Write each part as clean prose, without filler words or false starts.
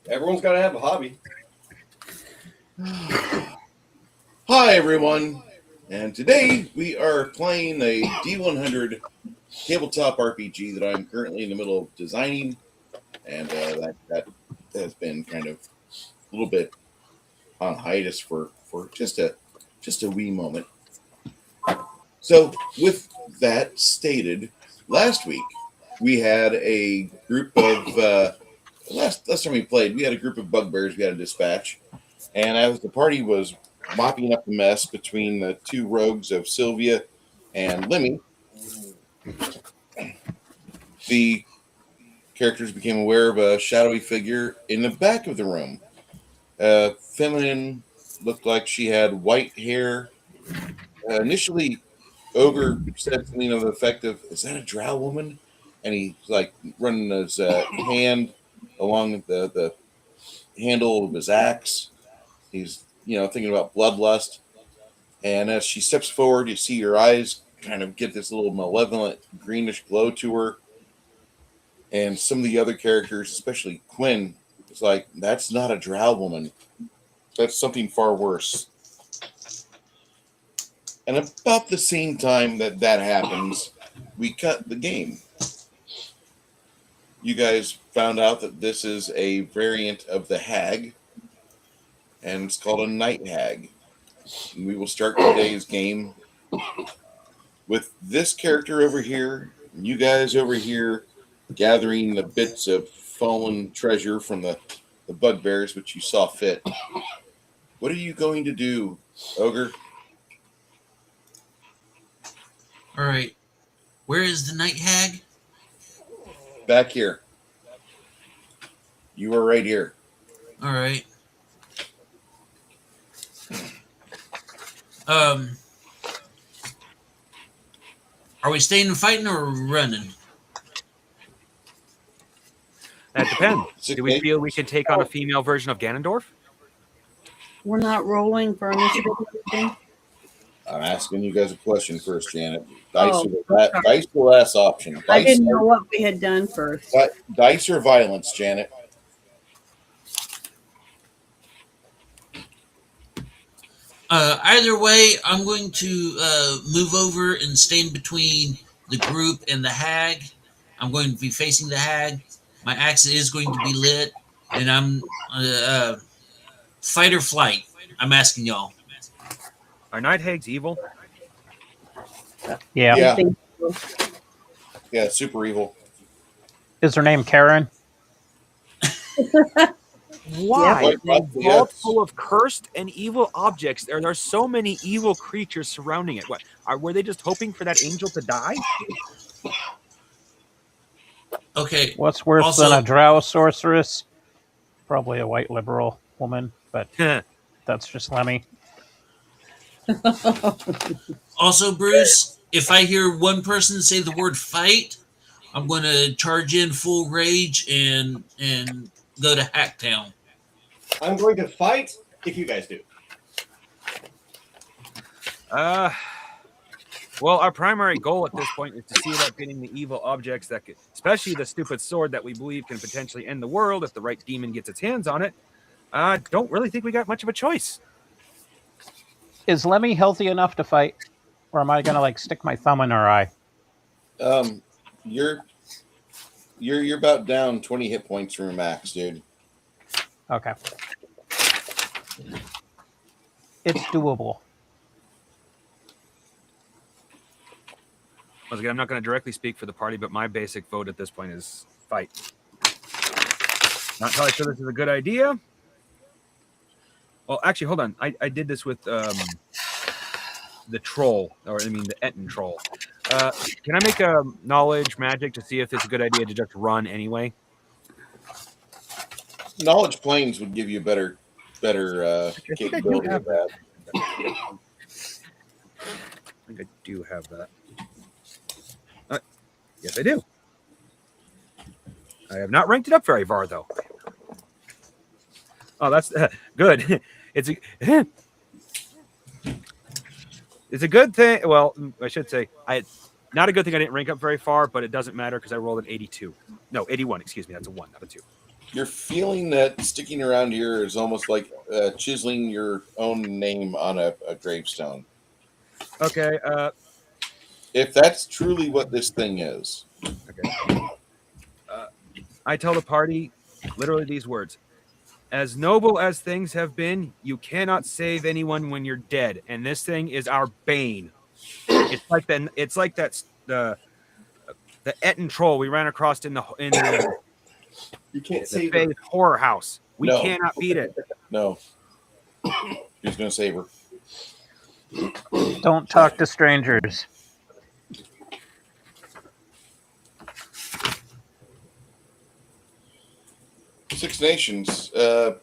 Everyone's got to have a hobby. Hi, everyone. And today we are playing a d100 tabletop RPG that I'm currently in the middle of designing. And that has been kind of a little bit on hiatus for just a wee moment. So, with that stated, last week we had a group of last time we played, we had a group of bugbears we had to dispatch, and as the party was mopping up the mess between the two rogues of Sylvia and Lemmy, the characters became aware of a shadowy figure in the back of the room. Feminine, looked like she had white hair. Initially, Ogre said something of the effect of, "Is that a drow woman?" And he's like running his hand along the handle of his axe. He's, thinking about bloodlust. And as she steps forward, you see her eyes kind of get this little malevolent greenish glow to her. And some of the other characters, especially Quinn, is like, "That's not a drow woman. That's something far worse." And about the same time that happens, we cut the game. You guys found out that this is a variant of the hag, and it's called a night hag. And we will start today's game with this character over here, and you guys over here, gathering the bits of fallen treasure from the bugbears which you saw fit. What are you going to do, Ogre? All right. Where is the night hag? Back here. You are right here. All right. Are we staying and fighting or running? That depends. Do we feel we can take on a female version of Ganondorf? We're not rolling for initiative or anything? I'm asking you guys a question first, Janet. Dice are the last option. I didn't know what we had done first. Dice or violence, Janet? Either way, I'm going to move over and stand between the group and the hag. I'm going to be facing the hag. My axe is going to be lit, and I'm fight or flight. I'm asking y'all. Are night hags evil? Yeah. Yeah, super evil. Is her name Karen? Why? Yeah. A vault full of cursed and evil objects. There are so many evil creatures surrounding it. What? Were they just hoping for that angel to die? Okay. What's worse than a drow sorceress? Probably a white liberal woman, but that's just Lemmy. Also, Bruce, if I hear one person say the word fight, I'm going to charge in full rage and go to Hacktown. I'm going to fight if you guys do. Well, our primary goal at this point is to see about getting the evil objects that could, especially the stupid sword that we believe can potentially end the world if the right demon gets its hands on it. I don't really think we got much of a choice. Is Lemmy healthy enough to fight? Or am I going to, stick my thumb in her eye? You're about down 20 hit points from your max, dude. Okay. It's doable. Once again, I'm not going to directly speak for the party, but my basic vote at this point is fight. Not entirely sure this is a good idea. Well, actually, hold on. I did this with the troll, the Etten troll. Can I make a knowledge magic to see if it's a good idea to just run anyway? Knowledge planes would give you better capability of that. I think I do have that. Yes, I do. I have not ranked it up very far, though. Oh, that's good. It's a good thing. Well, I should say, not a good thing I didn't rank up very far, but it doesn't matter because I rolled an 82. No, 81, excuse me. That's a 1, not a 2. You're feeling that sticking around here is almost like chiseling your own name on a gravestone. Okay. If that's truly what this thing is. Okay. I tell the party literally these words: as noble as things have been, you cannot save anyone when you're dead, and this thing is our bane. It's like the Etten troll we ran across in the You can't the save Fae her. horror house. We No. cannot beat it. No. Who's going to save her? Don't talk to strangers. Six Nations,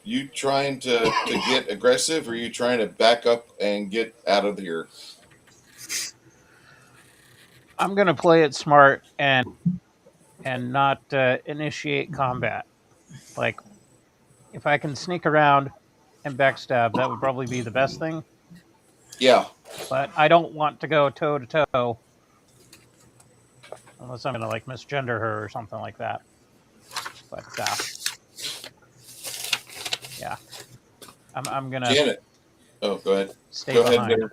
you trying to get aggressive, or you trying to back up and get out of here? I'm gonna play it smart and not initiate combat. Like, if I can sneak around and backstab, that would probably be the best thing. Yeah. But I don't want to go toe to toe unless I'm gonna like misgender her or something like that. But yeah, I'm gonna Janet. Oh, go ahead. stay Go behind. ahead.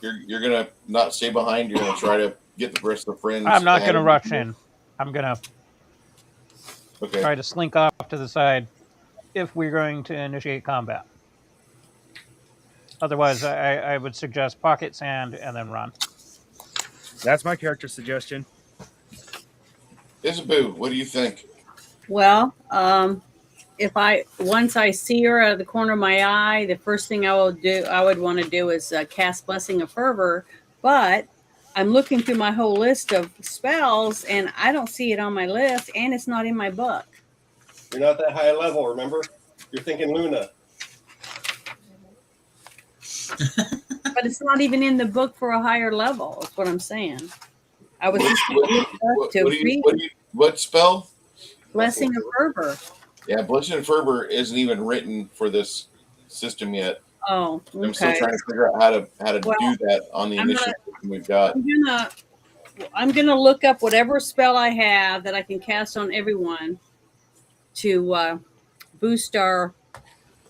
You're gonna not stay behind. You're gonna try to get the rest of the friends. I'm not ahead gonna of rush you. in. I'm gonna Okay. try to slink off to the side if we're going to initiate combat. Otherwise, I would suggest pocket sand and then run. That's my character suggestion. Isaboo, what do you think? Well, once I see her out of the corner of my eye, the first thing I would want to do is cast Blessing of Fervor. But I'm looking through my whole list of spells, and I don't see it on my list, and it's not in my book. You're not that high level, remember? You're thinking Luna. But it's not even in the book for a higher level. That's what I'm saying. I was just What spell? Blessing of Fervor. Yeah, Blessing and Fervor isn't even written for this system yet. Oh, okay. I'm still trying to figure out how to do that on the initial system we've got. I'm gonna look up whatever spell I have that I can cast on everyone to boost our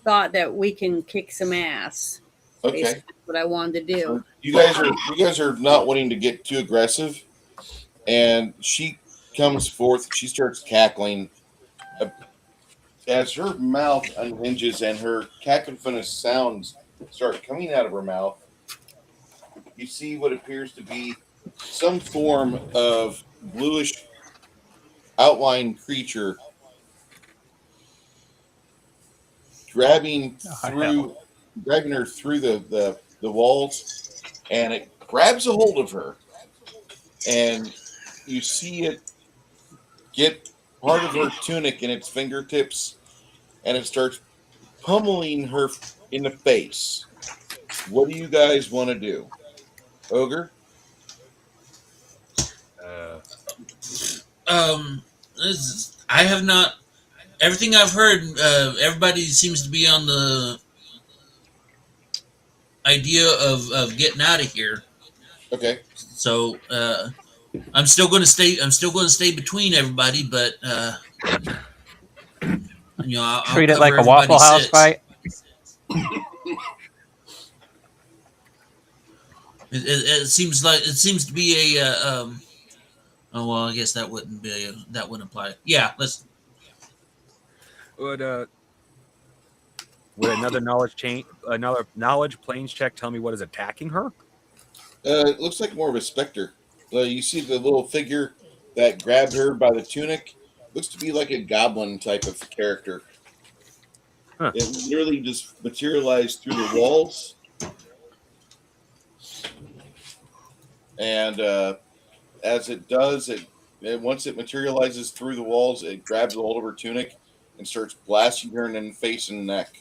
thought that we can kick some ass. Okay. Basically what I wanted to do. You guys are not wanting to get too aggressive, and she comes forth. She starts cackling as her mouth unhinges and her cacophonous sounds start coming out of her mouth. You see what appears to be some form of bluish outline creature grabbing her through the walls, and it grabs a hold of her, and you see it get part of her tunic in its fingertips, and it starts pummeling her in the face. What do you guys want to do? Ogre? I have not. Everything I've heard, everybody seems to be on the idea of getting out of here. Okay. So I'm still going to stay. I'm still going to stay between everybody, but I'll treat it cover like a Waffle House sits. fight. It seems to be a. Oh well, I guess that wouldn't apply. Yeah, let's. Would another knowledge planes check tell me what is attacking her? It looks like more of a specter. You see the little figure that grabbed her by the tunic. Looks to be like a goblin type of character. Huh. It literally just materialized through the walls. And as it does, once it materializes through the walls, it grabs a hold of her tunic and starts blasting her in the face and neck.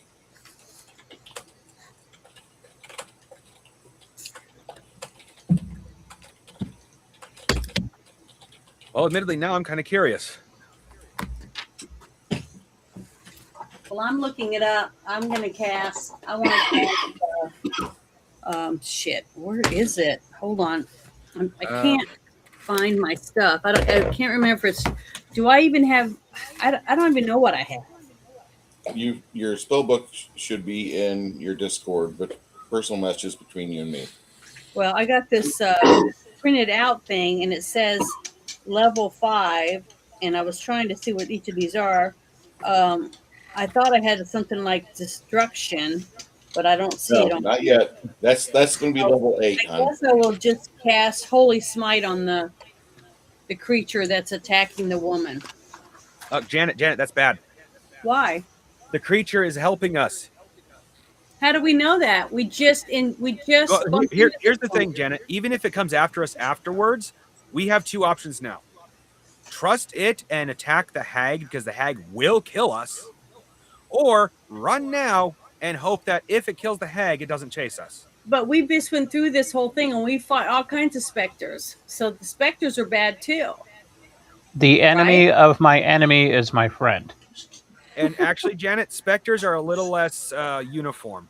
Well, admittedly, now I'm kind of curious. Well, I'm looking it up. I'm gonna cast. I want to cast. Shit. Where is it? Hold on. I can't find my stuff. I can't remember if it's. Do I even have I don't even know what I have. Your spell book should be in your Discord, but personal messages between you and me. Well, I got this printed out thing, and it says level 5, and I was trying to see what each of these are. I thought I had something like destruction, but I don't see No, it on. not yet. That's going to be level 8, I hon. guess I will just cast Holy Smite on the creature that's attacking the woman. Janet, that's bad. Why? The creature is helping us. How do we know that? We just Well, bumped here's into the this thing, one. Janet. Even if it comes after us afterwards, we have 2 options now. Trust it and attack the hag because the hag will kill us, or run now and hope that if it kills the hag, it doesn't chase us. But we just went through this whole thing and we fought all kinds of specters. So the specters are bad too. The enemy of my enemy is my friend. And actually, Janet, specters are a little less uniform.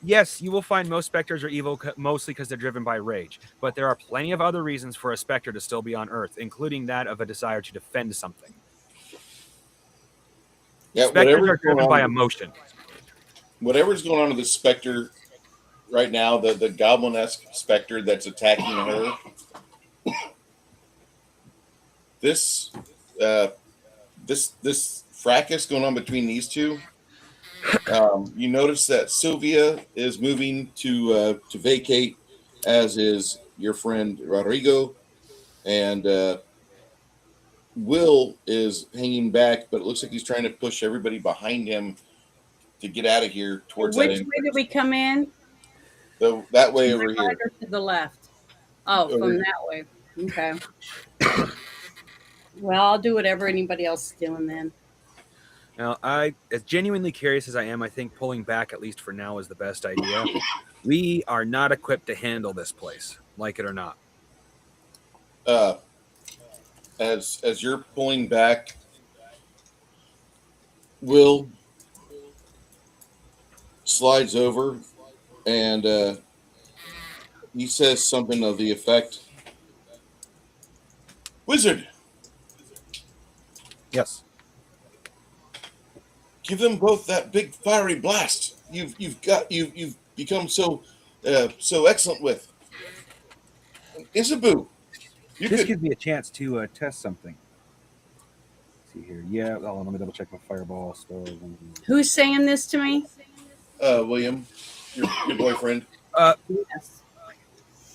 Yes, you will find most specters are evil mostly because they're driven by rage, but there are plenty of other reasons for a specter to still be on Earth, including that of a desire to defend something. Yeah, Specters are driven by emotion. Whatever's going on with the specter right now, the goblin-esque specter that's attacking her. This fracas going on between these two. You notice that Sylvia is moving to vacate, as is your friend Rodrigo, and Will is hanging back, but it looks like he's trying to push everybody behind him to get out of here towards Which that way entrance. did we come in? That way To over the here. right or to the left? Oh, Over from here. that way. Okay. Well, I'll do whatever anybody else is doing then. Now, as genuinely curious as I am, I think pulling back, at least for now, is the best idea. We are not equipped to handle this place, like it or not. As you're pulling back, Will slides over and he says something of the effect, "Wizard, Yes. give them both that big fiery blast you've become so excellent with. Isabu, you This could." gives me a chance to test something. Let's see here. Yeah, hold on, let me double check my fireball stuff. Who's saying this to me? William, your boyfriend. Yes.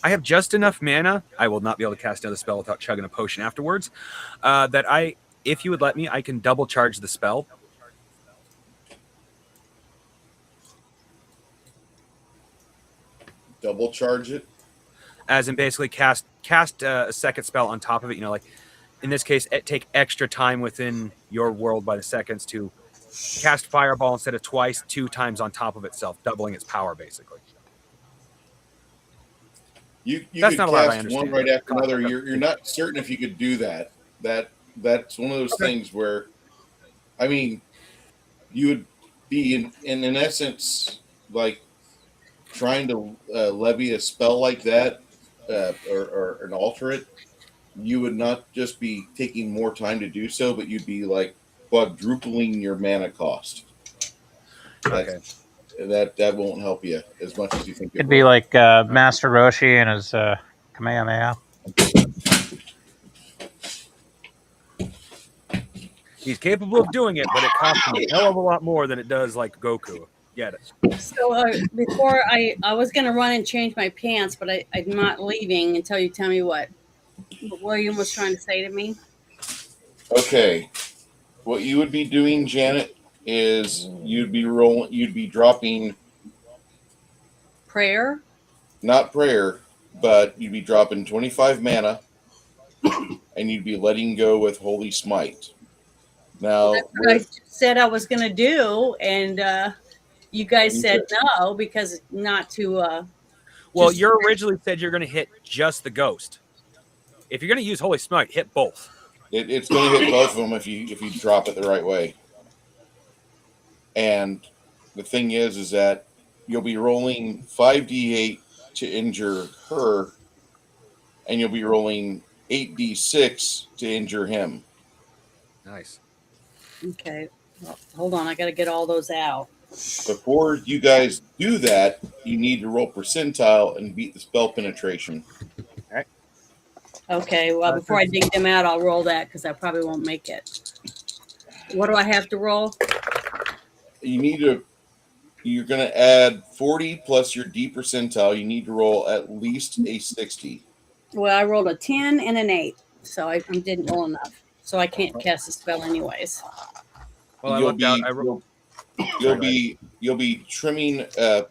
I have just enough mana. I will not be able to cast another spell without chugging a potion afterwards. If you would let me, I can double charge the spell. Double charge it. As in basically cast a second spell on top of it. You know, like in this case, take extra time within your world by the seconds to cast fireball instead of twice, 2 times on top of itself, doubling its power basically. You That's could not allowed, I cast one understand. right after another. You're not certain if you could do that. That's one of those things where, I mean, you would be in essence like trying to levy a spell like that or an alter it. You would not just be taking more time to do so, but you'd be like quadrupling your mana cost. Okay. That won't help you as much as you think it It'd will. be like Master Roshi and his Kamehameha. He's capable of doing it, but it costs him a hell of a lot more than it does like Goku. Get it? So before I was going to run and change my pants, but I'm not leaving until you tell me what William was trying to say to me. Okay. What you would be doing, Janet, is you'd be dropping Prayer. not prayer, but you'd be dropping 25 mana and you'd be letting go with Holy Smite. Now, That's what I said I was going to do, and you guys said no because not to. Well, you originally said you're going to hit just the ghost. If you're going to use Holy Smite, hit both. it's going to hit both of them if you drop it the right way. And the thing is that you'll be rolling 5d8 to injure her, and you'll be rolling 8d6 to injure him. Nice. Okay. Well, hold on. I got to get all those out. Before you guys do that, you need to roll percentile and beat the spell penetration. Okay. Well, before I dig them out, I'll roll that because I probably won't make it. What do I have to roll? You need to. You're going to add 40 plus your D percentile. You need to roll at least a 60. Well, I rolled a 10 and an 8, so I didn't roll enough. So I can't cast a spell anyways. Well, I you'll looked be out. I ro- you'll be trimming,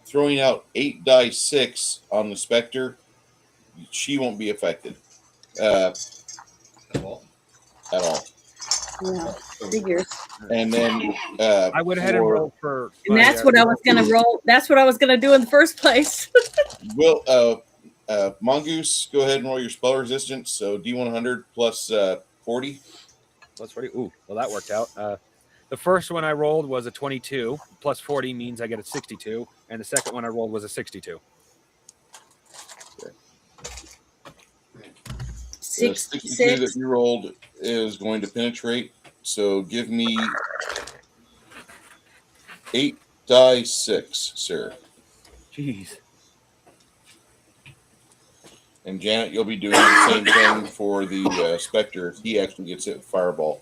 throwing out 8 die 6 on the specter. She won't be affected at all. Yeah, figures. And then I went ahead and rolled for. And that's what I was going to roll. That's what I was going to do in the first place. Mongoose, go ahead and roll your spell resistance. So D100 plus 40. Plus 40. Ooh, well, that worked out. The first one I rolled was a 22. Plus 40 means I get a 62. And the second one I rolled was a 62. Okay. 66. 62 that you rolled is going to penetrate. So give me 8 die 6, sir. Jeez. And Janet, you'll be doing the same thing for the Spectre. He actually gets hit with Fireball.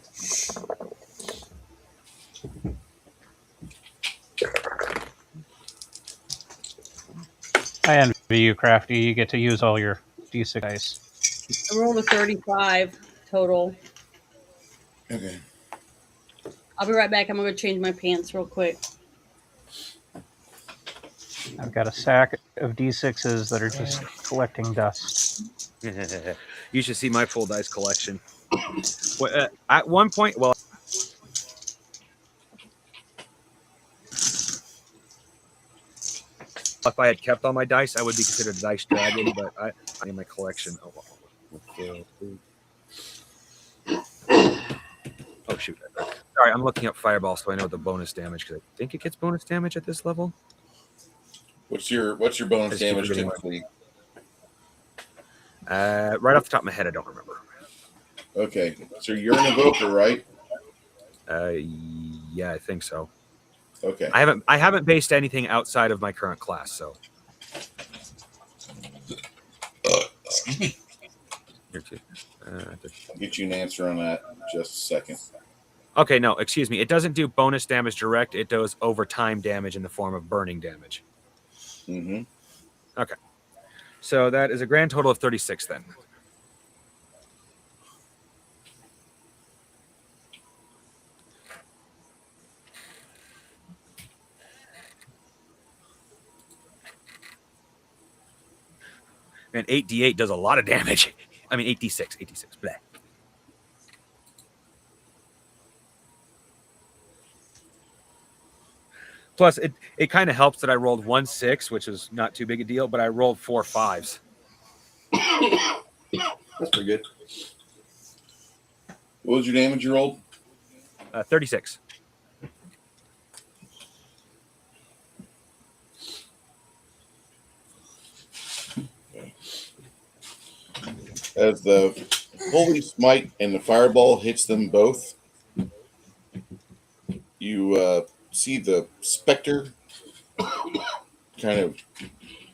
I envy you, Crafty. You get to use all your D6 dice. I rolled a 35 total. Okay. I'll be right back. I'm going to change my pants real quick. I've got a sack of D6s that are just collecting dust. You should see my full dice collection. At one point, well, if I had kept all my dice, I would be considered a dice dragon, but I in my collection. Oh shoot. Sorry, I'm looking up Fireball so I know the bonus damage because I think it gets bonus damage at this level. What's your bonus damage typically? Right off the top of my head, I don't remember. Okay, so you're an evoker, right? Yeah, I think so. Okay. I haven't based anything outside of my current class, so. Excuse me. I'll get you an answer on that in just a second. Okay, no, excuse me. It doesn't do bonus damage direct. It does overtime damage in the form of burning damage. Mm-hmm. Okay. So that is a grand total of 36 then. And 8d8 does a lot of damage. I mean, 8d6. Bleh. Plus, it kind of helps that I rolled 1 6, which is not too big a deal, but I rolled 4 5s. That's pretty good. What was your damage you rolled? 36. As the Holy Smite and the Fireball hits them both, you see the Spectre kind of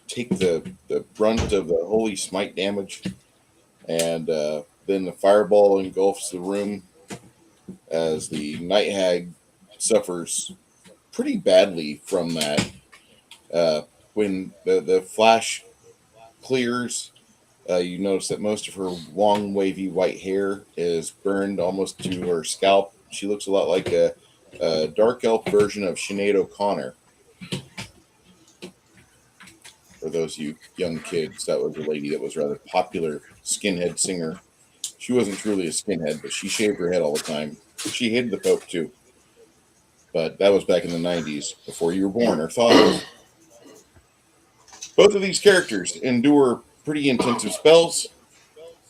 take the brunt of the Holy Smite damage, and then the Fireball engulfs the room as the Night Hag suffers pretty badly from that. When the flash clears, you notice that most of her long, wavy white hair is burned almost to her scalp. She looks a lot like a dark elf version of Sinead O'Connor. For those of you young kids, that was a lady that was rather popular skinhead singer. She wasn't truly a skinhead, but she shaved her head all the time. She hated the Pope too. But that was back in the 90s, before you were born or thought of. Both of these characters endure pretty intensive spells,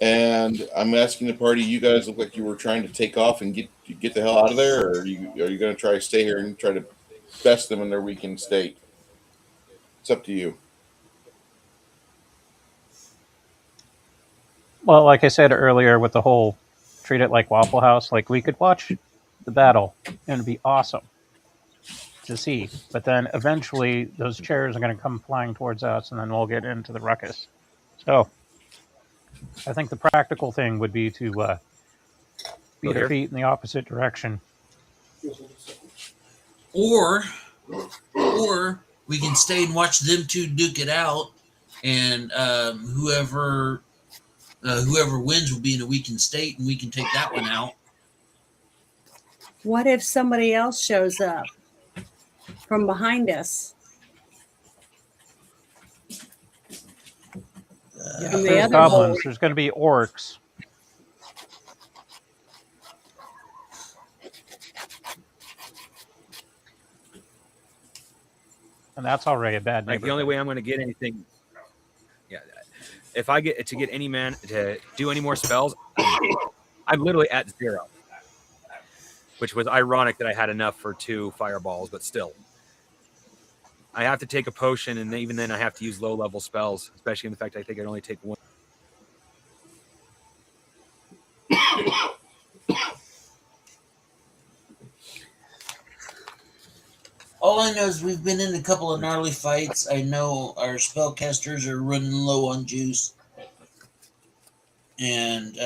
and I'm asking the party, you guys look like you were trying to take off and get the hell out of there, or are you going to try to stay here and try to best them in their weakened state? It's up to you. Well, like I said earlier, with the whole treat it like Waffle House, like we could watch the battle and it'd be awesome to see. But then eventually those chairs are going to come flying towards us and then we'll get into the ruckus. So I think the practical thing would be to beat our feet in the opposite direction. Or we can stay and watch them two duke it out, and whoever wins will be in a weakened state, and we can take that one out. What if somebody else shows up from behind us? From the There's other goblins. hole. There's going to be orcs. And that's already a bad Like the only way I'm going to get anything, if I get to get any man to do any more spells, I'm literally at 0. Which was ironic that I had enough for 2 fireballs, but still. I have to take a potion, and even then I have to use low-level spells, especially in the fact I think I'd only take 1. All I know is we've been in a couple of gnarly fights. I know our spellcasters are running low on juice. And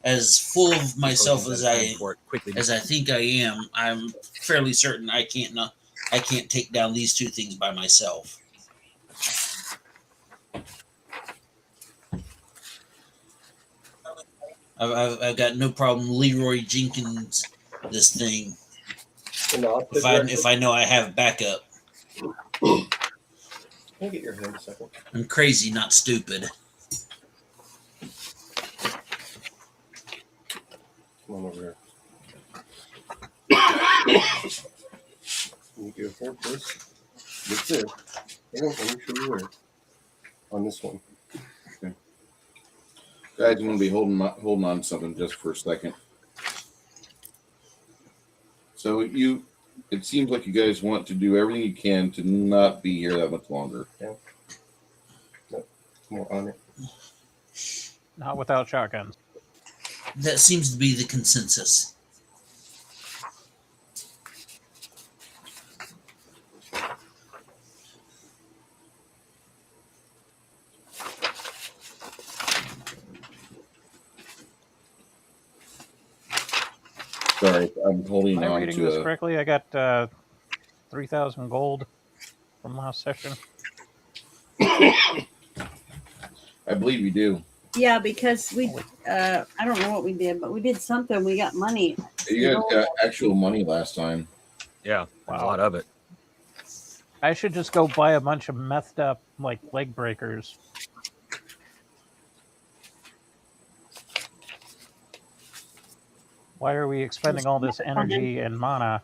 as full of myself as I think I am, I'm fairly certain I can't take down these 2 things by myself. I've got no problem Leroy Jenkins this thing. If I know I have backup. Can I get your hand a second? I'm crazy, not stupid. Come on over here. Can you go here, please? That's it. Hang on, let me show you where. On this one. Okay. Guys, I'm going to be holding on to something just for a second. So it seems like you guys want to do everything you can to not be here that much longer. Yeah. No, more on it. Not without shotguns. That seems to be the consensus. Sorry, I'm holding Am I on reading to this correctly? I got 3,000 gold from last session. I believe you do. Yeah, because we, I don't know what we did, but we did something. We got money. You guys got actual money last time. Yeah, a lot of it. I should just go buy a bunch of methed up, like, leg breakers. Why are we expending all this energy and mana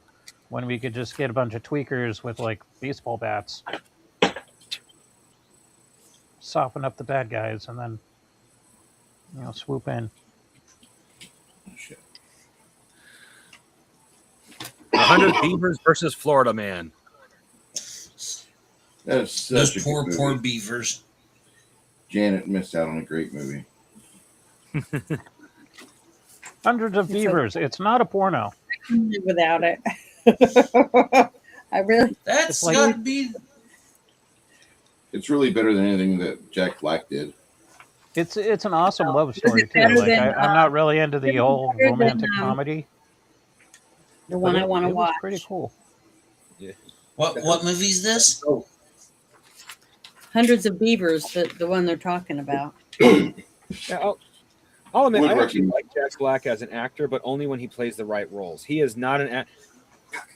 when we could just get a bunch of tweakers with, like, baseball bats? Soften up the bad guys and then, swoop in. Oh, shit. 100 beavers versus Florida man. That's such Those a poor good movie. beavers. Janet missed out on a great movie. Hundreds of beavers. It's not a porno. I couldn't live without it. I really. That's like- got to be. It's really better than anything that Jack Black did. It's an awesome love story too. better Like than, I'm not really into the old better than, romantic comedy. The one but I want to it was watch. pretty cool. What movie is this? Oh, Hundreds of Beavers, the one they're talking about. Yeah, I'll admit, Would I actually recommend- like Jack Black as an actor, but only when he plays the right roles. He is not an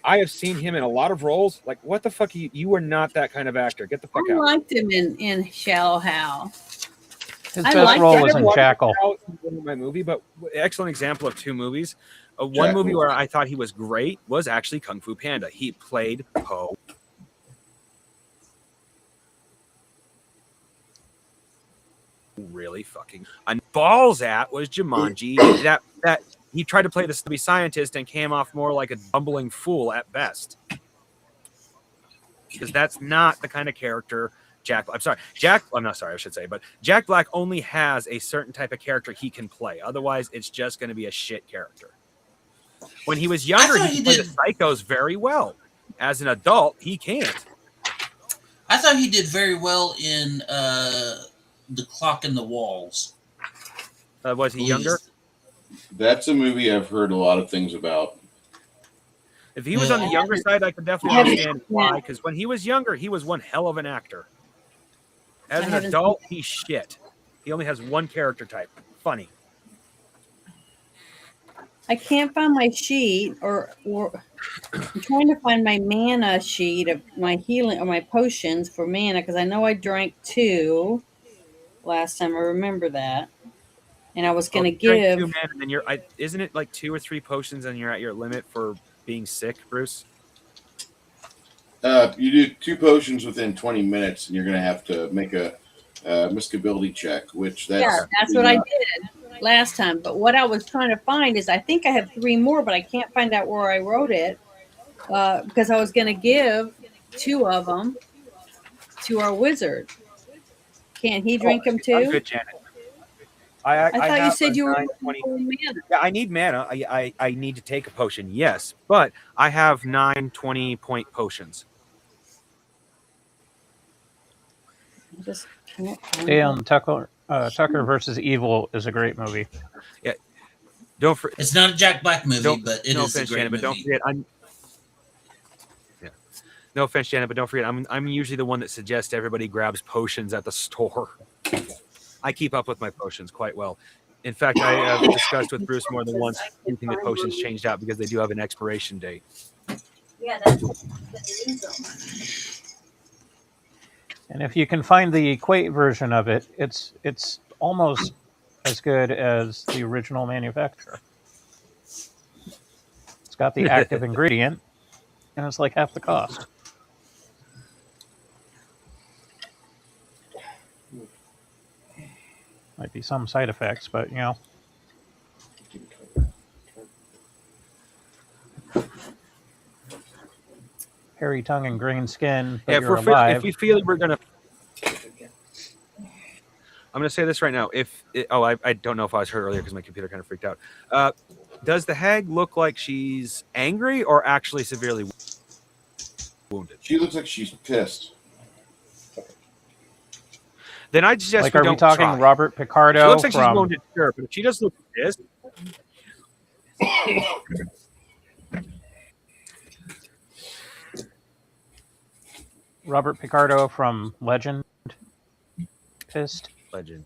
I have seen him in a lot of roles. Like, what the fuck? You are not that kind of actor. Get the fuck I out. liked him in Shallow Hal. His I best liked role it. was in Jackal. My movie, but excellent example of 2 movies. One Jackal. movie where I thought he was great was actually Kung Fu Panda. He played Po. Really fucking and balls at was Jumanji. that he tried to play the stubby scientist and came off more like a bumbling fool at best. Because that's not the kind of character Jack. I'm sorry, Jack. I'm not sorry. I should say, but Jack Black only has a certain type of character he can play. Otherwise, it's just going to be a shit character. When he was younger, thought he he could play the did- psychos very well. As an adult, he can't. I thought he did very well in The Clock in the Walls. Was he younger? That's a movie I've heard a lot of things about. If he was on the Yeah. younger side, I could definitely I haven't- understand why. yeah. Because when he was younger, he was one hell of an actor. As I an haven't- adult, he's shit. He only has one character type. Funny. I can't find my sheet, or I'm trying to find my mana sheet of my healing or my potions for mana, because I know I drank 2 last time. I remember that, and I was going to you drink give. 2 men, and then isn't it like 2 or 3 potions, and you're at your limit for being sick, Bruce? You do 2 potions within 20 minutes, and you're going to have to make a miscability check, which Yeah, that's what I did last time. But what I was trying to find is, I think I have 3 more, but I can't find out where I wrote it, because I was going to give 2 of them to our wizard. Can't he drink them I'm too? good, Janet. I thought you have said a you were 920 mana. Yeah, I need mana. I need to take a potion, yes, but I have 9 20-point potions. I just can't find Damn, Tucker versus Evil is a great movie. Don't for, It's not a Jack Black movie, don't but it no is a offense, great Janet, but don't movie. forget no offense, Janet, but don't forget I'm usually the one that suggests everybody grabs potions at the store. I keep up with my potions quite well. In fact, I have discussed with Bruce more than once keeping the potions changed out because they do have an expiration date. Yeah, that's And if you can find the Equate version of it, it's almost as good as the original manufacturer. It's got the active ingredient, and it's like half the cost. Might be some side effects, but you know. Hairy tongue and green skin, but Yeah, you're alive. if we feel we're gonna, I'm gonna say this right now. I don't know if I was heard earlier because my computer kind of freaked out. Does the hag look like she's angry or actually severely wounded? She looks like she's pissed. Then I'd suggest Like, we are we don't talking try. Robert Picardo She looks like she's from wounded, sure, but if she does look pissed, Robert Picardo from Legend? Pissed? legend.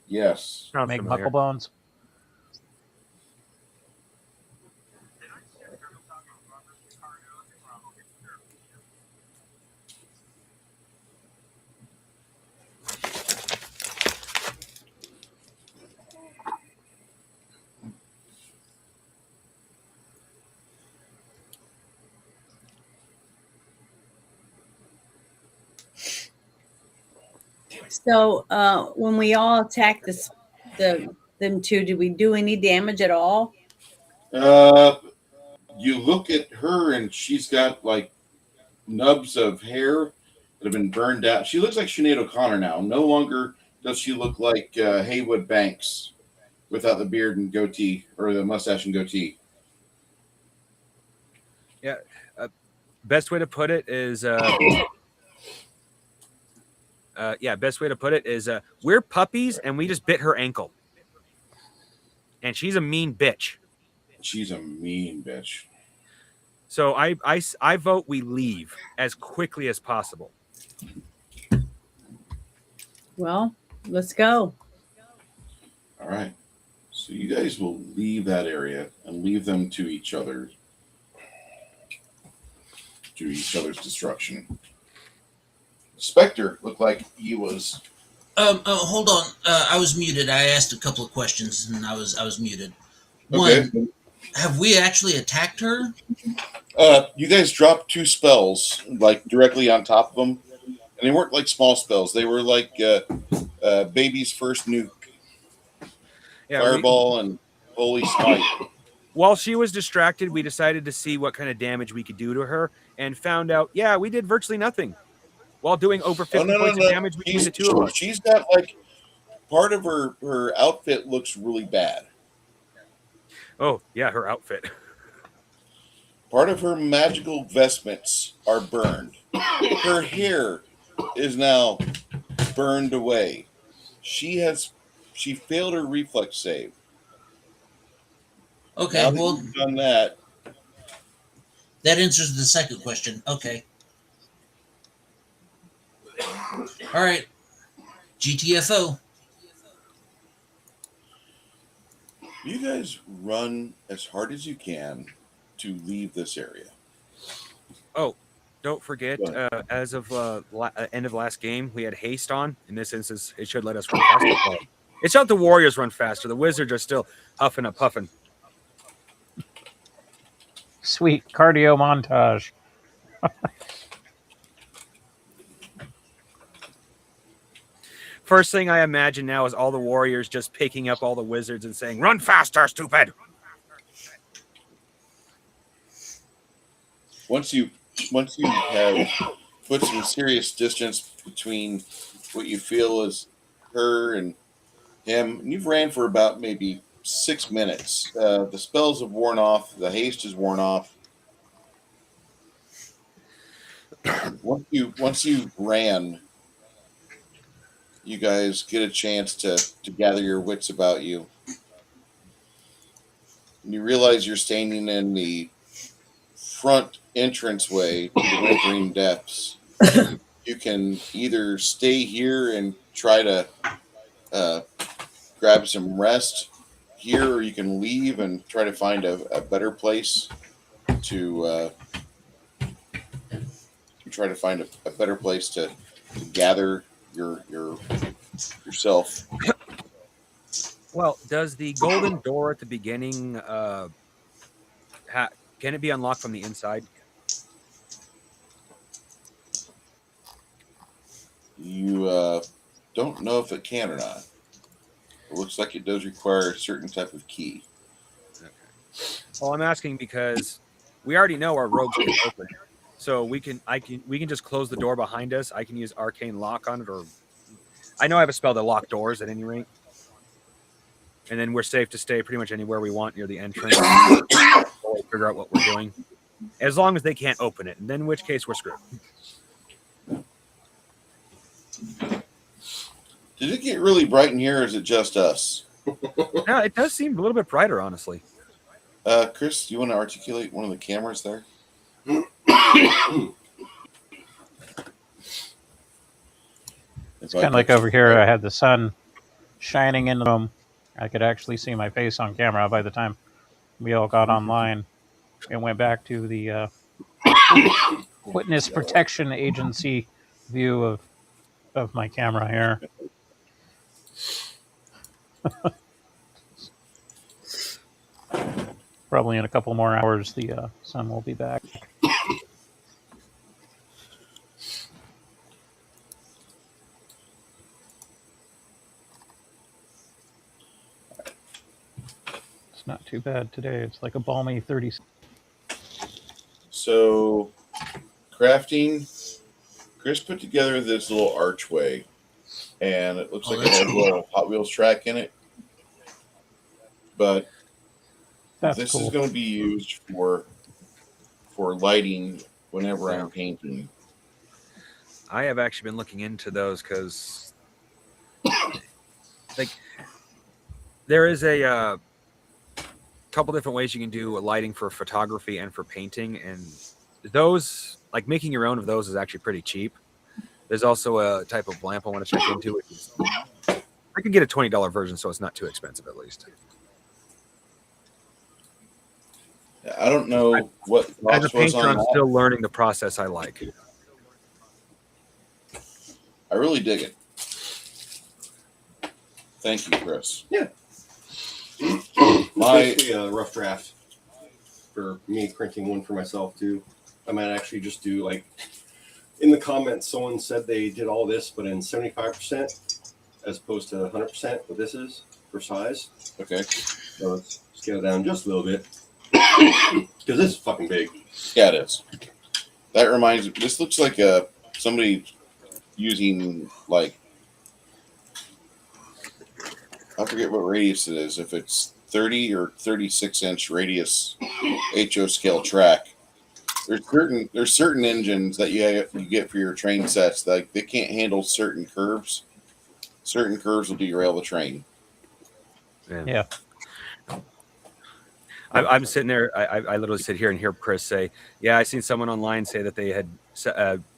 Yes. Sounds Make familiar. Bucklebones? So when we all attacked them 2, did we do any damage at all? You look at her, and she's got like nubs of hair that have been burned out. She looks like Sinead O'Connor now. No longer does she look like Haywood Banks without the beard and goatee, or the mustache and goatee. Best way to put it is, best way to put it is, we're puppies and we just bit her ankle, and she's a mean bitch. She's a mean bitch. So I vote we leave as quickly as possible. Well, let's go. All right. So you guys will leave that area and leave them to each other, to each other's destruction. Spectre looked like he was. Hold on. I was muted. I asked a couple of questions and I was muted. Okay. One, have we actually attacked her? You guys dropped 2 spells like directly on top of them, and they weren't like small spells. They were like baby's first nuke, Yeah, fireball, and holy smite. while she was distracted, we decided to see what kind of damage we could do to her, and found out, we did virtually nothing. while doing over 50 no, points of damage between the two of us. She's got like part of her outfit looks really bad. Oh, yeah, her outfit. Part of her magical vestments are burned. Her hair is now burned away. She failed her reflex save. Okay, Now that well, you've done that, that answers the second question. Okay. All right. GTFO. you guys run as hard as you can to leave this area. Oh, don't forget, Go as of end of last game, we had haste on. In this instance, it should let us run faster. It showed the warriors run faster. The wizards are still huffing and puffing. Sweet cardio montage. First thing I imagine now is all the warriors just picking up all the wizards and saying, "Run faster, stupid!" Once you have put some serious distance between what you feel is her and him, and you've ran for about maybe 6 minutes. The spells have worn off. The haste is worn off. Once you ran, you guys get a chance to gather your wits about you. And you realize you're standing in the front entranceway to the Whimpering Depths. You can either stay here and try to grab some rest here, or you can leave and try to find a better place to gather yourself. Well, does the golden door at the beginning can it be unlocked from the inside? You don't know if it can or not. It looks like it does require a certain type of key. Okay. Well, I'm asking because we already know our rogues can open it. So we can just close the door behind us. I can use arcane lock on it, or I know I have a spell to lock doors at any rate. And then we're safe to stay pretty much anywhere we want near the entrance. We'll figure out what we're doing. As long as they can't open it. And then in which case we're screwed. Did it get really bright in here, or is it just us? No, it does seem a little bit brighter, honestly. Chris, do you want to articulate one of the cameras there? It's kind of like over here, I had the sun shining in the room. I could actually see my face on camera by the time we all got online and went back to the Witness Protection Agency view of my camera here. Probably in a couple more hours, the sun will be back. It's not too bad today. It's like a balmy 30. So, crafting. Chris put together this little archway, and it looks like it has a little Hot Wheels track in it. But That's this cool. is going to be used for lighting whenever I'm painting. I have actually been looking into those because, like, there is a couple different ways you can do lighting for photography and for painting, and those, like, making your own of those is actually pretty cheap. There's also a type of lamp I want to check into, which is, I could get a $20 version, so it's not too expensive at least. I don't know what As a cost was painter, on I'm that. still learning the process I like. I really dig it. Thank you, Chris. Yeah. My Basically a rough draft for me printing one for myself too. I might actually just do, like, in the comments someone said they did all this but in 75% as opposed to 100% what this is for size. okay. So let's scale it down just a little bit because this is fucking big. Yeah, it is. That reminds me. This looks like somebody using like, I forget what radius it is. If it's 30 or 36-inch radius HO scale track. There's certain engines that you get for your train sets that they can't handle certain curves. Certain curves will derail the train. Yeah. I'm sitting there. I literally sit here and hear Chris say, "Yeah, I seen someone online say that they had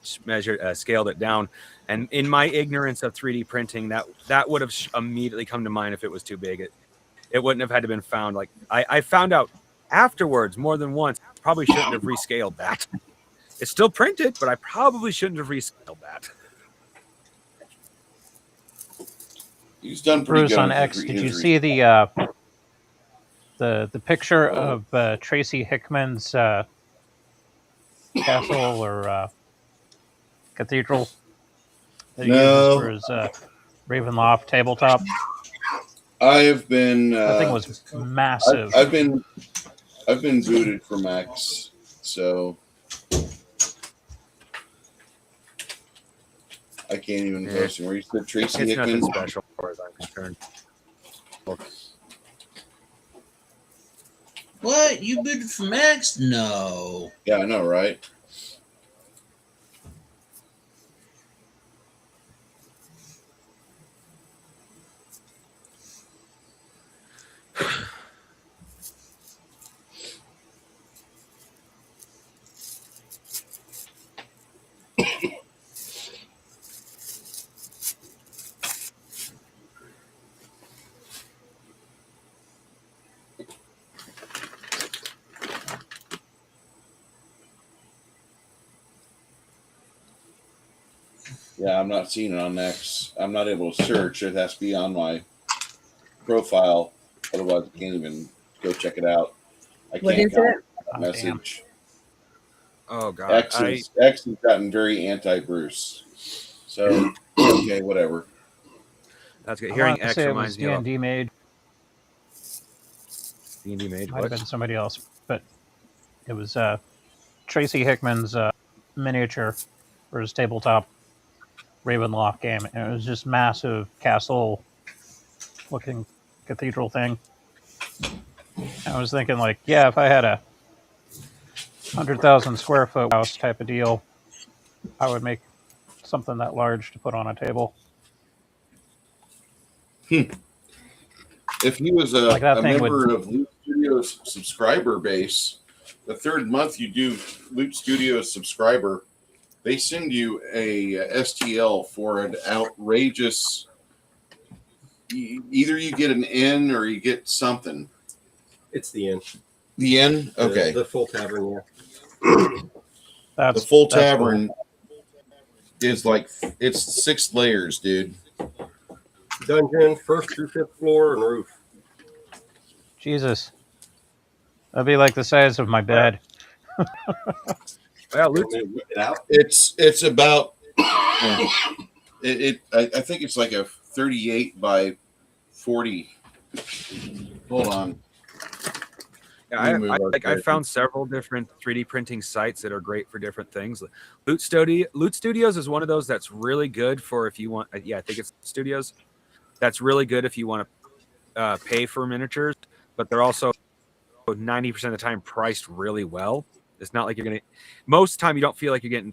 scaled it down." And in my ignorance of 3D printing, that would have immediately come to mind if it was too big. It wouldn't have had to been found. Like I found out afterwards more than once. Probably shouldn't have rescaled that. It's still printed, but I probably shouldn't have rescaled that. He's done pretty Bruce good on X. Did you see the picture of Tracy Hickman's castle or cathedral that he uses for his Ravenloft tabletop? I have been. That thing was massive. I've been booted from X, so I can't even post him. Where you said Tracy It's Hickman. nothing special as far as I'm concerned. What? You booted from X? No. Yeah, I know, right? Yeah, I'm not seeing it on X. I'm not able to search. It has to be on my profile. Otherwise, I can't even go check it out. I What can't is it? message. Oh God, X has gotten very anti-Bruce. So, okay, whatever. That's good. I Hearing wanted to X say it reminds was me of D&D made. D&D made. Might have What? been somebody else, but it was Tracy Hickman's miniature for his tabletop Ravenloft game, and it was just massive castle-looking cathedral thing. I was thinking, like, yeah, if I had a 100,000 square foot house type of deal, I would make something that large to put on a table. If he was a, Like that a thing member of Loot Studios subscriber base, the third month you do Loot Studios subscriber, they send you a STL for an outrageous. Either you get an N or you get something. It's the end. The N, okay. The full tavern, yeah. The full tavern is like it's 6 layers, dude. Dungeon, 1st through 5th floor, and roof. Jesus. That'd be like the size of my bed. Well, You want me to whip it out? It's about I think it's like a 38 by 40. Hold on. Yeah, I found several different 3D printing sites that are great for different things. Loot Studios is one of those that's really good for if you want. Yeah, I think it's Studios. That's really good if you want to pay for miniatures, but they're also 90% of the time priced really well. It's not like you're gonna. Most of the time, you don't feel like you're getting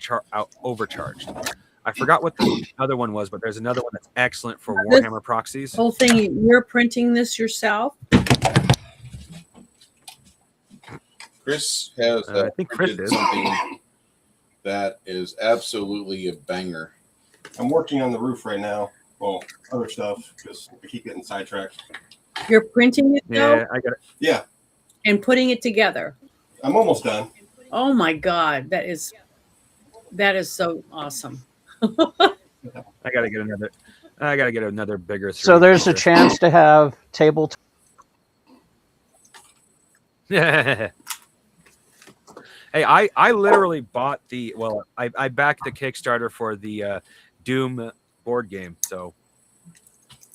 overcharged. I forgot what the other one was, but there's another one that's excellent for Warhammer proxies. Whole thing, you're printing this yourself? Chris has I think Chris did something that is absolutely a banger. I'm working on the roof right now. Well, other stuff because I keep getting sidetracked. You're printing it though? Yeah, I got it. Yeah, And putting it together. I'm almost done. Oh my God, that is so awesome. I gotta get another bigger. So there's a chance to have tabletop. Hey, I literally bought I backed the Kickstarter for the Doom board game. So,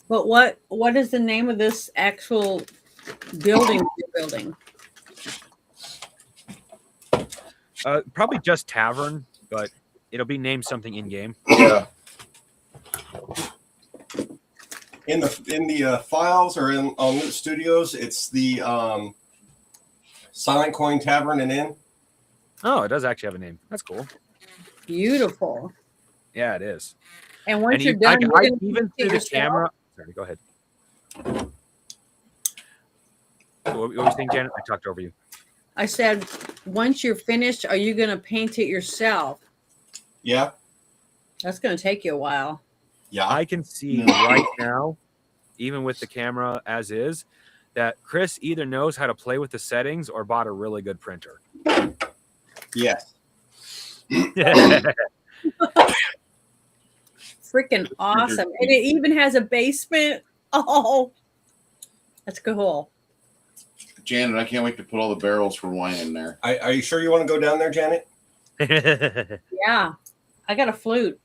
But what is the name of this actual building you're building? probably just Tavern, but it'll be named something in game. Yeah. in the files or on Loot Studios, it's the Silent Coin Tavern and Inn. Oh, it does actually have a name. That's cool. Beautiful. Yeah, it is. And once And you're you, done, you're I gonna even paint through the yourself. camera. Sorry, go ahead. What were you saying, Janet? I talked over you. I said, once you're finished, are you going to paint it yourself? Yeah. That's going to take you a while. Yeah. I can see right now, even with the camera as is, that Chris either knows how to play with the settings or bought a really good printer. Yes. Freaking awesome. And it even has a basement. Oh, that's cool. Janet, I can't wait to put all the barrels for wine in there. Are you sure you want to go down there, Janet? Yeah. I got a flute.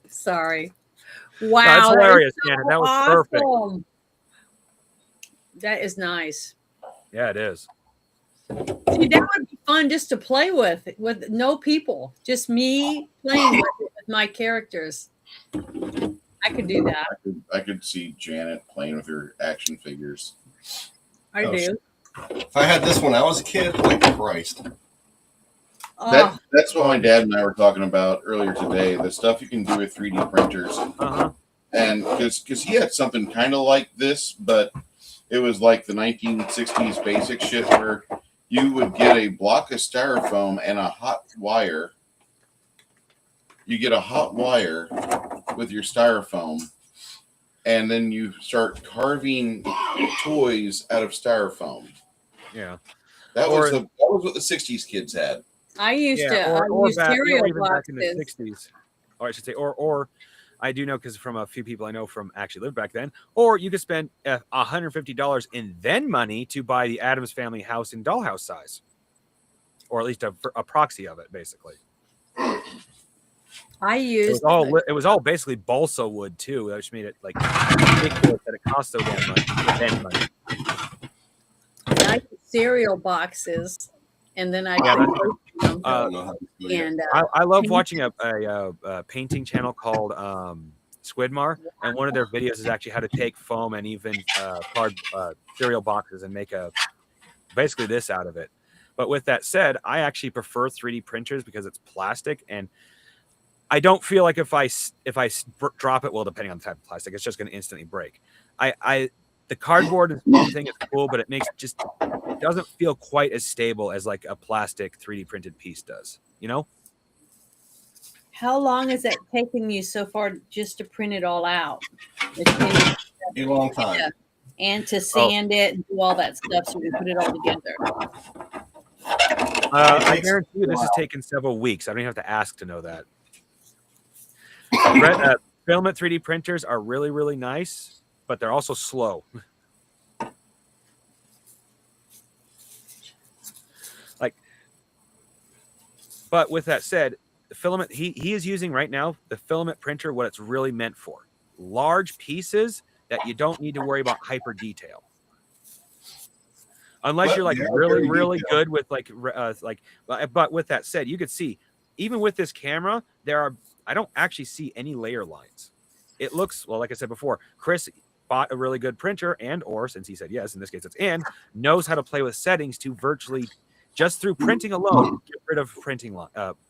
Sorry. Wow. That's hilarious, so Janet. That was perfect. awesome. That is nice. Yeah, it is. See, that would be fun just to play with no people, just me playing with my characters. I could do that. I could see Janet playing with her action figures. I do. If I had this when I was a kid, like Christ. Oh, That's what my dad and I were talking about earlier today. The stuff you can do with 3D printers. And because he had something kind of like this, but it was like the 1960s basic shit where you would get a block of styrofoam and a hot wire. You get a hot wire with your styrofoam, and then you start carving toys out of styrofoam. Yeah. That was what the 60s kids had. I used to use back, cereal even back in the boxes. 60s. Or I should say, or I do know because from a few people I know from actually lived back then, or you could spend $150 in then money to buy the Addams Family house in dollhouse size, or at least a proxy of it, basically. I used it was all basically balsa wood too, which made it like ridiculous that it cost so damn much. Then money. I used cereal boxes, and then I I love watching a painting channel called Squidmar, and one of their videos is actually how to take foam and even card cereal boxes and make basically this out of it. But with that said, I actually prefer 3D printers because it's plastic, and I don't feel like if I drop it, well, depending on the type of plastic, it's just going to instantly break. The cardboard thing is cool, but it doesn't feel quite as stable as like a plastic 3D printed piece does, you know? How long has that taken you so far just to print it all out? A long time. And to sand it and do all that stuff so we can put it all together. I guarantee you this has taken several weeks. I don't even have to ask to know that. Filament 3D printers are really, really nice, but they're also slow. But with that said, the filament he is using right now, the filament printer, what it's really meant for. Large pieces that you don't need to worry about hyper detail. Unless you're like really, really good with but with that said, you could see, even with this camera, I don't actually see any layer lines. It looks, well, like I said before, Chris bought a really good printer or since he said yes, in this case it's knows how to play with settings to virtually, just through printing alone, get rid of printing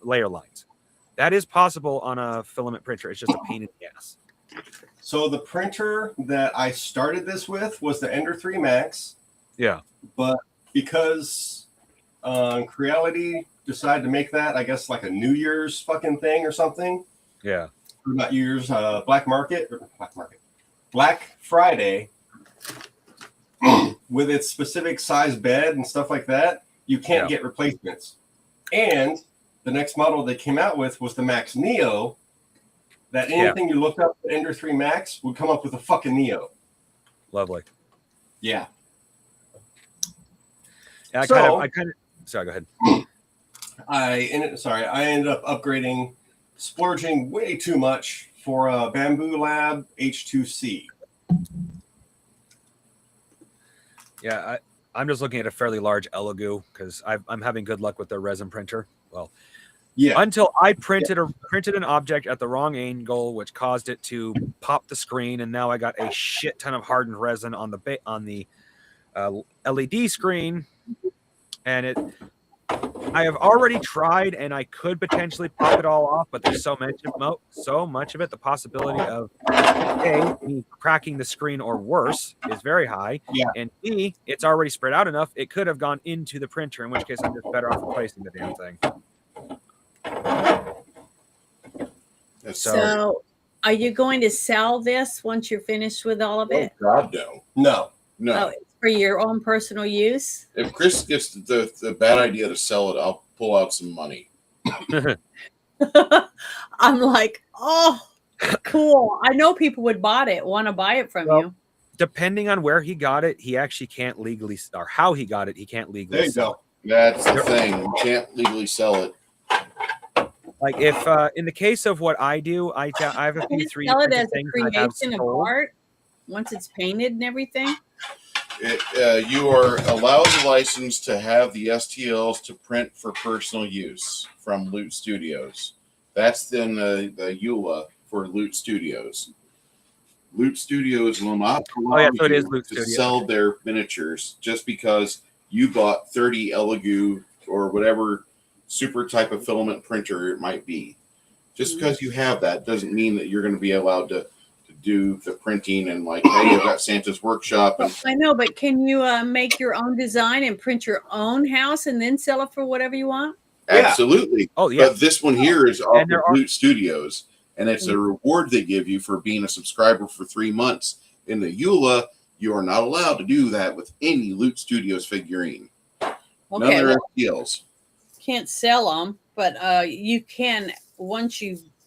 layer lines. That is possible on a filament printer. It's just a pain in the ass. So the printer that I started this with was the Ender 3 Max. Yeah. But because Creality decided to make that, I guess, like a New Year's fucking thing or something. Yeah. Or not New Year's, Black Friday, with its specific size bed and stuff like that, you can't get replacements. And the next model they came out with was the Max Neo. That anything you looked up at Ender 3 Max would come up with a fucking Neo. Lovely. Yeah. I kind of. Sorry, go ahead. I ended up upgrading, splurging way too much for a Bamboo Lab H2C. Yeah, I'm just looking at a fairly large Elegoo because I'm having good luck with their resin printer. Well, Yeah. Until I printed an object at the wrong angle, which caused it to pop the screen, and now I got a shit ton of hardened resin on the LED screen, and I have already tried, and I could potentially pop it all off, but there's so much of it. The possibility of A, me cracking the screen or worse is very high, Yeah. and B, it's already spread out enough. It could have gone into the printer, in which case I'm just better off replacing the damn thing. So, are you going to sell this once you're finished with all of Oh it? God, no, No. no. Oh, it's for your own personal use? If Chris gets the bad idea to sell it, I'll pull out some money. I'm like, oh, cool. I know people would want to buy it from you. Depending on where he got it, he actually can't legally, or how he got it, he can't legally There you sell go. That's the thing. You can't legally sell it. Like if in the case of what I do, I have a Can few you 3D sell it printed as a things I have creation of sold. art once it's painted and everything? You are allowed the license to have the STLs to print for personal use from Loot Studios. That's then the EULA for Loot Studios. Loot Studios will not allow so it is you Loot to Studios. sell their miniatures just because you bought 30 Elegoo or whatever super type of filament printer it might be. Just because you have that doesn't mean that you're going to be allowed to do the printing and like, hey, I've got Santa's workshop. And I know, but can you make your own design and print your own house and then sell it for whatever you want? absolutely. Oh yeah, But this one here is off there of are- Loot Studios, and it's a reward they give you for being a subscriber for 3 months. In the EULA, you are not allowed to do that with any Loot Studios figurine. None Okay, of their well, STLs. can't sell them, but you can, once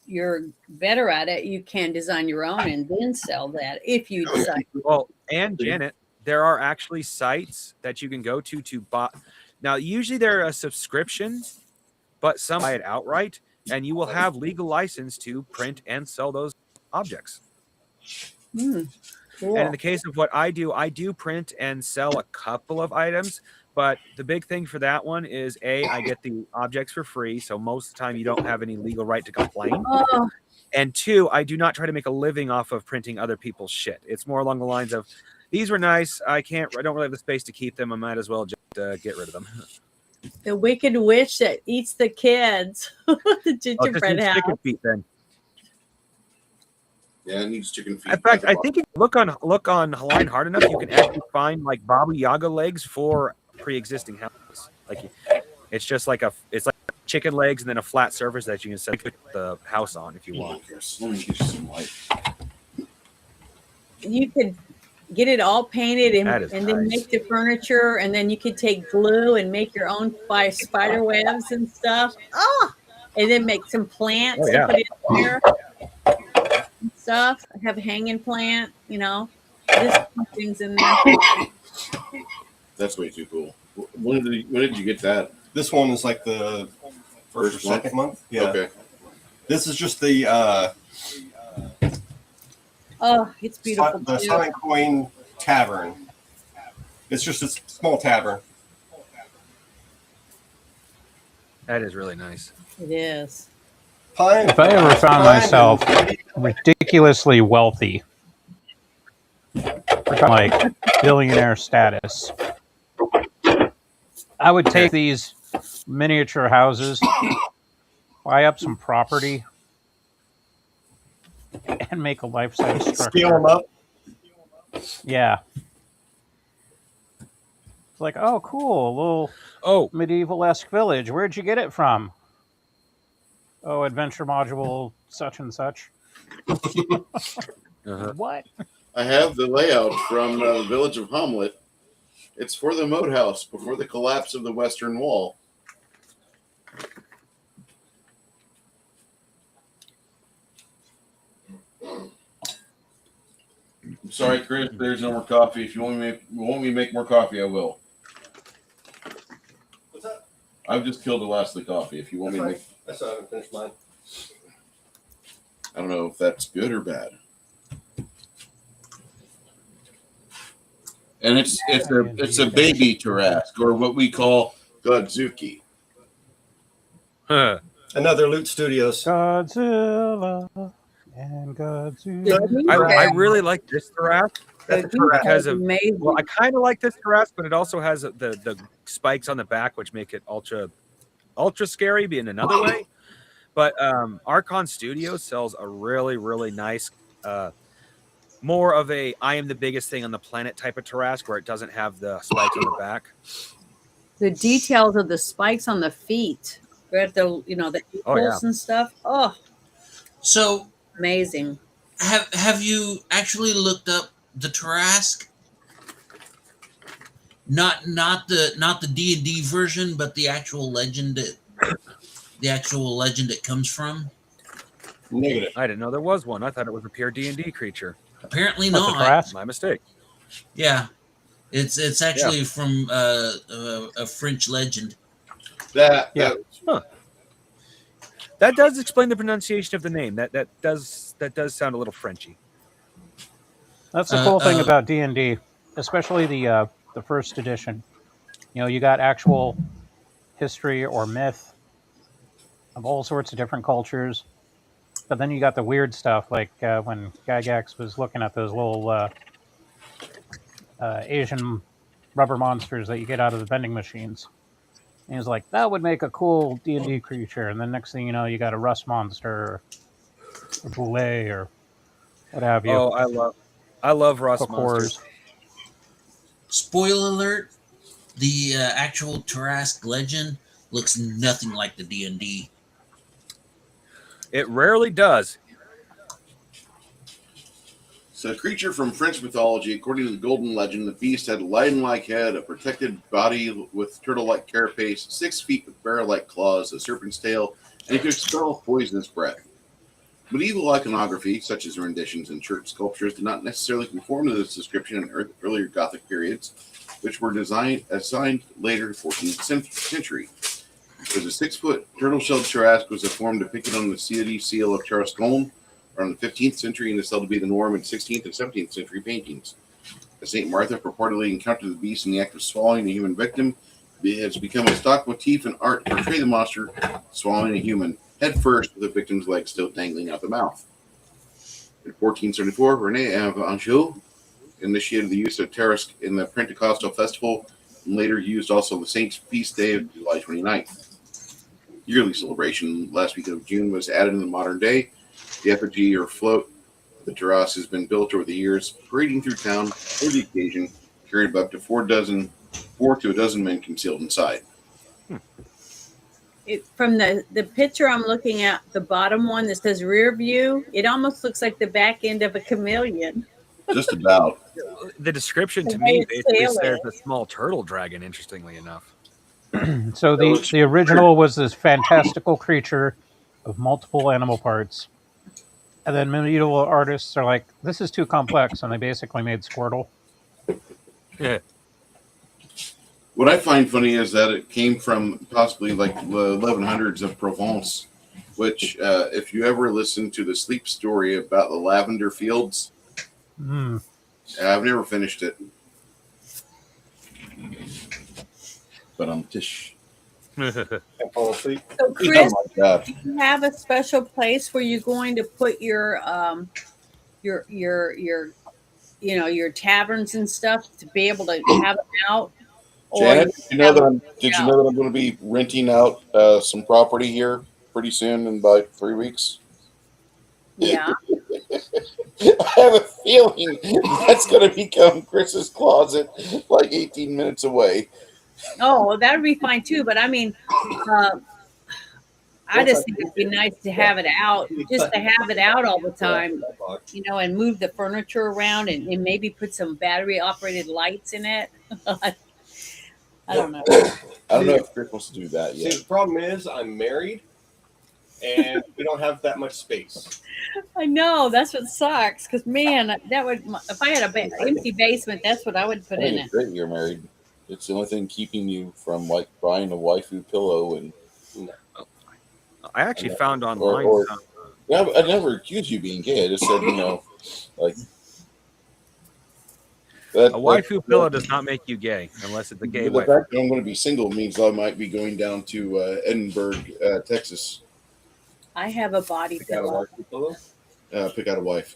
you're better at it, you can design your own and then sell that if you decide. well, and Janet, there are actually sites that you can go to buy. Now, usually they're a subscription, but some buy it outright, and you will have legal license to print and sell those objects. Cool. And in the case of what I do print and sell a couple of items, but the big thing for that one is I get the objects for free, so most of the time you don't have any legal right to complain. Oh, And 2, I do not try to make a living off of printing other people's shit. It's more along the lines of, these were nice. I don't really have the space to keep them. I might as well just get rid of them. the wicked witch that eats the kids. The gingerbread house. Chicken feet then. Yeah, it needs chicken feet. In fact, I think if you look online hard enough, you can actually find like Baba Yaga legs for pre-existing houses. Like it's just like it's like chicken legs and then a flat surface that you can set the house on if you want. Let me get you some light. You could get it all painted and That is then nice. make the furniture, and then you could take glue and make your own spider webs and stuff. Oh, and then make some plants Oh, yeah. and put it in there. And stuff. Have a hanging plant, just things in there. That's way too cool. When did you get that? This one is like the first or second month. Yeah. Okay. This is just the Oh, it's beautiful. the too. Sonic Coin Tavern. It's just a small tavern. That is really nice. It is. Pine. If I ever found myself ridiculously wealthy, we're talking like billionaire status, I would take these miniature houses, buy up some property, and make a life-size structure. Scale them up. Yeah. It's like, oh, cool, a little medieval-esque village. Where'd you get it from? Oh, adventure module such and such. What? I have the layout from the village of Hamlet. It's for the moat house before the collapse of the Western Wall. I'm sorry, Chris, there's no more coffee. If you want me to make more coffee, I will. What's that? I've just killed the last of the coffee. If you want me to make, I still haven't finished mine. I don't know if that's good or bad. And it's a baby Tarask, or what we call Godzuki. Huh. Another Loot Studios. Godzilla and Godzilla. Good I meat. really like this Thorask Good meat because is of amazing. well, I kind of like this Thorask, but it also has the spikes on the back, which make it ultra scary, being another way. But Archon Studios sells a really nice, more of a I am the biggest thing on the planet type of Tarrasque, where it doesn't have the spikes on the back. The details of the spikes on the feet, right? The the ankles and stuff. Oh, So amazing. have you actually looked up the Tarrasque? Not the D&D version, but the actual legend it comes from. Negative. I didn't know there was one. I thought it was a pure D&D creature. Apparently What, the not. Tarrasque? My mistake. Yeah, it's actually from a French legend. That That does explain the pronunciation of the name. That does sound a little Frenchy. That's the cool thing about D&D, especially the first edition. You got actual history or myth of all sorts of different cultures, but then you got the weird stuff, like when Gygax was looking at those little Asian rubber monsters that you get out of the vending machines. And he was like, that would make a cool D&D creature. And then next thing you know, you got a rust monster or a boulet or what have you. Oh, I love rust monsters. Spoiler alert: the actual Tarrasque legend looks nothing like the D&D. It rarely does. So, a creature from French mythology, according to the Golden Legend, the beast had a lion-like head, a protected body with turtle-like carapace, 6 feet with barrel-like claws, a serpent's tail, and it could expel poisonous breath. Medieval iconography, such as renditions and church sculptures, did not necessarily conform to this description in earlier Gothic periods, which were assigned later 14th century. It was a 6-foot turtle-shelled Tarrasque was a form depicted on the city seal of Tarascon around the 15th century and is held to be the norm in 16th and 17th century paintings. As St. Martha purportedly encountered the beast in the act of swallowing a human victim, it has become a stock motif in art to portray the monster swallowing a human head first with the victim's legs still dangling out the mouth. In 1474, René of Anjou initiated the use of Tarrasque in the Pentecostal festival and later used also the Saints' feast day of July 29th. Yearly celebration last week of June was added in the modern day. The effigy or float of the Tarrasque has been built over the years, parading through town for the occasion, carried by up to 4 to a dozen men concealed inside. From the picture I'm looking at, the bottom one that says rear view, it almost looks like the back end of a chameleon. Just about. The description to The way me it's basically says sailing. a small turtle dragon, interestingly enough. So the original was this fantastical creature of multiple animal parts. And then medieval artists are like, this is too complex, and they basically made Squirtle. Yeah. What I find funny is that it came from possibly like the 1100s of Provence, which, if you ever listen to the sleep story about the lavender fields, I've never finished it. But I'm tish. And fall asleep. So, Chris, Oh my God. do you have a special place where you're going to put your taverns and stuff to be able to have them out? Janet, did you know that Yeah. I'm going to be renting out some property here pretty soon in about 3 weeks? Yeah. I have a feeling that's going to become Chris's closet like 18 minutes away. Oh, well, that would be fine too. But I mean, I just think it'd be nice to have it out, just to have it out all the time, and move the furniture around and maybe put some battery operated lights in it. I don't know. I don't know if Chris wants to do that yet. See, the problem is I'm married, and we don't have that much space. I know that's what sucks. Because man, that would if I had a empty basement, that's what I would put I in think it. it's great you're married. It's the only thing keeping you from like buying a waifu pillow and. I actually found online. Yeah, I never accused you of being gay. I just said, like. A waifu pillow does not make you gay unless it's a gay The waifu. fact that I'm going to be single means I might be going down to Edinburgh, Texas, I have a body Pick out a pillow. waifu pillow. Pick out a wife.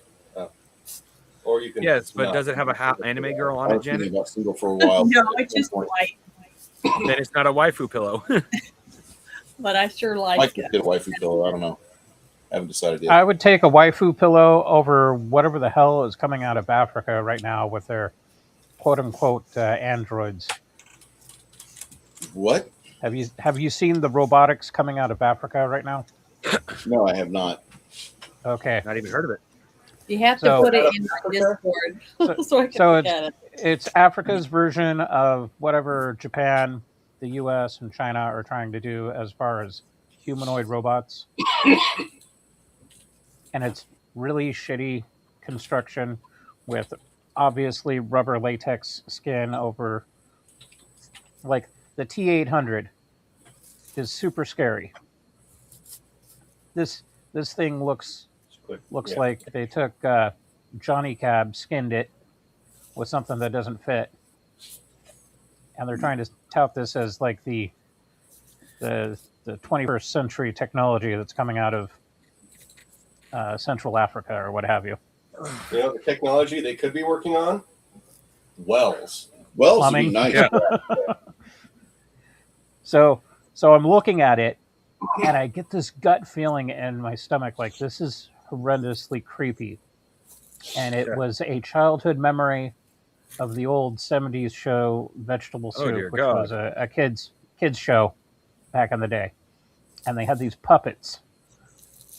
Or you can. Yes, but not does it have a pick it anime out. girl I on it, was thinking Janet? about single for a while. No, At it's some just point, white, Then it's not a waifu pillow. but I sure I like might it. get a waifu pillow. I don't know. I haven't decided yet. I would take a waifu pillow over whatever the hell is coming out of Africa right now with their quote unquote androids. What? Have you seen the robotics coming out of Africa right now? No, I have not. Okay, Not even heard of it. You have to So- put it in my Discord So- so I can so look at it. it's Africa's version of whatever Japan, the U.S., and China are trying to do as far as humanoid robots, and it's really shitty construction with obviously rubber latex skin over. Like the T800 is super scary. This thing looks Yeah. like they took Johnny Cab, skinned it with something that doesn't fit, and they're trying to tout this as like the 21st century technology that's coming out of Central Africa or what have you. You know the technology they could be working on? Wells. Wells would be Plumbing. nice. Yeah. So I'm looking at it, and I get this gut feeling in my stomach like this is horrendously creepy. And it Sure. was a childhood memory of the old 70s show Vegetable Oh, Soup, dear which God. was a kids show back in the day. And they had these puppets.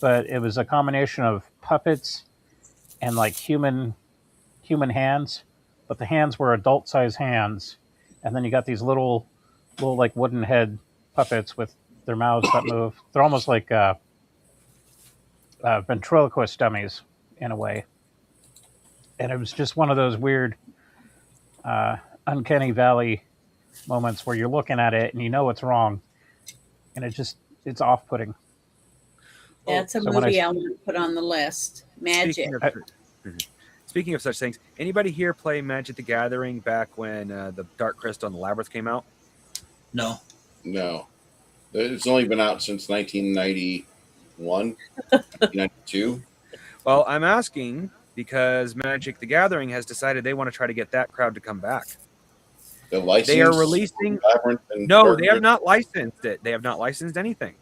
But it was a combination of puppets and like human hands, but the hands were adult size hands. And then you got these little like wooden head puppets with their mouths that move. They're almost like ventriloquist dummies in a way. And it was just one of those weird uncanny valley moments where you're looking at it and you know it's wrong, and it's off-putting. That's a So when movie I want to put on the list. Magic. Speaking of such things, anybody here play Magic the Gathering back when the Dark Crystal and the Labyrinth came out? No. No. It's only been out since 1991, 1992. Well, I'm asking because Magic the Gathering has decided they want to try to get that crowd to come back. The license. They are releasing. Labyrinth and No, Dark they have Crystal? not licensed it. They have not licensed anything.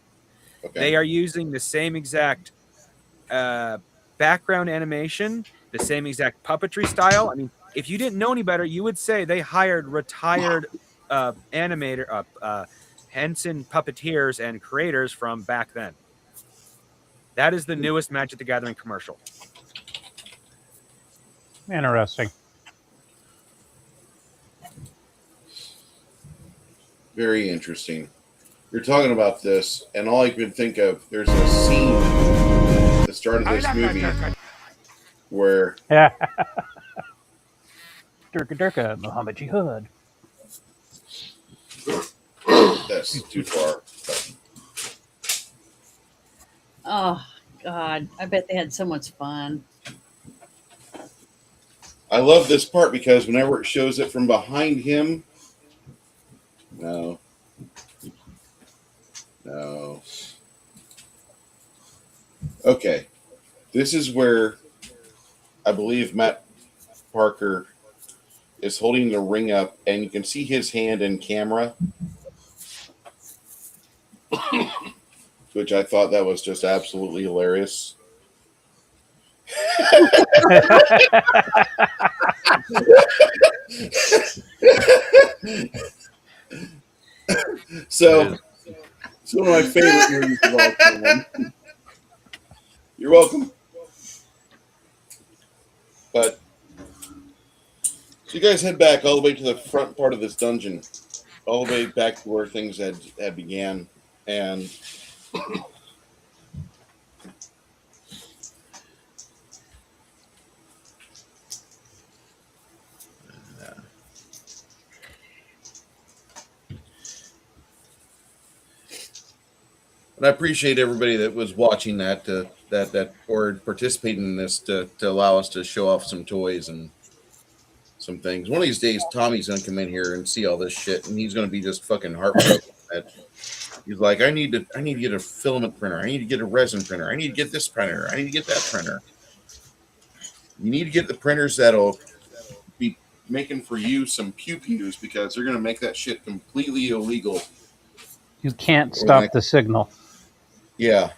Okay. They are using the same exact background animation, the same exact puppetry style. I mean, if you didn't know any better, you would say they hired retired animator, Henson puppeteers and creators from back then. That is the newest Magic the Gathering commercial. Interesting. Very interesting. You're talking about this, and all I could think of, there's a scene at the start of this movie where Yeah. Durka, Muhammad Jihad. that's too far. Oh God, I bet they had so much fun. I love this part because whenever it shows it from behind him, no. Okay, this is where I believe Matt Parker is holding the ring up, and you can see his hand in camera, which I thought that was just absolutely hilarious. So, it's one of my favorite movies of all time. You're welcome. But, so you guys head back all the way to the front part of this dungeon, all the way back to where things had began, and and I appreciate everybody that was watching that or participating in this to allow us to show off some toys and some things. One of these days, Tommy's gonna come in here and see all this shit, and he's gonna be just fucking heartbroken He's like, I need to get a filament printer. I need to get a resin printer. I need to get this printer. I need to get that printer. You need to get the printers that'll be making for you some pew-pews because they're going to make that shit completely illegal. You can't stop the signal. Yeah.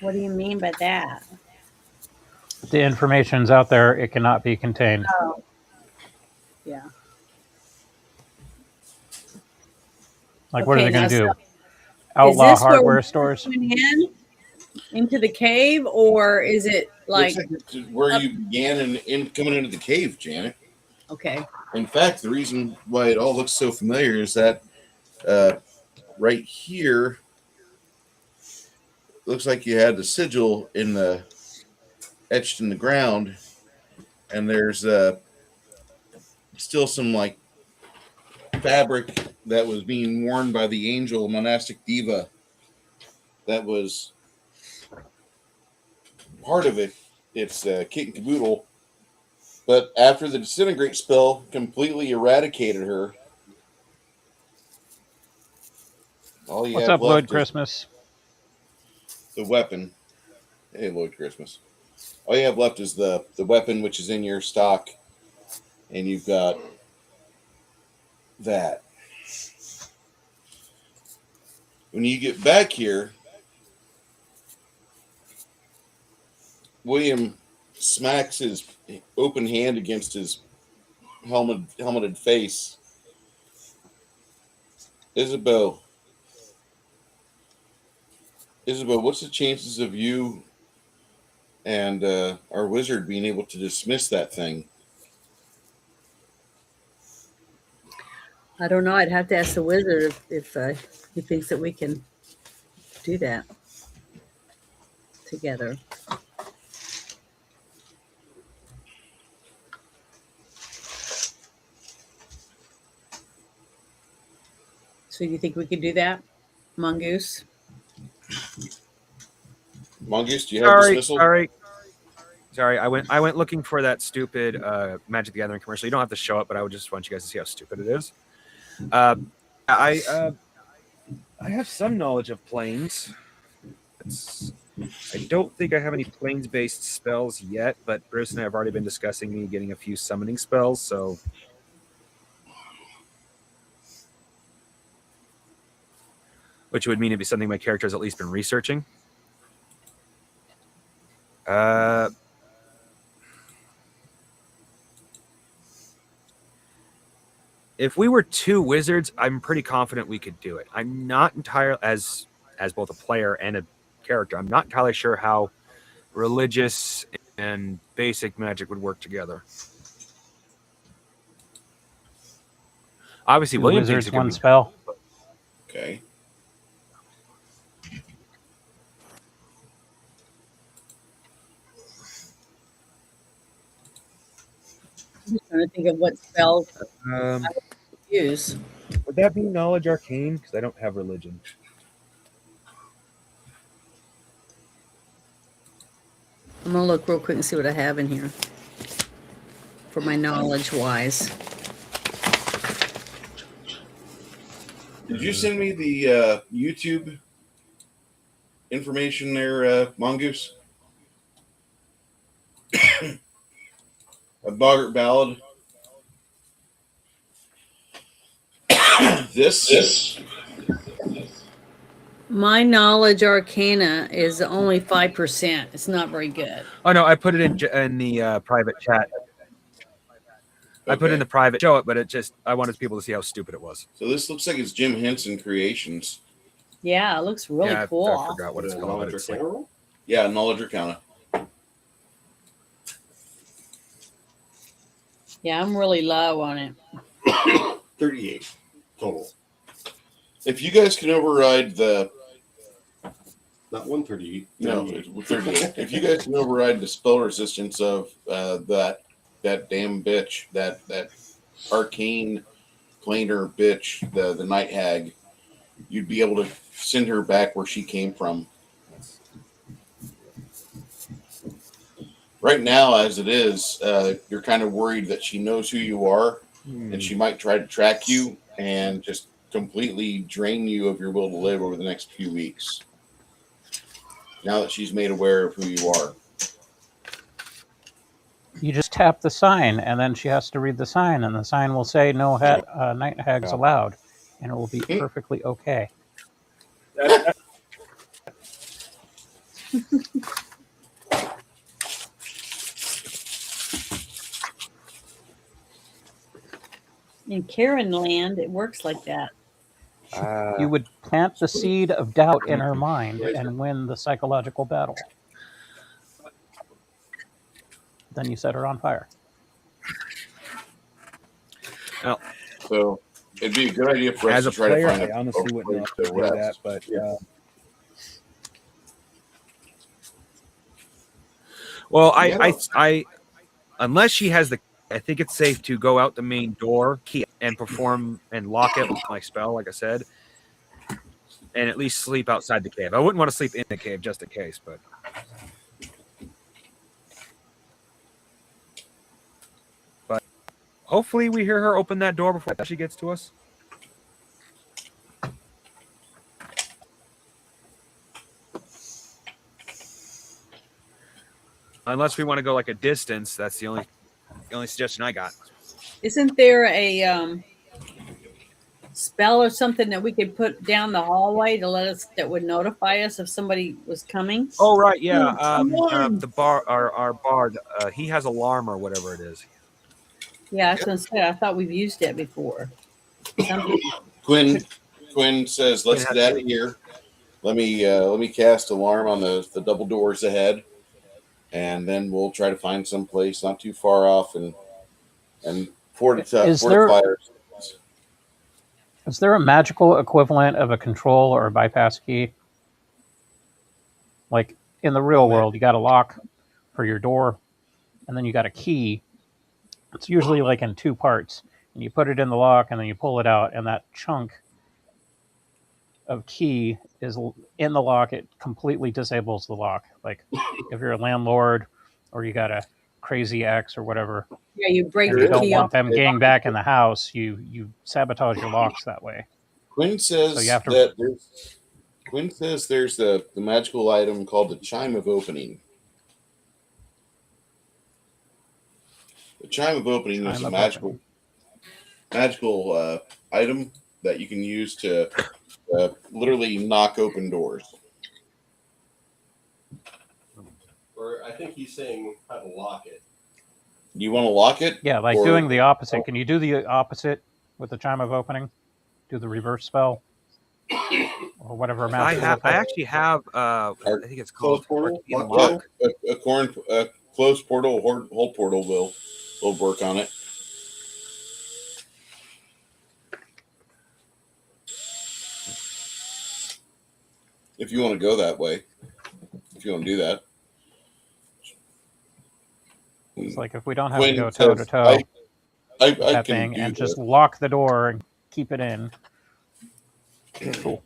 What do you mean by that? The information's out there. It cannot be contained. Oh, yeah. Like, what are they Okay, going to now, do? so Outlaw is this where hardware we're stores? going in into the cave, or is it like? Looks like where you began in coming into the cave, Janet. Okay. In fact, the reason why it all looks so familiar is that right here looks like you had the sigil in the etched in the ground, and there's still some like fabric that was being worn by the angel monastic diva that was part of it. It's kit and caboodle, but after the disintegrate spell completely eradicated her, all you What's have up, Lloyd left is Christmas? the weapon. Hey, Lloyd Christmas. All you have left is the weapon, which is in your stock, and you've got that. When you get back here, William smacks his open hand against his helmeted face. Isabel, what's the chances of you and our wizard being able to dismiss that thing? I don't know. I'd have to ask the wizard if he thinks that we can do that together. So do you think we could do that, Mongoose? Mongoose, do you have dismissal? Sorry. I went looking for that stupid Magic the Gathering commercial. You don't have to show it, but I would just want you guys to see how stupid it is. I have some knowledge of planes. I don't think I have any planes-based spells yet, but Bruce and I have already been discussing me getting a few summoning spells, so which would mean it'd be something my character has at least been researching. If we were two wizards, I'm pretty confident we could do it. I'm not entirely, as both a player and a character, I'm not entirely sure how religious and basic magic would work together. Obviously, Two William thinks wizards, it could one be, spell. Okay. I'm just trying to think of what spell I um, would use. would that be knowledge arcane? Because I don't have religion. I'm gonna look real quick and see what I have in here for my knowledge wise. Did you send me the YouTube information there, Mongoose? A Boggart Ballad. This. My knowledge arcana is only 5%. It's not very good. Oh no, I put it in the private chat. I put it in the private show it, but I wanted people to see how stupid it was. So this looks like it's Jim Henson Creations. Yeah, it looks really cool. I forgot what it's called. But it's like, Yeah, Knowledge Arcana. Yeah, I'm really low on it. 38 total. If you guys can override the Not 138. no, 38. If you guys can override the spell resistance of that damn bitch, that arcane planar bitch, the night hag, you'd be able to send her back where she came from. Right now, as it is, you're kind of worried that she knows who you are and she might try to track you and just completely drain you of your will to live over the next few weeks. Now that she's made aware of who you are. You just tap the sign, and then she has to read the sign, and the sign will say no night hags allowed, and it will be perfectly okay. In Karen land, it works like that. You would plant the seed of doubt in her mind and win the psychological battle. Then you set her on fire. So it'd be a good idea for us As to a try player, to find I honestly wouldn't know how to do that, but Well, I unless she has the, I think it's safe to go out the main door, key, and perform and lock it with my spell, like I said, and at least sleep outside the cave. I wouldn't want to sleep in the cave just in case, but hopefully we hear her open that door before she gets to us. Unless we want to go like a distance, that's the only suggestion I got. Isn't there a spell or something that we could put down the hallway to let us, that would notify us if somebody was coming? Oh right, yeah. The bar, our bard, he has alarm or whatever it is. Yeah, I was going to say, I thought we've used it before. Quinn says, "Let's get out of here. Let me cast alarm on the double doors ahead, and then we'll try to find some place not too far off and fortify. Is there a magical equivalent of a control or a bypass key? Like in the real world, you got a lock for your door, and then you got a key. It's usually like in two parts, and you put it in the lock, and then you pull it out, and that chunk of key is in the lock. It completely disables the lock. Like if you're a landlord or you got a crazy ex or whatever, yeah, you break and the you don't key want off. them getting back in the house, you sabotage your locks that way. Quinn says So you have to- that there's the magical item called the Chime of Opening. The Chime of Opening is a magical item that you can use to literally knock open doors. Or I think he's saying how to lock it. You want to lock it? Yeah, like doing the opposite. Can you do the opposite with the Chime of Opening? Do the reverse spell? Or whatever amount. I actually have, I think it's called Closed portal? Lock. A closed portal, hold portal will work on it. If you want to go that way, if you want to do that. It's like if we don't have Quinn to go toe to toe I that can thing do and that. just lock the door and keep it in. Cool.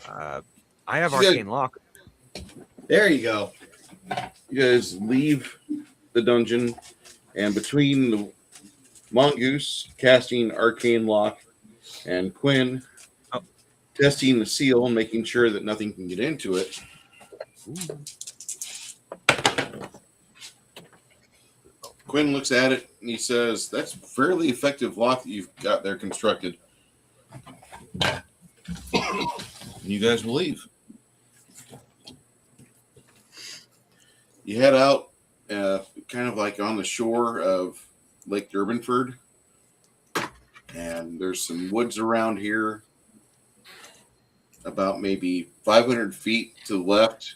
I have arcane lock. There you go. You guys leave the dungeon, and between the Mongoose casting arcane lock and Quinn testing the seal and making sure that nothing can get into it. Quinn looks at it and he says, "That's a fairly effective lock that you've got there constructed." You guys will leave. You head out, kind of like on the shore of Lake Durbanford, and there's some woods around here. About maybe 500 feet to the left,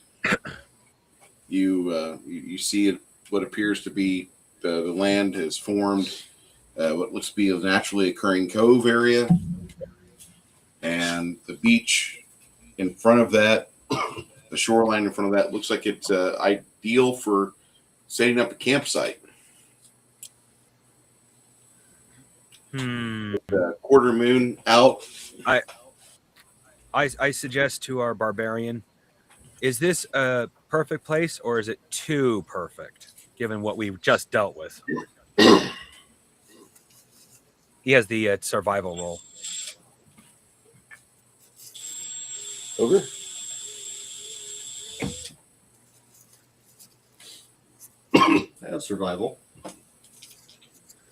you see what appears to be the land has formed what looks to be a naturally occurring cove area, and the beach in front of that, the shoreline in front of that, looks like it's ideal for setting up a campsite. Quarter moon out. I suggest to our barbarian, is this a perfect place or is it too perfect? given what we just dealt with. He has the survival roll. Ogre? That's survival.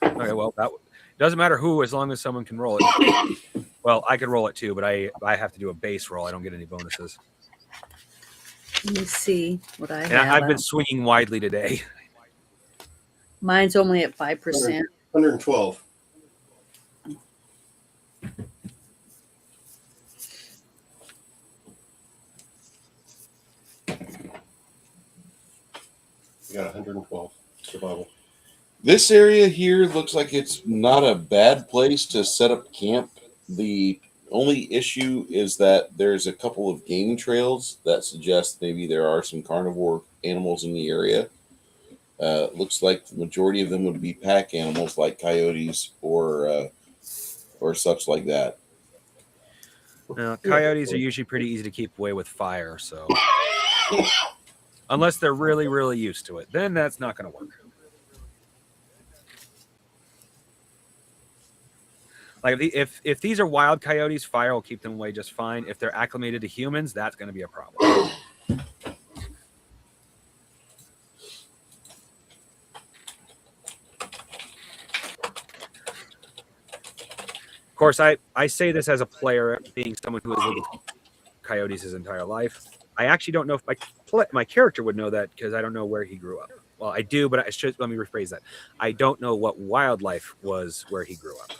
Okay, well, that doesn't matter who, as long as someone can roll it. Well, I could roll it too, but I have to do a base roll. I don't get any bonuses. Let me see what I And have. I've been swinging widely today. Mine's only at 5%. 112. You got 112 survival. This area here looks like it's not a bad place to set up camp. The only issue is that there's a couple of game trails that suggest maybe there are some carnivore animals in the area. Looks like the majority of them would be pack animals like coyotes or such like that. Now, coyotes are usually pretty easy to keep away with fire, so unless they're really, really used to it, then that's not going to work. Like if these are wild coyotes, fire will keep them away just fine. If they're acclimated to humans, that's going to be a problem. Of course, I say this as a player, being someone who has lived with coyotes his entire life. I actually don't know if my character would know that because I don't know where he grew up. Well, I do, but let me rephrase that. I don't know what wildlife was where he grew up.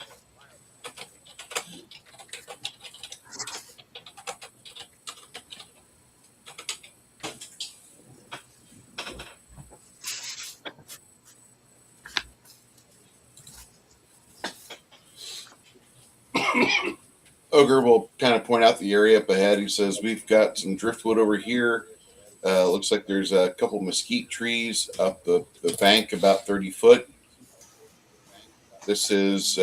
Ogre will kind of point out the area up ahead. He says, we've got some driftwood over here. Looks like there's a couple mesquite trees up the bank about 30 foot. This is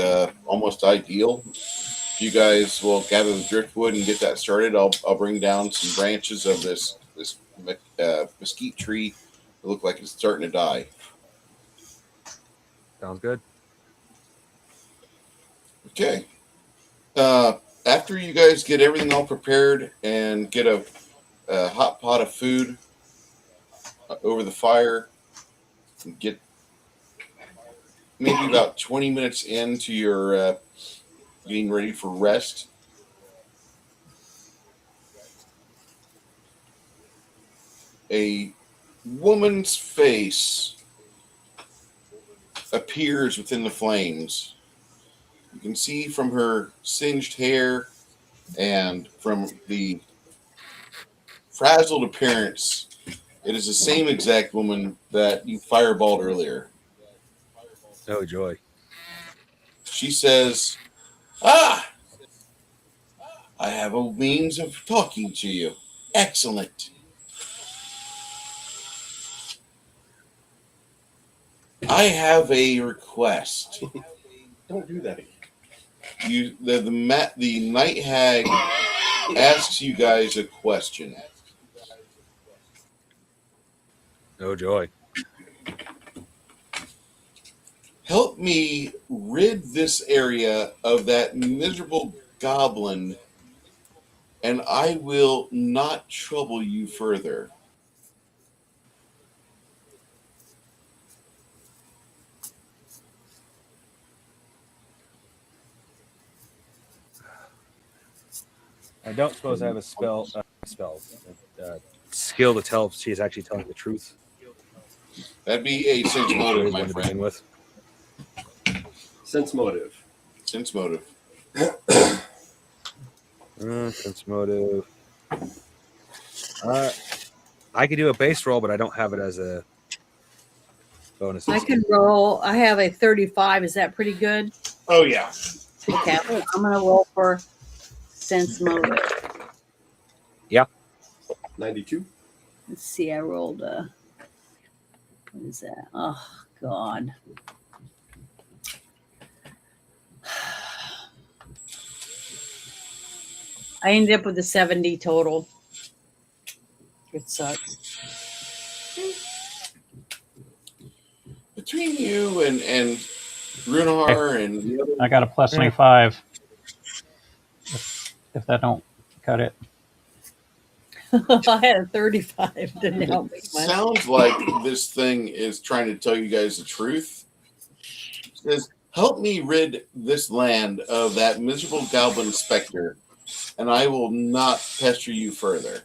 almost ideal. If you guys will gather the driftwood and get that started, I'll bring down some branches of this mesquite tree that look like it's starting to die. Sounds good. Okay. After you guys get everything all prepared and get a hot pot of food over the fire, and get maybe about 20 minutes into your getting ready for rest, a woman's face appears within the flames. You can see from her singed hair and from the frazzled appearance, it is the same exact woman that you fireballed earlier. Oh, joy. She says, "Ah, I have a means of talking to you. Excellent. I have a request. Don't do that again. The night hag asks you guys a question. Oh, joy. Help me rid this area of that miserable goblin, and I will not trouble you further." I don't suppose I have a skill to tell if she's actually telling the truth. That'd be a sense motive, my friend. With. Sense motive. Sense motive. Sense motive. I could do a base roll, but I don't have it as a bonus. I can roll. I have a 35. Is that pretty good? Oh, yeah. Okay, I'm going to roll for sense motive. Yeah. 92. Let's see. I rolled what is that? Oh, God. I ended up with a 70 total. It sucks. between you and Runahar and the other, I got a plus 25. If that don't cut it. I had a 35. Didn't help me it much. sounds like this thing is trying to tell you guys the truth. It says, help me rid this land of that miserable goblin specter, and I will not pester you further.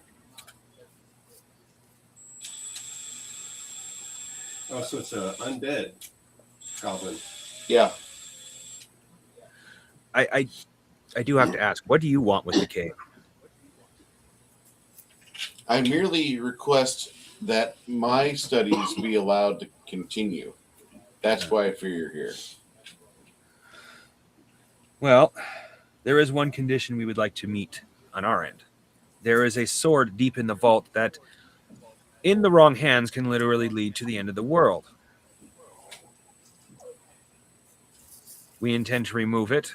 Oh, so it's a undead goblin. Yeah. I do have to ask, what do you want with the cave? I merely request that my studies be allowed to continue. That's why I fear you're here. Well, there is one condition we would like to meet on our end. There is a sword deep in the vault that, in the wrong hands, can literally lead to the end of the world. We intend to remove it,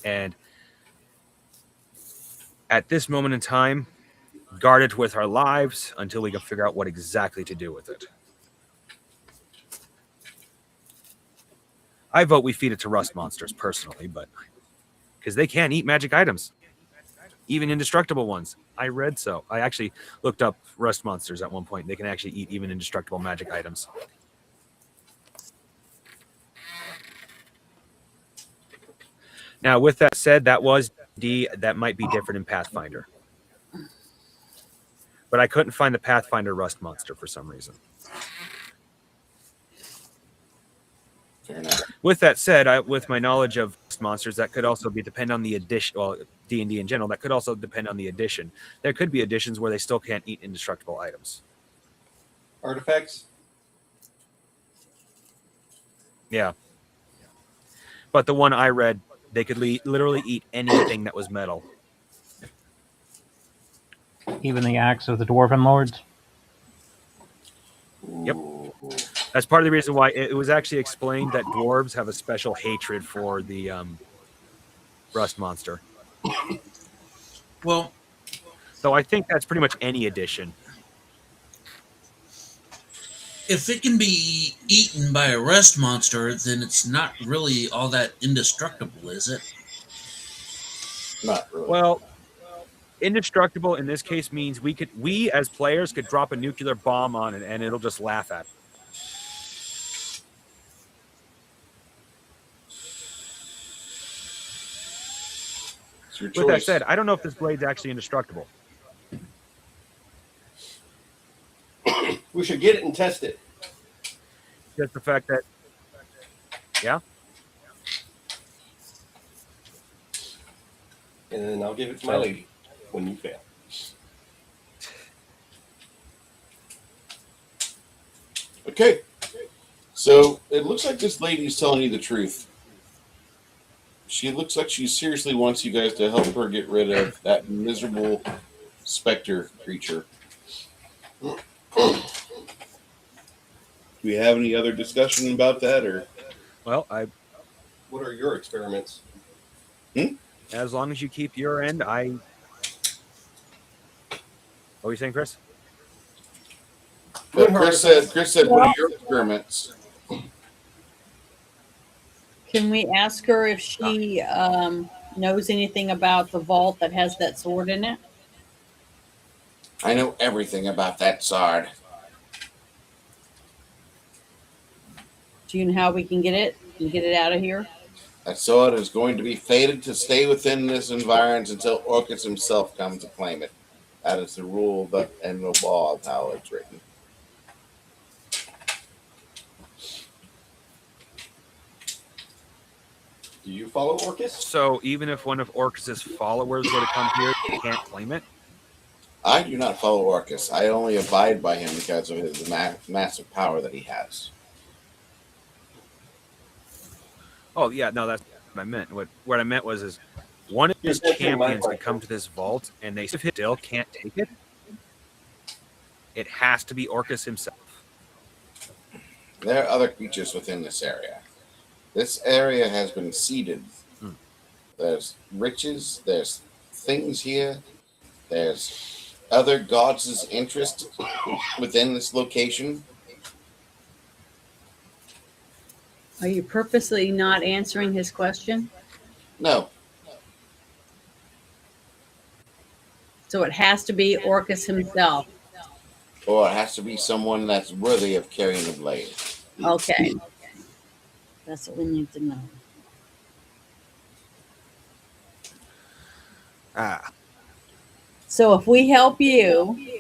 and at this moment in time, guard it with our lives until we can figure out what exactly to do with it. I vote we feed it to rust monsters personally, but because they can't eat magic items, even indestructible ones. I read so. I actually looked up rust monsters at one point. They can actually eat even indestructible magic items. Now, with that said, that was D. That might be different in Pathfinder. But I couldn't find the Pathfinder rust monster for some reason. Fair enough. With that said, with my knowledge of monsters, that could also depend on the addition. Well, D&D in general, that could also depend on the addition. There could be additions where they still can't eat indestructible items. Artifacts? Yeah. But the one I read, they could literally eat anything that was metal. Even the axe of the Dwarven Lords. Yep. That's part of the reason why it was actually explained that dwarves have a special hatred for the rust monster. Well, So I think that's pretty much any addition. if it can be eaten by a rust monster, then it's not really all that indestructible, is it? Not really. Well, indestructible in this case means we as players could drop a nuclear bomb on it and it'll just laugh at it. It's your With that choice. said, I don't know if this blade's actually indestructible. We should get it and test it. Just the fact that, yeah, And then I'll give it to my lady when you fail. Okay. So it looks like this lady's telling you the truth. She looks like she seriously wants you guys to help her get rid of that miserable specter creature. Do we have any other discussion about that, or well, What are your experiments? as long as you keep your end, What were you saying, Chris? but Chris said what are your experiments? Can we ask her if she knows anything about the vault that has that sword in it? I know everything about that sword. Do you know how we can get it and get it out of here? That sword is going to be fated to stay within this environment until Orcus himself comes to claim it. That is the rule and the law of how it's written. Do you follow Orcus? So even if one of Orcus's followers were to come here, they can't claim it? I do not follow Orcus. I only abide by him because of his massive power that he has. Oh, yeah, no, that's what I meant. What I meant was one of his champions could come to this vault, and they still can't take it. It has to be Orcus himself. There are other creatures within this area. This area has been seeded. There's riches, there's things here, there's other gods' interest within this location. Are you purposely not answering his question? No, So it has to be Orcus himself. or it has to be someone that's worthy of carrying a blade. Okay. That's what we need to know. Ah, So if we help you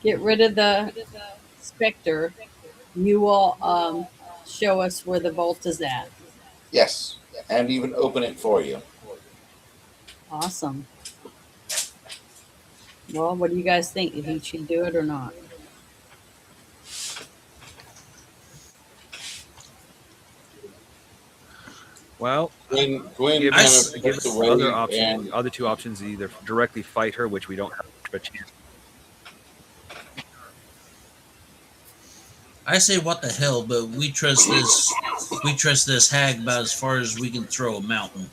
get rid of the specter, you will show us where the vault is at. Yes, and even open it for you. Awesome. Well, what do you guys think? You think she'd do it or not? well, Gwen give kind us, of give looks us away other options. and Other two options: either directly fight her, which we don't have much of a chance. I say what the hell, but we trust this hag about as far as we can throw a mountain.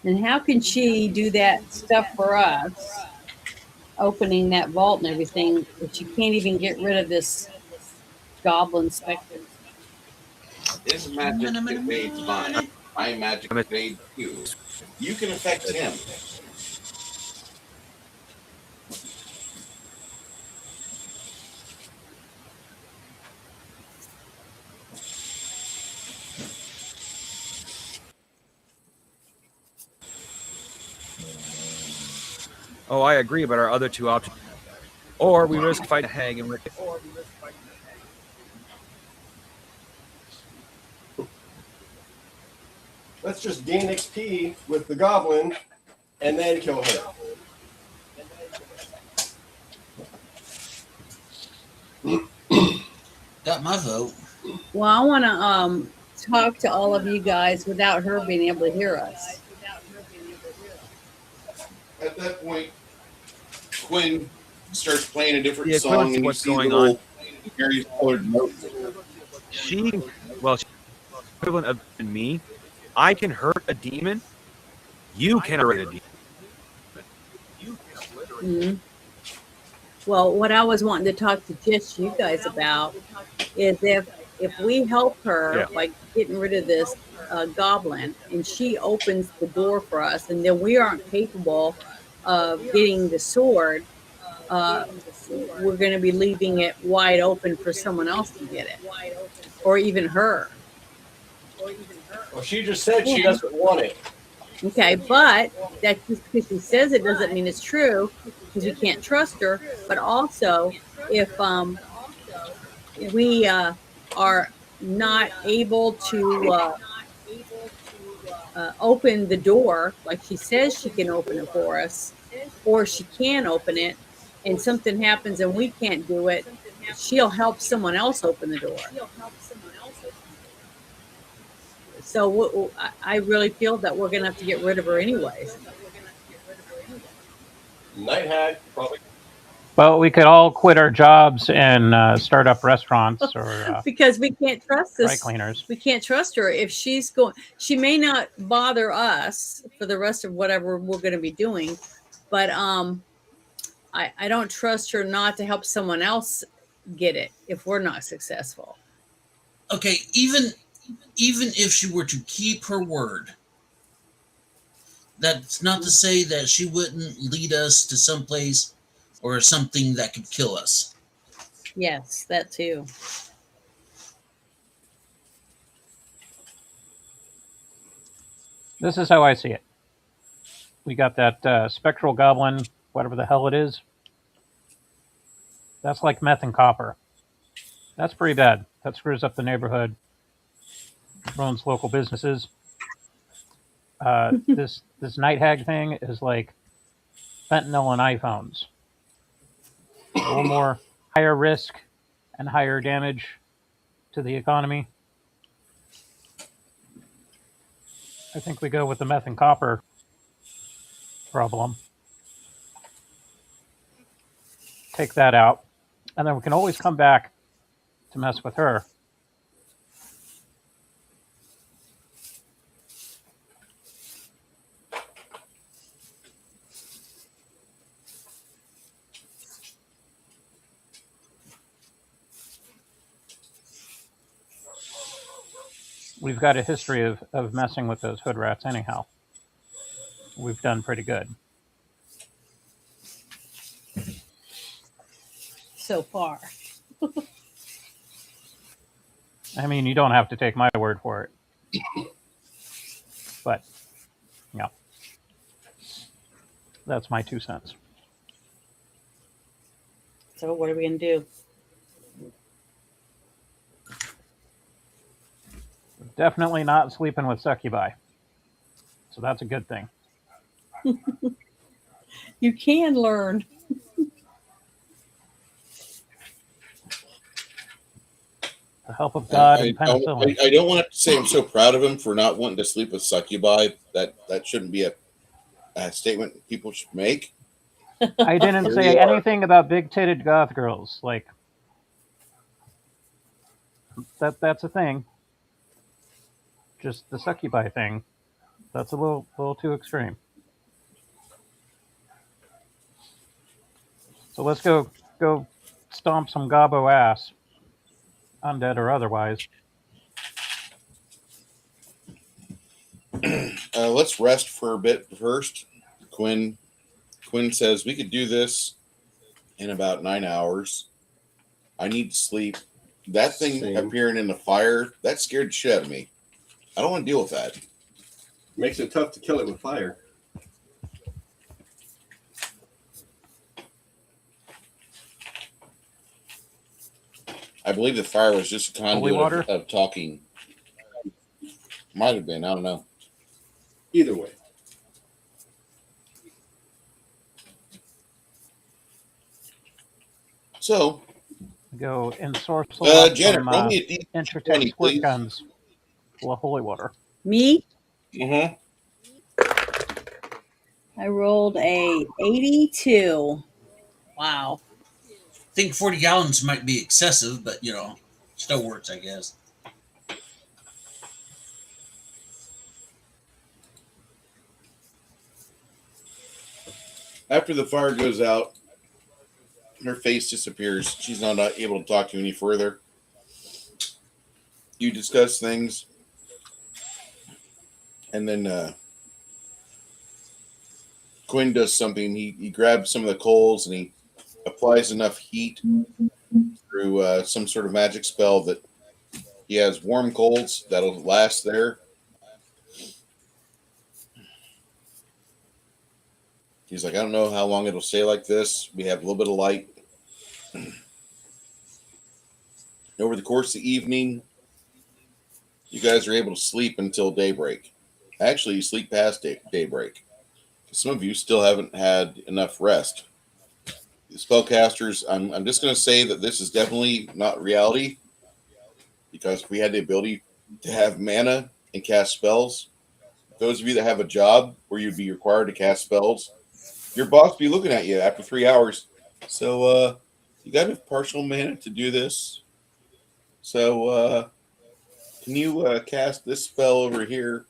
And how can she do that stuff for us, opening that vault and everything, if she can't even get rid of this goblin specter? his magic evades mine. My magic evades you. You can affect him. Oh, I agree, but our other two options, or we risk fighting a hag and Let's just gain XP with the goblin and then kill her. Got my vote. Well, I want to talk to all of you guys without her being able to hear us. At that point, Quinn starts playing a different The equivalent song, to and you what's see going little various colored notes. she's equivalent of me. I can hurt a demon. You can hurt a demon. Mhm. Well, what I was wanting to talk to just you guys about is if we help her Yeah. by getting rid of this goblin, and she opens the door for us, and then we aren't capable of getting the sword, uh, we're going to be leaving it wide open for someone else to get it, or even her. Well, she just said she doesn't want it. Okay, but that just because she says it doesn't mean it's true, because we can't trust her. But also, if we are not able to open the door like she says she can open it for us, or she can open it, and something happens and we can't do it, she'll help someone else open the door. So I really feel that we're going to have to get rid of her anyways. Night hag, probably. Well, we could all quit our jobs and start up restaurants or Because we can't trust dry this. cleaners. We can't trust her if she's going. She may not bother us for the rest of whatever we're going to be doing, but I don't trust her not to help someone else get it if we're not successful. Okay, even if she were to keep her word, that's not to say that she wouldn't lead us to someplace or something that could kill us. Yes, that too. This is how I see it. We got that spectral goblin, whatever the hell it is. That's like meth and copper. That's pretty bad. That screws up the neighborhood, ruins local businesses. This night hag thing is like fentanyl and iPhones. A little more higher risk and higher damage to the economy. I think we go with the meth and copper problem. Take that out, and then we can always come back to mess with her. we've got a history of messing with those hood rats anyhow. We've done pretty good. So far. I mean, you don't have to take my word for it. But, yeah. That's my 2 cents. So what are we gonna do? Definitely not sleeping with succubi. So that's a good thing. You can learn. The help of God I and penicillin. don't want to say I'm so proud of him for not wanting to sleep with succubi. That shouldn't be a statement people should make. I didn't Here say you are. anything about big-titted goth girls. Like, that's a thing. Just the succubi thing. That's a little too extreme. So let's go stomp some gobbo ass, undead or otherwise. Let's rest for a bit first. Quinn says we could do this in about 9 hours. I need to sleep. That thing Same. appearing in the fire, that scared the shit out of me. I don't want to deal with that. Makes it tough to kill it with fire. I believe the fire was just a Holy conduit water? of talking. Might have been. I don't know. Either way. So, Go ensorcel Janet, some roll me a D20, entertain squirt please. guns full of holy water. Me? Mm-hmm. I rolled a 82. Wow. I think 40 gallons might be excessive, but still works, I guess. After the fire goes out, her face disappears. She's not able to talk to you any further. You discuss things, and then Quinn does something. He grabs some of the coals and he applies enough heat through some sort of magic spell that he has warm coals that'll last there. He's like, I don't know how long it'll stay like this. We have a little bit of light. Over the course of the evening, you guys are able to sleep until daybreak. Actually, you sleep past daybreak. Some of you still haven't had enough rest. The spellcasters, I'm just going to say that this is definitely not reality, because if we had the ability to have mana and cast spells, those of you that have a job where you'd be required to cast spells, your boss would be looking at you after 3 hours. So, you got enough partial mana to do this. So, can you cast this spell over here?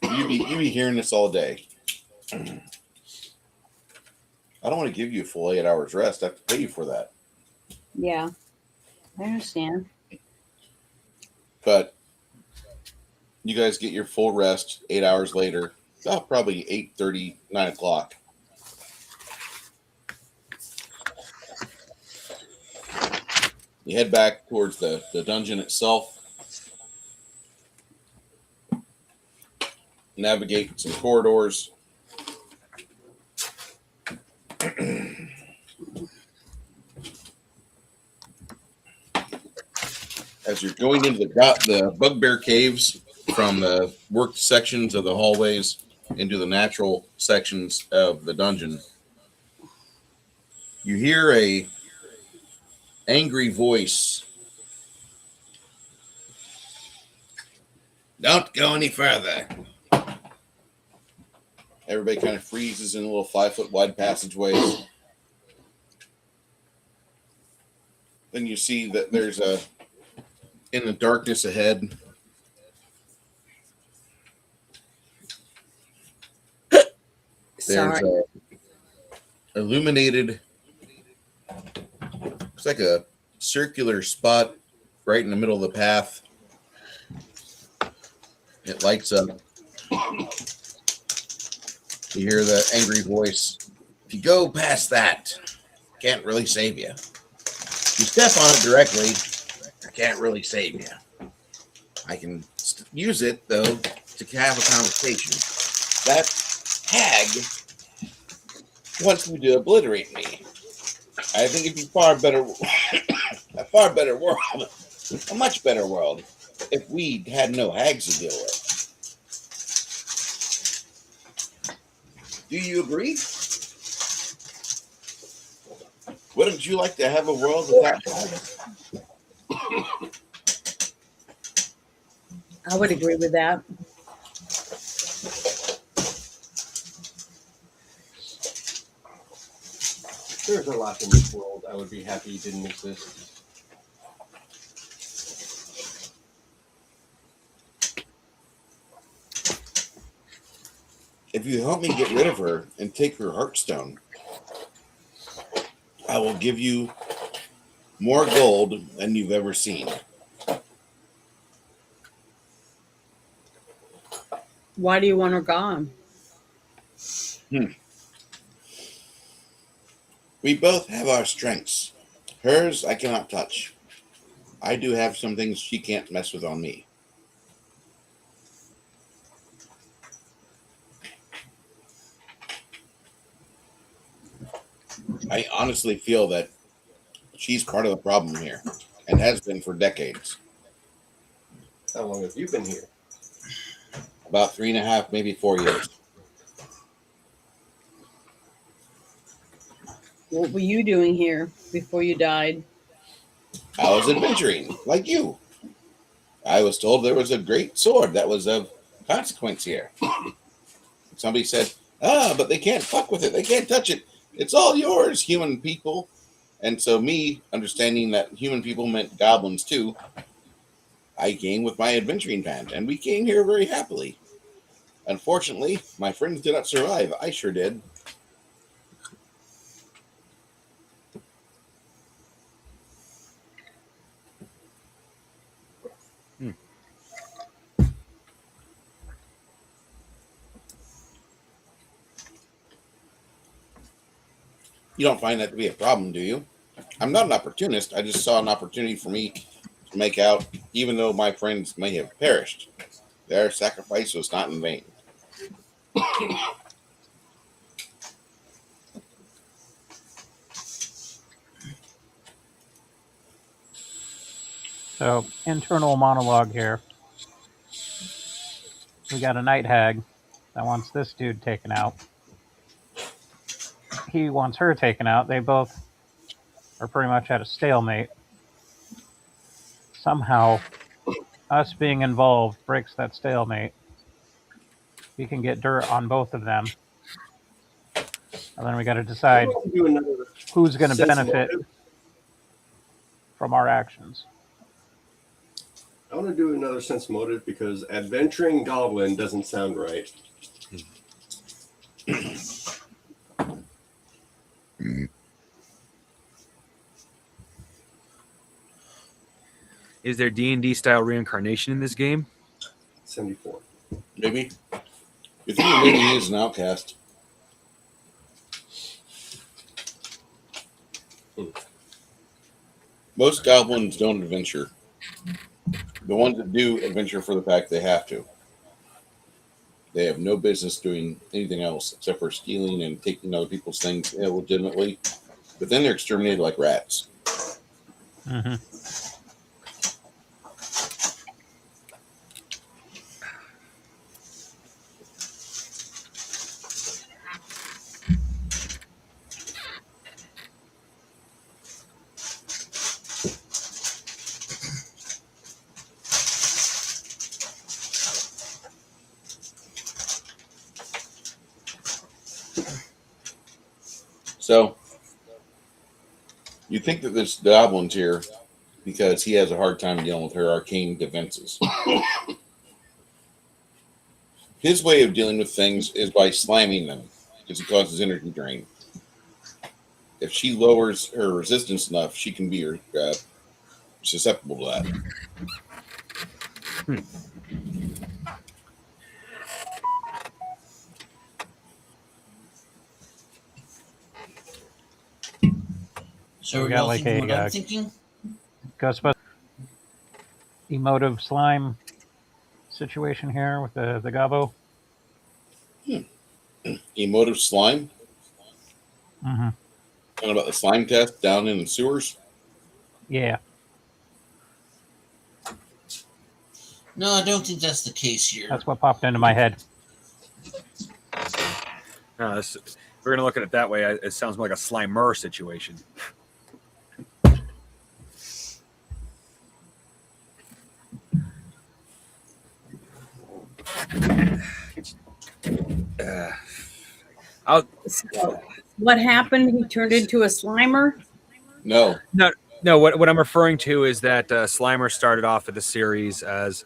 You be hearing this all day. I don't want to give you a full 8 hours rest. I have to pay you for that. Yeah. I understand. But you guys get your full rest 8 hours later. About probably 8:30, 9 o'clock. You head back towards the dungeon itself. Navigate some corridors. As you're going into the bugbear caves from the worked sections of the hallways into the natural sections of the dungeon, you hear a angry voice. Don't go any further. Everybody kind of freezes in little 5-foot wide passageways. Then you see that there's in the darkness ahead, there's Sorry. a illuminated, it's like a circular spot right in the middle of the path. It lights up. You hear the angry voice. If you go past that, can't really save you. If you step on it directly, I can't really save you. I can use it, though, to have a conversation. That hag wants you to obliterate me. I think it'd be a far better world, a much better world, if we had no hags to deal with. Do you agree? Wouldn't you like to have a world without hags? I would agree with that. There's a lot in this world I would be happy didn't exist. If you help me get rid of her and take her heartstone, I will give you more gold than you've ever seen. Why do you want her gone? We both have our strengths. Hers I cannot touch. I do have some things she can't mess with on me. I honestly feel that she's part of the problem here and has been for decades. How long have you been here? About 3.5, maybe 4 years. What were you doing here before you died? I was adventuring, like you. I was told there was a great sword that was of consequence here. Somebody said, but they can't fuck with it. They can't touch it. It's all yours, human people. And so me, understanding that human people meant goblins too, I came with my adventuring band, and we came here very happily. Unfortunately, my friends did not survive. I sure did. You don't find that to be a problem, do you? I'm not an opportunist. I just saw an opportunity for me to make out, even though my friends may have perished. Their sacrifice was not in vain. So, internal monologue here. We got a night hag that wants this dude taken out. He wants her taken out. They both are pretty much at a stalemate. Somehow, us being involved breaks that stalemate. We can get dirt on both of them. And then we got to decide who's going to benefit from our actions. I want to do another sense motive because adventuring goblin doesn't sound right. Is there D&D style reincarnation in this game? 74. Maybe. You think maybe he is an outcast? Most goblins don't adventure. The ones that do adventure for the fact they have to. They have no business doing anything else except for stealing and taking other people's things illegitimately. But then they're exterminated like rats. Mm-hmm. So, you think that this goblin's here because he has a hard time dealing with her arcane defenses. His way of dealing with things is by slamming them because he causes energy drain. If she lowers her resistance enough, she can be susceptible to that. So We are got y'all like thinking what a I'm thinking? Ghostbusters emotive slime situation here with the gobbo. Emotive slime. Mm-hmm. Talking about the slime test down in the sewers. Yeah. No, I don't think that's the case here. That's what popped into my head. No, if we're gonna look at it that way, it sounds more like a Slimer situation. So, what happened? He turned into a Slimer? No, No. What I'm referring to is that Slimer started off at the series as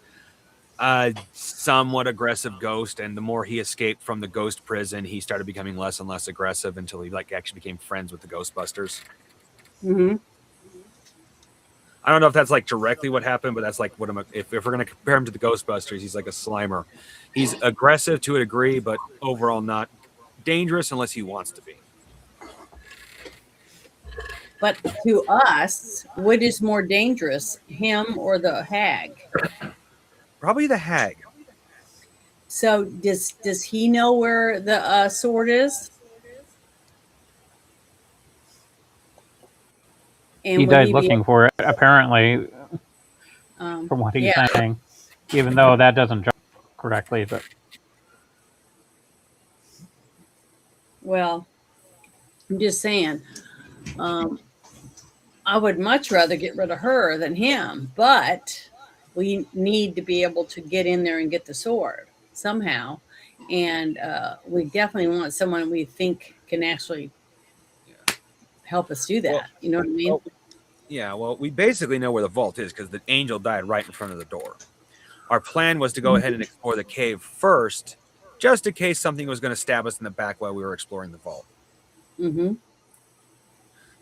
a somewhat aggressive ghost, and the more he escaped from the ghost prison, he started becoming less and less aggressive until he like actually became friends with the Ghostbusters. Mm-hmm. I don't know if that's like directly what happened, but that's like what if we're gonna compare him to the Ghostbusters, he's like a Slimer. He's aggressive to a degree, but overall not dangerous unless he wants to be. But to us, what is more dangerous, him or the hag? Probably the hag. So does he know where the sword is? And He would died be looking for it, apparently, from what he's yeah. saying. Even though that doesn't jump correctly, but Well, I'm just saying. I would much rather get rid of her than him, but we need to be able to get in there and get the sword somehow. And we definitely want someone we think can actually help us do that. Well, you know what I mean? well, yeah, well, we basically know where the vault is because the angel died right in front of the door. Our plan was to go ahead and explore the cave first, just in case something was going to stab us in the back while we were exploring the vault. Mm-hmm.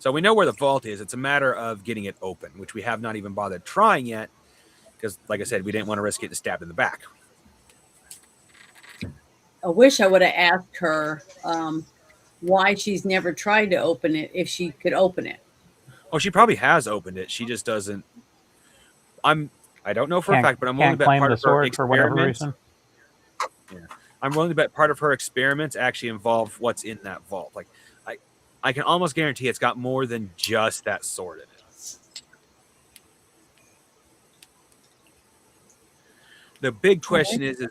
So we know where the vault is. It's a matter of getting it open, which we have not even bothered trying yet because, like I said, we didn't want to risk getting stabbed in the back. I wish I would have asked her why she's never tried to open it if she could open it. Oh, she probably has opened it. She just doesn't. I don't know for a can't, fact, but I'm willing to can't bet claim part the of her sword for whatever experiments. reason. Yeah, I'm willing to bet part of her experiments actually involve what's in that vault. Like, I can almost guarantee it's got more than just that sword in it. The big question is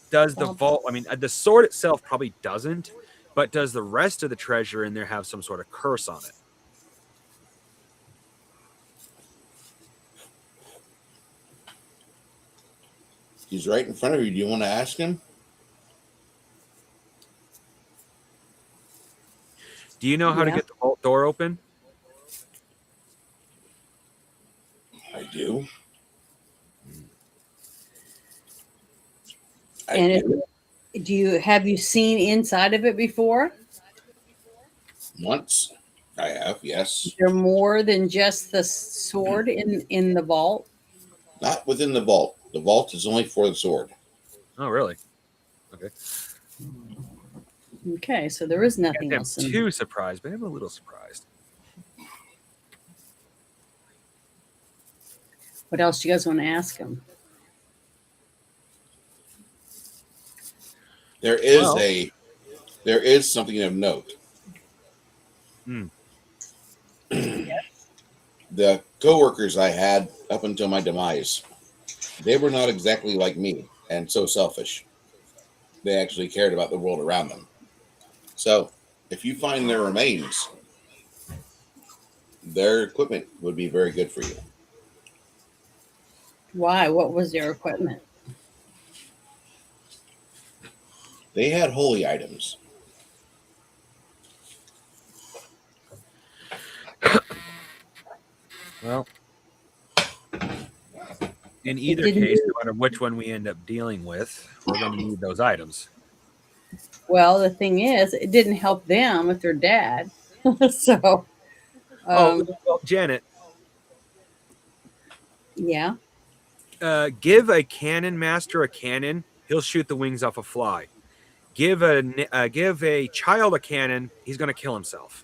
does the vault? I mean, the sword itself probably doesn't, but does the rest of the treasure in there have some sort of curse on it? he's right in front of you. Do you want to ask him? Do you know how to Yeah. get the vault door open? I do. And have you seen inside of it before? Once I have, yes. Is there more than just the sword in the vault? Not within the vault. The vault is only for the sword. Oh, really? Okay. Okay, so there is I nothing can't else. say I'm too surprised, but I'm a little surprised. What else do you guys want to ask him? There is something of note. The coworkers I had up until my demise, they were not exactly like me and so selfish. They actually cared about the world around them. So, if you find their remains, their equipment would be very good for you. Why? What was their equipment? They had holy items. Well, in either didn't case, do- no matter which one we end up dealing with, we're going to need those items. Well, the thing is, it didn't help them with their dad. So, Well, Janet, yeah. give a cannon master a cannon, he'll shoot the wings off a fly. Give a child a cannon, he's going to kill himself.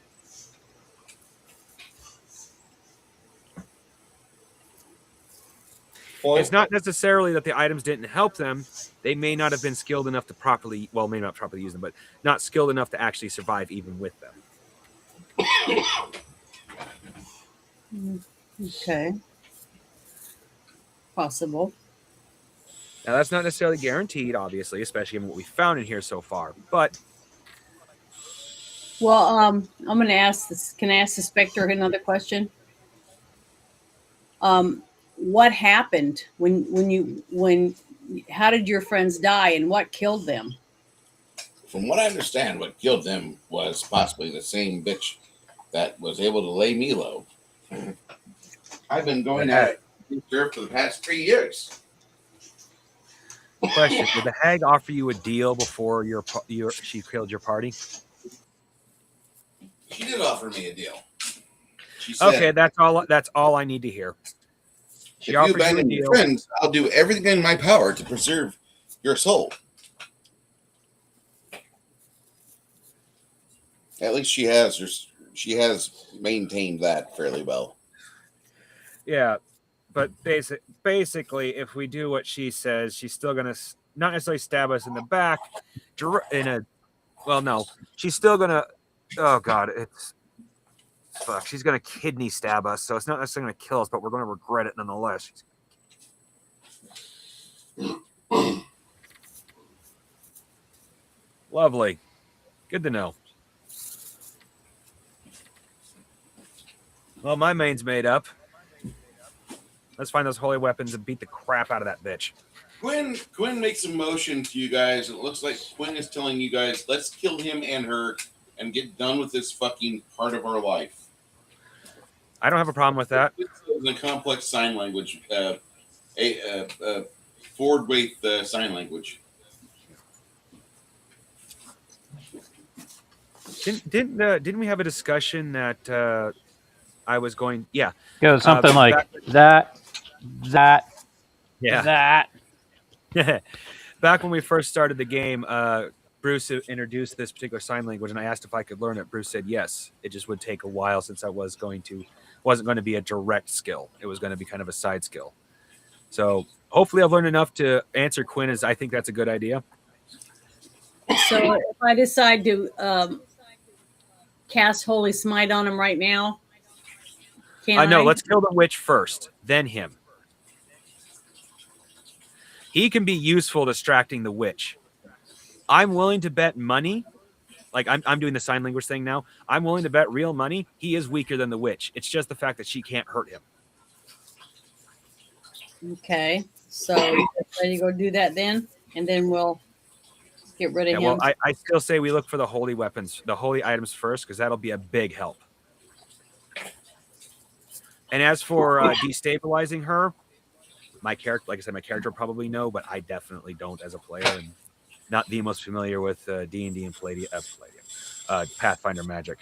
It's not necessarily that the items didn't help them. They may not have been skilled enough to properly, well, may not properly use them, but not skilled enough to actually survive even with them. Okay. Possible. Now, that's not necessarily guaranteed, obviously, especially in what we found in here so far. But Well, I'm going to ask this. Can I ask the Spectre another question? What happened when how did your friends die and what killed them? From what I understand, what killed them was possibly the same bitch that was able to lay me low. I've been going at it for the past 3 years. question: did the hag offer you a deal before she killed your party? She did offer me a deal. She said, Okay, that's all I need to hear. She if you offered you a abandon your deal. friends, I'll do everything in my power to preserve your soul. At least she has maintained that fairly well. Yeah, but basically, if we do what she says, she's still gonna not necessarily stab us in the back. She's still gonna. Oh God, fuck. She's gonna kidney stab us, so it's not necessarily gonna kill us, but we're gonna regret it nonetheless. Lovely, good to know. Well, my main's made up. Let's find those holy weapons and beat the crap out of that bitch. Quinn makes a motion to you guys. It looks like Quinn is telling you guys, let's kill him and her and get done with this fucking part of our life. I don't have a problem with that. It's a complex sign language, forward-weight sign language. Didn't we have a discussion that I was going? Yeah, It was something like that. Yeah. Back when we first started the game, Bruce introduced this particular sign language, and I asked if I could learn it. Bruce said yes. It just would take a while since I wasn't going to be a direct skill. It was going to be kind of a side skill. So hopefully I've learned enough to answer Quinn as I think that's a good idea. So if I decide to cast Holy Smite on him right now, can I? No, let's kill the witch first, then him. He can be useful distracting the witch. I'm willing to bet money. Like I'm doing the sign language thing now. I'm willing to bet real money. He is weaker than the witch. It's just the fact that she can't hurt him. Okay. So you ready to go do that then? And then we'll get rid of him. Well, I still say we look for the holy weapons, the holy items first, because that'll be a big help. And as for destabilizing her, my character, like I said, my character will probably know, but I definitely don't as a player, and not the most familiar with D&D and Pathfinder magic.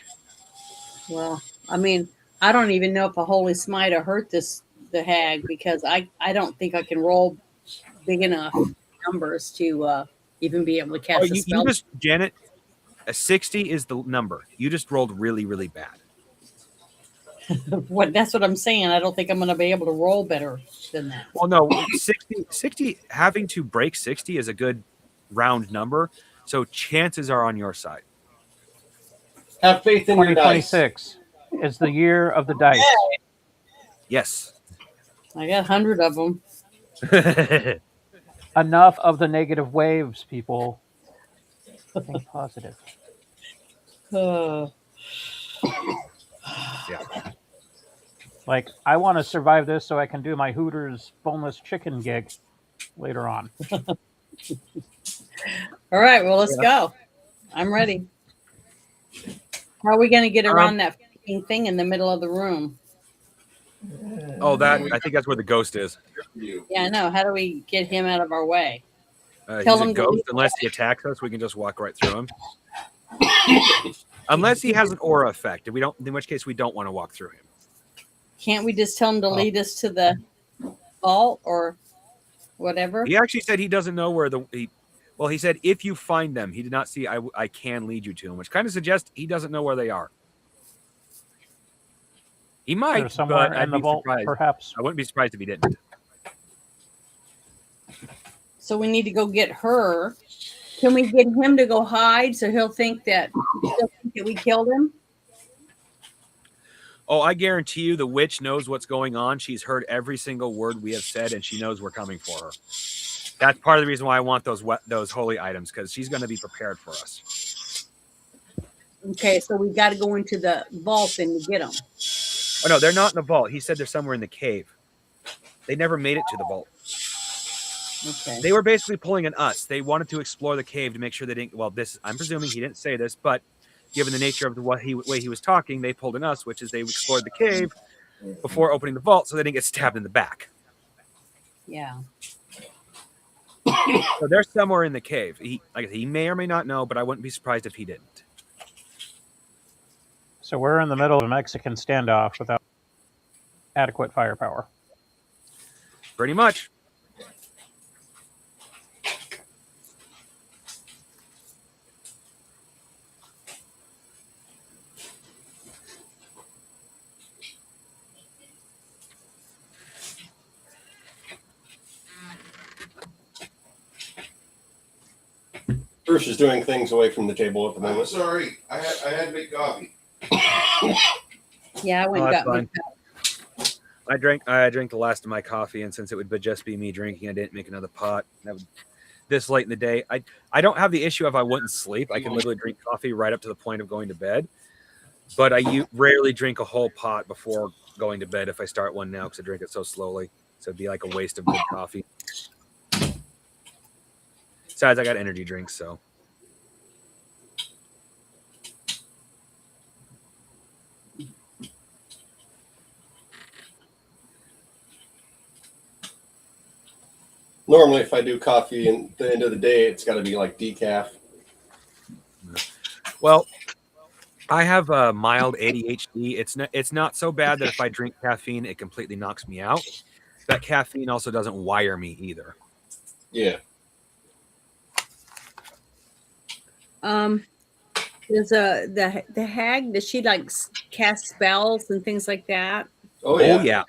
Well, I mean, I don't even know if a Holy Smite will hurt the hag, because I don't think I can roll big enough numbers to even be able to cast a spell. Janet, a 60 is the number. You just rolled really, really bad. That's what I'm saying. I don't think I'm going to be able to roll better than that. Well, no, 60 having to break 60 is a good round number, so chances are on your side. Have faith in your dice. 2026 is the year of the dice. Yes. I got 100 of them. Enough of the negative waves, people. Think positive. Yeah. Like, I want to survive this so I can do my Hooters boneless chicken gig later on. All right, well, let's go. I'm ready. How are we going to get around that thing in the middle of the room? Oh, I think that's where the ghost is. Yeah, I know. How do we get him out of our way? He's a ghost. Unless he attacks us, we can just walk right through him. Unless he has an aura effect, in which case we don't want to walk through him. Can't we just tell him to lead us to the vault or whatever? He actually said he doesn't know where he said if you find them. He did not see I can lead you to them, which kind of suggests he doesn't know where they are. He might, They're somewhere but in I'd the be vault, surprised. perhaps. I wouldn't be surprised if he didn't. So we need to go get her. Can we get him to go hide so he'll think that we killed him? Oh, I guarantee you the witch knows what's going on. She's heard every single word we have said, and she knows we're coming for her. That's part of the reason why I want those holy items, because she's going to be prepared for us. Okay, so we got to go into the vault and get them. Oh, no, they're not in the vault. He said they're somewhere in the cave. They never made it to the vault. Okay. They were basically pulling an us. They wanted to explore the cave to make sure they didn't. Well, I'm presuming he didn't say this, but given the nature of the way he was talking, they pulled an us, which is they explored the cave before opening the vault, so they didn't get stabbed in the back. Yeah. So they're somewhere in the cave. He may or may not know, but I wouldn't be surprised if he didn't. So we're in the middle of a Mexican standoff without adequate firepower. Pretty much. Bruce is doing things away from the table at the I'm moment. sorry. I had to make coffee. Yeah, I went and got fine. me. I drank the last of my coffee, and since it would just be me drinking, I didn't make another pot. This late in the day, I don't have the issue of I wouldn't sleep. I can literally drink coffee right up to the point of going to bed, but I rarely drink a whole pot before going to bed if I start one now because I drink it so slowly. So it'd be like a waste of good coffee. Besides, I got energy drinks, so. Normally, if I do coffee at the end of the day, it's got to be like decaf. Well, I have a mild ADHD. It's not so bad that if I drink caffeine, it completely knocks me out. That caffeine also doesn't wire me either. Yeah. There's the hag. Does she like cast spells and things like that? Oh yeah. Oh, yeah.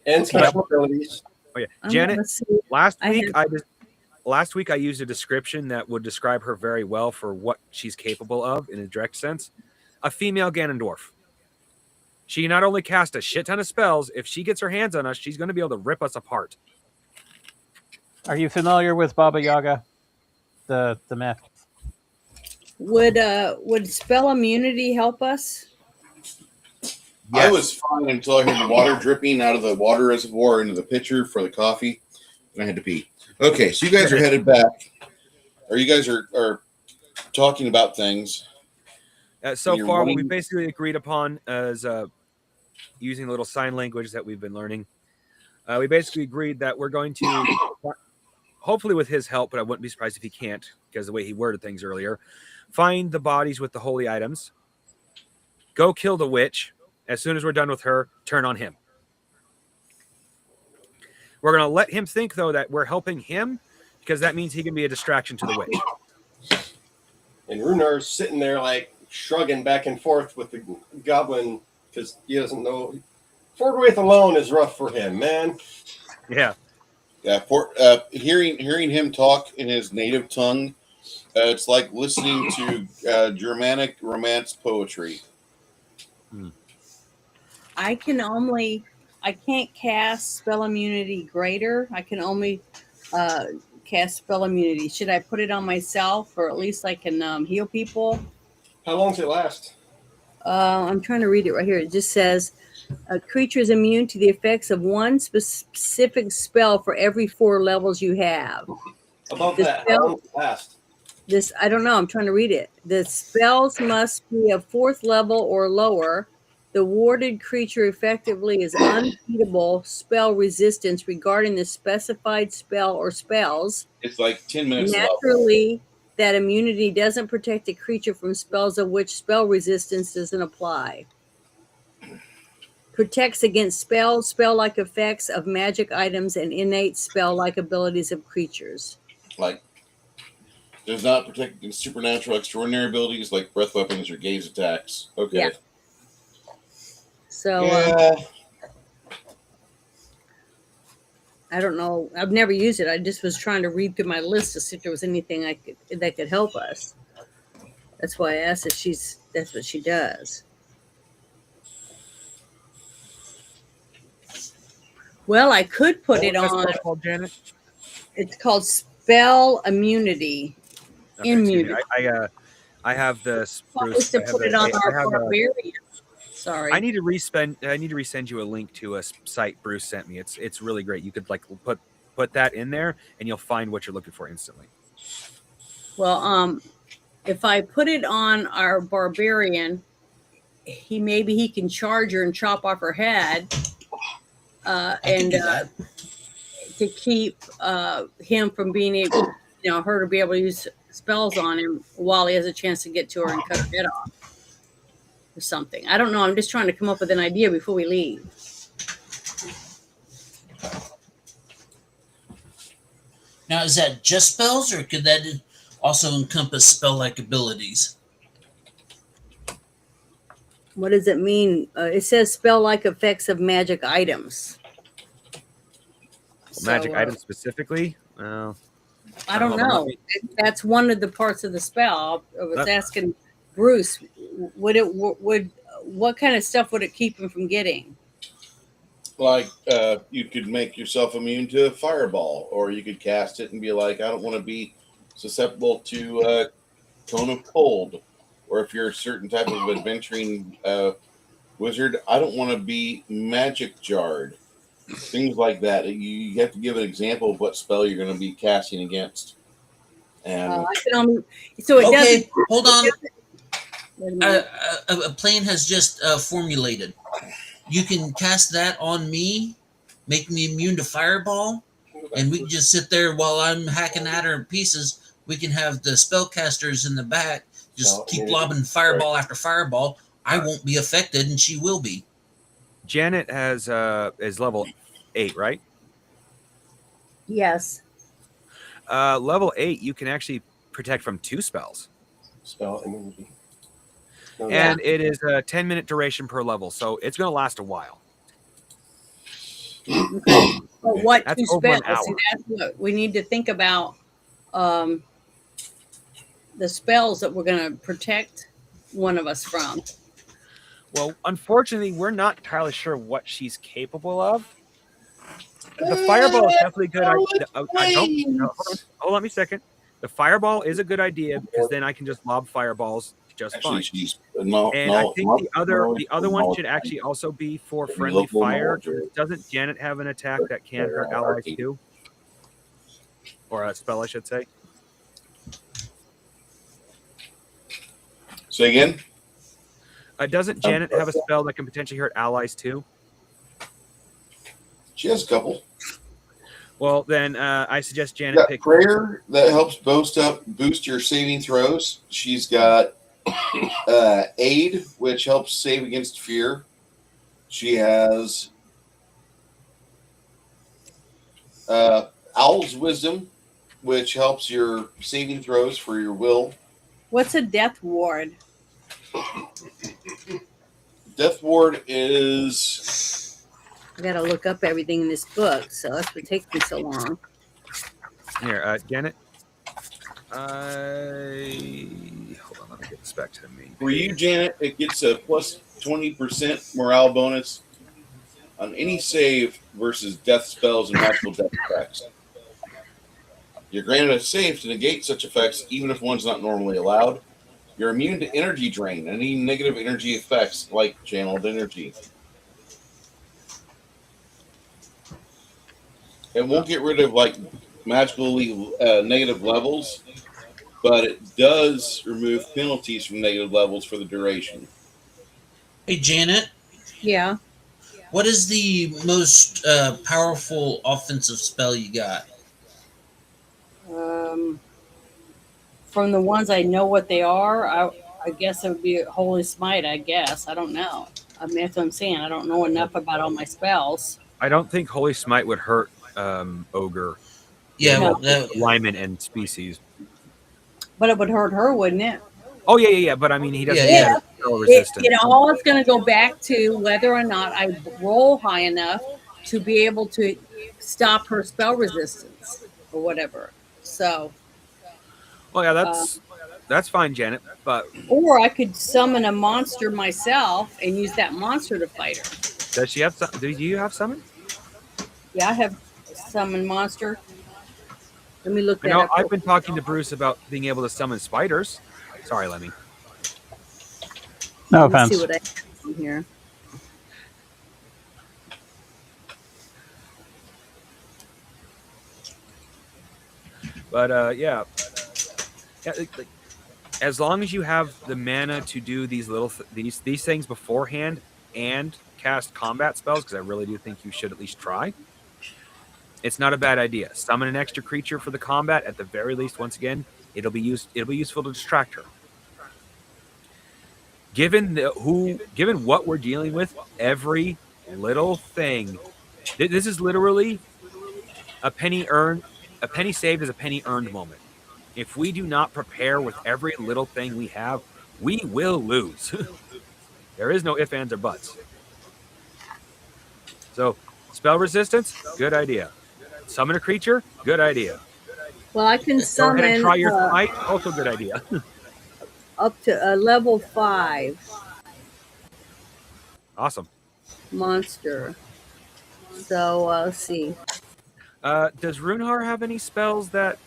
And special abilities. Oh yeah, I'm Janet. gonna see. Last I week I used a description that would describe her very well for what she's capable of in a direct sense. A female Ganondorf. She not only cast a shit ton of spells, if she gets her hands on us, she's going to be able to rip us apart. Are you familiar with Baba Yaga, the myth? Would spell immunity help us? I was fine until I heard the water dripping out of the water reservoir into the pitcher for the coffee, and I had to pee. Okay, so you guys are headed back, or you guys are talking about things. So far, what we basically agreed upon as using the little sign language that we've been learning, we basically agreed that we're going to, hopefully with his help, but I wouldn't be surprised if he can't, because the way he worded things earlier, find the bodies with the holy items, go kill the witch. As soon as we're done with her, turn on him. We're going to let him think, though, that we're helping him, because that means he can be a distraction to the witch. And Runar's sitting there like shrugging back and forth with the goblin because he doesn't know. Fordwaith alone is rough for him, man. Yeah. Yeah, hearing him talk in his native tongue, it's like listening to Germanic romance poetry. I can't cast spell immunity greater. I can only cast spell immunity. Should I put it on myself, or at least I can heal people? How long does it last? I'm trying to read it right here. It just says a creature is immune to the effects of one specific spell for every 4 levels you have. Above The that, spell- how long does it last? This, I don't know. I'm trying to read it. The spells must be of 4th level or lower. The warded creature effectively is unbeatable spell resistance regarding the specified spell or spells. It's like 10 minutes left. Naturally, that immunity doesn't protect a creature from spells of which spell resistance doesn't apply. Protects against spell-like effects of magic items and innate spell-like abilities of creatures. Like, does not protect against supernatural extraordinary abilities like breath weapons or gaze attacks. Okay. Yeah. So, Yeah. I don't know. I've never used it. I just was trying to read through my list to see if there was anything that could help us. That's why I asked if that's what she does. Well, I could put it What's on. that spell called, Janet? It's called spell immunity. Okay, excuse me. Immunity. I have the Supposed spruce. to put it on our barbarian. Sorry. I need to resend you a link to a site Bruce sent me. It's really great. You could like put that in there, and you'll find what you're looking for instantly. Well, if I put it on our barbarian, maybe he can charge her and chop off her head, and to keep him from being able, her to be able to use spells on him while he has a chance to get to her and cut her head off or something. I don't know. I'm just trying to come up with an idea before we leave. Now, is that just spells, or could that also encompass spell-like abilities? What does it mean? It says spell-like effects of magic items. Magic items specifically? I don't know. That's one of the parts of the spell. I was asking Bruce, what kind of stuff would it keep him from getting? Like you could make yourself immune to a fireball, or you could cast it and be like, I don't want to be susceptible to cone of cold. Or if you're a certain type of adventuring wizard, I don't want to be magic jarred. Things like that. You have to give an example of what spell you're going to be casting against. And okay, hold on. A plan has just formulated. You can cast that on me, make me immune to fireball, and we can just sit there while I'm hacking at her in pieces. We can have the spellcasters in the back just keep lobbing fireball after fireball. I won't be affected, and she will be. Janet is level 8, right? Yes. Level 8, you can actually protect from 2 spells. Spell immunity. And it is a 10-minute duration per level, so it's going to last a while. Okay. But what That's 2 over an spells? hour. See, that's what we need to think about. The spells that we're going to protect one of us from. Well, unfortunately, we're not entirely sure what she's capable of. The fireball is definitely a good idea. Hold on a second. The fireball is a good idea because then I can just lob fireballs just fine. And I think the other one should actually also be for friendly fire. Doesn't Janet have an attack that can hurt allies too? Or a spell, I should say. Say again? Doesn't Janet have a spell that can potentially hurt allies too? She has a couple. Well, then I suggest Janet pick prayer that helps boost your saving throws. She's got aid, which helps save against fear. She has owl's wisdom, which helps your saving throws for your will. What's a death ward? Death ward is... I got to look up everything in this book, so that's what takes me so long. Here, Janet. Hold on, let me get this back to me. For you, Janet, it gets a plus 20% morale bonus on any save versus death spells and magical death effects. You're granted a save to negate such effects, even if one's not normally allowed. You're immune to energy drain and any negative energy effects like channeled energy. It won't get rid of like magically negative levels, but it does remove penalties from negative levels for the duration. Hey, Janet. Yeah. What is the most powerful offensive spell you got? From the ones I know what they are, I guess it would be Holy Smite, I guess. I don't know. I mean, that's what I'm saying. I don't know enough about all my spells. I don't think Holy Smite would hurt Ogre. Yeah, No. Lyman and species. But it would hurt her, wouldn't it? Oh, yeah. But I mean, he doesn't Yeah. have spell resistance. All it's going to go back to whether or not I roll high enough to be able to stop her spell resistance or whatever. So, Well, yeah, that's fine, Janet. But or I could summon a monster myself and use that monster to fight her. does she have? Do you have summon? Yeah, I have summon monster. Let me look I that know up. I've been talking to Bruce about being able to summon spiders. Sorry, Lemmy. No Let me see offense. what I have in here. But yeah, as long as you have the mana to do these these things beforehand and cast combat spells, because I really do think you should at least try. It's not a bad idea. Summon an extra creature for the combat at the very least. Once again, it'll be useful to distract her. Given what we're dealing with, every little thing. This is literally a penny saved is a penny earned moment. If we do not prepare with every little thing we have, we will lose. There is no ifs, ands, or buts. So, spell resistance, good idea. Summon a creature, good idea. Well, I can Go summon ahead and try your smite, also good idea. up to a level 5 Awesome. monster. So let's see. Does Runehar have any spells that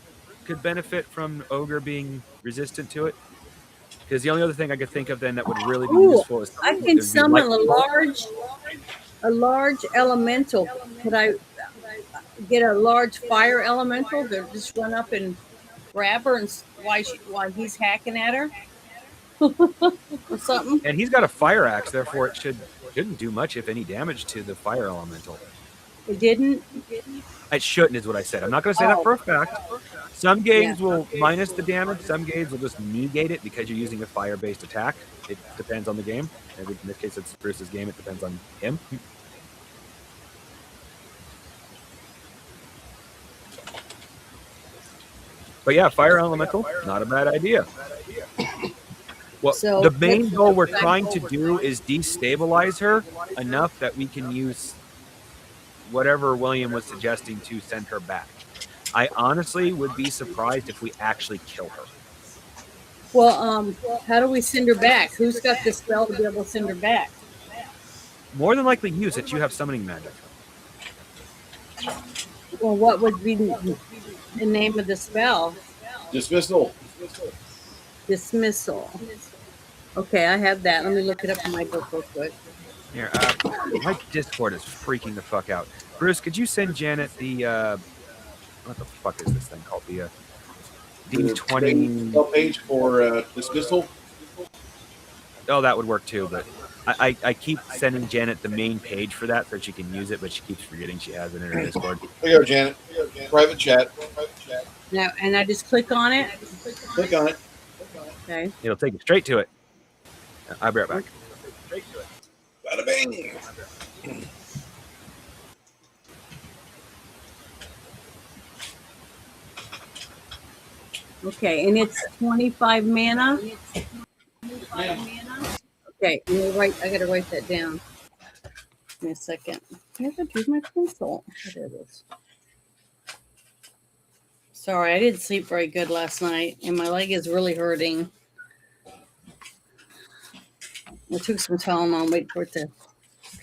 could benefit from Ogre being resistant to it? Because the only other thing I could think of then that would really be useful is I can summon a large elemental. Could I get a large fire elemental to just run up and grab her and while he's hacking at her or something? And he's got a fire axe, therefore it shouldn't do much, if any, damage to the fire elemental. It didn't. It shouldn't, is what I said. I'm not going to say that for a fact. Some games will minus the damage. Some games will just negate it because you're using a fire-based attack. It depends on the game. In this case, it's Bruce's game. It depends on him. But yeah, fire elemental, not a bad idea. Well, So the main goal we're trying to do is destabilize her enough that we can use whatever William was suggesting to send her back. I honestly would be surprised if we actually kill her. Well, how do we send her back? Who's got the spell to be able to send her back? More than likely use it. You have summoning magic. Well, what would be the name of the spell? Dismissal. Dismissal. Okay, I have that. Let me look it up in my book real quick. Here, my Discord is freaking the fuck out. Bruce, could you send Janet the what the fuck is this thing called? The D20 page for dismissal. Oh, that would work too, but I keep sending Janet the main page for that so she can use it, but she keeps forgetting she has it in her Discord. There you go, Janet. Private chat. Now, and I just click on it. Click on it. Okay. It'll take you straight to it. I'll be right back. Bada bing. Okay, and it's 25 mana. Okay, I gotta write that down. Give me a second. I have to use my pencil. There it is. Sorry, I didn't sleep very good last night, and my leg is really hurting. I took some Tylenol. Wait for it to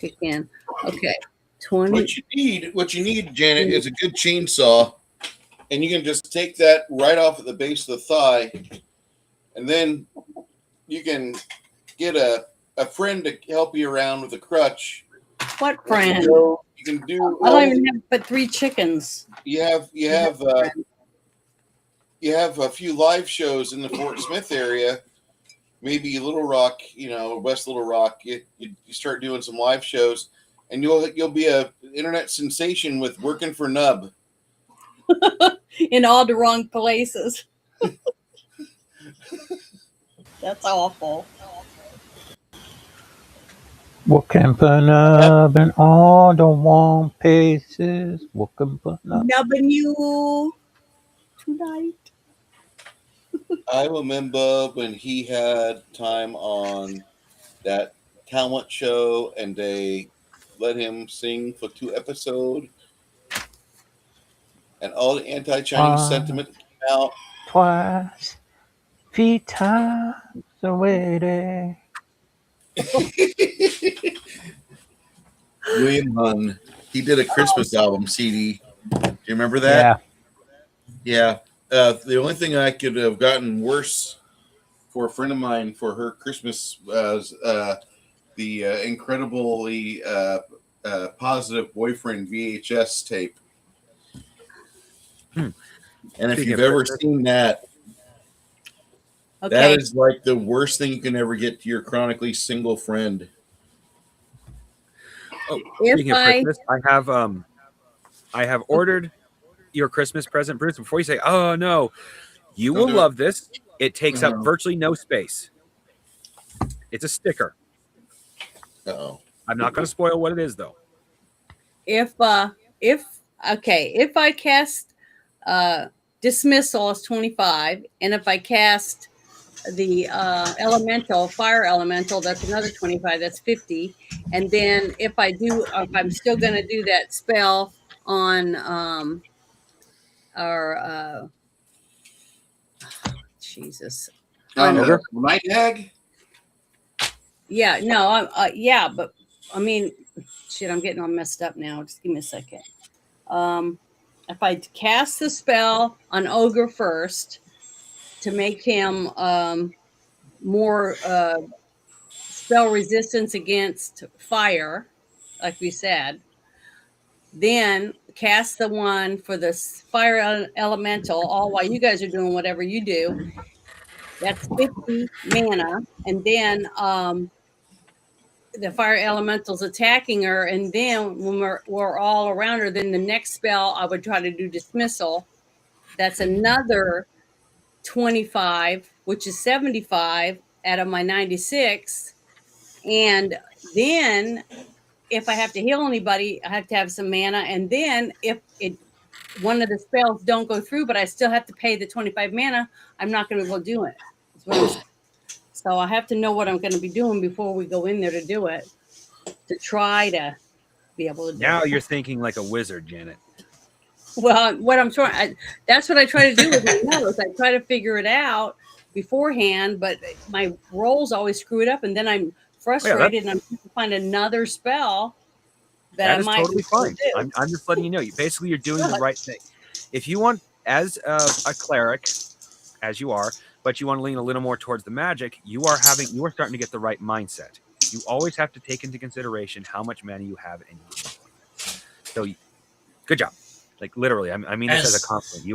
kick in. Okay, 20. What you need, Janet, is a good chainsaw, and you can just take that right off at the base of the thigh, and then you can get a friend to help you around with a crutch. What friend? You can do. I don't even have but 3 chickens. You have a few live shows in the Fort Smith area, maybe Little Rock, West Little Rock. You start doing some live shows, and you'll be a internet sensation with working for Nub. In all the wrong places. That's awful. Working for Nub in all the wrong places. Working for Nub. Nubbing you tonight. I remember when he had time on that talent show, and they let him sing for 2 episodes. and all the anti-Chinese sentiment came out. Twice, 3 times away. William Hung, he did a Christmas album CD. Do you remember that? Yeah. Yeah. The only thing I could have gotten worse for a friend of mine for her Christmas was the incredibly positive boyfriend VHS tape. Hmm. And if Speaking you've of ever Christmas- seen that, Okay. that is like the worst thing you can ever get to your chronically single friend. Oh, If speaking of I- Christmas, I have ordered your Christmas present, Bruce. Before you say, "Oh no," you Don't will do it. love this. It takes up No. virtually no space. It's a sticker. Uh-oh. I'm not going to spoil what it is, though. if I cast dismissal as 25, and if I cast the fire elemental, that's another 25, that's 50. And then if I'm still going to do that spell on Jesus. Ogre? Night Hag? Yeah, no, but I mean, shit, I'm getting all messed up now. Just give me a second. If I cast the spell on Ogre first to make him more spell resistance against fire, like we said, then cast the one for the fire elemental, all while you guys are doing whatever you do. That's 50 mana. And then the fire elemental's attacking her, and then when we're all around her, then the next spell I would try to do dismissal. That's another 25, which is 75 out of my 96. And then if I have to heal anybody, I have to have some mana. And then if one of the spells don't go through, but I still have to pay the 25 mana, I'm not going to go do it. That's what I'm saying. So I have to know what I'm going to be doing before we go in there to do it, to try to be able to do Now it. you're thinking like a wizard, Janet. Well, what I'm trying, that's what I try to do with my notes. I try to figure it out beforehand, but my rolls always screw it up, and then I'm frustrated and I'm trying to find another spell That I is might totally be able to fine. do. I'm just letting you know. Basically, you're doing the right thing. If you want, as a cleric, as you are, but you want to lean a little more towards the magic, you are starting to get the right mindset. You always have to take into consideration how much mana you have in you. So, good job. Like literally, I mean this as a compliment.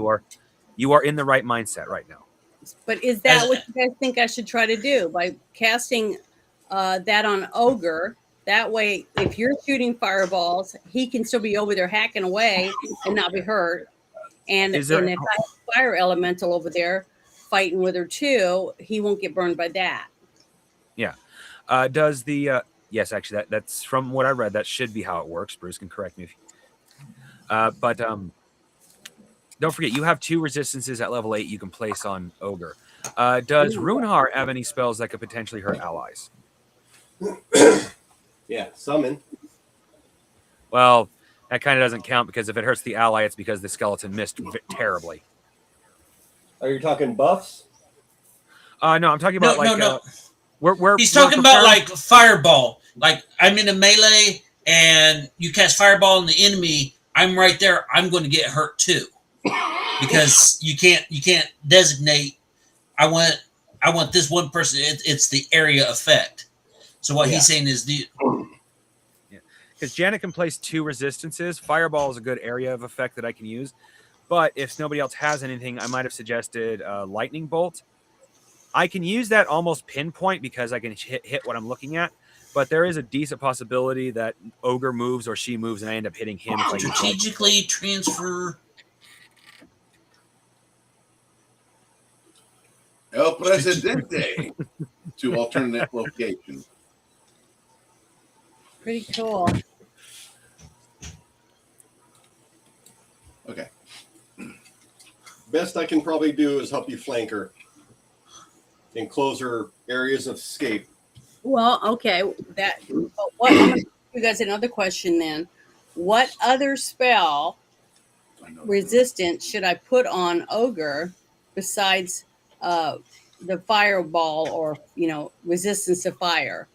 You are in the right mindset right now. But is that what you guys think I should try to do by casting that on Ogre? That way, if you're shooting fireballs, he can still be over there hacking away and not be hurt. And if I have fire elemental over there fighting with her too, he won't get burned by that. Yeah. Does the yes, actually that's from what I read. That should be how it works. Bruce can correct me. But don't forget, you have 2 resistances at level 8 you can place on Ogre. Does Runehar have any spells that could potentially hurt allies? Yeah, summon. Well, that kind of doesn't count because if it hurts the ally, it's because the skeleton missed terribly. Are you talking buffs? No, I'm talking about no. He's we're talking about preparing- like fireball. Like I'm in a melee and you cast fireball on the enemy, I'm right there. I'm going to get hurt too, because you can't designate. I want this one person. It's the area effect. So what he's saying is because Janet can place 2 resistances. Fireball is a good area of effect that I can use. But if nobody else has anything, I might have suggested lightning bolt. I can use that almost pinpoint because I can hit what I'm looking at. But there is a decent possibility that Ogre moves or she moves and I end up hitting him. strategically transfer. El Presidente to alternate location. Pretty cool. Okay. Best I can probably do is help you flank her and close her areas of escape. Well, okay. I'm gonna ask you guys another question then. What other spell resistance should I put on ogre besides the fireball or resistance to fire?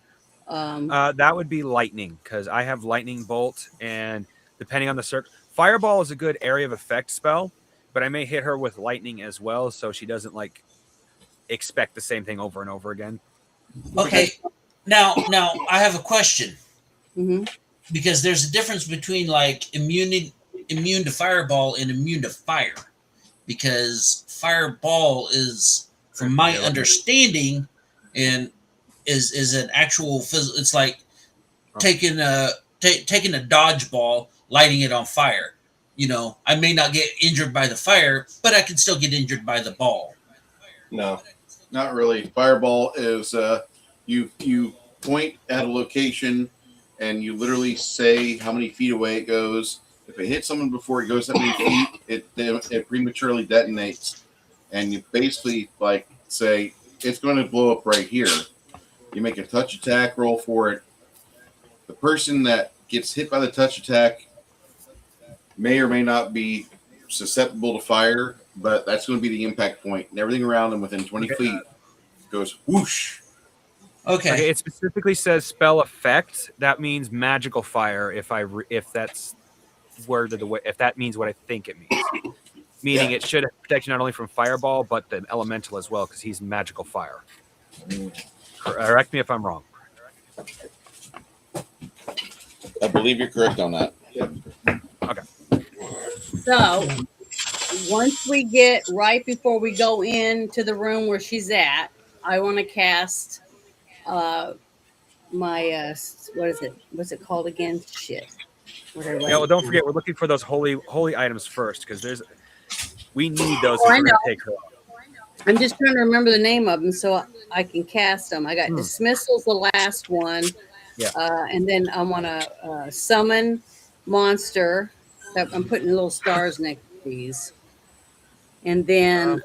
That would be lightning, because I have lightning bolt, and depending on the circle, fireball is a good area of effect spell, but I may hit her with lightning as well, so she doesn't like expect the same thing over and over again. Okay. Now I have a question. Mm-hmm. Because there's a difference between like immune to fireball and immune to fire. Because fireball is, from my understanding, and is an actual physical. It's like taking a dodgeball, lighting it on fire. I may not get injured by the fire, but I can still get injured by the ball. No, not really. Fireball is you point at a location and you literally say how many feet away it goes. If it hits someone before it goes that many feet, it prematurely detonates, and you basically like say it's going to blow up right here. You make a touch attack roll for it. The person that gets hit by the touch attack may or may not be susceptible to fire, but that's going to be the impact point, and everything around them within 20 feet goes whoosh. Okay. It specifically says spell effect. That means magical fire. If that's word of the way, if that means what I think it means, meaning it should protect you not only from fireball but the elemental as well, because he's magical fire. Correct me if I'm wrong. I believe you're correct on that. Yep. Okay. So once we get right before we go into the room where she's at, I want to cast my what is it? What's it called again? Shit. Yeah, well, don't forget we're looking for those holy items first, because we need those Oh, if I we're know. gonna take her off. I'm just trying to remember the name of them so I can cast them. I got dismissal's the last one. Yeah. And then I want to summon monster. That I'm putting little stars next to these. And then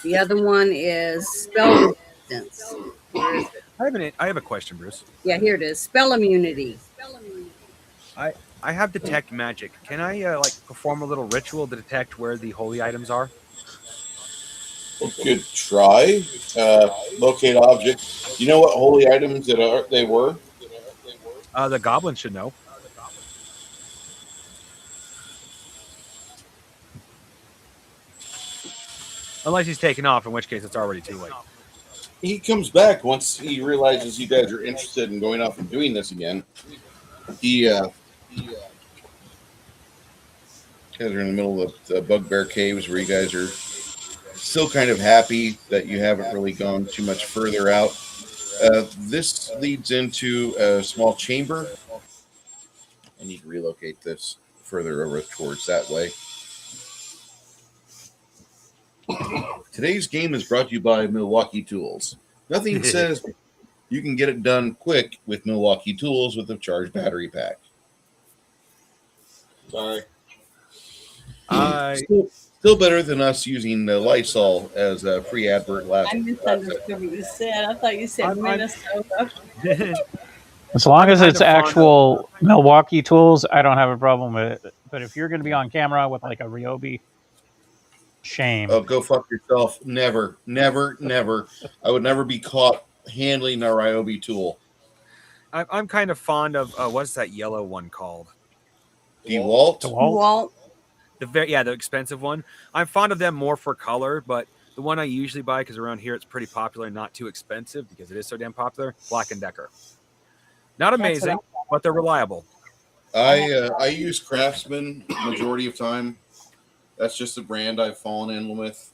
the other one is spell resistance. Where is it? I have a question, Bruce. Yeah, here it is. Spell immunity. I have detect magic. Can I perform a little ritual to detect where the holy items are? Good try. Locate object. You know what holy items they were? The goblin should know. Unless he's taken off, in which case it's already too late. He comes back once he realizes you guys are interested in going off and doing this again. You guys are in the middle of the bugbear caves where you guys are still kind of happy that you haven't really gone too much further out. This leads into a small chamber. I need to relocate this further over towards that way. Today's game is brought to you by Milwaukee Tools. Nothing says you can get it done quick with Milwaukee Tools with a charged battery pack. Sorry. Still better than us using Lysol as a free advert last. I misunderstood what you said. I thought you said Minnesota. As long as kind it's of fond actual Milwaukee Tools, I don't have a problem with it. But if you're going to be on camera with like a Ryobi, shame. Oh, go fuck yourself. Never, never, never. I would never be caught handling a Ryobi tool. I'm kind of fond of what's that yellow one called? DeWalt? Walt. The expensive one. I'm fond of them more for color, but the one I usually buy, because around here it's pretty popular and not too expensive because it is so damn popular, Black & Decker. Not amazing, but they're reliable. I use Craftsman majority of time. That's just the brand I've fallen in with.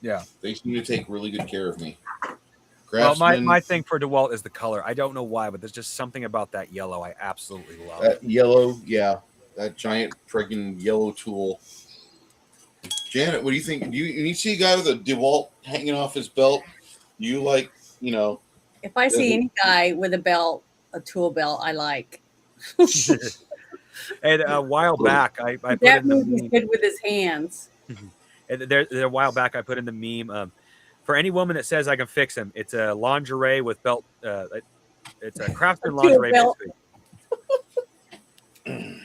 Yeah. They seem to take really good care of me. Well, Craftsman, my thing for DeWalt is the color. I don't know why, but there's just something about that yellow I absolutely love. that yellow, yeah. That giant friggin' yellow tool. Janet, what do you think? Do you see a guy with a DeWalt hanging off his belt? You like, If I see any guy with a belt, a tool belt, I like. And a while back, I put That in the means he's meme. good with his hands. And a while back, I put in the meme. For any woman that says I can fix him, it's a lingerie with belt. It's a Craftsman A tool lingerie. belt. Basically.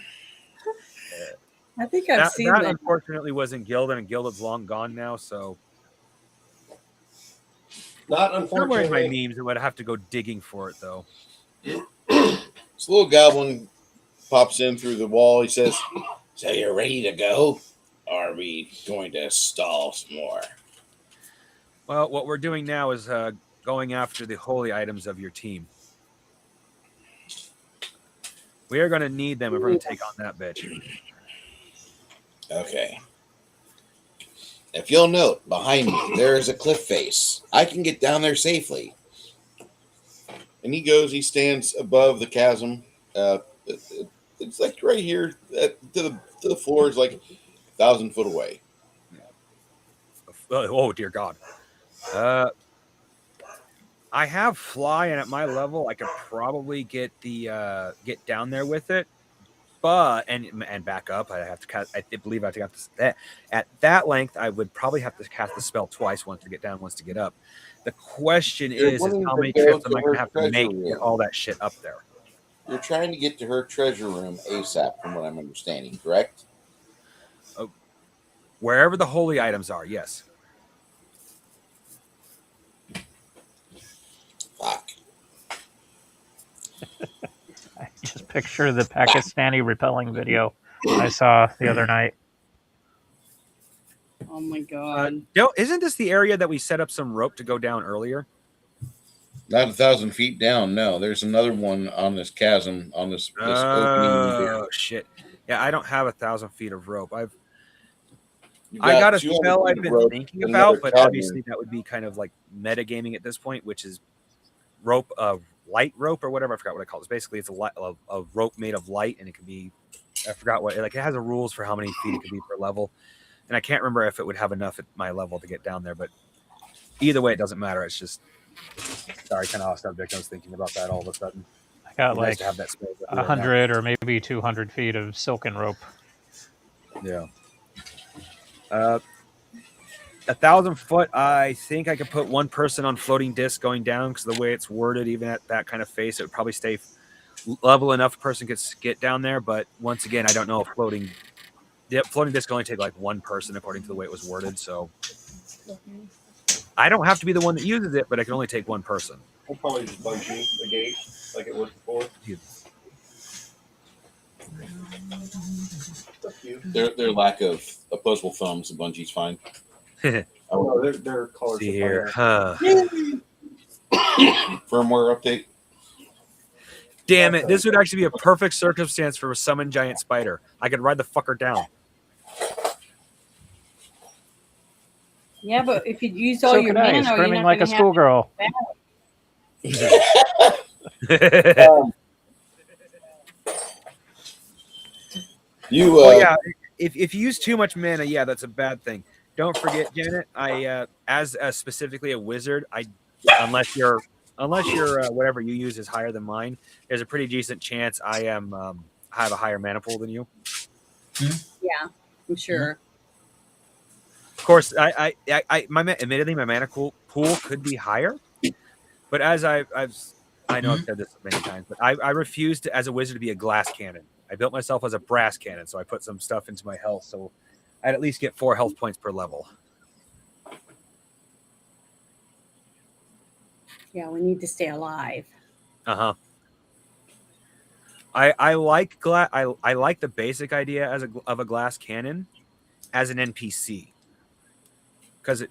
I think I've That, seen that that. unfortunately was in Gilded, and Gilded's long gone now. So Not somewhere in my unfortunately. memes, I would have to go digging for it though. This little goblin pops in through the wall. He says, "So you're ready to go? Or are we going to stall some more?" Well, what we're doing now is going after the holy items of your team. We are going to need them if we're going to take on that bitch. Okay. If you'll note, behind me, there is a cliff face. I can get down there safely. And he stands above the chasm. It's like right here to the floor is like 1,000 foot away. Oh dear God. I have fly, and at my level, I could probably get down there with it, but and back up. I have to cast. I believe I have to cast that at that length. I would probably have to cast the spell twice, once to get down, once to get up. The question You're is wanting how to many go trips to am I going her to have to treasure make to room. get all that shit up there? You're trying to get to her treasure room ASAP, from what I'm understanding, correct? Wherever the holy items are, yes. Fuck. I just picture the Pakistani repelling video I saw the other night. Oh my God. Isn't this the area that we set up some rope to go down earlier? Not 1,000 feet down. No, there's another one on this chasm, on this opening. Oh shit! Yeah, I don't have 1,000 feet of rope. You've I got a 200 spell feet I've of been rope thinking and another about, but cavern. obviously that would be kind of like metagaming at this point, which is rope of light rope or whatever. I forgot what I call it. Basically, it's a rope made of light, and it can be. I forgot what. Like it has a rules for how many feet it can be per level, and I can't remember if it would have enough at my level to get down there. But either way, it doesn't matter. It's just sorry, kind of off subject. I was thinking about that all of a sudden. I got It'd be nice like to have that space 100 or maybe 200 feet of silken rope. Yeah. 1,000 foot, I think I could put one person on floating disc going down, because the way it's worded, even at that kind of face, it would probably stay level enough. A person could get down there. But once again, I don't know if floating disc can only take like one person according to the way it was worded. So I don't have to be the one that uses it, but I can only take one person. We'll probably just bungee the gate like it worked before. Their lack of opposable thumbs, the bungee's fine. Oh, no, their colors See are here. fine. Firmware update. Damn it. This would actually be a perfect circumstance for a summon giant spider. I could ride the fucker down. Yeah, but if you use all So your could I, mana, you're screaming not like a gonna have schoolgirl. Well, yeah, if you use too much mana, yeah, that's a bad thing. Don't forget, Janet, I as specifically a wizard, unless your whatever you use is higher than mine, there's a pretty decent chance I have a higher mana pool than you. Yeah, I'm sure. Of course, admittedly my mana pool could be higher, but as I know I've said this many times, but I refuse to, as a wizard, to be a glass cannon. I built myself as a brass cannon, so I put some stuff into my health, so I'd at least get 4 health points per level. Yeah, we need to stay alive. I like I like the basic idea of a glass cannon as an NPC, because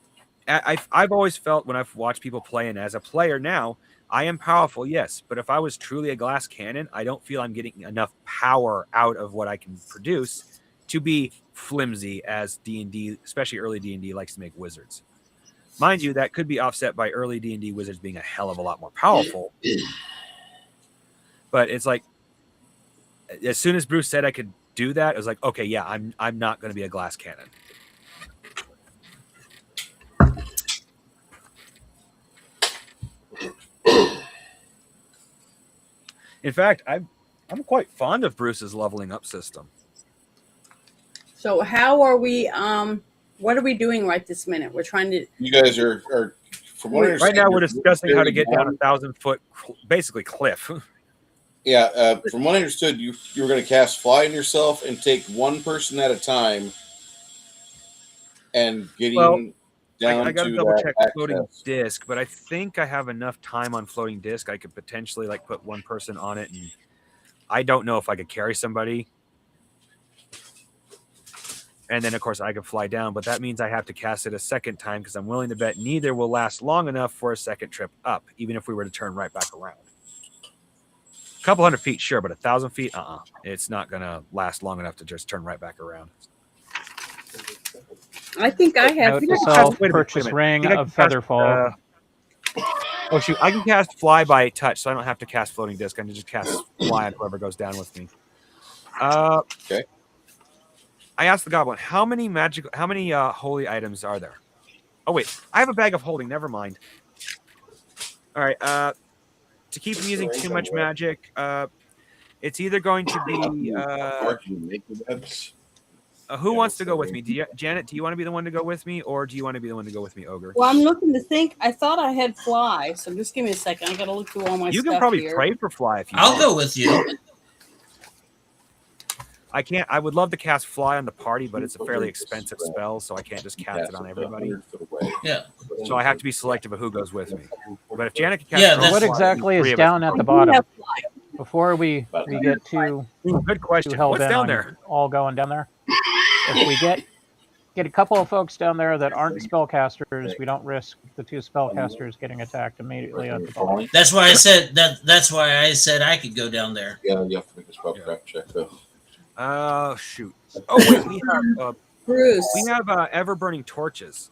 I've always felt when I've watched people play, and as a player now, I am powerful, yes, but if I was truly a glass cannon, I don't feel I'm getting enough power out of what I can produce to be flimsy as D&D, especially early D&D, likes to make wizards. Mind you, that could be offset by early D&D wizards being a hell of a lot more powerful. But it's like, as soon as Bruce said I could do that, it was like, okay, yeah, I'm not going to be a glass cannon. In fact, I'm quite fond of Bruce's leveling up system. So how are we? What are we doing right this minute? We're trying to. You guys are from what I Right now, understand, we're discussing how to get down down. 1,000 foot, basically cliff. Yeah, from what I understood, you were going to cast fly on yourself and take one person at a time, and getting down I got to to double that check floating access. disc, but I think I have enough time on floating disc. I could potentially like put one person on it, and I don't know if I could carry somebody. And then, of course, I could fly down, but that means I have to cast it a second time because I'm willing to bet neither will last long enough for a second trip up, even if we were to turn right back around. A couple hundred feet, sure, but 1,000 feet, it's not going to last long enough to just turn right back around. I think I have. Note to self: wait a minute, purchase wait a minute. ring I think I of can cast, Featherfall. oh shoot! I can cast fly by touch, so I don't have to cast floating disc. I can just cast fly on whoever goes down with me. Okay. I asked the goblin, how many holy items are there? Oh wait, I have a bag of holding. Never mind. All right. To keep from using too much magic, it's either going to be who wants to go with me? Janet, do you want to be the one to go with me, or do you want to be the one to go with me, Ogre? Well, I'm looking to think. I thought I had fly, so just give me a second. I got to look through all my You stuff can probably here. pray for fly if you I'll want. go with you. I can't. I would love to cast fly on the party, but it's a fairly expensive spell, so I can't just cast it on everybody. Yeah. So I have to be selective of who goes with me. But if Janet can cast, Yeah, fly, that's- What exactly is three of us down can at go. the I do bottom? have fly. Before we get too Good question. hell What's bent down on there? all going down there, if we get a couple of folks down there that aren't spellcasters, we don't risk the two spellcasters getting attacked immediately at the bottom. That's why I said that. That's why I said I could go down there. Yeah, you have to make a spellcraft check though. Shoot. Oh wait, Bruce. we have ever burning torches.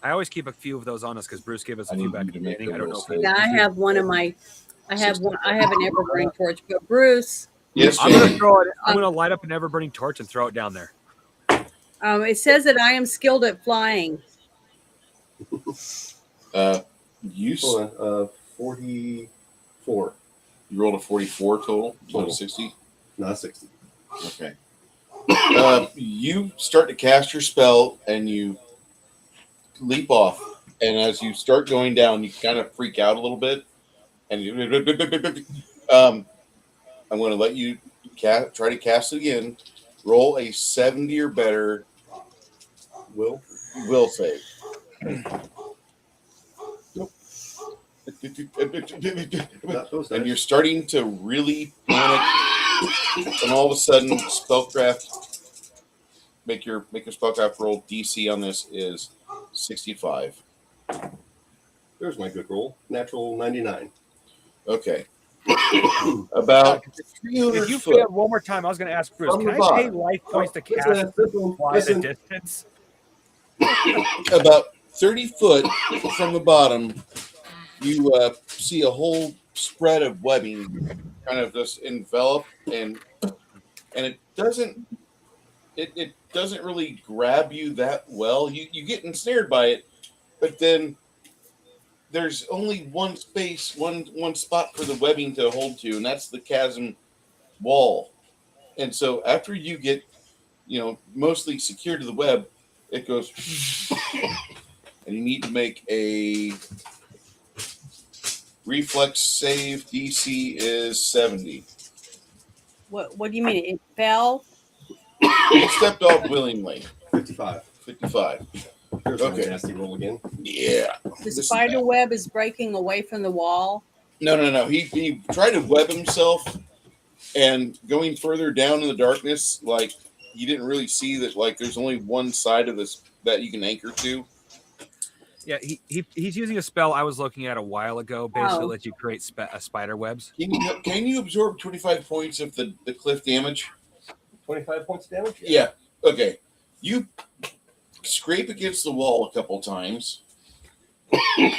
I always keep a few of those on us because Bruce gave us a few back at the beginning. I don't know if he, Yeah, I have one of my. I have one. I have an evergreen torch, but Bruce. Yes, I'm gonna Jamie. throw it. I'm gonna light up an ever burning torch and throw it down there. It says that I am skilled at flying. You Hold on. 44. you rolled a 44 total, so 60. Not 60. Okay. You start to cast your spell and you leap off, and as you start going down, you kind of freak out a little bit, and you, I'm going to let you try to cast it again. Roll a 70 or better will save. Nope. Not those And dice. you're starting to really panic, and all of a sudden, spellcraft. Make your spellcraft roll. DC on this is 65. There's my good roll. Natural 99. Okay. About 300 If you foot. failed one more time, I was gonna ask Bruce, From can the I pay bottom. life points to cast Listen, fly listen. the distance? About 30 foot from the bottom, you see a whole spread of webbing kind of just envelop, and it doesn't really grab you that well. You get ensnared by it, but then there's only one space, one spot for the webbing to hold to, and that's the chasm wall. And so after you get, mostly secured to the web, it goes, and you need to make a reflex save. DC is 70. What do you mean? It fell? You stepped off willingly. 55. 55. Here's my Okay. nasty roll again. Yeah. The spider web is breaking away from the wall. No. He tried to web himself, and going further down in the darkness, like you didn't really see that. Like there's only one side of this that you can anchor to. Yeah, he's using a spell I was looking at a while ago. Basically, Oh. lets you create spider webs. Can you absorb 25 points of the cliff damage? 25 points of damage? Yeah. Okay. You scrape against the wall a couple times,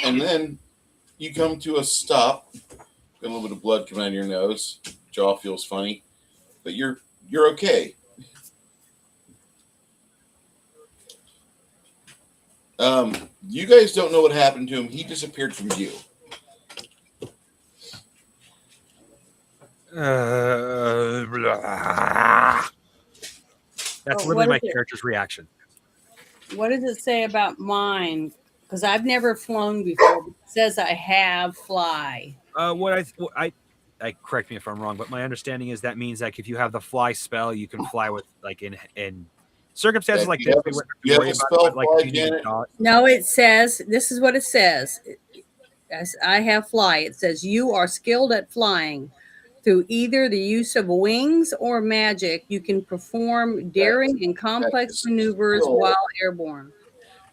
and then you come to a stop. Got a little bit of blood coming out of your nose. Jaw feels funny, but you're okay. You guys don't know what happened to him. He disappeared from view. That's Oh, literally what my is it? character's reaction. What does it say about mine? Because I've never flown before. It says I have fly. correct me if I'm wrong, but my understanding is that means like if you have the fly spell, you can fly with like in circumstances like this. We wouldn't have to worry about it, but like if you need to dodge. No, it says, this is what it says. As I have fly, it says you are skilled at flying. Through either the use of wings or magic, you can perform daring and complex maneuvers while airborne.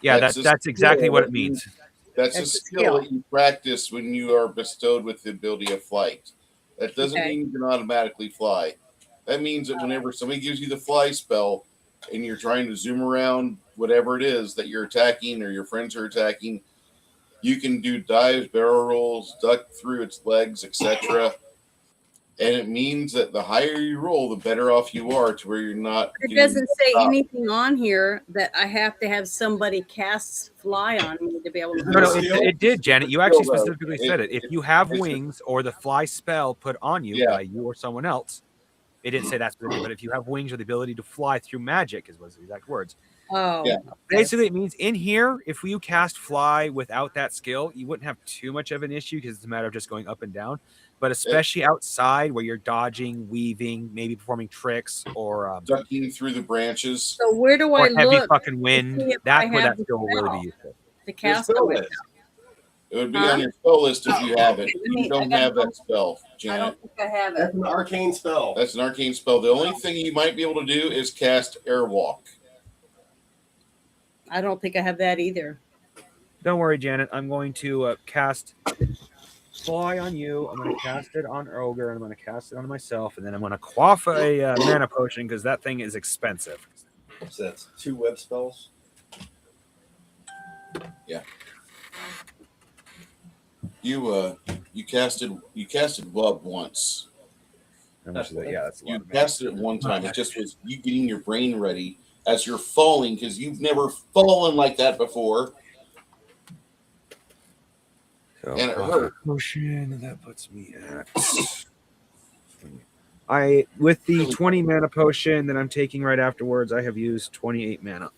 Yeah, That's that's a exactly skill what that it means. That's a That's a skill skill. that you practice when you are bestowed with the ability of flight. That doesn't Okay. mean you can automatically fly. That means that whenever somebody gives you the fly spell and you're trying to zoom around whatever it is that you're attacking or your friends are attacking, you can do dives, barrel rolls, duck through its legs, etc. And it means that the higher you roll, the better off you are to where you're not. It getting doesn't say stopped. anything on here that I have to have somebody cast fly on me to be able to. No, do it. it did, Janet. You actually Still, though, specifically said it. If you have it's- wings or the fly spell put on you Yeah. by you or someone else, it didn't say that specifically, but if you have wings or the ability to fly through magic, is what the exact words. Oh, Yeah. Basically, it means in here, if you cast fly without that skill, you wouldn't have too much of an issue because it's a matter of just going up and down. But especially outside where you're dodging, weaving, maybe performing tricks or ducking through the branches. so where do I heavy look fucking to wind, see if that's I where have that the skill will really spell be useful. to cast spell on list. myself? It would be Huh? on your spell list if you have it. Okay, let me- You don't I gotta have go- that spell, I Janet. don't think I have That's it. an arcane spell. That's an arcane spell. The only thing you might be able to do is cast Airwalk. I don't think I have that either. Don't worry, Janet. I'm going to cast fly on you. I'm going to cast it on Ogre, and I'm going to cast it on myself, and then I'm going to quaff a mana potion because that thing is expensive. So that's 2 web spells. You casted Wub once. How much is that? Yeah, that's a lot You of mana. casted it one time. It just was you getting your brain ready as you're falling because you've never fallen like that before. So, And it quaff hurt. a potion, and that puts me at. With the 20 mana potion that I'm taking right afterwards, I have used 28 mana.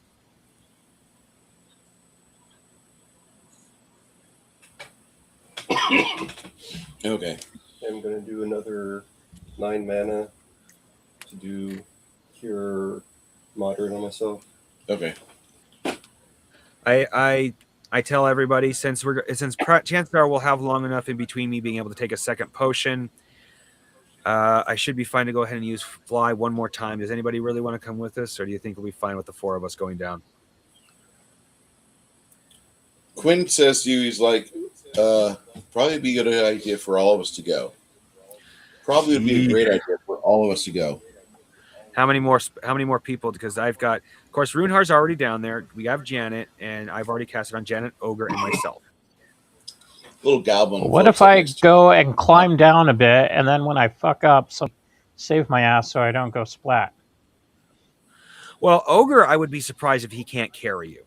Okay. I'm going to do another 9 mana to do cure moderate on myself. Okay. I tell everybody since chances are we'll have long enough in between me being able to take a second potion. I should be fine to go ahead and use fly one more time. Does anybody really want to come with us, or do you think we'll be fine with the 4 of us going down? Quinn says to you, he's like, probably be a good idea for all of us to go. Probably would be a great idea for all of us to go. How many more people? Because I've got, of course, Runehar's already down there. We have Janet, and I've already casted on Janet, Ogre, and myself. Little goblin. What if I go and climb down a bit, and then when I fuck up, save my ass so I don't go splat? Well, Ogre, I would be surprised if he can't carry you.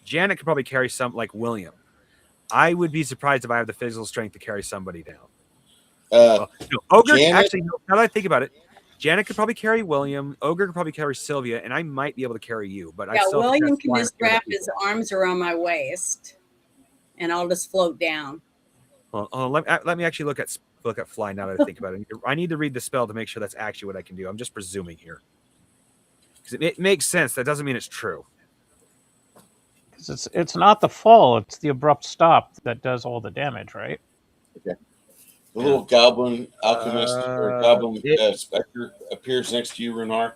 Janet could probably carry some, like William. I would be surprised if I have the physical strength to carry somebody down. No, Ogre, Janet- actually, no, now that I think about it, Janet could probably carry William. Ogre could probably carry Sylvia, and I might be able to carry you. But I Yeah, still have to William cast can fly just on the other wrap people. his arms around my waist, and I'll just float down. Well, let me actually look at fly now that I think about it. I need to read the spell to make sure that's actually what I can do. I'm just presuming here because it makes sense. That doesn't mean it's true. Because it's not the fall; it's the abrupt stop that does all the damage, right? The little goblin alchemist or goblin specter appears next to you, Renar.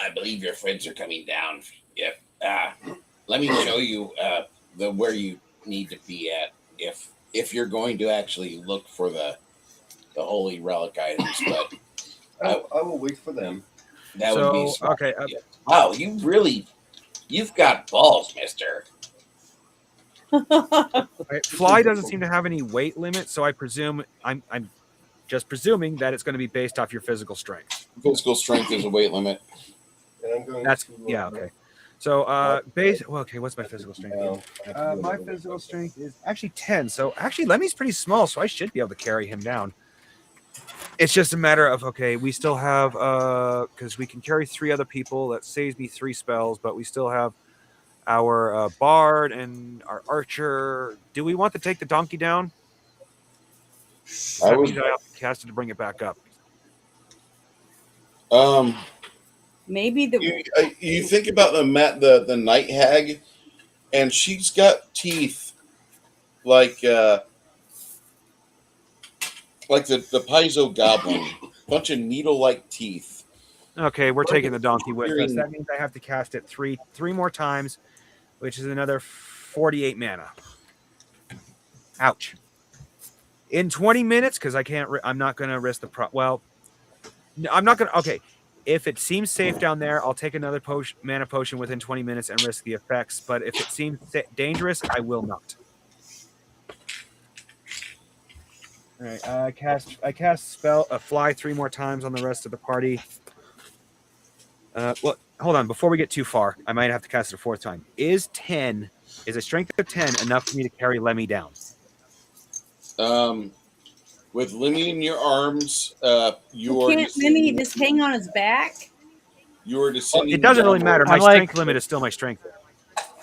I believe your friends are coming down. Yep. Let me show you where you need to be at if you're going to actually look for the holy relic items. But I will wait for them. that would be smart. Okay. Yeah. Wow, you've got balls, mister. Fly doesn't seem to have any weight limit, so I presume I'm just presuming that it's going to be based off your physical strength. Physical strength is a weight limit. And I'm going That's to, yeah, okay. So base well, okay, what's my physical strength? My my physical strength is actually 10. So actually Lemmy's pretty small, so I should be able to carry him down. It's just a matter of okay, we still have because we can carry 3 other people. That saves me 3 spells, but we still have our bard and our archer. Do we want to take the donkey down? I That was means I have to cast it to bring it back up. Maybe the you think about the night hag, and she's got teeth like the Paizo goblin, bunch of needle-like teeth. Okay, we're taking the donkey with us. Hearing- That means I have to cast it three more times, which is another 48 mana. Ouch. In 20 minutes, because I can't. I'm not going to risk the well. No, I'm not going to. Okay, if it seems safe down there, I'll take another mana potion within 20 minutes and risk the effects. But if it seems dangerous, I will not. All right, I cast spell fly 3 more times on the rest of the party. Well, hold on. Before we get too far, I might have to cast it a 4th time. Is a strength of 10 enough for me to carry Lemmy down? With Lemmy in your arms, you are. Can't Lemmy just hang on his back? You are descending. It doesn't really matter. My I'm like- strength limit is still my strength.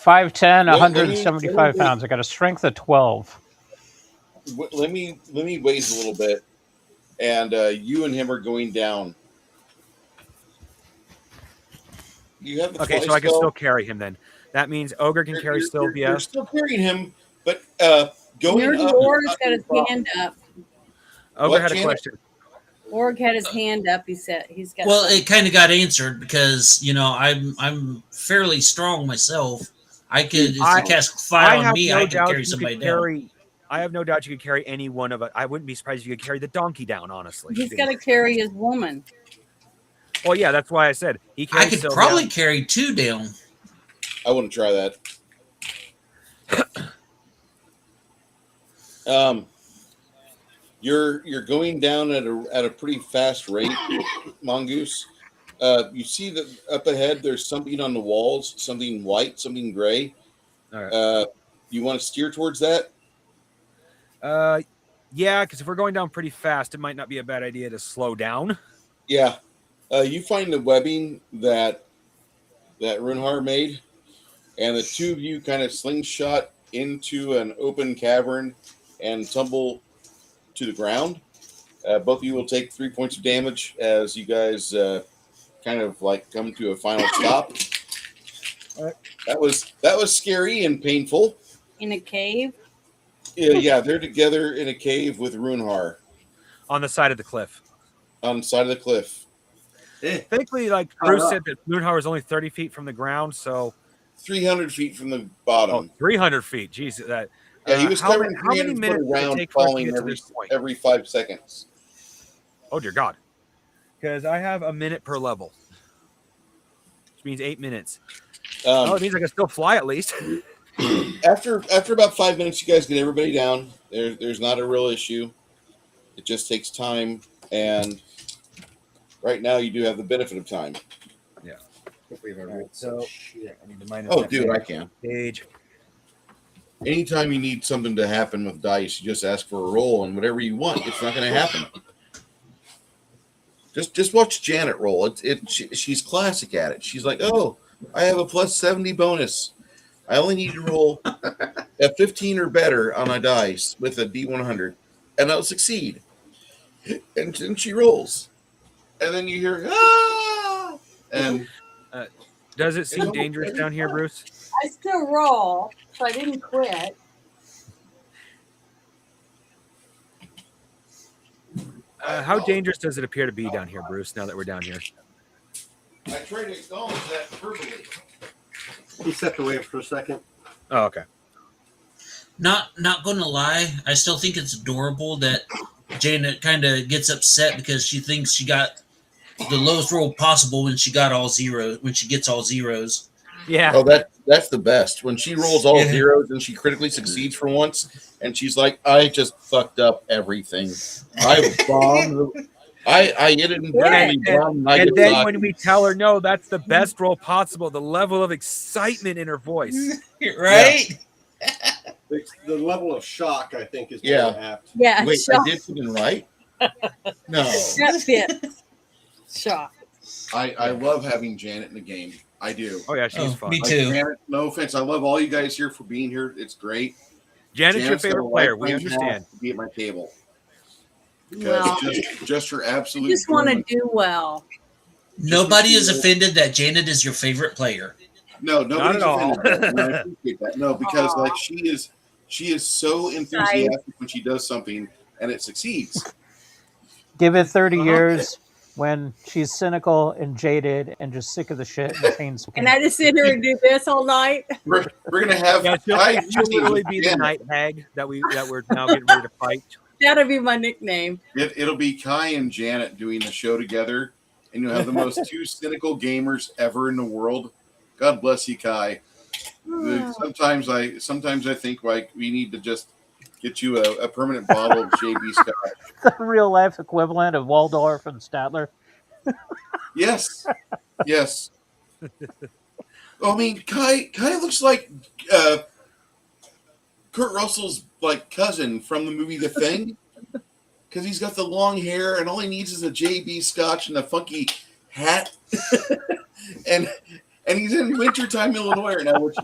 5'10", Let me- 175 pounds. I got a strength of 12. Lemmy weighs a little bit, and you and him are going down. You have the Okay, fly so I can spell. still carry him then. That means Ogre can carry You're Sylvia. still carrying him, but going Nerdy up. Org's got his hand up. Ogre What, had a Janet? question. Org had his hand up. He said he's got. Well, something. it kind of got answered because I'm fairly strong myself. I could if you cast fire on me, I could carry somebody down. I have no doubt you could carry any one of it. I wouldn't be surprised if you could carry the donkey down. Honestly, He's got to carry his woman. Well, yeah, that's why I said he I carries could Sylvia. probably carry 2 down. I wouldn't try that. You're going down at a pretty fast rate, Mongoose. You see that up ahead there's something on the walls, something white, something gray. All right. You want to steer towards that? Yeah, because if we're going down pretty fast, it might not be a bad idea to slow down. Yeah. You find the webbing that Runhar made, and the two of you kind of slingshot into an open cavern and tumble to the ground. Both of you will take 3 points of damage as you guys kind of like come to a final stop. That was scary and painful. In a cave. Yeah, they're together in a cave with Runhar On the side of the cliff. on the side of the cliff. Thankfully, like Bruce said, that Moonhar is only 30 feet from the ground, so 300 feet from the oh, bottom. 300 feet. Jesus, that. Yeah, he was how covering many 300 minutes foot does it around, take for us to falling get to this point? every 5 seconds. Oh dear God! Because I have a minute per level, which means 8 minutes. It means I can still fly at least. After about 5 minutes, you guys get everybody down. There's not a real issue. It just takes time, and right now you do have the benefit of time. So I need to minus. Oh, that dude, I can. page. Anytime you need something to happen with dice, you just ask for a roll, and whatever you want, it's not going to happen. Just watch Janet roll. She's classic at it. She's like, oh, I have a plus 70 bonus. I only need to roll a 15 or better on a dice with a d100, and I'll succeed. And then she rolls, and then you hear ah, and Does it seem dangerous down here, Bruce? I still roll, so I didn't quit. How dangerous does it appear to be down here, Bruce? Now that we're down here. I try to acknowledge that verbally. He stepped away for a second. Oh, okay. Not gonna lie, I still think it's adorable that Janet kind of gets upset because she thinks she got the lowest roll possible when she got all zeros. When she gets all zeros. Yeah. Oh, that's the best. When she rolls all Yeah. zeros and she critically succeeds for once, and she's like, I just fucked up everything. I bombed. I inadvertently bombed. And then when we tell her no, that's the best roll possible. The level of excitement in her voice. Right? The level of shock, I think, is more Yeah. apt. Yeah, Wait, shock. I did something right? No. That fit. Shock. I love having Janet in the game. I do. Oh yeah, she's Oh, fun. me Like, too. Janet, no offense. I love all you guys here for being here. It's great. Janet's your Janet's got favorite a player. We lifetime understand. path to be at my table. Because Well, just her I absolute. just want to grooming. do well. Nobody is because- offended that Janet is your favorite player. No, Not nobody's at all. offended. And I appreciate that. No, because Aw. like she is so enthusiastic when she does something and it succeeds. Give it 30 Uh-huh. years when she's cynical and jaded and just sick of the shit and chain And I just sit here and do this all night. We're gonna have Yeah, Kai she'll literally with be the Janet. night hag that we're now getting ready to fight. That'll be my nickname. It'll be Kai and Janet doing the show together, and you'll have the most two cynical gamers ever in the world. God bless you, Kai. Sometimes I think like we need to just get you a permanent bottle of JB Scott. the real life equivalent of Waldorf and Statler. Yes. I mean, Kai looks like Kurt Russell's like cousin from the movie The Thing, because he's got the long hair and all he needs is a JB Scotch and a funky hat, and he's in wintertime Illinois right now. Which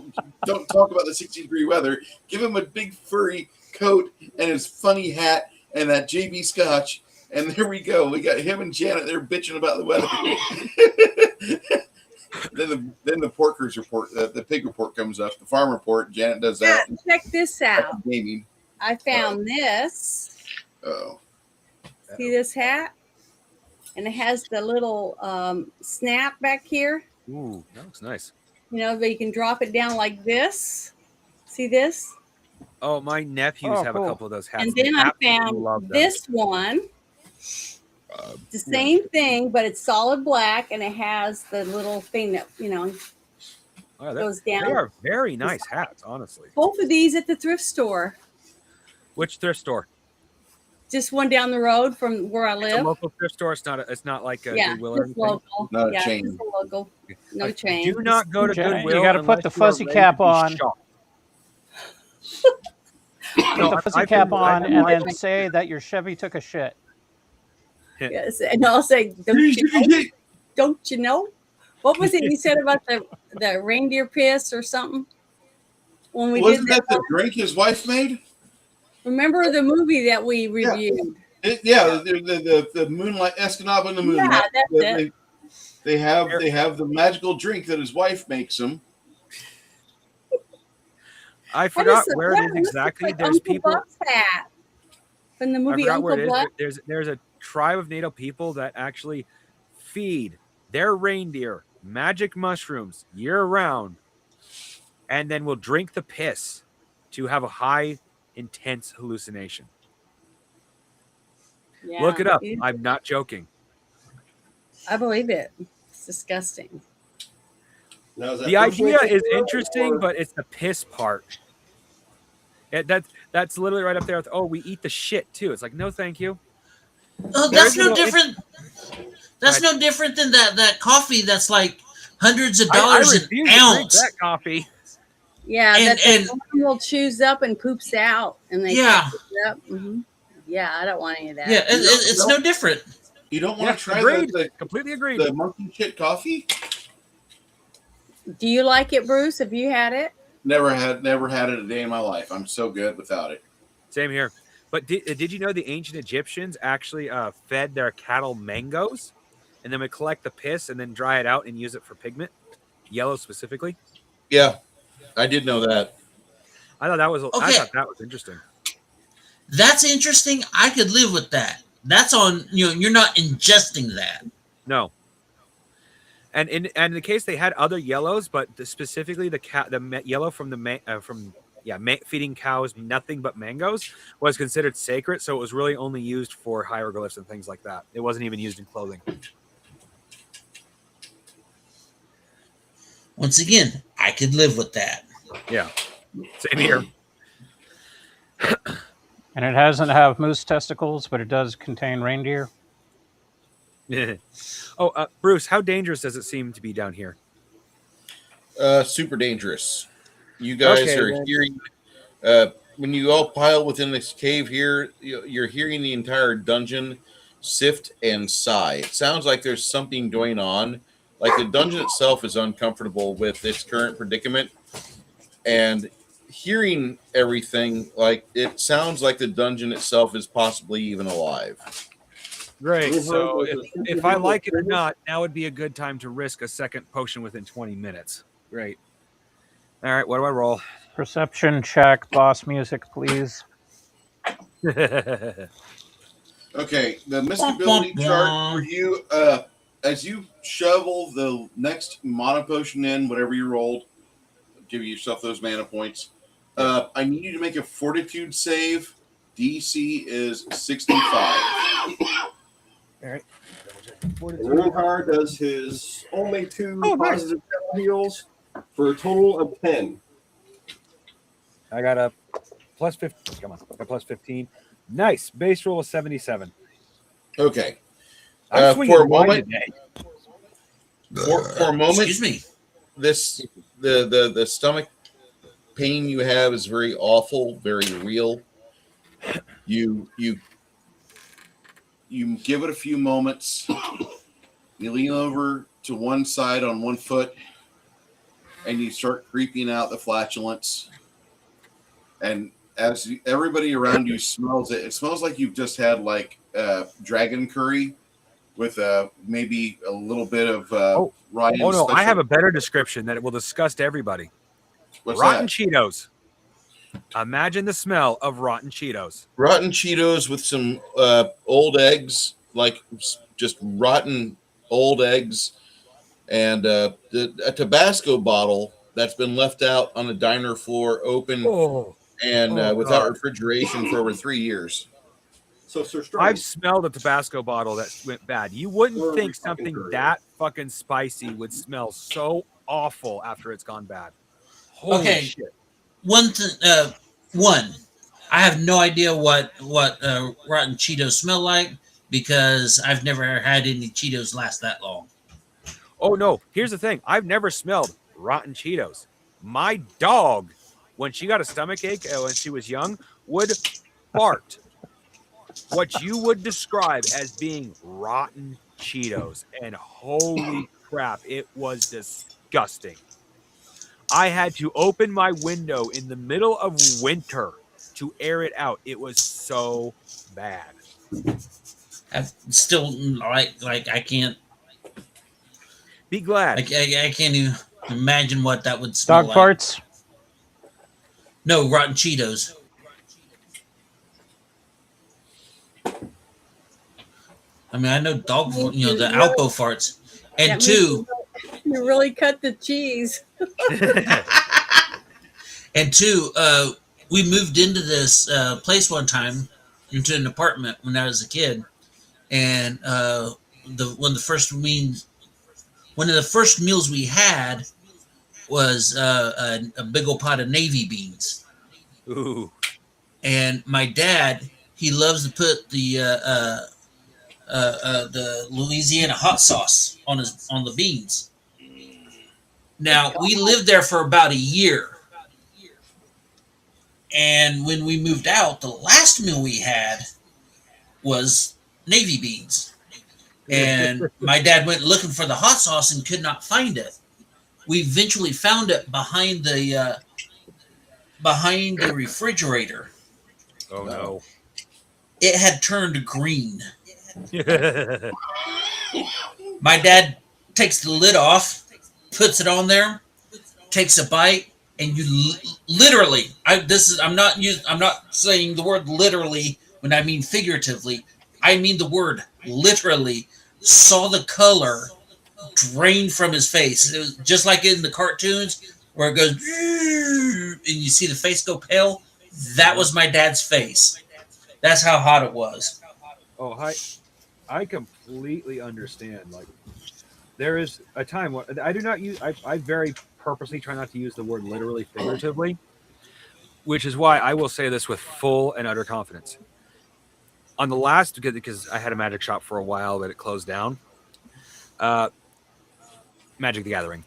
don't talk about the 60-degree weather. Give him a big furry coat and his funny hat and that JB Scotch, and there we go. We got him and Janet there bitching about the weather. Then the porkers report, the pig report comes up, the farm report. Janet does that. Check this out. Gaming. I found this. Oh, See this hat? And it has the little snap back here. Ooh, that looks nice. You know, but you can drop it down like this. See this? Oh, my nephews Oh, have cool. a couple of those hats. And They then I absolutely love found them. this one. The same thing, but it's solid black, and it has the little thing that Oh, goes they down. are very nice hats, honestly. Both of these at the thrift store. Which thrift store? Just one down the road from where I It's a live. local thrift store. It's not like a Yeah, Goodwill or just anything. local. Not a Yeah, chain. just a local. No Like, chain. Do not go to Janet, Goodwill. you gotta put unless the you are fuzzy ready to cap be on. shocked. Put No, the fuzzy I've cap been- on I've and been- then say that your Chevy took a shit. Yes, and I'll say, don't you know? What was it you said about the reindeer piss or something? When we wasn't did that the drink his wife made? remember the movie that we reviewed? The Moonlight Escanaba and the Moonlight. Yeah, that's it. They have the magical drink that his wife makes him. I What is forgot it? where Yeah, it is it looks exactly. like There's Uncle people. Buck's hat from the I movie forgot where Uncle it Buck. is. There's a tribe of native people that actually feed their reindeer magic mushrooms year round, and then will drink the piss to have a high, intense hallucination. Yeah, Look it up. yeah, I'm not joking. I believe it. It's disgusting. Now, is that The idea personally is or- interesting, but it's the piss part. That's literally right up there with, oh, we eat the shit too. It's like, no, thank you. Oh, that's There's no no- different. That's no different than that coffee that's like hundreds of I dollars refuse an to drink ounce. that coffee. Yeah, And- that and- the will chews up and poops out, and they Yeah. suck it up. Yeah, I don't want any of that. Yeah, it's no different. You don't want Yeah, to try agreed. the Completely agreed. monkey shit coffee? Do you like it, Bruce? Have you had it? Never had it a day in my life. I'm so good without it. Same here. But did you know the ancient Egyptians actually fed their cattle mangoes, and then would collect the piss and then dry it out and use it for pigment, yellow specifically? Yeah, I did know that. I thought that was interesting. That's interesting. I could live with that. That's on, you're not ingesting that. No. And in the case they had other yellows, but specifically the yellow from feeding cows nothing but mangoes was considered sacred, so it was really only used for hieroglyphs and things like that. It wasn't even used in clothing. Once again, I could live with that. Yeah, same here. And it doesn't have moose testicles, but it does contain reindeer. Bruce, how dangerous does it seem to be down here? Super dangerous. You guys Okay, are then. hearing when you all pile within this cave here. You're hearing the entire dungeon sift and sigh. It sounds like there's something going on. Like the dungeon itself is uncomfortable with its current predicament, and hearing everything, like it sounds like the dungeon itself is possibly even alive. Great. We've So heard there's a if I like it or not, now would be a good time to risk a second potion within 20 minutes. Great. All right, what do I roll? Perception check, boss music, please. Okay, the mystibility chart for you, as you shovel the next mana potion in, whatever you rolled, give yourself those mana points. I need you to make a fortitude save. DC is 65. All right. Runehard does his only 2 Oh, nice. positive heals for a total of 10. I got a plus 15. Come on, a plus 15. Nice. Base roll of 77. Okay. I'm swinging for a wide moment, today. for a moment, Excuse me. this the stomach pain you have is very awful, very real. You give it a few moments. You lean over to one side on one foot, and you start creeping out the flatulence. And as everybody around you smells it, it smells like you've just had like dragon curry with maybe a little bit of Ryan's Oh no, I special- have a better description that it will disgust everybody. What's Rotten that? Cheetos. Imagine the smell of rotten Cheetos. Rotten Cheetos with some old eggs, like just rotten old eggs, and a Tabasco bottle that's been left out on the diner floor open and without God. refrigeration for over 3 years. So, Sir Strong, I've smelled a Tabasco bottle that went bad. You wouldn't Or think fucking something curry. that fucking spicy would smell so awful after it's gone bad. Holy Okay. shit. One, I have no idea what rotten Cheetos smell like because I've never had any Cheetos last that long. Oh no, here's the thing. I've never smelled rotten Cheetos. My dog, when she got a stomach ache when she was young, would fart what you would describe as being rotten Cheetos. And holy crap, it was disgusting. I had to open my window in the middle of winter to air it out. It was so bad. I've still like I can't Be glad. I can't even imagine what that would smell Dog like. farts. No, rotten Cheetos. I mean, I know dog, the Alpo farts. And That two, You really cut the cheese. we moved into this place one time, into an apartment when I was a kid, and one of the first meals we had was a big old pot of navy beans. Ooh. And my dad, he loves to put the Louisiana hot sauce on the beans. Now we lived there for about a year, and when we moved out, the last meal we had was navy beans. And my dad went looking for the hot sauce and could not find it. We eventually found it behind the refrigerator. Oh no. It had turned green. My dad takes the lid off, puts it on there, takes a bite, and you literally, I'm not saying the word literally when I mean figuratively. I mean the word literally. Saw the color drain from his face. It was just like in the cartoons where it goes and you see the face go pale. That was my dad's face. That's how hot it was. Oh, I completely understand. Like, there is a time when I do not use. I very purposely try not to use the word literally, figuratively, which is why I will say this with full and utter confidence. On the last, because I had a magic shop for a while, but it closed down. Magic the Gathering.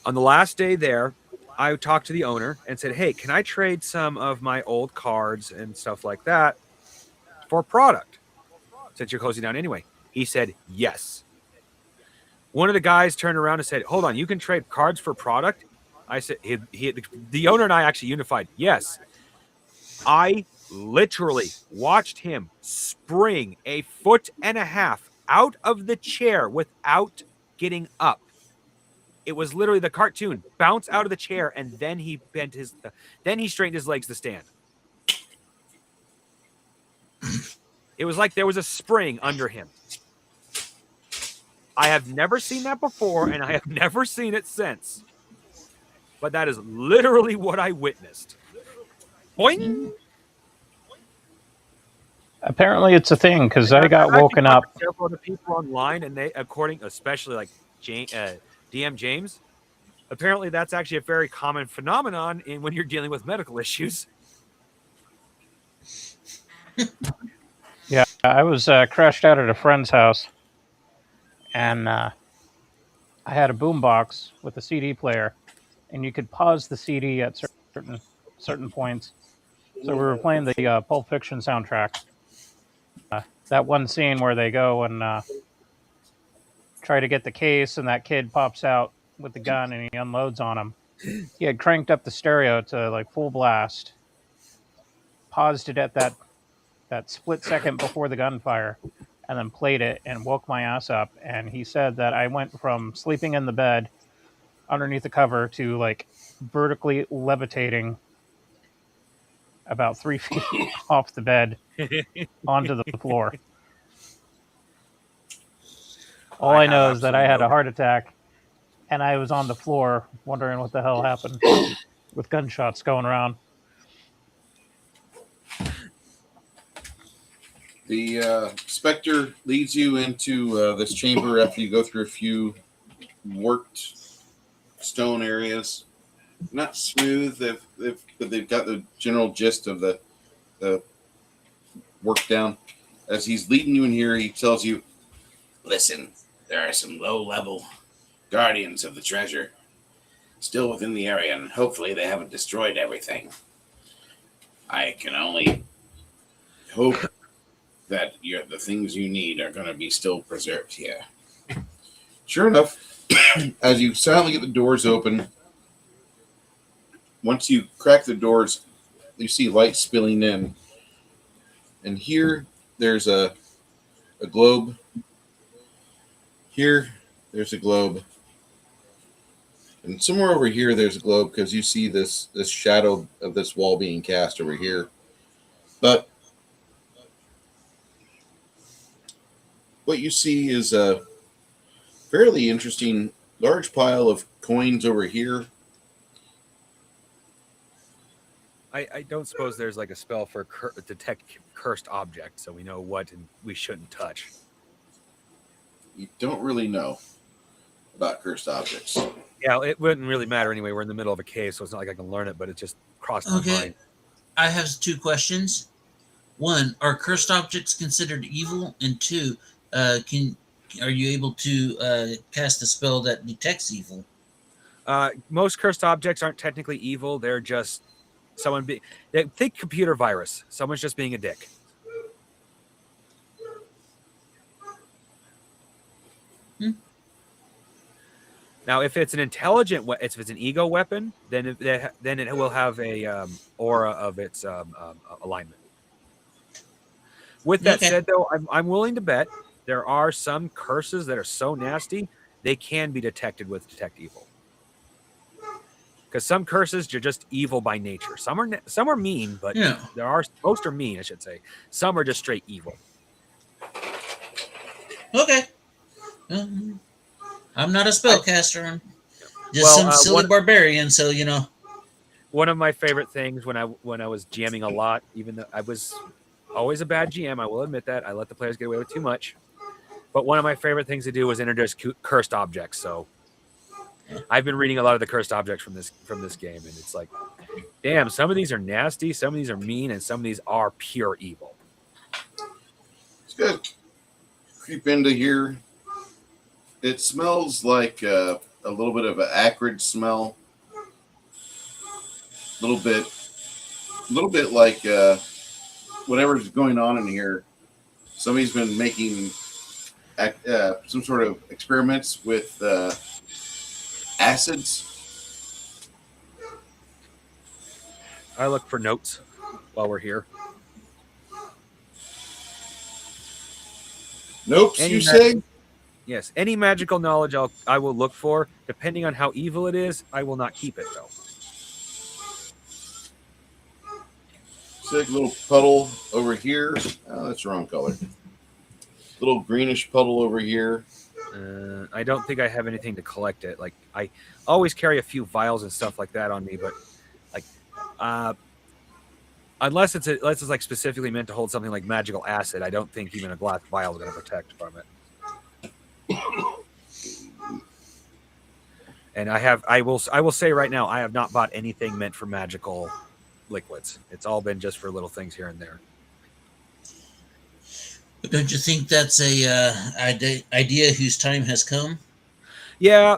On the last day there, I talked to the owner and said, "Hey, can I trade some of my old cards and stuff like that for product, since you're closing down anyway?" He said, "Yes." One of the guys turned around and said, "Hold on, you can trade cards for product?" I said, the owner and I actually unified. Yes. I literally watched him spring 1.5 feet out of the chair without getting up. It was literally the cartoon bounce out of the chair, and then he then he straightened his legs to stand. It was like there was a spring under him. I have never seen that before, and I have never seen it since. But that is literally what I witnessed. Boing! Apparently, it's a thing because I I've got actually woken talked up. to several other people online, and they, especially like DM James, apparently that's actually a very common phenomenon when you're dealing with medical issues. Yeah, I was crashed out at a friend's house, and I had a boombox with a CD player, and you could pause the CD at certain points. So we were playing the Pulp Fiction soundtrack. That one scene where they go and try to get the case, and that kid pops out with the gun and he unloads on him. He had cranked up the stereo to like full blast, paused it at that split second before the gunfire, and then played it and woke my ass up. And he said that I went from sleeping in the bed underneath the cover to like vertically levitating about 3 feet off the bed onto the floor. All I know is that I had a heart attack and I was on the floor wondering what the hell happened with gunshots going around. The Spectre leads you into this chamber after you go through a few worked stone areas. Not smooth, but they've got the general gist of the work down. As he's leading you in here, he tells you, "Listen, there are some low-level guardians of the treasure still within the area, and hopefully they haven't destroyed everything. I can only hope that the things you need are going to be still preserved here." Sure enough, as you silently get the doors open, once you crack the doors, you see light spilling in. And here, there's a globe. Here, there's a globe. And somewhere over here, there's a globe because you see this shadow of this wall being cast over here. But what you see is a fairly interesting large pile of coins over here. I don't suppose there's like a spell for detect cursed objects, so we know what we shouldn't touch. You don't really know about cursed objects. Yeah, it wouldn't really matter anyway. We're in the middle of a cave, so it's not like I can learn it, but it just crossed my mind. I have 2 questions. 1, are cursed objects considered evil? And 2, are you able to cast a spell that detects evil? Most cursed objects aren't technically evil. They're just someone think computer virus. Someone's just being a dick. Now, if it's an intelligent, if it's an ego weapon, then it will have a aura of its alignment. With that said, though, I'm willing to bet there are some curses that are so nasty they can be detected with detect evil. Because some curses are just evil by nature. Some are mean, but most are mean, I should say. Some are just straight evil. Okay. I'm not a spellcaster. I'm just some silly barbarian, so you know. One of my favorite things when I was GMing a lot, even though I was always a bad GM, I will admit that. I let the players get away with too much. But one of my favorite things to do was introduce cursed objects. So I've been reading a lot of the cursed objects from this game, and it's like, damn, some of these are nasty, some of these are mean, and some of these are pure evil. It's good. Creep into here. It smells like a little bit of an acrid smell. A little bit like whatever's going on in here. Somebody's been making some sort of experiments with acids I look for notes while we're here. Nope, Any you ma- say? Yes, any magical knowledge I will look for. Depending on how evil it is, I will not keep it though. See like a little puddle over here. Oh, that's the wrong color. Little greenish puddle over here. I don't think I have anything to collect it. Like I always carry a few vials and stuff like that on me, but like unless it's like specifically meant to hold something like magical acid, I don't think even a glass vial is going to protect from it. And I will say right now, I have not bought anything meant for magical liquids. It's all been just for little things here and there. But don't you think that's a idea whose time has come? Yeah.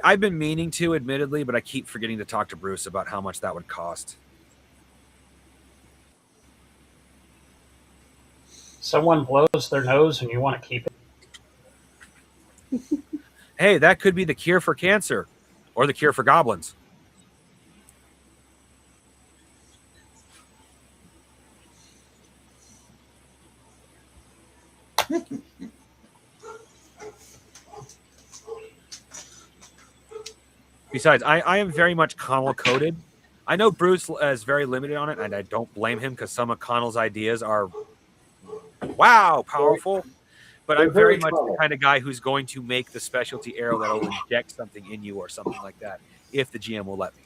I've been meaning to, admittedly, but I keep forgetting to talk to Bruce about how much that would cost. Someone blows their nose and you want to keep it. Hey, that could be the cure for cancer or the cure for goblins. Besides, I am very much Connell coded. I know Bruce is very limited on it, and I don't blame him because some of Connell's ideas are powerful. But I'm very much the kind of guy who's going to make the specialty arrow that will inject something in you or something like that, if the GM will let me.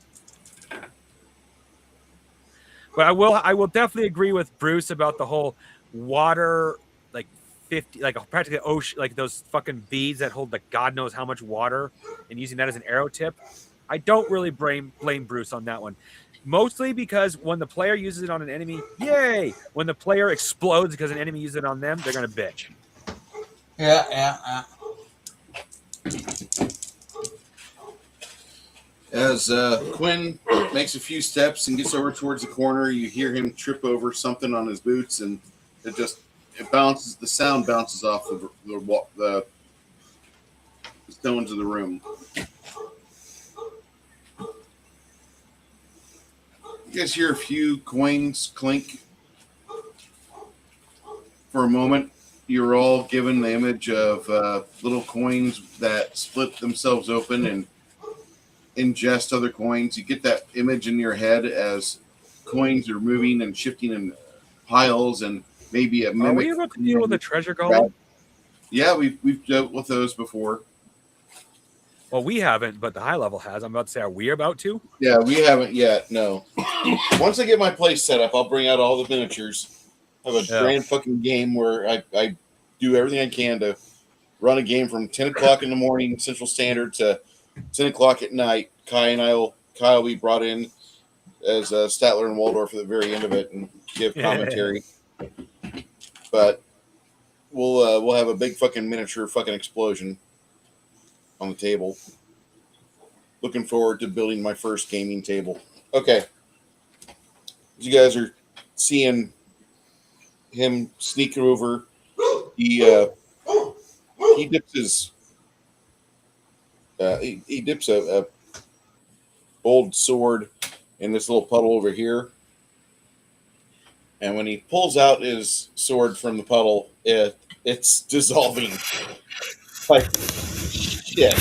But I will definitely agree with Bruce about the whole water, like 50, like practically ocean, like those fucking beads that hold like God knows how much water, and using that as an arrow tip. I don't really blame Bruce on that one. Mostly because when the player uses it on an enemy, yay! When the player explodes because an enemy uses it on them, they're gonna bitch. Yeah. As Quinn makes a few steps and gets over towards the corner, you hear him trip over something on his boots, and it bounces. The sound bounces off the stones of the room. You guys hear a few coins clink. For a moment, you're all given the image of little coins that split themselves open and ingest other coins. You get that image in your head as coins are moving and shifting in piles, and maybe a mimic. Are we about to deal with a treasure golem? Yeah, we've dealt with those before. Well, we haven't, but the high level has. I'm about to say, are we about to? Yeah, we haven't yet. No. Once I get my place set up, I'll bring out all the miniatures. Have a grand fucking game where I do everything I can to run a game from 10 o'clock in the morning Central Standard to 10 o'clock at night. Kyle will be brought in as Statler and Waldorf at the very end of it and give commentary. But we'll have a big fucking miniature fucking explosion on the table. Looking forward to building my first gaming table. Okay. As you guys are seeing him sneak over, he dips his he dips a old sword in this little puddle over here, and when he pulls out his sword from the puddle, it's dissolving like shit.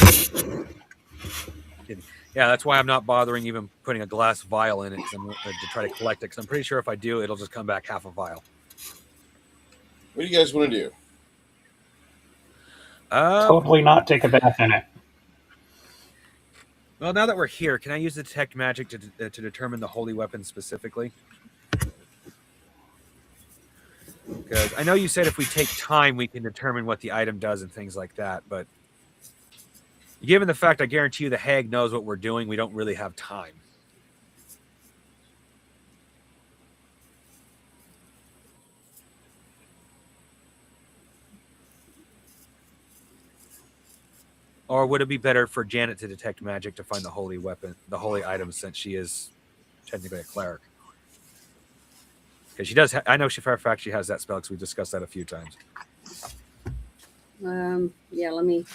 Yeah, that's why I'm not bothering even putting a glass vial in it to try to collect it, because I'm pretty sure if I do, it'll just come back half a vial. What do you guys want to do? Totally not take a bath in it. Well, now that we're here, can I use the detect magic to determine the holy weapon specifically? Because I know you said if we take time, we can determine what the item does and things like that, but given the fact I guarantee you the hag knows what we're doing, we don't really have time. Or would it be better for Janet to detect magic to find the holy weapon, the holy item, since she is technically a cleric? Because she does. I know for a fact she has that spell because we discussed that a few times. Yeah, let me.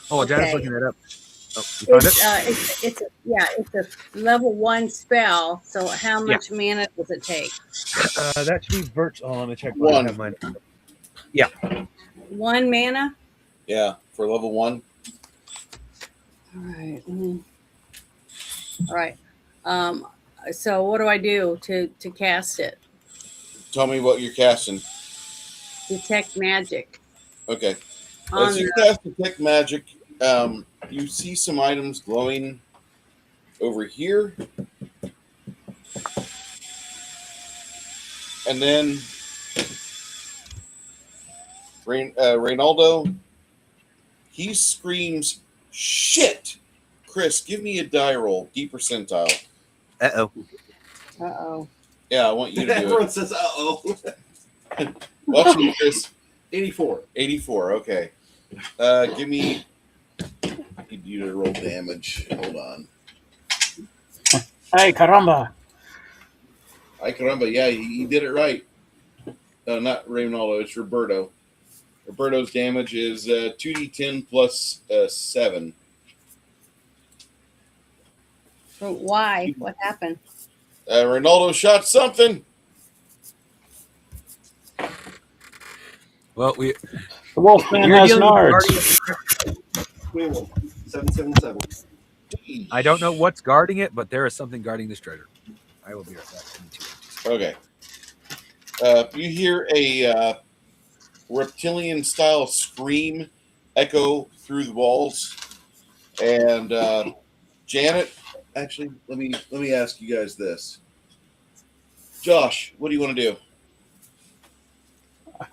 Oh, Janet's Okay. looking that up. Oh, you found It's it? it's a level 1 spell. So how much mana does it take? That should be virtual. Oh, let me check. I One. have mine. 1 mana. Yeah, for level 1. All right. All right. So what do I do to cast it? Tell me what you're casting. Detect magic. Okay. On As you the, cast Detect Magic, you see some items glowing over here. And then Reynaldo, he screams, "Shit!" Chris, give me a die roll, D percentile. Uh-oh. uh-oh. Yeah, I want you to do Everyone it. says, "Uh-oh." Watch me, Chris. 84. 84, okay. Give me... I need you to roll damage. Hold on. Hey, caramba. Ay caramba, yeah, he did it right. Not Reynaldo, it's Roberto. Roberto's damage is 2d10 plus 7. So why? What happened? Reynaldo shot something. Well, The Wolfman we're has dealing with nards. guardian. 21. 777. I don't know what's guarding it, but there is something guarding this treasure. I will be right back. Give me 2 minutes. Okay. You hear a reptilian-style scream echo through the walls, and Janet. Actually, let me ask you guys this. Josh, what do you want to do?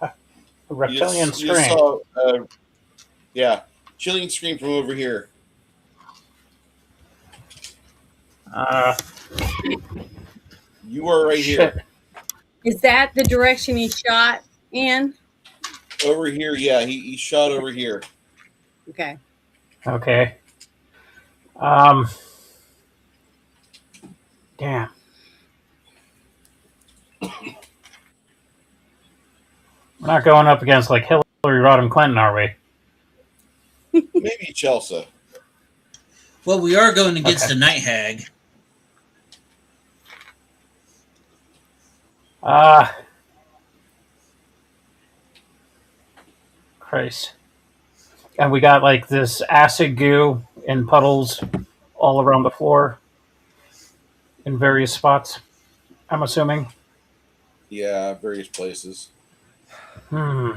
A reptilian You scream. just saw, yeah, chilling scream from over here. You are right Shit. here. Is that the direction he shot in? Over here, yeah. He shot over here. Okay. Okay. Damn. We're not going up against like Hillary Rodham Clinton, are we? Maybe Chelsea. Well, we are going against a night hag. Christ. And we got like this acid goo in puddles all around the floor in various spots, I'm assuming. Yeah, various places. Hmm.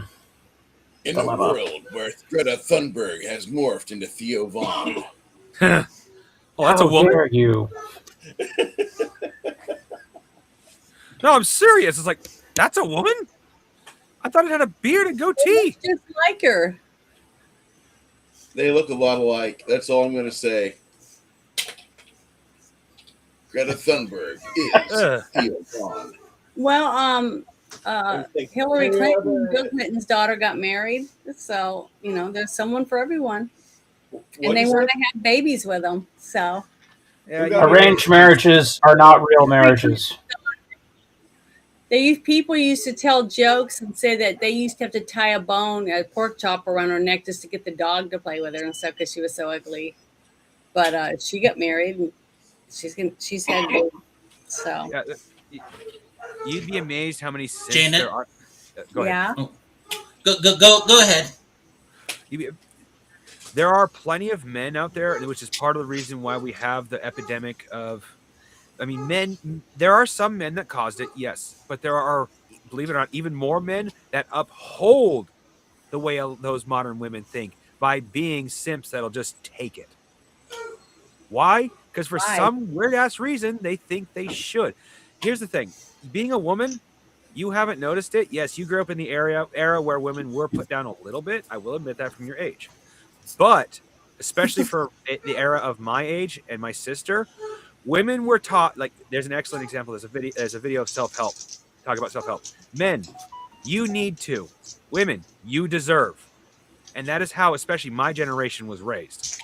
In Dilemma. a world where Greta Thunberg has morphed into Theo Vaughn. Oh, that's a How woman. dare you? No, I'm serious. It's like, that's a woman? I thought it had a beard and goatee. It's just like her. They look a lot alike. That's all I'm going to say. Greta Thunberg is Theo Vaughn. Well, Hillary Clinton, Bill Clinton's daughter got married. So, there's someone for everyone. And they want to have babies with them. So Yeah, Arranged marriages are not real marriages. people used to tell jokes and say that they used to have to tie a pork chop around her neck just to get the dog to play with her and stuff because she was so ugly. But she got married and she's had babies. So Yeah, you'd be amazed how many sins Janet? there are. Go ahead. yeah. Oh. Go ahead. There are plenty of men out there, which is part of the reason why we have the epidemic of. I mean, men. There are some men that caused it, yes, but there are, believe it or not, even more men that uphold the way those modern women think by being simps that'll just take it. Why? Because for some weird ass reason, they think they should. Here's the thing: being a woman, you haven't noticed it. Yes, you grew up in the era where women were put down a little bit. I will admit that from your age. But especially for the era of my age and my sister, women were taught, like, there's an excellent example. There's a video of self-help. Talk about self-help. Men, you need to. Women, you deserve. And that is how, especially my generation, was raised.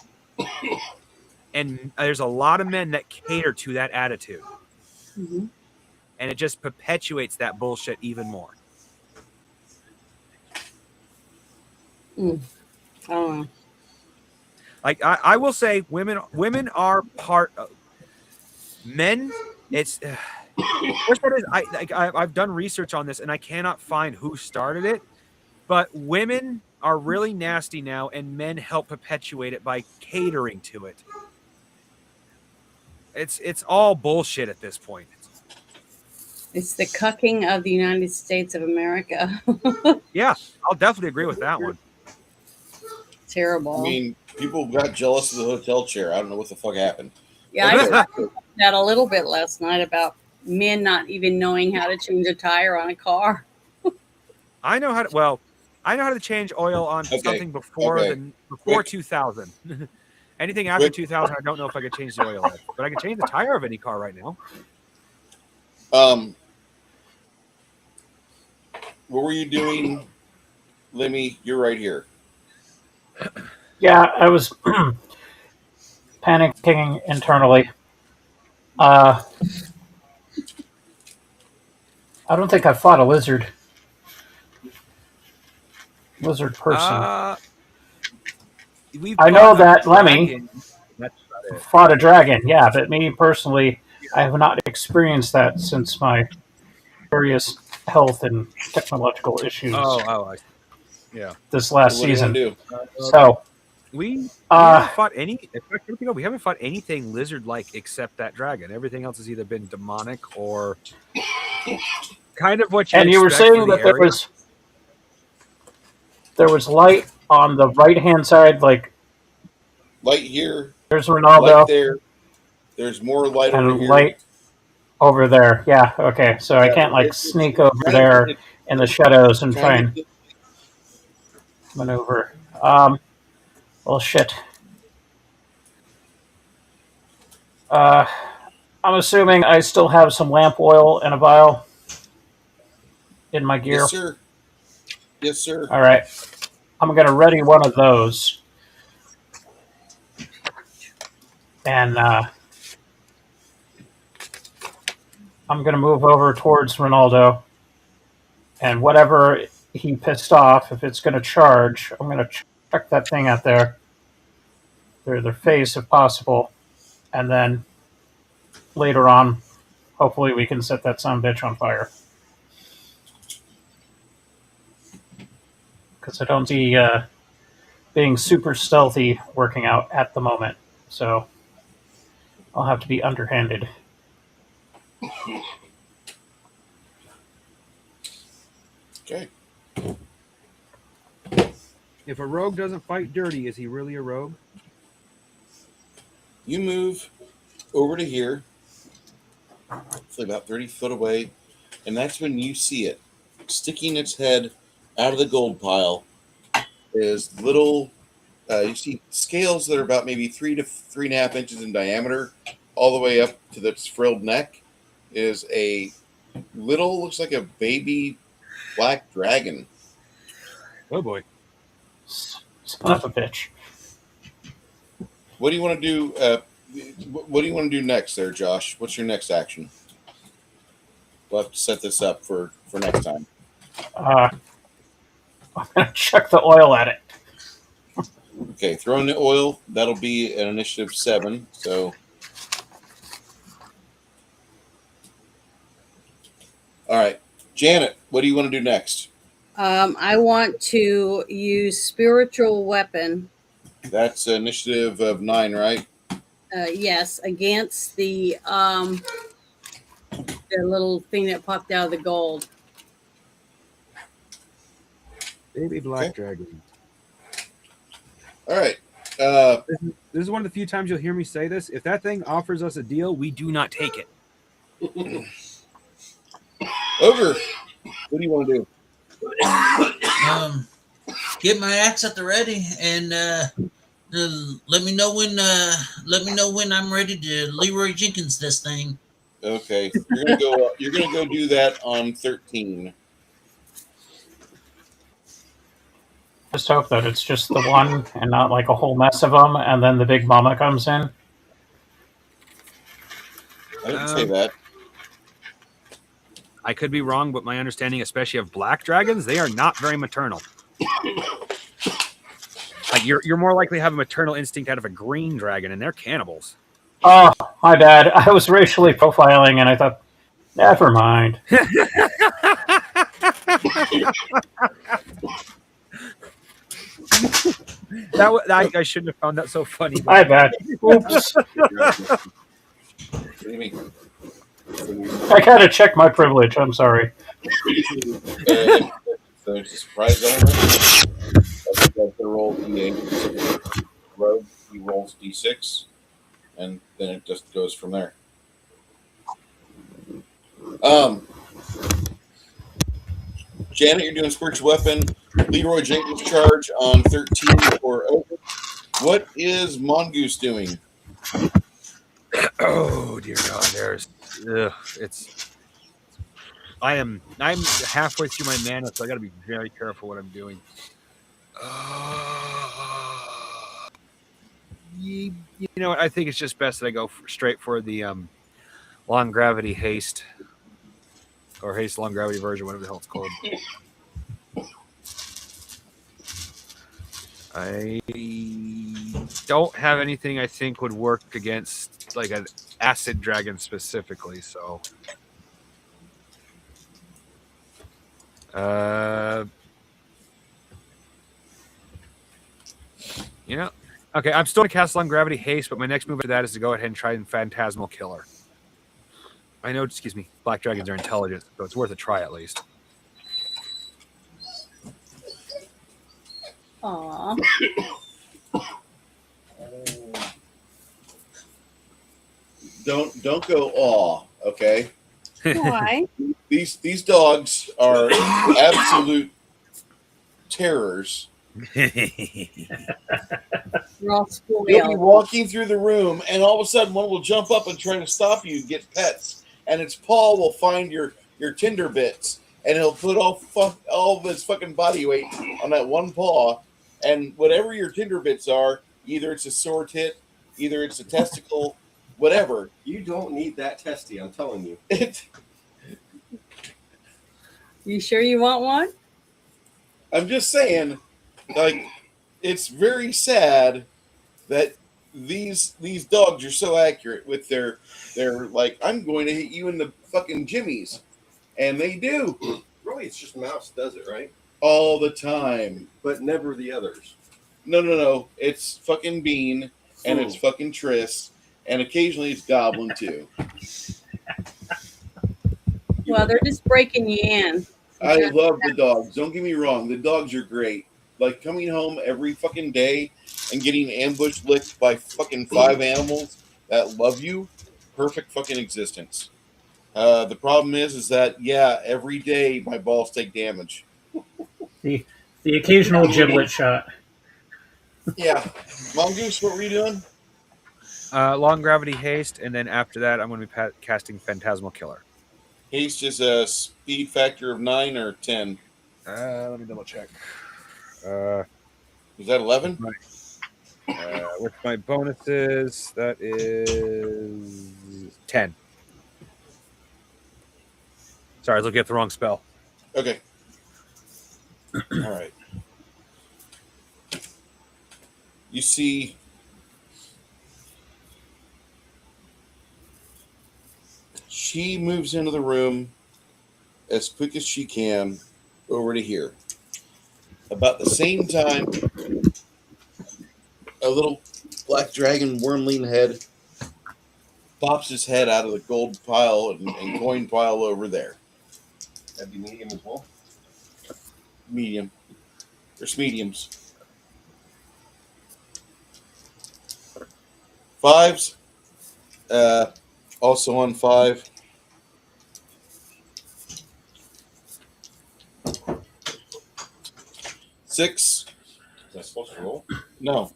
And there's a lot of men that cater to that attitude. Mm-hmm. And it just perpetuates that bullshit even more. I don't know. Like I will say, women are part of men. It's worst part is I've done research on this and I cannot find who started it, but women are really nasty now, and men help perpetuate it by catering to it. It's all bullshit at this point. It's the cucking of the United States of America. Yeah, I'll definitely agree with that one. Terrible. I mean, people got jealous of the hotel chair. I don't know what the fuck happened. Yeah, I talked about that a little bit last night about men not even knowing how to change a tire on a car. I know how to change oil on something before Quick. 2000. Anything after 2000, I don't know if I could change the oil, but I can change the tire of any car right now. What were you doing, Lemmy? You're right here. Yeah, I was panicking internally. I don't think I fought a lizard person. I know that Lemmy fought a dragon, yeah, but me personally, I have not experienced that since my various health and technological issues this last season. So we haven't fought any. We haven't fought anything lizard-like except that dragon. Everything else has either been demonic or kind of what you. And you were saying that there was light on the right-hand side, like light here. There's Ronaldo. Light there. There's more light and over here. light over there. Yeah. Okay. So I can't like sneak over there in the shadows and try and maneuver. Well, shit. I'm assuming I still have some lamp oil and a vial in my gear. Yes, sir. Yes, sir. All right. I'm going to ready one of those. And I'm going to move over towards Ronaldo. And whatever he pissed off, if it's going to charge, I'm going to chuck that thing out there. Their face, if possible. And then later on, hopefully we can set that sumbitch on fire. Because I don't see being super stealthy working out at the moment. So I'll have to be underhanded. Okay. If a rogue doesn't fight dirty, is he really a rogue? You move over to here, hopefully about 30 foot away, and that's when you see it. Sticking its head out of the gold pile is little, you see scales that are about maybe 3 to 3.5 inches in diameter, all the way up to its frilled neck is a little, looks like a baby black dragon. Oh boy. Son of a bitch. What do you want to do? What do you want to do next there, Josh? What's your next action? We'll have to set this up for next time. I'm going to chuck the oil at it. Okay, throw in the oil. That'll be an initiative 7. So, all right, Janet, what do you want to do next? I want to use spiritual weapon. That's initiative of 9, right? Yes, against the little thing that popped out of the gold. Baby black dragon. All right. This is one of the few times you'll hear me say this. If that thing offers us a deal, we do not take it. Ogre, what do you want to do? Get my axe at the ready and let me know when I'm ready to Leroy Jenkins this thing. Okay, you're gonna go. You're gonna go do that on 13. Just hope that it's just the one and not like a whole mess of them, and then the big mama comes in. I didn't say that. I could be wrong, but my understanding, especially of black dragons, they are not very maternal. Like you're more likely to have a maternal instinct out of a green dragon, and they're cannibals. Oh, my bad. I was racially profiling, and I thought, never mind. I shouldn't have found that so funny. But My bad. Oops. What do you mean? I gotta check my privilege. I'm sorry. So it's a surprise element. That's the roll D8. Rogue, he rolls D6, and then it just goes from there. Janet, you're doing spiritual weapon. Leroy Jenkins charge on 13 or over. What is Mongoose doing? oh dear God, I'm halfway through my mana, so I got to be very careful what I'm doing. You know what? I think it's just best that I go straight for the long gravity haste, or haste long gravity version, whatever the hell it's called. I don't have anything I think would work against like an acid dragon specifically, so you know, okay, I'm still gonna cast long gravity haste, but my next move after that is to go ahead and try and phantasmal killer. I know, excuse me, black dragons are intelligent, so it's worth a try at least. Aw. Don't go aw, okay? Why? These dogs are absolute terrors. We're all You'll be spoiled. walking through the room, and all of a sudden, one will jump up and try to stop you and get pets. And its paw will find your tinder bits, and he'll put all of his fucking body weight on that one paw. And whatever your tinder bits are, either it's a sore tit, either it's a testicle, whatever. You don't need that testy, I'm telling you. You sure you want one? I'm just saying, like, it's very sad that these dogs are so accurate with their like, I'm going to hit you in the fucking jimmies, and they do Really, it's just Mouse does it, right? all the time. But never the others. No, it's fucking Bean, and it's fucking Triss, and occasionally it's Goblin too. Well, they're just breaking you in. I love the dogs. Don't get me wrong, the dogs are great. Like coming home every fucking day and getting ambush licked by fucking 5 animals that love you, perfect fucking existence. The problem is that every day my balls take damage. The occasional giblet shot. Yeah, Mongoose, what were you doing? Long gravity haste, and then after that, I'm going to be casting phantasmal killer. Haste is a speed factor of 9 or 10. Let me double check. Is that 11? With my bonuses, that is 10. Sorry, I was looking at the wrong spell. Okay. All right. You see she moves into the room as quick as she can over to here. About the same time, a little black dragon wormling head pops his head out of the gold pile and coin pile over there. That'd be medium as well. Medium. There's mediums. 5s. Also on 5. Six. Is that supposed to roll? No.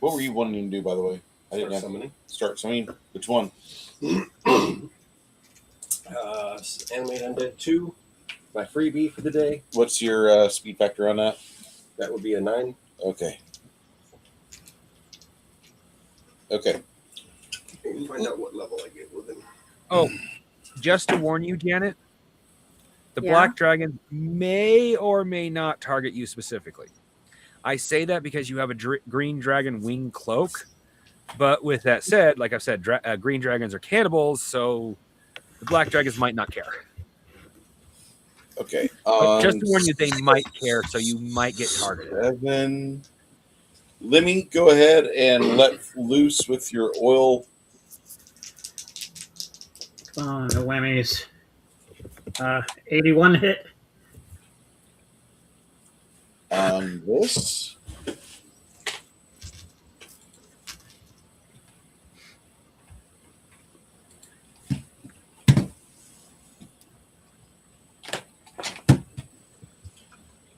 What were you wanting to do, by the way? I didn't have summoning. Start summoning. Which one? Animate Undead 2. My freebie for the day. What's your speed factor on that? That would be a 9. Okay. Okay. We'll find out what level I get with him. Oh, just to warn you, Janet, the Yeah? black dragon may or may not target you specifically. I say that because you have a green dragon wing cloak. But with that said, like I've said, green dragons are cannibals, so the black dragons might not care. Okay. But just to warn you, they might care, so you might get targeted. 7. Lemmy, go ahead and let loose with your oil. Oh, no whammies. 81 hit. On this.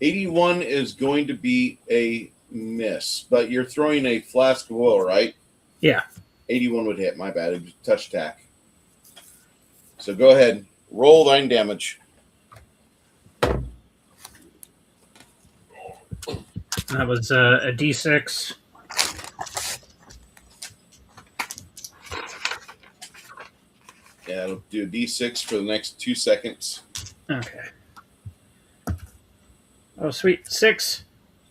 $81 is going to be a miss, but you're throwing a flask of oil, right? Yeah. 81 would hit. My bad. It was touch attack. So go ahead. Roll 9 damage. That was a D6. Yeah, it'll do a D6 for the next 2 seconds. Okay. Oh, sweet. 6.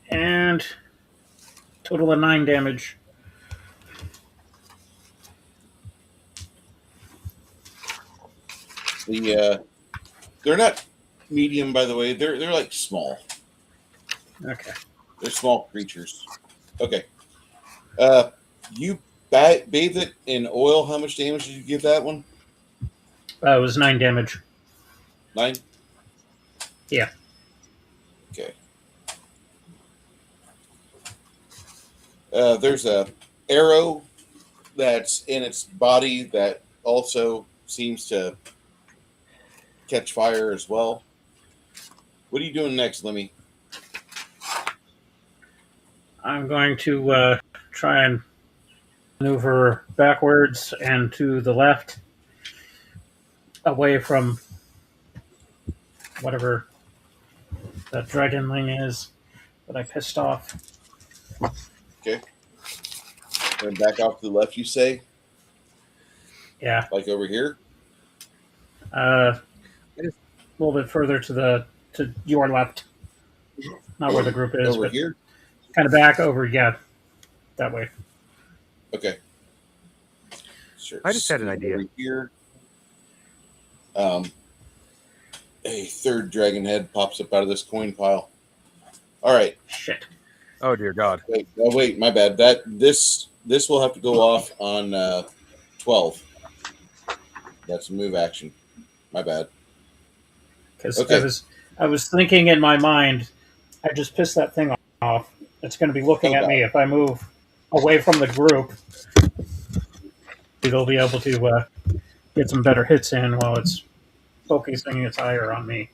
And total of 9 damage. They're not medium, by the way. They're like small. Okay. They're small creatures. Okay. You bathe it in oil. How much damage did you give that one? It was 9 damage. 9? Yeah. Okay. There's a arrow that's in its body that also seems to catch fire as well. What are you doing next, Lemmy? I'm going to try and maneuver backwards and to the left, away from whatever that dragonling is that I pissed off. Okay. And back off to the left, you say? Yeah. Like over here? A little bit further to your left. Not where the group is, Over but here? kind of back over, yeah, that way. Okay. Sure. I just had an idea. Over here. A third dragon head pops up out of this coin pile. All right. Shit. Oh dear God. Wait, my bad. This will have to go off on 12. That's a move action. My bad. Because Okay. I was thinking in my mind, I just pissed that thing off. It's going to be looking at me if I move away from the group. They'll be able to get some better hits in while it's focusing its ire on me.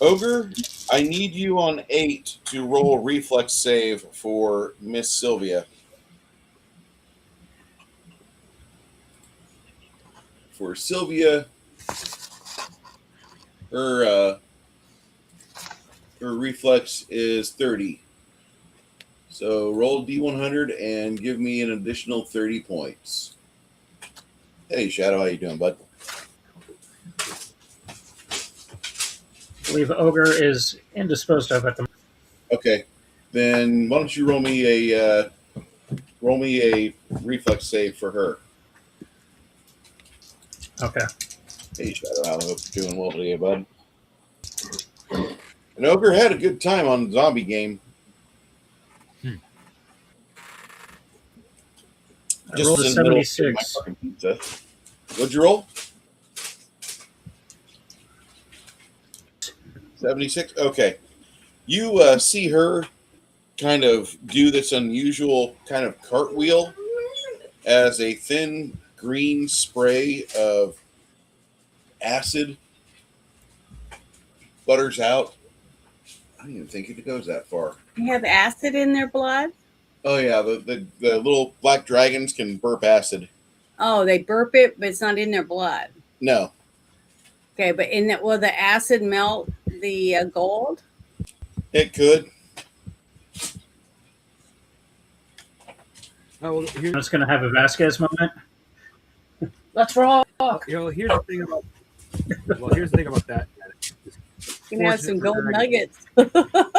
Ogre, I need you on 8 to roll a reflex save for Miss Sylvia. For Sylvia, her reflex is 30. So roll d100 and give me an additional 30 points. Hey, Shadow, how you doing, bud? I believe Ogre is indisposed of at the moment. Okay, then why don't you roll me a reflex save for her? Okay. Hey, Shadow, I hope you're doing well today, bud. And Ogre had a good time on the zombie game. I rolled a in the middle of 76. my fucking pizza. What'd you roll? 76? Okay. You see her kind of do this unusual kind of cartwheel as a thin green spray of acid butters out. I don't even think it goes that far. They have acid in their blood? Oh, yeah. The little black dragons can burp acid. Oh, they burp it, but it's not in their blood. No. Okay, but will the acid melt the gold? It could. Oh, well, I'm just going to have a Vasquez moment. Let's rock. here's the thing about. Well, here's the thing about that. You can have some gold Fortunate for nuggets.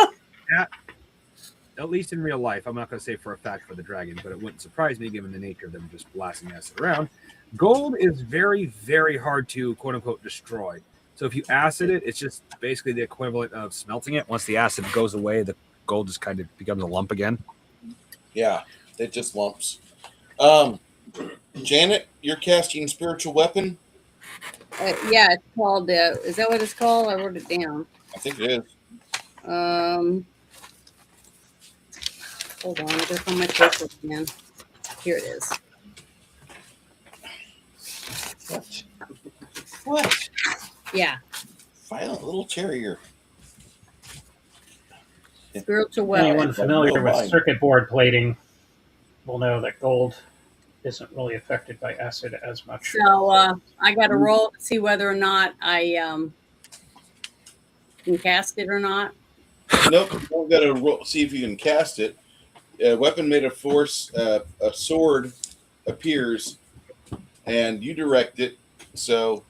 at least in real life, I'm not going to say for a fact for the dragon, but it wouldn't surprise me given the nature of them just blasting acid around. Gold is very, very hard to quote unquote destroy. So if you acid it, it's just basically the equivalent of smelting it. Once the acid goes away, the gold just kind of becomes a lump again. Yeah, it just lumps. Janet, you're casting spiritual weapon? Yeah, it's called. Is that what it's called? I wrote it down. I think it is. Hold on, I gotta find my paper again. Here it is. What? Yeah, Violent little terrier. spiritual weapon. Anyone familiar Oh, with mine. circuit board plating will know that gold isn't really affected by acid as much. So I got to roll to see whether or not I can cast it or not. Nope, you got to roll, see if you can cast it. A weapon made of force, a sword appears, and you direct it. So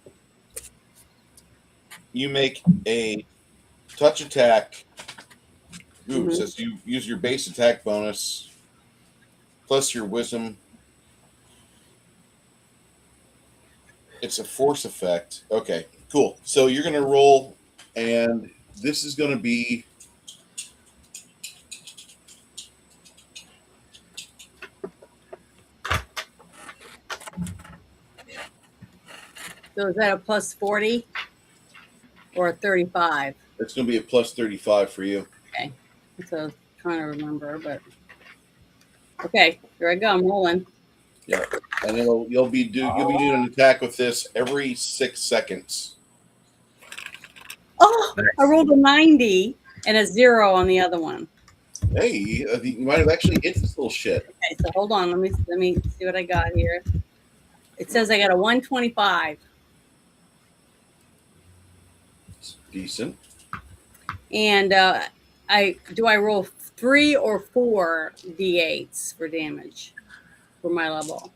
you make a touch attack. Ooh, it says you use your base attack bonus plus your wisdom. It's a force effect. Okay, cool. So you're going to roll, and this is going to be. So is that a plus 40 or a 35? It's going to be a plus 35 for you. Okay, so I was trying to remember, but okay, here I go. I'm rolling. Yeah, and you'll be doing an attack with this every 6 seconds. Oh, I rolled a 90 and a 0 on the other one. Hey, you might have actually hit this little shit. Okay, so hold on. Let me see what I got here. It says I got a 125. It's decent. And I roll 3 or 4 d8s for damage for my level.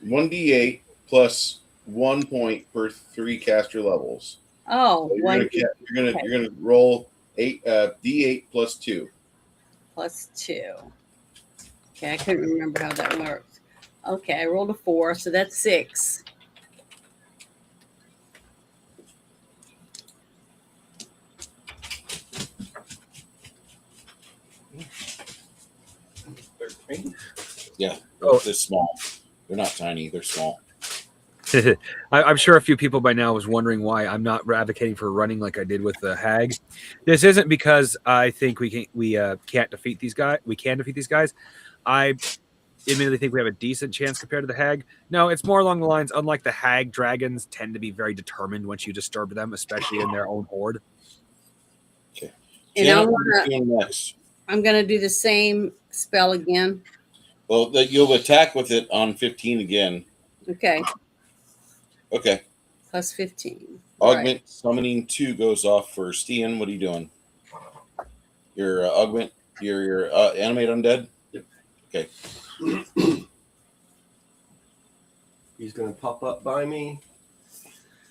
1d8 plus 1 point per 3 caster levels. Oh, So you're gonna roll 8 d8 plus 2. Plus 2. Okay, I couldn't remember how that works. Okay, I rolled a 4, so that's 6. Yeah, Oh. they're small. They're not tiny. They're small. I'm sure a few people by now was wondering why I'm not advocating for running like I did with the hag. This isn't because I think we can't defeat these guys. We can defeat these guys. I admittedly think we have a decent chance compared to the hag. No, it's more along the lines. Unlike the hag, dragons tend to be very determined once you disturb them, especially in their own horde. Okay. And Janet, what are you doing next? I'm going to do the same spell again. Well, you'll attack with it on 15 again. Okay, Okay. plus 15. Augment summoning 2 goes off first. Ian, what are you doing? Your augment, your animate undead? Yep. Okay. He's going to pop up by me.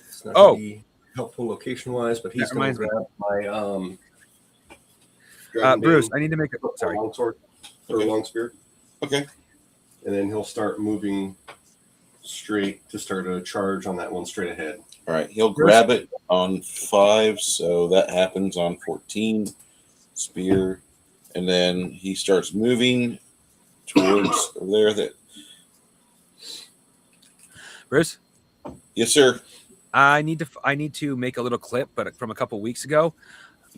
It's not Oh. going to be helpful location wise, but he's That going to reminds grab my dragon Bruce, bane, I need to make a sorry. long sword or Okay. long spear, Okay. and then he'll start moving straight to start a charge on that one straight ahead. All right. He'll grab it on 5, so that happens on 14. Spear. And then he starts moving towards over there. That Bruce, Yes, sir. I need to make a little clip, but from a couple weeks ago,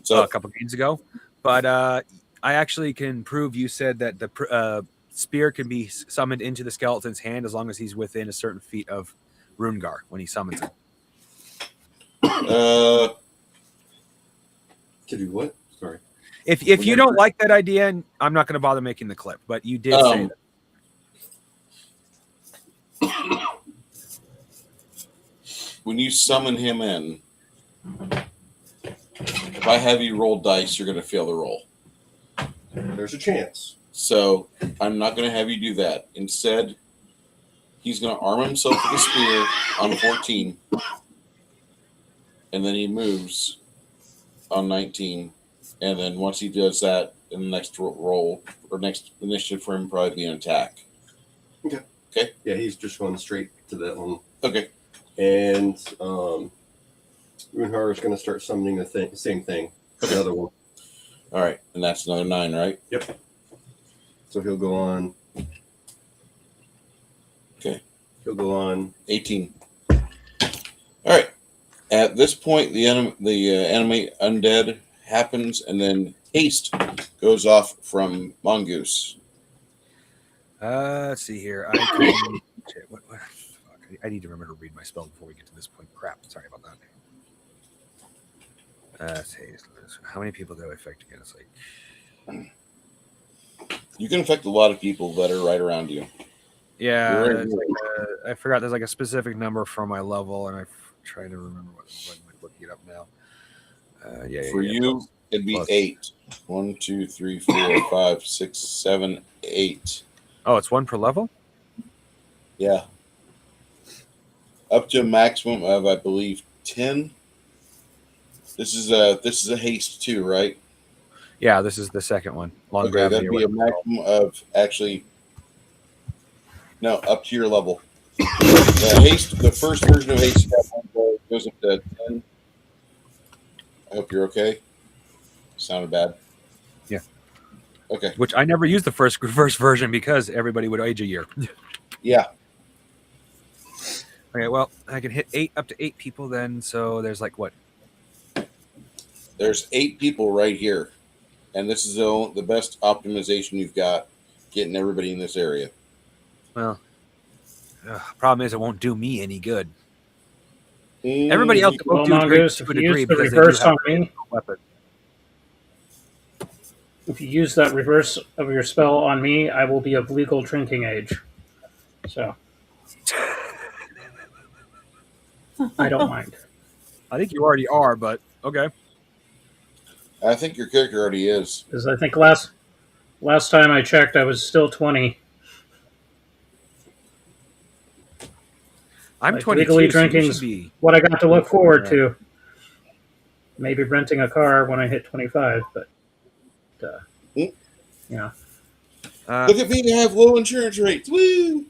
So a couple games ago. But I actually can prove you said that the spear can be summoned into the skeleton's hand as long as he's within a certain feet of Rungar when he summons it. To do what? Sorry. If you don't like that idea, I'm not going to bother making the clip. But you did say that. when you summon him in, if I have you roll dice, you're going to fail the roll. There's a chance. So I'm not going to have you do that. Instead, he's going to arm himself with a spear on 14. And then he moves on 19. And then once he does that, in the next roll or next initiative for him, probably be an attack. Okay. Okay. Yeah, he's just going straight to that one. Okay. And Runhar is going to start summoning the same thing. Another one. All right. And that's another 9, right? Yep. So he'll go on. Okay. He'll go on 18. All right. At this point, the enemy undead happens, and then haste goes off from Mongoose. Let's see here. I can. Shit, what? Fuck, I need to remember to read my spell before we get to this point. Crap. Sorry about that. Let's see. How many people do I affect again? It's like. You can affect a lot of people that are right around you. Yeah, You're right. it's like I forgot. There's like a specific number for my level, and I'm trying to remember what. I'm looking it up now. For you, it'd be Plus. 8. 1, 2, 3, 4, 5, 6, 7, 8. Oh, it's 1 per level. Yeah. Up to a maximum of, I believe, 10. This is a haste too, right? Yeah, this is the second one. Long Okay, gravity. that'd be a maximum of actually. No, up to your level. The first version of haste goes up to 10. I hope you're okay. Sounded bad. Yeah. Okay. Which I never used the first version because everybody would age a year. Yeah. Okay, well, I can hit up to 8 people then. So there's like what? There's 8 people right here, and this is the best optimization you've got, getting everybody in this area. Well, problem is it won't do me any good. Everybody else will do Mongoose, to if a you degree use the because they do reverse have on me, a weapon. if you use that reverse of your spell on me, I will be of legal drinking age. So I don't mind. I think you already are, but okay. I think your character already is. Because I think last time I checked, I was still 20. I'm Like, 22. legally So you drinking's should be. what I got to look forward to. Maybe renting a car when I hit 25, but yeah. Look at me, I have low insurance rates. Woo!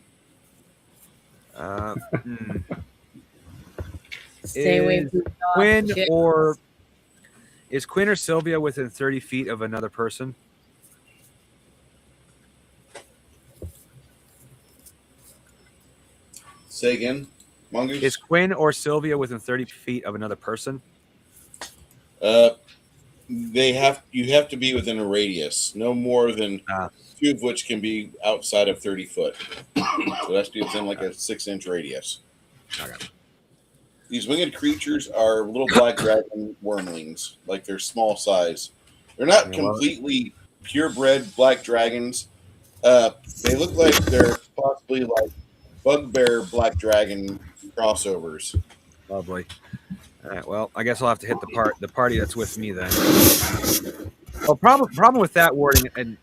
Stay away from Quinn shit. is Quinn or Sylvia within 30 feet of another person? Say again, Mongoose? Is Quinn or Sylvia within 30 feet of another person? You have to be within a radius, no more than 2 of which can be outside of 30 foot. So that's within like a 6-inch radius. Okay. These winged creatures are little black dragon wormlings, like they're small size. They're not completely purebred black dragons. They look like they're possibly like bugbear black dragon crossovers. Lovely. All right. Well, I guess I'll have to hit the party that's with me then. Well, problem with that wording, and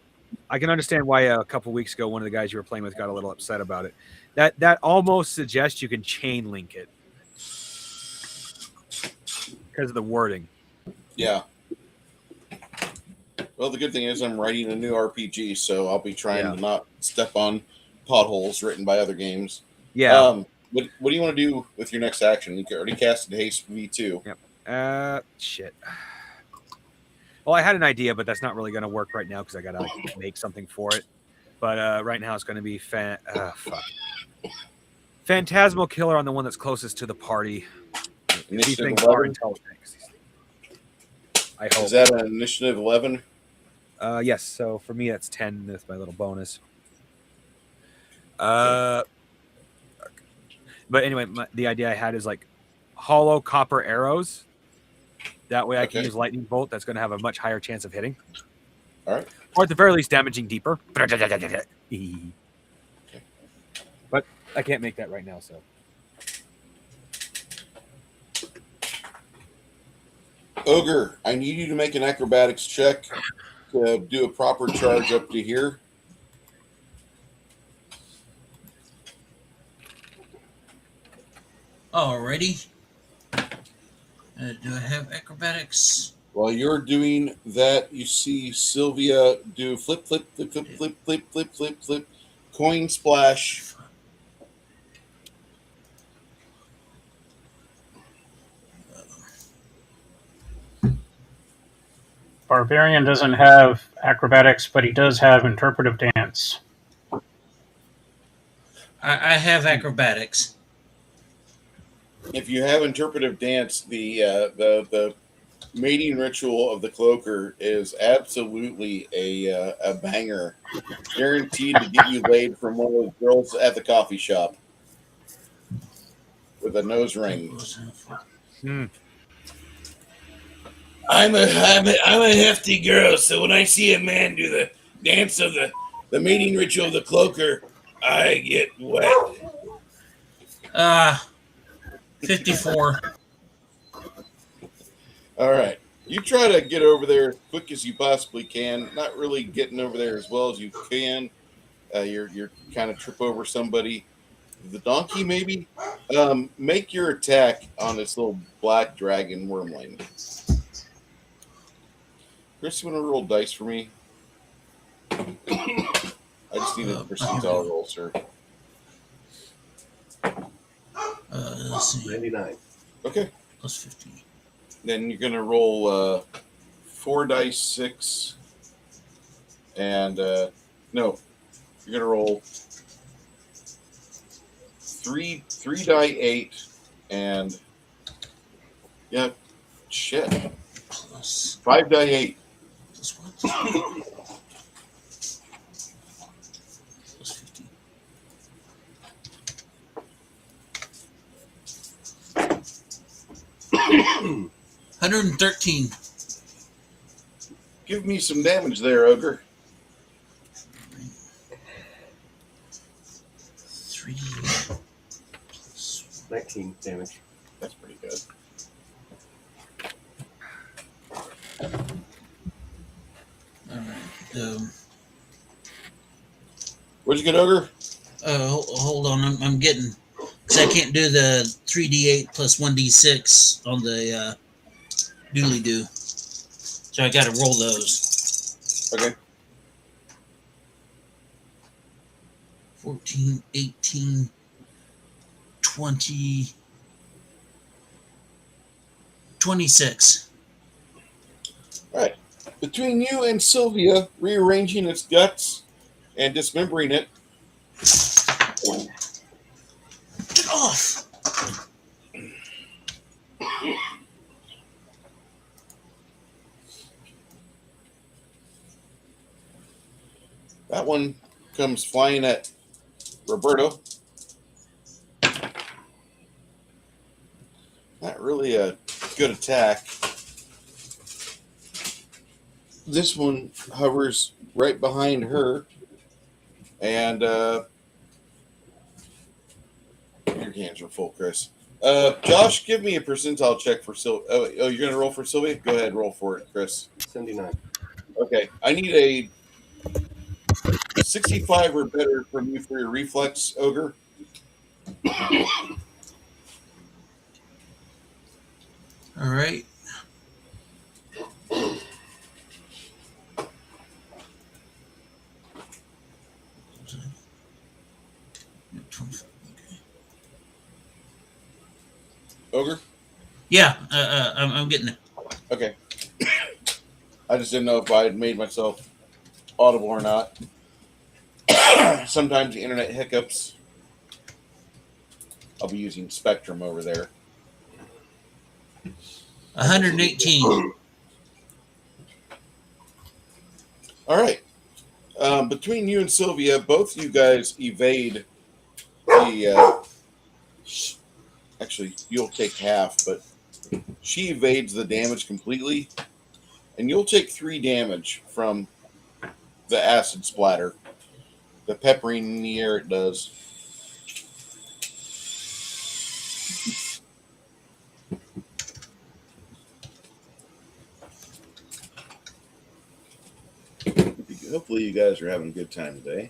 I can understand why a couple weeks ago one of the guys you were playing with got a little upset about it. That almost suggests you can chain link it because of the wording. Yeah. Well, the good thing is I'm writing a new RPG, so I'll be trying to not step on potholes written by other games. Yeah. What do you want to do with your next action? You already casted Haste V2. Yep. Shit. Well, I had an idea, but that's not really going to work right now because I got to make something for it. But right now it's going to be Phantasmal Killer on the one that's closest to the party. These things are intelligent. I hope. Is that an initiative 11? Yes. So for me, that's 10 with my little bonus. But anyway, the idea I had is like hollow copper arrows. That way I can use lightning bolt. That's going to have a much higher chance of hitting. All right. Or at the very least, damaging deeper. But I can't make that right now, so. Ogre, I need you to make an acrobatics check to do a proper charge up to here. Alrighty. Do I have acrobatics? While you're doing that, you see Sylvia do flip, flip, flip, flip, flip, flip, flip, flip, flip, coin splash. Barbarian doesn't have acrobatics, but he does have interpretive dance. I have acrobatics. If you have interpretive dance, the mating ritual of the cloaker is absolutely a banger, guaranteed to get you laid from one of those girls at the coffee shop with a nose ring. Hmm. I'm a hefty girl, so when I see a man do the dance of the mating ritual of the cloaker, I get wet. 54. All right. You try to get over there as quick as you possibly can. Not really getting over there as well as you can. You're kind of trip over somebody. The donkey, maybe. Make your attack on this little black dragon wormling. Chris, you want to roll dice for me? I just need a percentile roll, sir. Let's see. 99. Okay. Plus 15. Then you're going to roll 4 dice 6. And, no. You're going to roll 3 die 8. And, yeah, shit. Plus 5 die 8. plus what? Plus 15. $113. Give me some damage there, Ogre. 3 plus 19 damage. That's pretty good. all right. What'd you get, Ogre? Hold on. I'm getting because I can't do the 3d8 plus 1d6 on the dooley do, so I got to roll those. Okay. 14, 18, 20, 26. All right. Between you and Sylvia rearranging its guts and dismembering it, Get off! that one comes flying at Roberto. Not really a good attack. This one hovers right behind her, and your hands are full, Chris. Josh, give me a percentile check for Sylvia. Oh, you're going to roll for Sylvia? Go ahead, roll for it, Chris. 79. Okay, I need a 65 or better from you for your reflex, Ogre. All right. Ogre? Yeah, I'm getting it. Okay. I just didn't know if I had made myself audible or not. Sometimes the internet hiccups. I'll be using Spectrum over there. 118. All right. Between you and Sylvia, both you guys evade the. Actually, you'll take half, but she evades the damage completely, and you'll take 3 damage from the acid splatter. The peppering in the air it does. Hopefully you guys are having a good time today.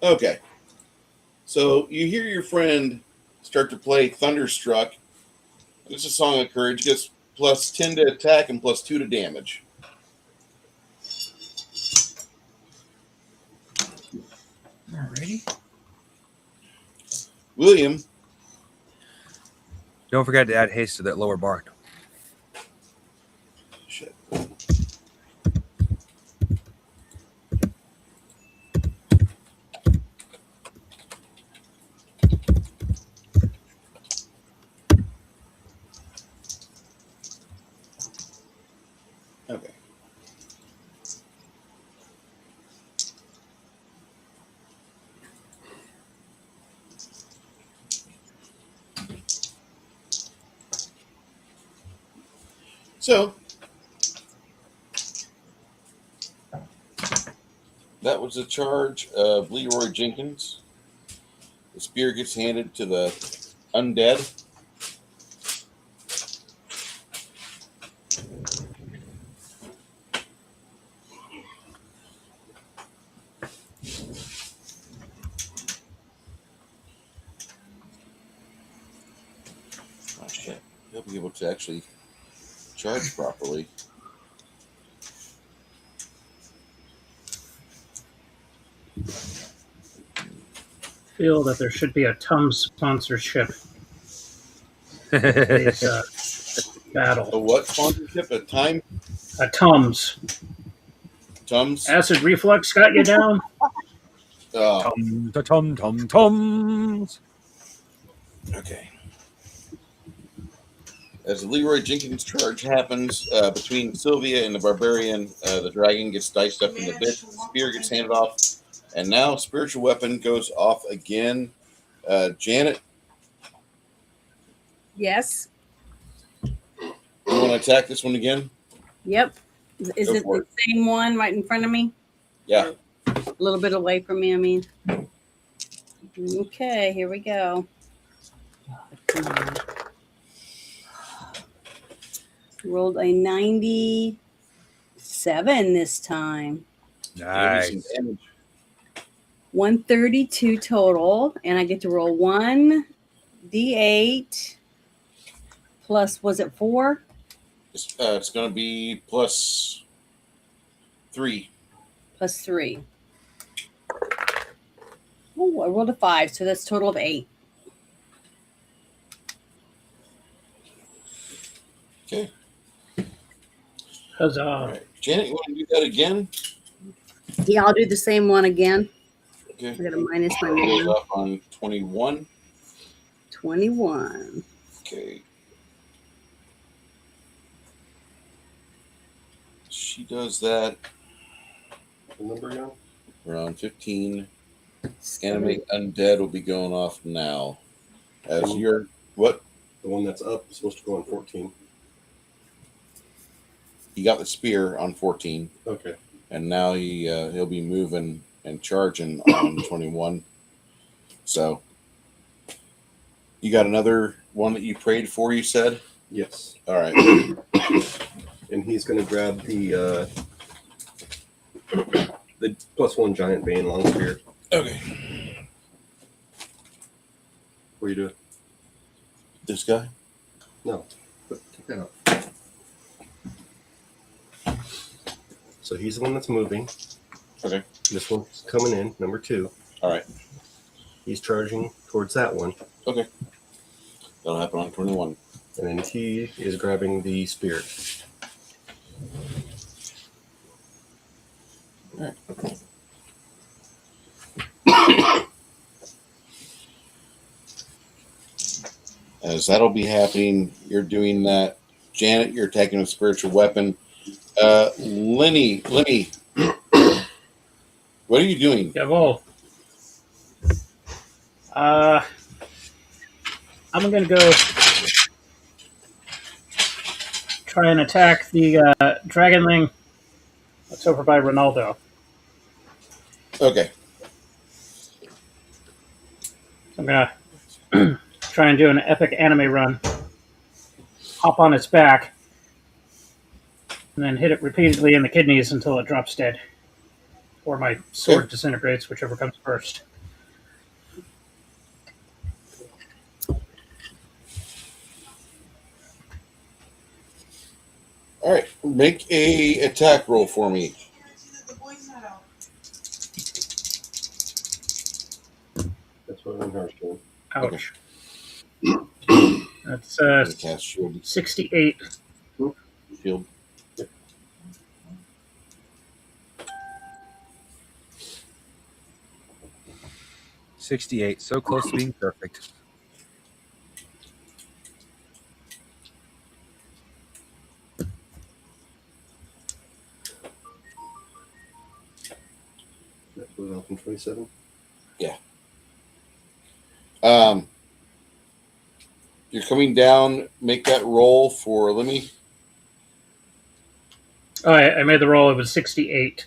Okay. So you hear your friend start to play Thunderstruck. It's a song of courage. Gets plus 10 to attack and plus 2 to damage. Alrighty. William, Don't forget to add haste to that lower bar. shit. Okay. So that was the charge of Leroy Jenkins. The spear gets handed to the undead. Oh shit. He'll be able to actually charge properly. Feel that there should be a Tums sponsorship for today's A battle. what sponsorship? A time? A Tums. Tums? Acid reflux got you down? Tums. Okay. As the Leroy Jenkins charge happens between Sylvia and the barbarian, the dragon gets diced up in the bit. The spear gets handed off. And now spiritual weapon goes off again. Janet, Yes. you want to attack this one again? Yep. Is Go it for the same one right in front of me? Yeah. A little bit away from me, I mean. Okay, here we go. Come on. Rolled a 97 this time. Give me some damage. 132 total, and I get to roll 1d8 plus, was it 4? It's going to be plus 3. Plus 3. Oh, I rolled a 5, so that's a total of 8. Okay. Huzzah. All right. Janet, you want to do that again? Yeah, I'll do the same one again. Okay. I got to minus my It goes mana. off on 21. 21. Okay. She does that What number again? around 15. Animate Undead will be going off now. As you're what? The one that's up is supposed to go on 14. He got the spear on 14, Okay. and now he'll be moving and charging on 21. So you got another one that you prayed for, you said? Yes. All right. And he's going to grab the +1 giant bane long spear. Okay. What are you doing? This guy? No. Take that out. So he's the one that's moving. Okay. This one's coming in, number 2. All right. He's charging towards that one. Okay. That'll happen on 21. And then he is grabbing the spear. All right. As that'll be happening, you're doing that. Janet, you're attacking a spiritual weapon. Lenny, what are you doing? Jawohl. I'm going to go try and attack the dragonling that's over by Ronaldo. Okay. I'm going to try and do an epic anime run. Hop on its back. And then hit it repeatedly in the kidneys until it drops dead. Or my sword disintegrates, whichever comes first. All right, make a attack roll for me. That's what I'm doing. Ouch. That's I'm gonna cast shield. 68. Shield. 68. So close to being perfect. That was off in 27. You're coming down. Make that roll for. Let me. Oh, I made the roll. It was 68.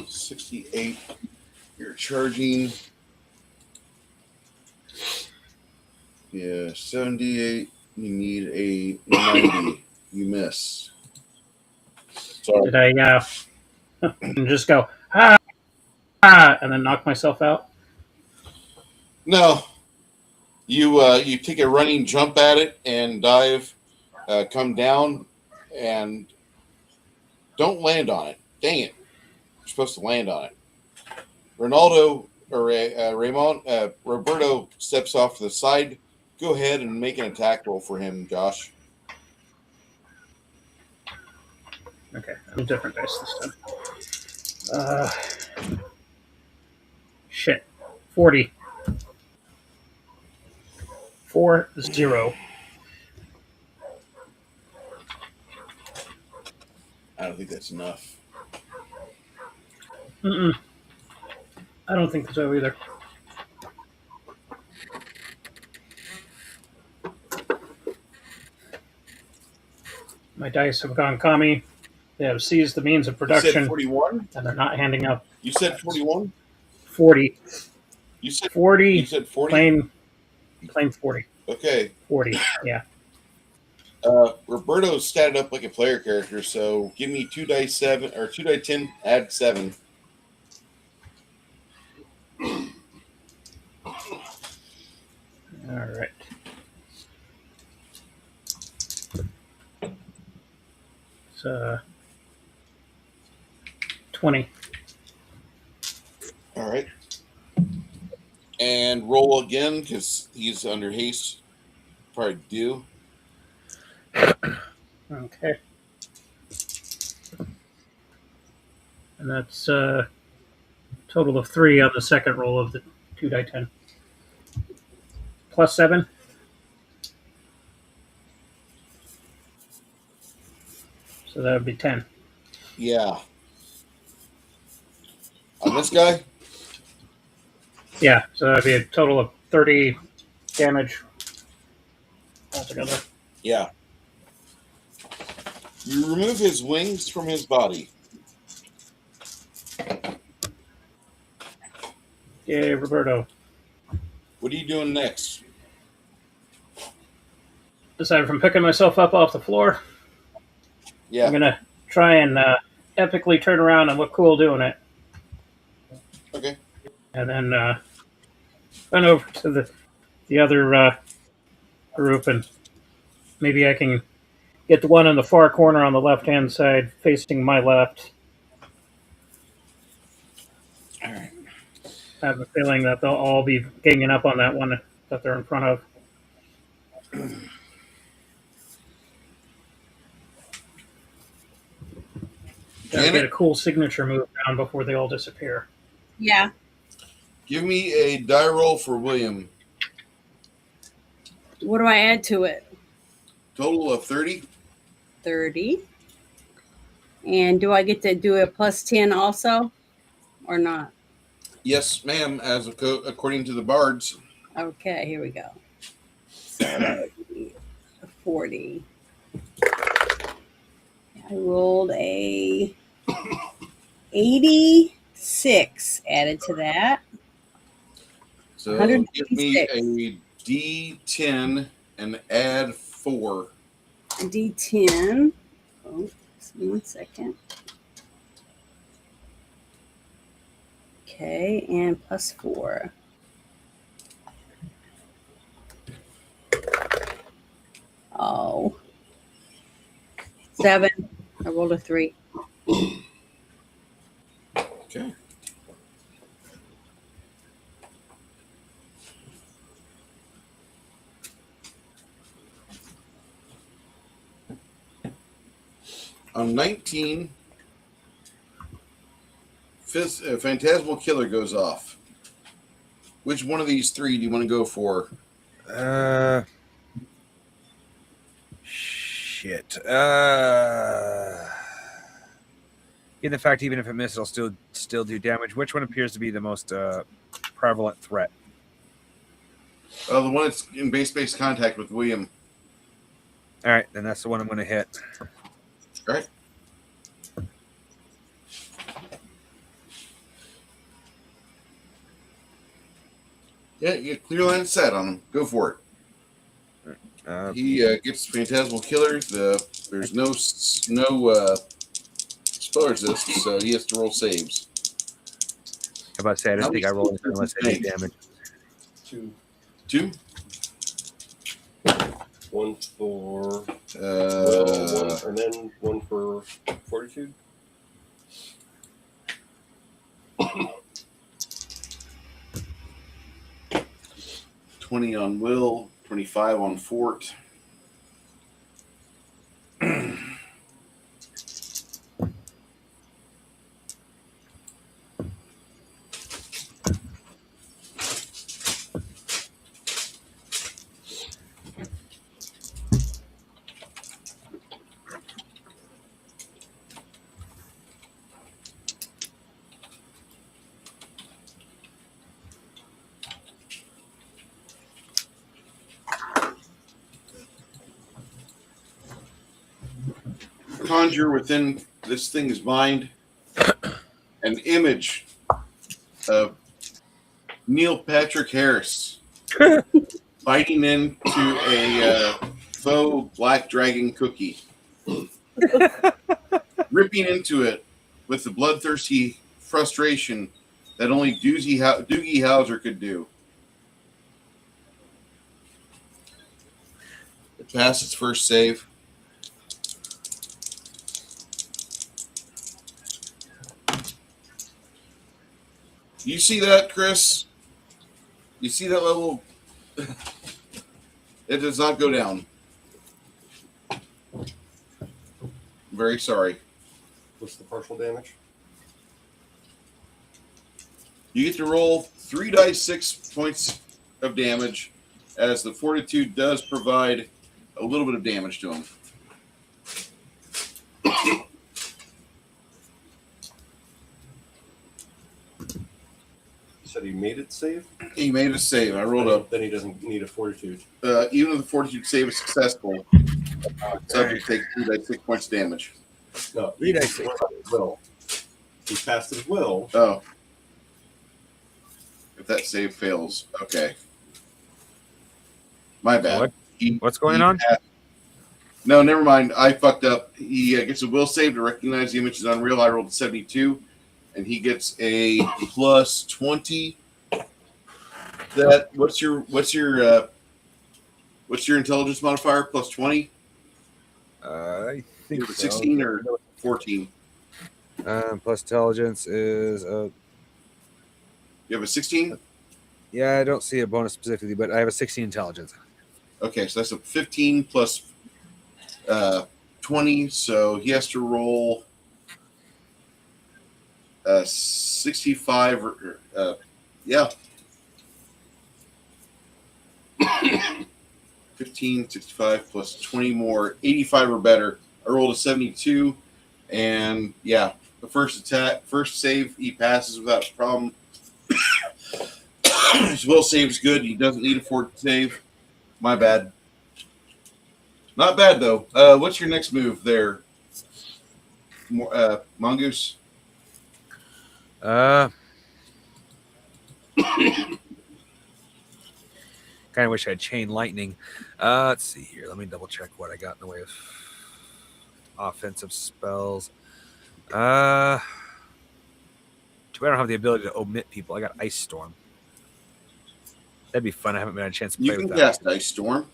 68. You're charging. Yeah, 78. You need a 90. You miss. Sorry. Did I just go, ah, ah, and then knock myself out? No. You take a running jump at it and dive, come down, and don't land on it. Dang it. You're supposed to land on it. Ronaldo or Roberto steps off to the side. Go ahead and make an attack roll for him, Josh. Okay, I'm different dice this time. Shit. 40. 40. I don't think that's enough. Mm-mm. I don't think so either. My dice have gone commie. They have seized the means of You said production, 41? and they're not handing up. You said 41? 40. You said 40. You said 40? Plain 40. Okay. 40, yeah. Roberto statted up like a player character, so give me 2 dice 7 or 2 dice 10, add 7. All right. It's 20. All right. And roll again because he's under haste. Probably do. Okay. And that's a total of 3 on the second roll of the 2 die 10. Plus 7. So that would be 10. Yeah. On this guy? Yeah, so that would be a total of 30 damage altogether. Yeah. You remove his wings from his body. Yay, Roberto. What are you doing next? Aside from picking myself up off the floor, Yeah. I'm going to try and epically turn around and look cool doing it. Okay. And then run over to the other group, and maybe I can get the one in the far corner on the left-hand side facing my left. All right. I have a feeling that they'll all be ganging up on that one that they're in front of. Gotta get a cool signature move down before they all disappear. Yeah. Give me a die roll for William. What do I add to it? Total of 30. 30. And do I get to do a plus 10 also or not? Yes, ma'am, as according to the bards. Okay, here we go. So that would be 40. I rolled a 86 added to that. So give me a D10 and add 4. D10. Oh, just 1 second. Okay, and plus 4. Oh. 7. I rolled a 3. Okay. On 19, Phantasmal Killer goes off. Which one of these three do you want to go for? Shit. In the fact, even if it misses, it'll still do damage. Which one appears to be the most prevalent threat? The one that's in base contact with William. All right, then that's the one I'm going to hit. All right. Yeah, you get clear line of sight on him. Go for it. He gets Phantasmal Killer. There's no spell resist, so he has to roll saves. How about to say I don't think I roll anything unless I take damage. 2. 1 for will, 1, and then 1 for fortitude. 20 on will, 25 on fort. Conjure within this thing's mind an image of Neil Patrick Harris biting into a faux black dragon cookie, ripping into it with the bloodthirsty frustration that only Doogie Howser could do. It passed its first save. You see that, Chris? You see that level? It does not go down. Very sorry. What's the partial damage? You get to roll 3 dice 6 points of damage, as the fortitude does provide a little bit of damage to him. Said he made it save? He made a save. I rolled up. Then he doesn't need a fortitude. Even if the fortitude save is successful, subject takes 3 dice 6 points of damage. No, 3 dice 6. Will. He passed his will. Oh. If that save fails, okay. My bad. What's going on? No, never mind. I fucked up. He gets a will save to recognize the image is unreal. I rolled a 72, and he gets a plus 20. What's your intelligence modifier? Plus 20? I think You have a 16 or 14? plus intelligence is You have a 16? yeah, I don't see a bonus specifically, but I have a 16 intelligence. Okay, so that's a 15 plus 20, so he has to roll 65 yeah. 15, 65 plus 20 more, 85 or better. I rolled a 72, and yeah, the first save, he passes without a problem. His will save's good. He doesn't need a fort save. My bad. Not bad, though. What's your next move there, Mongoose? Kind of wish I had chain lightning. Let's see here. Let me double check what I got in the way of offensive spells. Too bad I don't have the ability to omit people. I got Ice Storm. That'd be fun. I haven't had a chance to play You with can that. cast Ice Storm.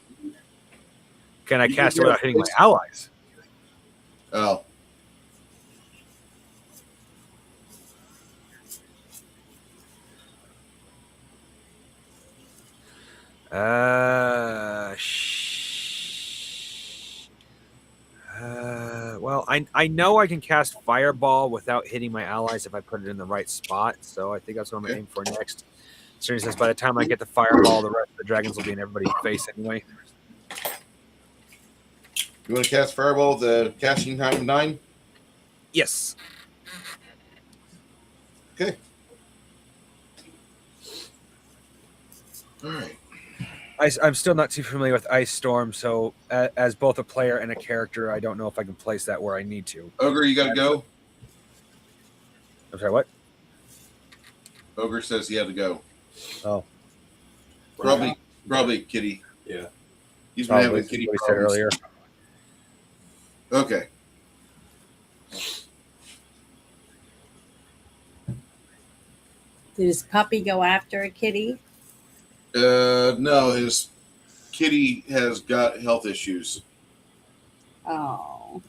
Can I You cast it can without hitting my allies? Oh. Well, I know I can cast Fireball without hitting my allies if I put it in the right spot. So I think that's what I'm going to aim for next. So since by the time I get the Fireball, the rest of the dragons will be in everybody's face anyway. You want to cast Fireball with the casting time of 9? Yes. Okay. All right. I'm still not too familiar with Ice Storm, so as both a player and a character, I don't know if I can place that where I need to. Ogre, you got to go? I'm sorry, what? Ogre says he had to go. Oh. Probably Kitty. Yeah. He's been having Kitty what he said problems. earlier. Okay. Did his puppy go after a kitty? No, his kitty has got health issues. Oh.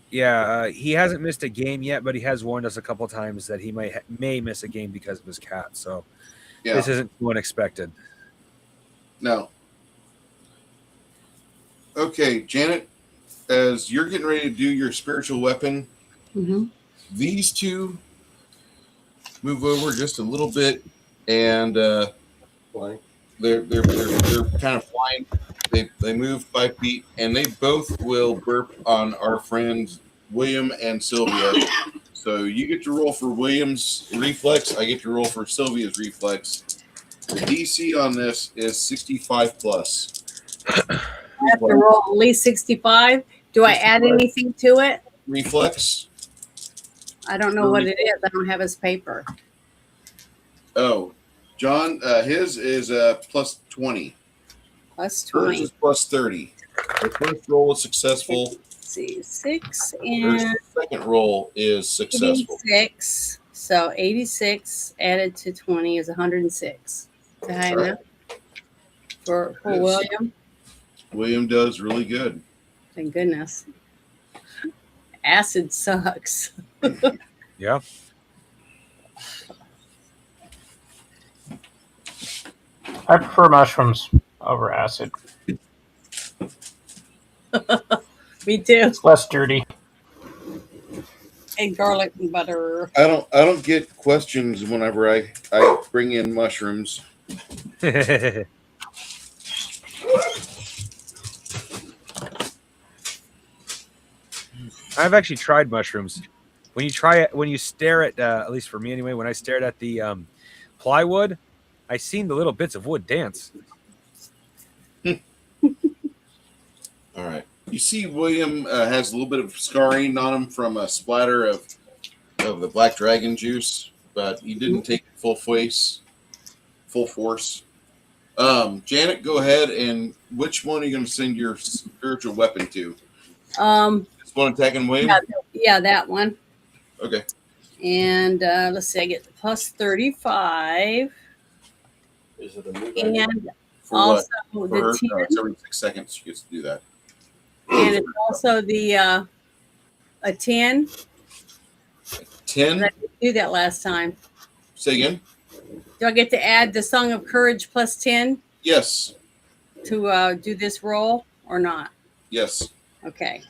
Yeah, he hasn't missed a game yet, but he has warned us a couple times that he may miss a game because of his cat. So Yeah. this isn't too unexpected. No. Okay, Janet, as you're getting ready to do your spiritual weapon, these two move over just a little bit, and Flying. they're kind of flying. They move 5 feet, and they both will burp on our friends William and Sylvia. So you get to roll for William's reflex. I get to roll for Sylvia's reflex. The DC on this is 65 plus. I have to roll at least 65. Do I add anything to it? Reflex. I don't know what it is. I don't have his paper. Oh, John, his is plus 20. Plus Hers 20. is plus 30. The first roll is successful. Let's see, 6 Hers and second roll is successful. 86. So 86 added to 20 is 106. Is that high enough for Yes. William? William does really good. Thank goodness. Acid sucks. Yeah. I prefer mushrooms over acid. Me too. It's less dirty. And garlic and butter. I don't get questions whenever I bring in mushrooms. I've actually tried mushrooms. When you stare at least for me anyway, when I stared at the plywood, I seen the little bits of wood dance. All right. You see, William has a little bit of scarring on him from a splatter of the black dragon juice, but he didn't take it full force. Janet, go ahead, and which one are you going to send your spiritual weapon to? This one attacking William? Yeah, that one. Okay. And let's see, I get plus 35. Is it a move? And For also what? For the her? 10. No, it's every 6 seconds she gets to do that. And it's also the a 10. 10? I didn't do that last time. Say again? Do I get to add the Song of Courage plus 10 Yes. to do this roll or not? Yes. Okay.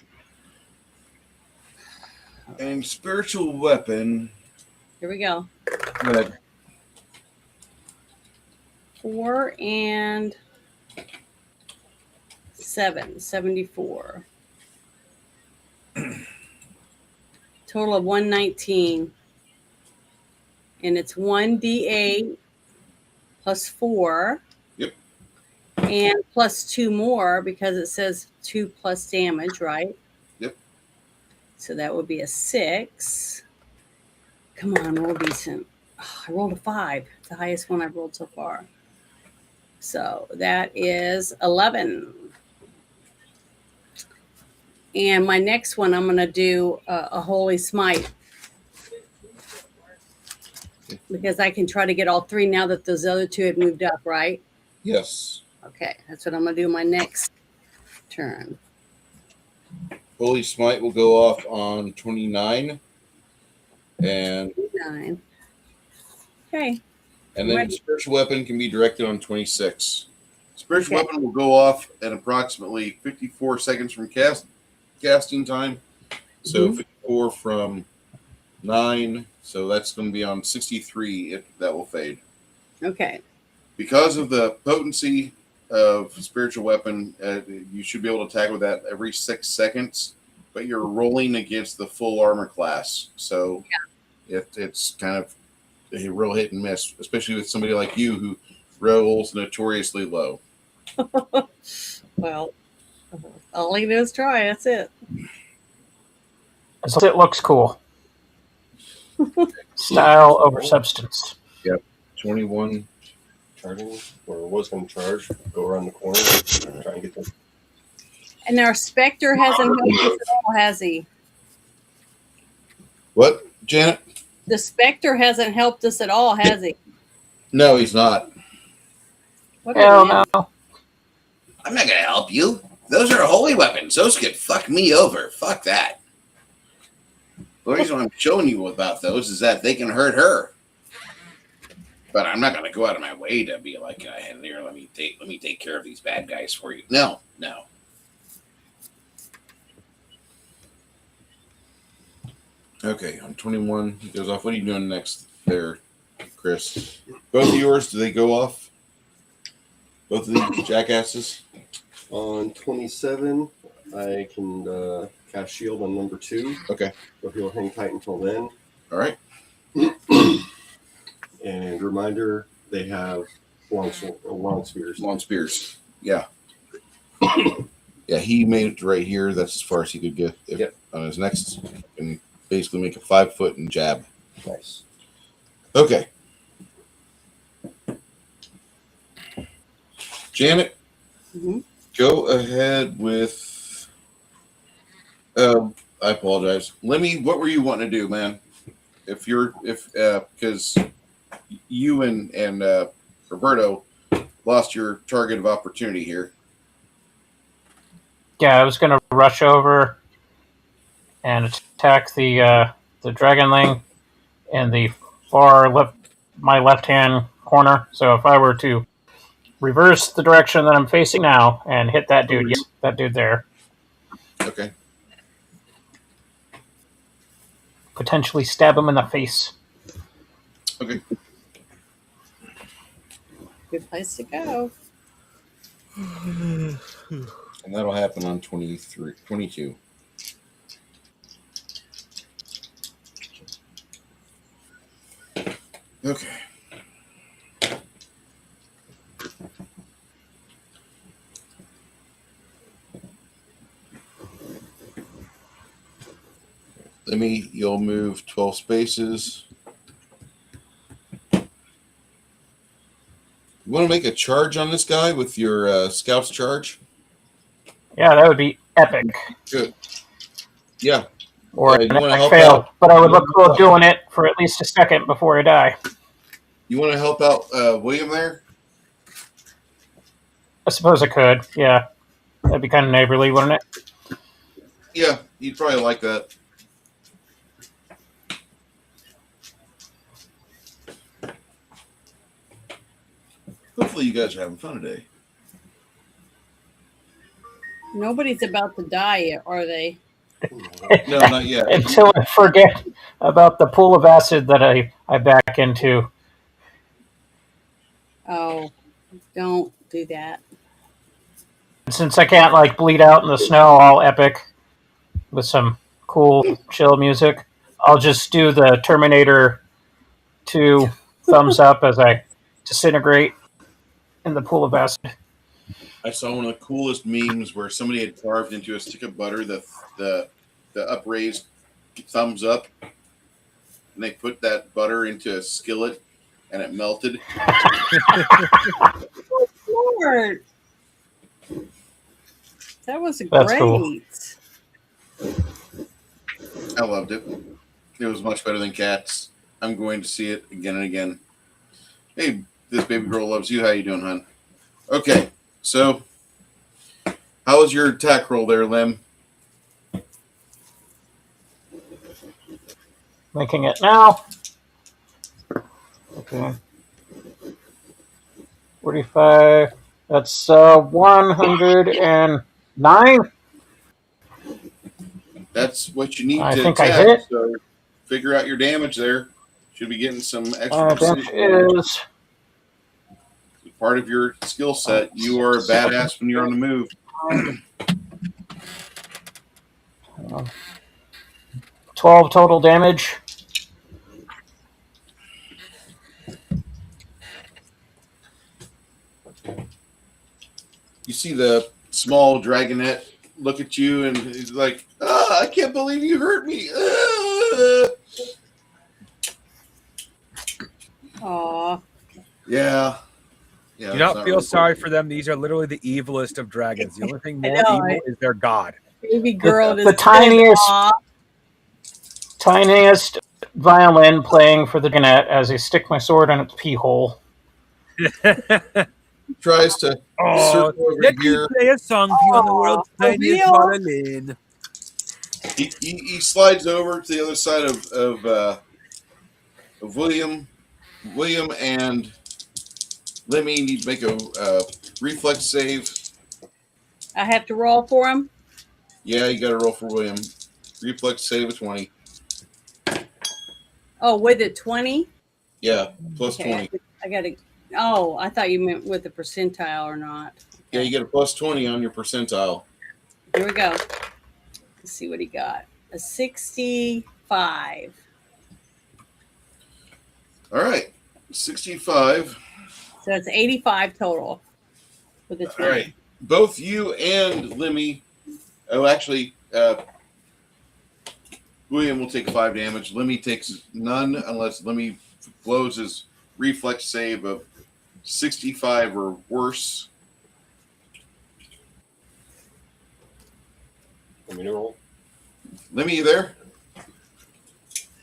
And spiritual weapon. Here we go. Go ahead. 4 and 7, 74. Total of 119. And it's 1d8 plus 4. Yep. And plus 2 more because it says 2 plus damage, right? Yep. So that would be a 6. Come on, roll decent. Oh, I rolled a 5. It's the highest one I've rolled so far. So that is 11. And my next one, I'm going to do a Holy Smite. Because I can try to get all 3 now that those other 2 have moved up, right? Yes. Okay, that's what I'm going to do my next turn. Holy Smite will go off on 29. And 9. Okay. then Ready. Spiritual Weapon can be directed on 26. Spiritual Okay. Weapon will go off at approximately 54 seconds from casting time. So Mhm. 54 from 9. So that's going to be on 63. That will fade. Okay. Because of the potency of Spiritual Weapon, you should be able to attack with that every 6 seconds. But you're rolling against the full armor class. So it's kind of a real hit and miss, especially with somebody like you who rolls notoriously low. Well, all I can do is try. That's it. It looks cool. Style over substance. 21. Charging, or was going to charge, go around the corner, try and get them. And our Spectre hasn't helped us at all, has he? What, Janet? The Spectre hasn't helped us at all, has he? No, he's not. What a Hell win. no. I'm not going to help you. Those are holy weapons. Those could fuck me over. Fuck that. The reason I'm showing you about those is that they can hurt her. But I'm not going to go out of my way to be like, hey, there, let me take care of these bad guys for you. No. Okay, on 21, he goes off. What are you doing next there, Chris? Both of yours, do they go off? Both of these jackasses? On 27, I can cast shield on number 2. Okay. So he'll hang tight until then. All right. And reminder, they have long spears. Long spears. Yeah. Yeah, he made it to right here. That's as far as he could get. Yep. On his next, and basically make a 5-foot and jab. Nice. Okay. Janet, go ahead with. I apologize. Lemmy, what were you wanting to do, man? Because you and Roberto lost your target of opportunity here. Yeah, I was going to rush over and attack the dragonling in the my left-hand corner. So if I were to reverse the direction that I'm facing now and hit that dude, yes, that dude there, Okay. potentially stab him in the face. Okay. Good place to go. And that'll happen on 22. Okay. You'll move 12 spaces. You want to make a charge on this guy with your scout's charge? Yeah, that would be epic. Good. Yeah. Or you an want to epic help fail. out? But I would look cool doing it for at least a second before I die. You want to help out William there? I suppose I could, yeah. That'd be kind of neighborly, wouldn't it? Yeah, you'd probably like that. Hopefully you guys are having fun today. Nobody's about to die yet, are they? No, not yet. Until I forget about the pool of acid that I back into. Oh, don't do that. Since I can't like bleed out in the snow all epic with some cool chill music, I'll just do the Terminator 2 thumbs up as I disintegrate in the pool of acid. I saw one of the coolest memes where somebody had carved into a stick of butter the upraised thumbs up, and they put that butter into a skillet, and it melted. Lord. That was That's great. cool. I loved it. It was much better than Cats. I'm going to see it again and again. Hey, this baby girl loves you. How you doing, hon? Okay, so how was your attack roll there, Lem? Making it now. Okay. 45. That's 109. That's what you need I to think I attack. hit it. So figure out your damage there. Should be getting some extra Damage precision. is Part of your skill set. You are a badass when you're on the move. 12 total damage. You see the small dragonette look at you and he's like, I can't believe you hurt me. Aw. Yeah. Do not feel sorry for them. These are literally the evilest of dragons. The only thing more evil is their god. Baby girl The tiniest violin playing for the dragonette as I stick my sword in its pee hole. Tries to circle over let here. me play a song for you on the world's tiniest violin. He slides over to the other side of William. William and Lemmy need to make a reflex save. I have to roll for him? Yeah, you got to roll for William. Reflex save of 20. Oh, with it 20? Yeah, plus 20. I got to. Oh, I thought you meant with the percentile or not. Yeah, you get a plus 20 on your percentile. Here we go. Let's see what he got. A 65. All right, 65. So it's 85 total with the 20. All right, both you and Lemmy. Oh, actually, William will take 5 damage. Lemmy takes none unless Lemmy blows his reflex save of 65 or worse. Want me to roll? Lemmy, you there?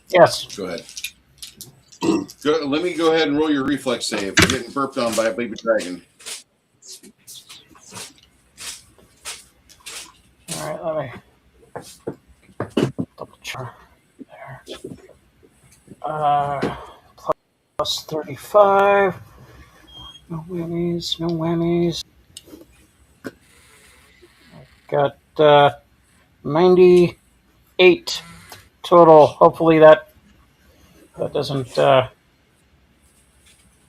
Yes. Go ahead. Let me go ahead and roll your reflex save. You're getting burped on by a baby dragon. All right, let me double check there. Plus 35. No whammies, no whammies. Got 98 total. Hopefully that doesn't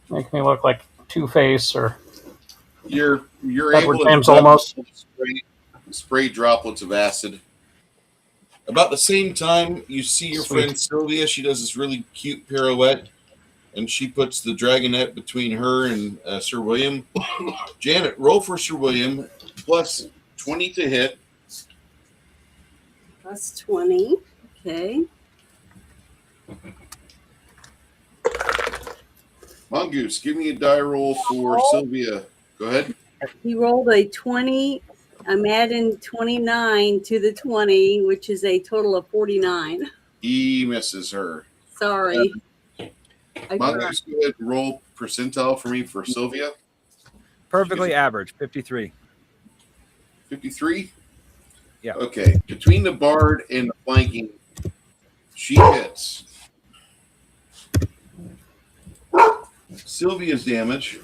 make me look like Two-Face or You're Edward able James to almost. spray droplets of acid. About the same time, you see your friend Sylvia. She does this really cute pirouette, and she puts the dragonette between her and Sir William. Janet, roll for Sir William, plus 20 to hit. Plus 20. Okay. Mongoose, give me a die roll for Sylvia. Go ahead. He rolled a 20. I'm adding 29 to the 20, which is a total of 49. He misses her. Sorry. Mongoose, go ahead and roll percentile for me for Sylvia. Perfectly average, 53. 53? Yeah. Okay. Between the bard and the flanking, she hits. Sylvia's damage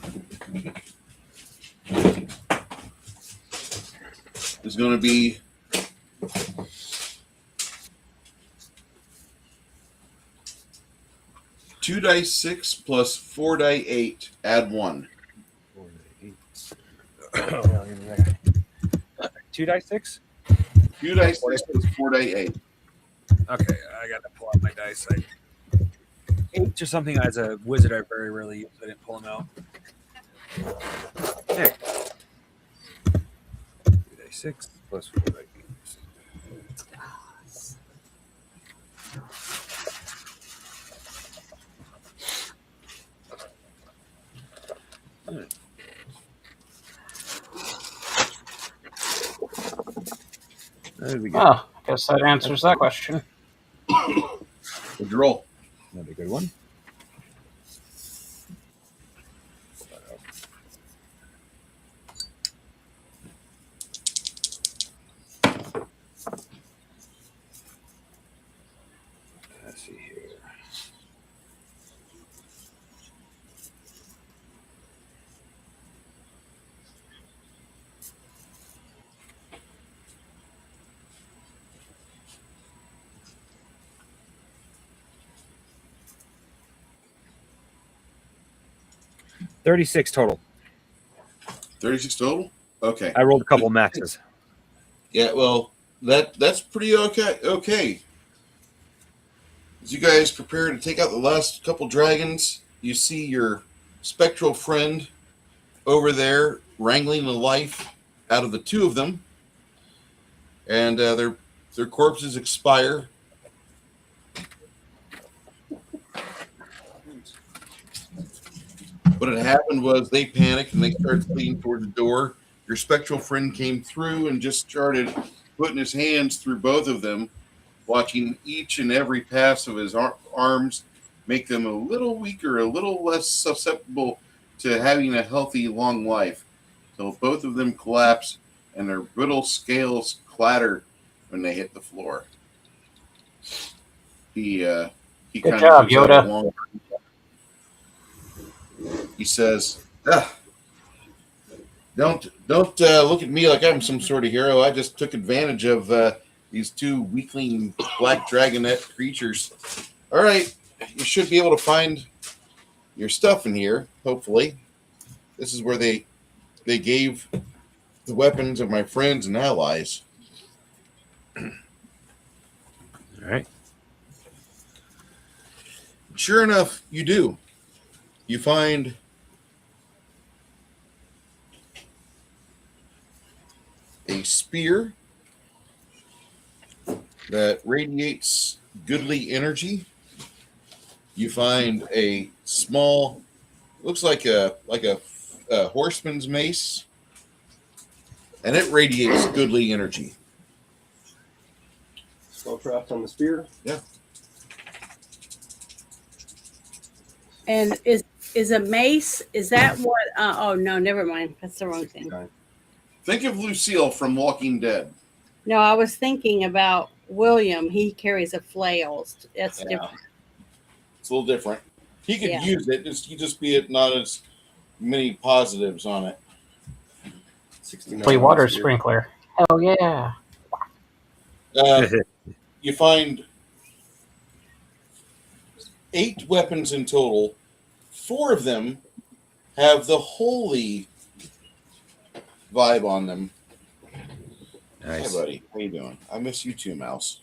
is going to be 2 dice 6 plus 4 die 8. Add 1. 2 dice 6? 2 dice 6 plus 4 die 8. Okay, I got to pull out my dice. 8 or something as a wizard I very rarely use. I didn't pull them out. There. 2 dice 6 plus 4 die 8. Oh, I guess that answers that question. What'd you roll? That'd be a good one. Let's see here. 36 total. 36 total? Okay. I rolled a couple maxes. Yeah, well, that's pretty okay. Okay. As you guys prepare to take out the last couple dragons, you see your spectral friend over there wrangling the life out of the two of them, and their corpses expire. What had happened was they panicked and they started fleeing toward the door. Your spectral friend came through and just started putting his hands through both of them, watching each and every pass of his arms make them a little weaker, a little less susceptible to having a healthy, long life, till both of them collapse and their brittle scales clatter when they hit the floor. He Good kind job, of gives out Yoda. a long. He says, "Don't look at me like I'm some sort of hero. I just took advantage of these two weakling black dragonette creatures. All right, you should be able to find your stuff in here. Hopefully, this is where they gave the weapons of my friends and allies." All right. Sure enough, you do. You find a spear that radiates goodly energy. You find a small, looks like a horseman's mace, and it radiates goodly energy. Spellcraft on the spear. Yeah. And is a mace? Is that what? Oh no, never mind. That's the wrong thing. Think of Lucille from Walking Dead. No, I was thinking about William. He carries a flail. That's different. It's a little different. He could Yeah. use it. He just be it not as many positives on it. 69 Play water on the spear. sprinkler. Hell yeah. You find 8 weapons in total. 4 of them have the holy vibe on them. Nice. Hey, buddy. How you doing? I miss you too, Mouse.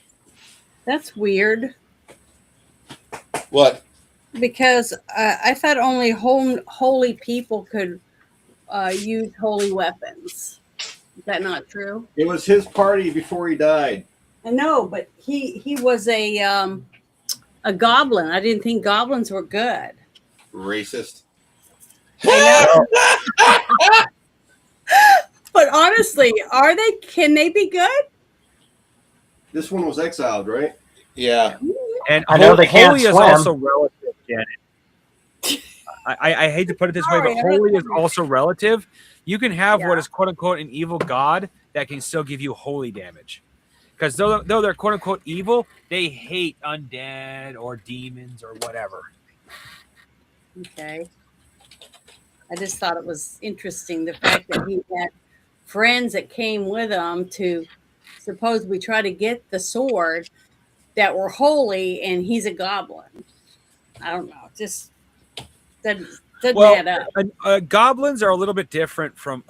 That's weird What? because I thought only holy people could use holy weapons. Is that not true? It was his party before he died. I know, but he was a goblin. I didn't think goblins were good. Racist. But honestly, are they? Can they be good? This one was exiled, right? Yeah. And I know they can't holy is swim. also relative, Janet. I hate to put it this way, but Sorry, holy is also relative. You can have what Yeah. is quote unquote an evil god that can still give you holy damage. Because though they're quote unquote evil, they hate undead or demons or whatever. Okay. I just thought it was interesting the fact that he had friends that came with him to supposedly try to get the sword that were holy, and he's a goblin. I don't know. Just doesn't add up. Goblins are a little bit different from.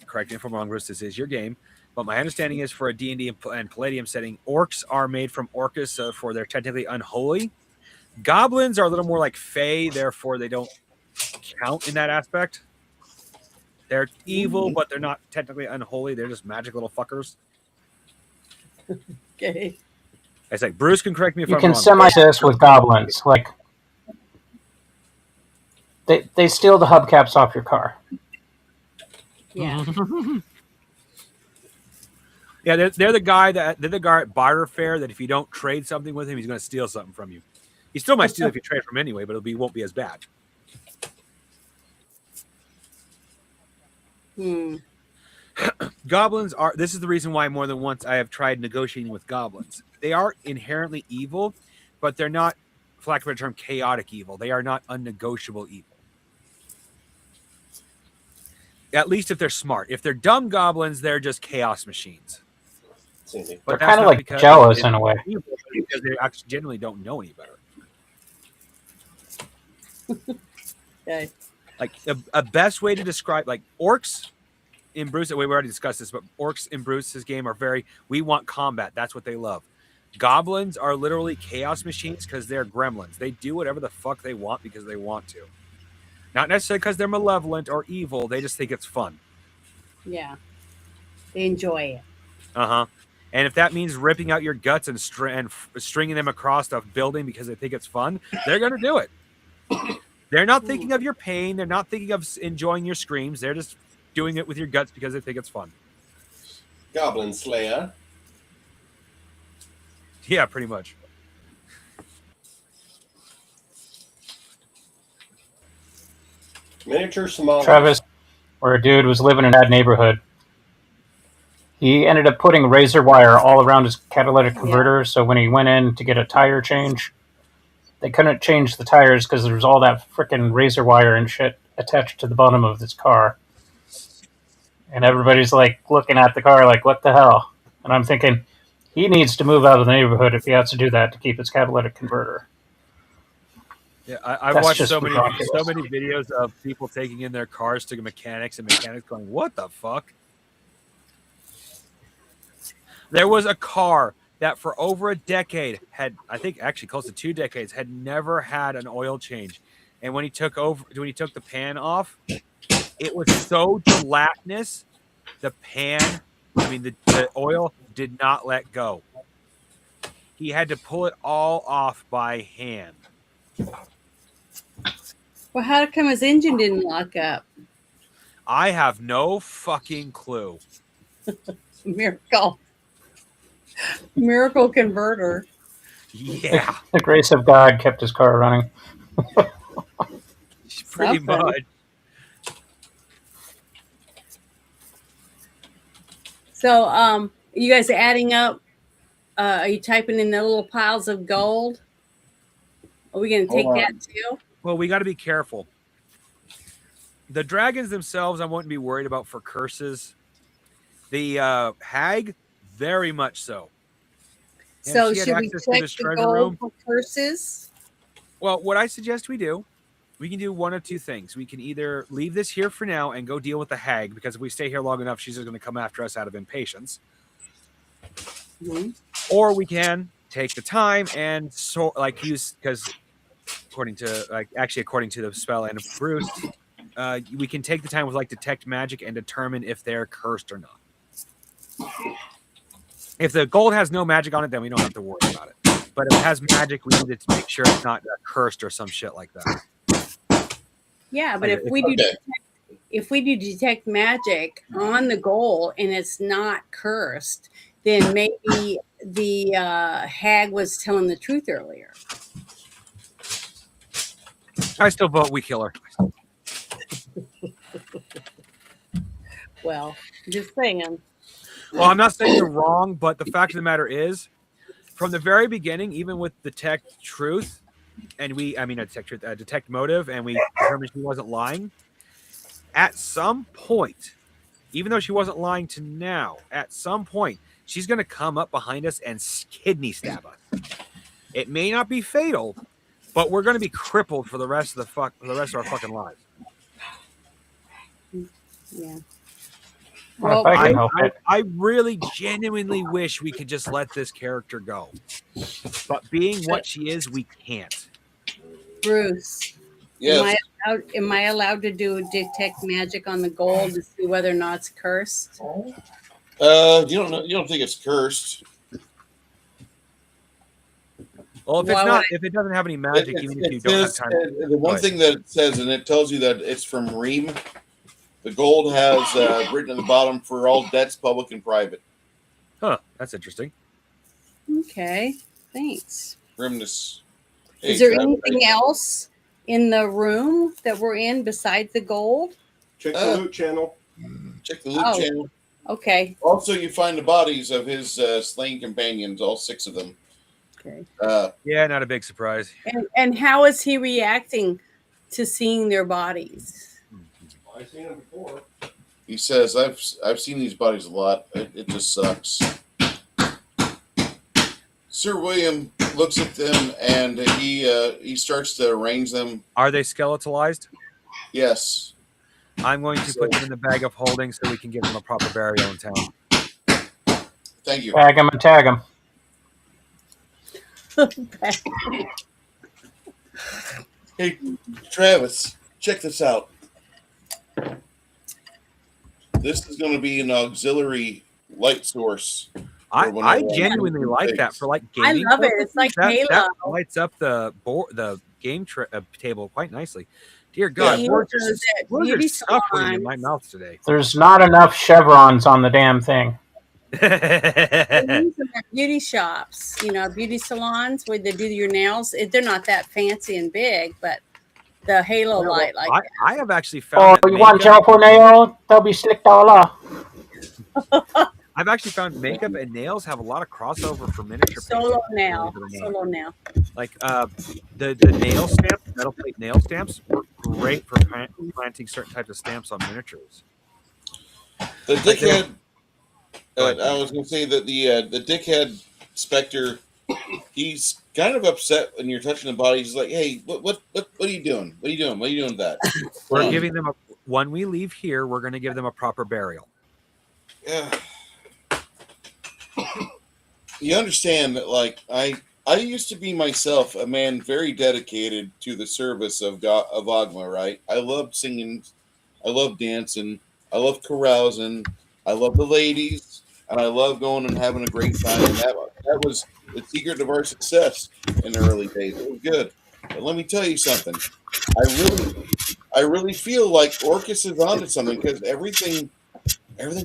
Correct me if I'm wrong, Bruce. This is your game, but my understanding is for a D&D and Palladium setting, orcs are made from Orcus, for they're technically unholy. Goblins are a little more like Fae, therefore they don't count in that aspect. They're evil, but they're not technically unholy. They're just magic little fuckers. Okay. It's like Bruce can correct me if You I'm can wrong. semi-assist with goblins. Like they steal the hubcaps off your car. Yeah. Yeah, they're the guy at Barter Fair that if you don't trade something with him, he's going to steal something from you. He still might steal if you trade from him anyway, but won't be as bad. Goblins are. This is the reason why more than once I have tried negotiating with goblins. They are inherently evil, but they're not, for lack of a better term, chaotic evil. They are not unnegotiable evil. At least if they're smart. If they're dumb goblins, they're just chaos machines. Same thing. They're But kind of like because jealous in a way. evil, because they actually generally don't know any better. Okay. like a best way to describe like orcs in Bruce. We already discussed this, but orcs in Bruce's game are we want combat. That's what they love. Goblins are literally chaos machines because they're gremlins. They do whatever the fuck they want because they want to. Not necessarily because they're malevolent or evil. They just think it's fun. Yeah. They enjoy it. Uh-huh. And if that means ripping out your guts and stringing them across a building because they think it's fun, they're going to do it. They're not thinking of your pain. They're not thinking of enjoying your screams. They're just doing it with your guts because they think it's fun. Goblin Slayer. Yeah, pretty much. Miniature Somali. Travis, where a dude was living in that neighborhood. He ended up putting razor wire all around his catalytic converter, so when he went in to get a tire change, they couldn't change the tires because there was all that frickin' razor wire and shit attached to the bottom of his car. And everybody's like looking at the car like, what the hell? And I'm thinking, he needs to move out of the neighborhood if he has to do that to keep his catalytic converter. Yeah, I've That's watched just so many ridiculous. videos of people taking in their cars to mechanics and mechanics going, what the fuck? There was a car that for over a decade had, I think actually close to 2 decades, had never had an oil change. And when he took the pan off, it was so gelatinous, the oil did not let go. He had to pull it all off by hand. Well, how come his engine didn't lock up? I have no fucking clue. Miracle. Miracle converter. Yeah. The grace of God kept his car running. Pretty much. So, you guys adding up? Are you typing in the little piles of gold? Are we going to take that too? Well, we got to be careful. The dragons themselves, I wouldn't be worried about for curses. The hag, very much so. And So she had should we access to check this the treasure gold room. for curses? Well, what I suggest we do, we can do one of two things. We can either leave this here for now and go deal with the hag, because if we stay here long enough, she's just going to come after us out of impatience. Mm-hmm. Or we can take the time and use, because according to the spell and Bruce, we can take the time with detect magic and determine if they're cursed or not. If the gold has no magic on it, then we don't have to worry about it. But if it has magic, we need to make sure it's not cursed or some shit like that. Yeah, but if we do detect magic on the goal and it's not cursed, then maybe the hag was telling the truth earlier. I still vote we kill her. Well, just saying. Well, I'm not saying you're wrong, but the fact of the matter is, from the very beginning, even with detect truth, and detect motive, and we determined she wasn't lying, at some point, even though she wasn't lying to now, at some point, she's going to come up behind us and kidney stab us. It may not be fatal, but we're going to be crippled for the rest of our fucking lives. Yeah. Well, Well, if I can help it. I really genuinely wish we could just let this character go. But being what she is, we can't. Bruce, Yes. am I allowed to do detect magic on the gold to see whether or not it's cursed? You don't know. You don't think it's cursed? Well, if it doesn't have any magic, even if you don't have time. The one thing that it says, and it tells you that it's from Reem. The gold has written at the bottom for all debts, public and private. Huh, that's interesting. Okay, thanks. Grimness. Is there anything else in the room that we're in besides the gold? Check the loot channel. Check the loot channel. Okay. Also, you find the bodies of his slain companions, all 6 of them. Okay. Yeah, not a big surprise. And how is he reacting to seeing their bodies? I've seen them before. He says, I've seen these bodies a lot. It just sucks. Sir William looks at them and he starts to arrange them. Are they skeletalized? Yes. I'm going to put them in the bag of holding so we can give them a proper burial in town. Thank you. Tag him and tag him. Hey, Travis, check this out. This is going to be an auxiliary light source. I genuinely like that for like I gaming. love it. It's like Halo. That lights up the game table quite nicely. Dear God, Yeah. words Beauty are suffering in salon. my mouth today. There's not enough chevrons on the damn thing. They use them at beauty shops, beauty salons where they do your nails. They're not that fancy and big, but the halo light like that. I have actually found that You want gel for nail? They'll be slicked all off. I've actually found makeup and nails have a lot of crossover for miniature Solo painting, nail. believe it or not. Solo nail. Like the nail stamps, metal plate nail stamps work great for planting certain types of stamps on miniatures. The dickhead. I was going to say that the dickhead Spectre, he's kind of upset when you're touching the body. He's like, "Hey, what are you doing? What are you doing? What are you doing with that?" We're giving them when we leave here, we're going to give them a proper burial. Yeah. You understand that, like, I used to be myself a man very dedicated to the service of Agma, right? I loved singing, I loved dancing, I loved carousing, I loved the ladies, and I loved going and having a great time. And that was the secret of our success in the early days. It was good. But let me tell you something. I really feel like Orcus is onto something, because everything's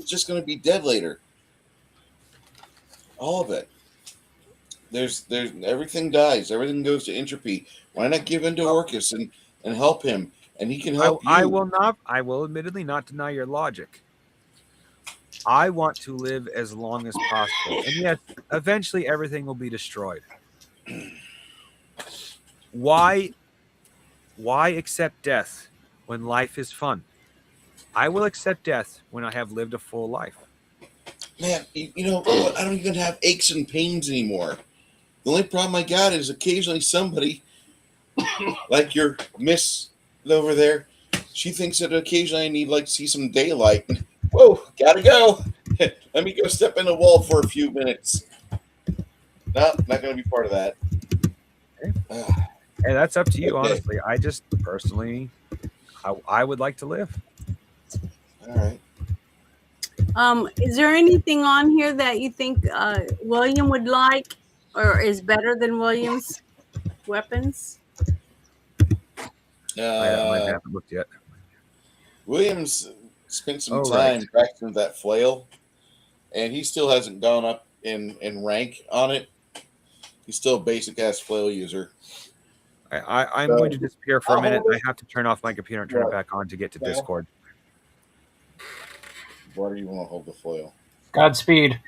just going to be dead later. All of it. There's everything dies. Everything goes to entropy. Why not give in to Orcus and help him? And he can help you. I will admittedly not deny your logic. I want to live as long as possible. And yet, eventually everything will be destroyed. Why accept death when life is fun? I will accept death when I have lived a full life. Man, you know, I don't even have aches and pains anymore. The only problem I got is occasionally somebody, like your miss over there, she thinks that occasionally I need like see some daylight. Whoa, gotta go. Let me go step in the wall for a few minutes. No, not gonna be part of that. And that's up to you, honestly. I just personally, I would like to live. All right. Is there anything on here that you think William would like or is better than William's weapons? I haven't looked yet. Williams spent some time practicing with that flail, and he still hasn't gone up in rank on it. He's still a basic ass flail user. I'm going to disappear for a minute. I have to turn off my computer and turn it back on to get to Discord. Why do you want to hold the flail? Godspeed.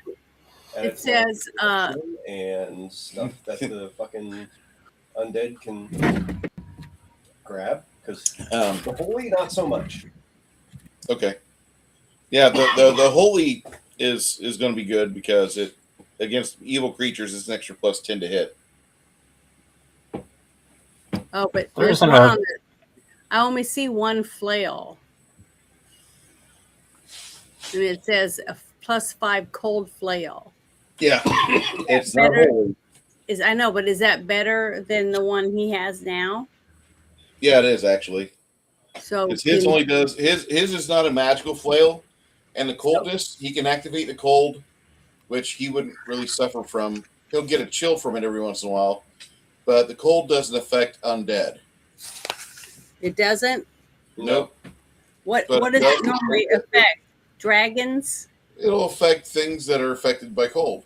It says and stuff that the fucking undead can grab, because the holy not so much. Okay. Yeah, the holy is going to be good because it against evil creatures is an extra plus 10 to hit. oh, but there's one on it. I only see one flail. And it says a +5 cold flail. Yeah, it's not holy. I know, but is that better than the one he has now? Yeah, it is actually. So his only does his is not a magical flail, and the coldness he can activate the cold, which he wouldn't really suffer from. He'll get a chill from it every once in a while, but the cold doesn't affect undead. It doesn't? Nope. What does it normally affect? Dragons? It'll affect things that are affected by cold.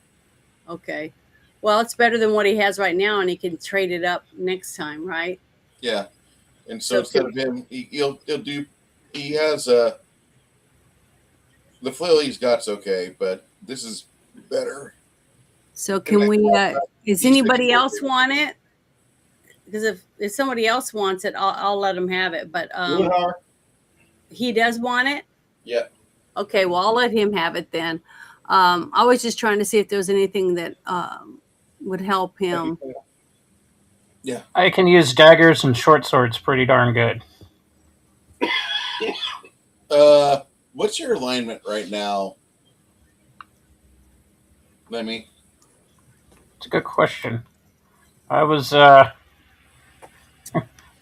Okay. Well, it's better than what he has right now, and he can trade it up next time, right? Yeah. And so instead of him, he'll do. He has the flail he's got's okay, but this is better. So can we? Does anybody else want it? Because if somebody else wants it, I'll let him have it. But he does want it. Yeah. Okay. Well, I'll let him have it then. I was just trying to see if there was anything that would help him. Yeah. I can use daggers and short swords pretty darn good. What's your alignment right now, Lemmy? It's a good question. I was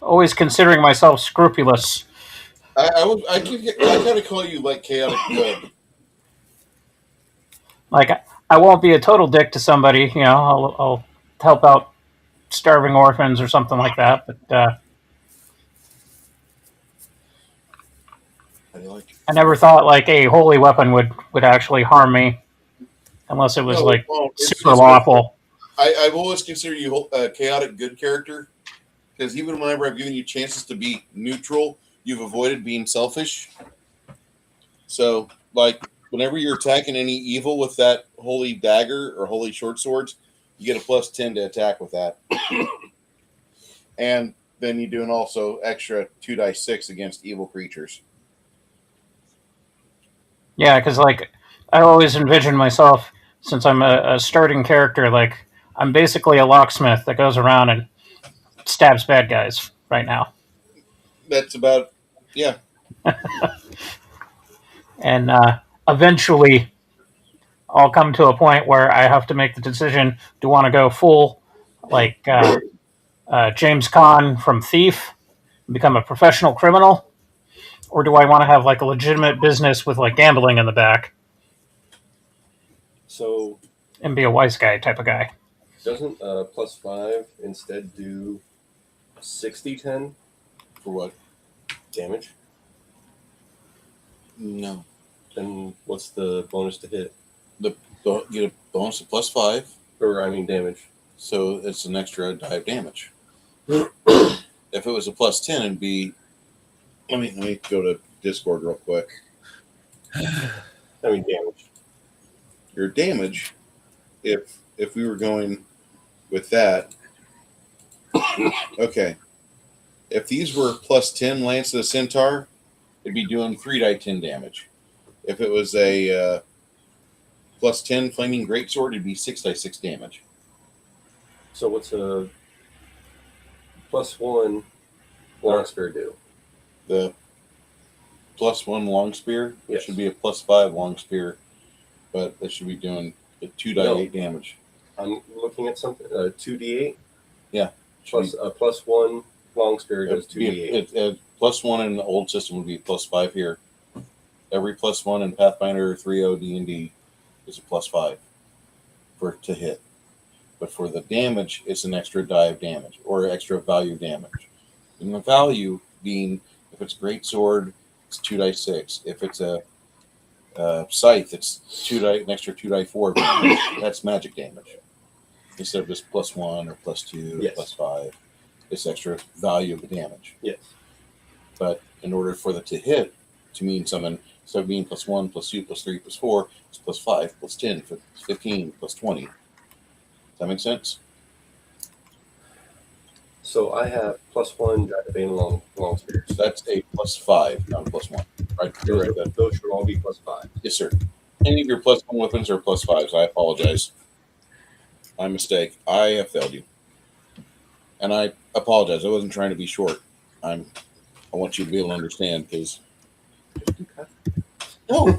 always considering myself scrupulous. I kind of call you like chaotic good. Like, I won't be a total dick to somebody. You know, I'll help out starving orphans or something like that. But I never thought like a holy weapon would actually harm me, unless it was like super lawful. I've always considered you a chaotic good character, because even whenever I've given you chances to be neutral, you've avoided being selfish. So, like, whenever you're attacking any evil with that holy dagger or holy short swords, you get a +10 to attack with that. And then you do an also extra 2d6 against evil creatures. Yeah, because like I always envision myself, since I'm a starting character, like I'm basically a locksmith that goes around and stabs bad guys right now. That's about, yeah. And eventually, I'll come to a point where I have to make the decision: do I want to go full, like James Caan from Thief, become a professional criminal, or do I want to have like a legitimate business with like gambling in the back So and be a wise guy type of guy? doesn't +5 instead do 60-10 For what? damage? No. Then what's the bonus to hit? You get a bonus of +5. Or, I mean, damage. So it's an extra die of damage. If it was a +10, it'd be. Let me go to Discord real quick. I mean, damage. Your damage, if we were going with that, okay. If these were +10 Lance of the Centaur, it'd be doing 3d10 damage. If it was a +10 Flaming Greatsword, it'd be 6d6 damage. So what's a +1 long spear do? The +1 long spear, it Yes. should be a +5 long spear, but it should be doing a 2d8 damage. I'm looking at something. 2d8. Yeah. Plus a +1 long spear does 2d8. +1 in the old system would be +5 here. Every +1 in Pathfinder 3.0 D&D is a +5 to hit. But for the damage, it's an extra die of damage or extra value damage. And the value being, if it's great sword, it's 2d6. If it's a scythe, it's an extra 2d4 damage. That's magic damage. Instead of just +1 or +2 Yes. or +5, it's extra value of the damage. Yes. But in order for it to hit, to mean something, instead of being +1, +2, +3, +4, it's +5, +10, +15, +20. Does that make sense? So I have +1 die of bane long spears. That's a +5, not a +1. Right? You're right. Those should all be +5. Yes, sir. Any of your +1 weapons are +5s. I apologize. My mistake. I have failed you. And I apologize. I wasn't trying to be short. I want you to be able to understand, because no,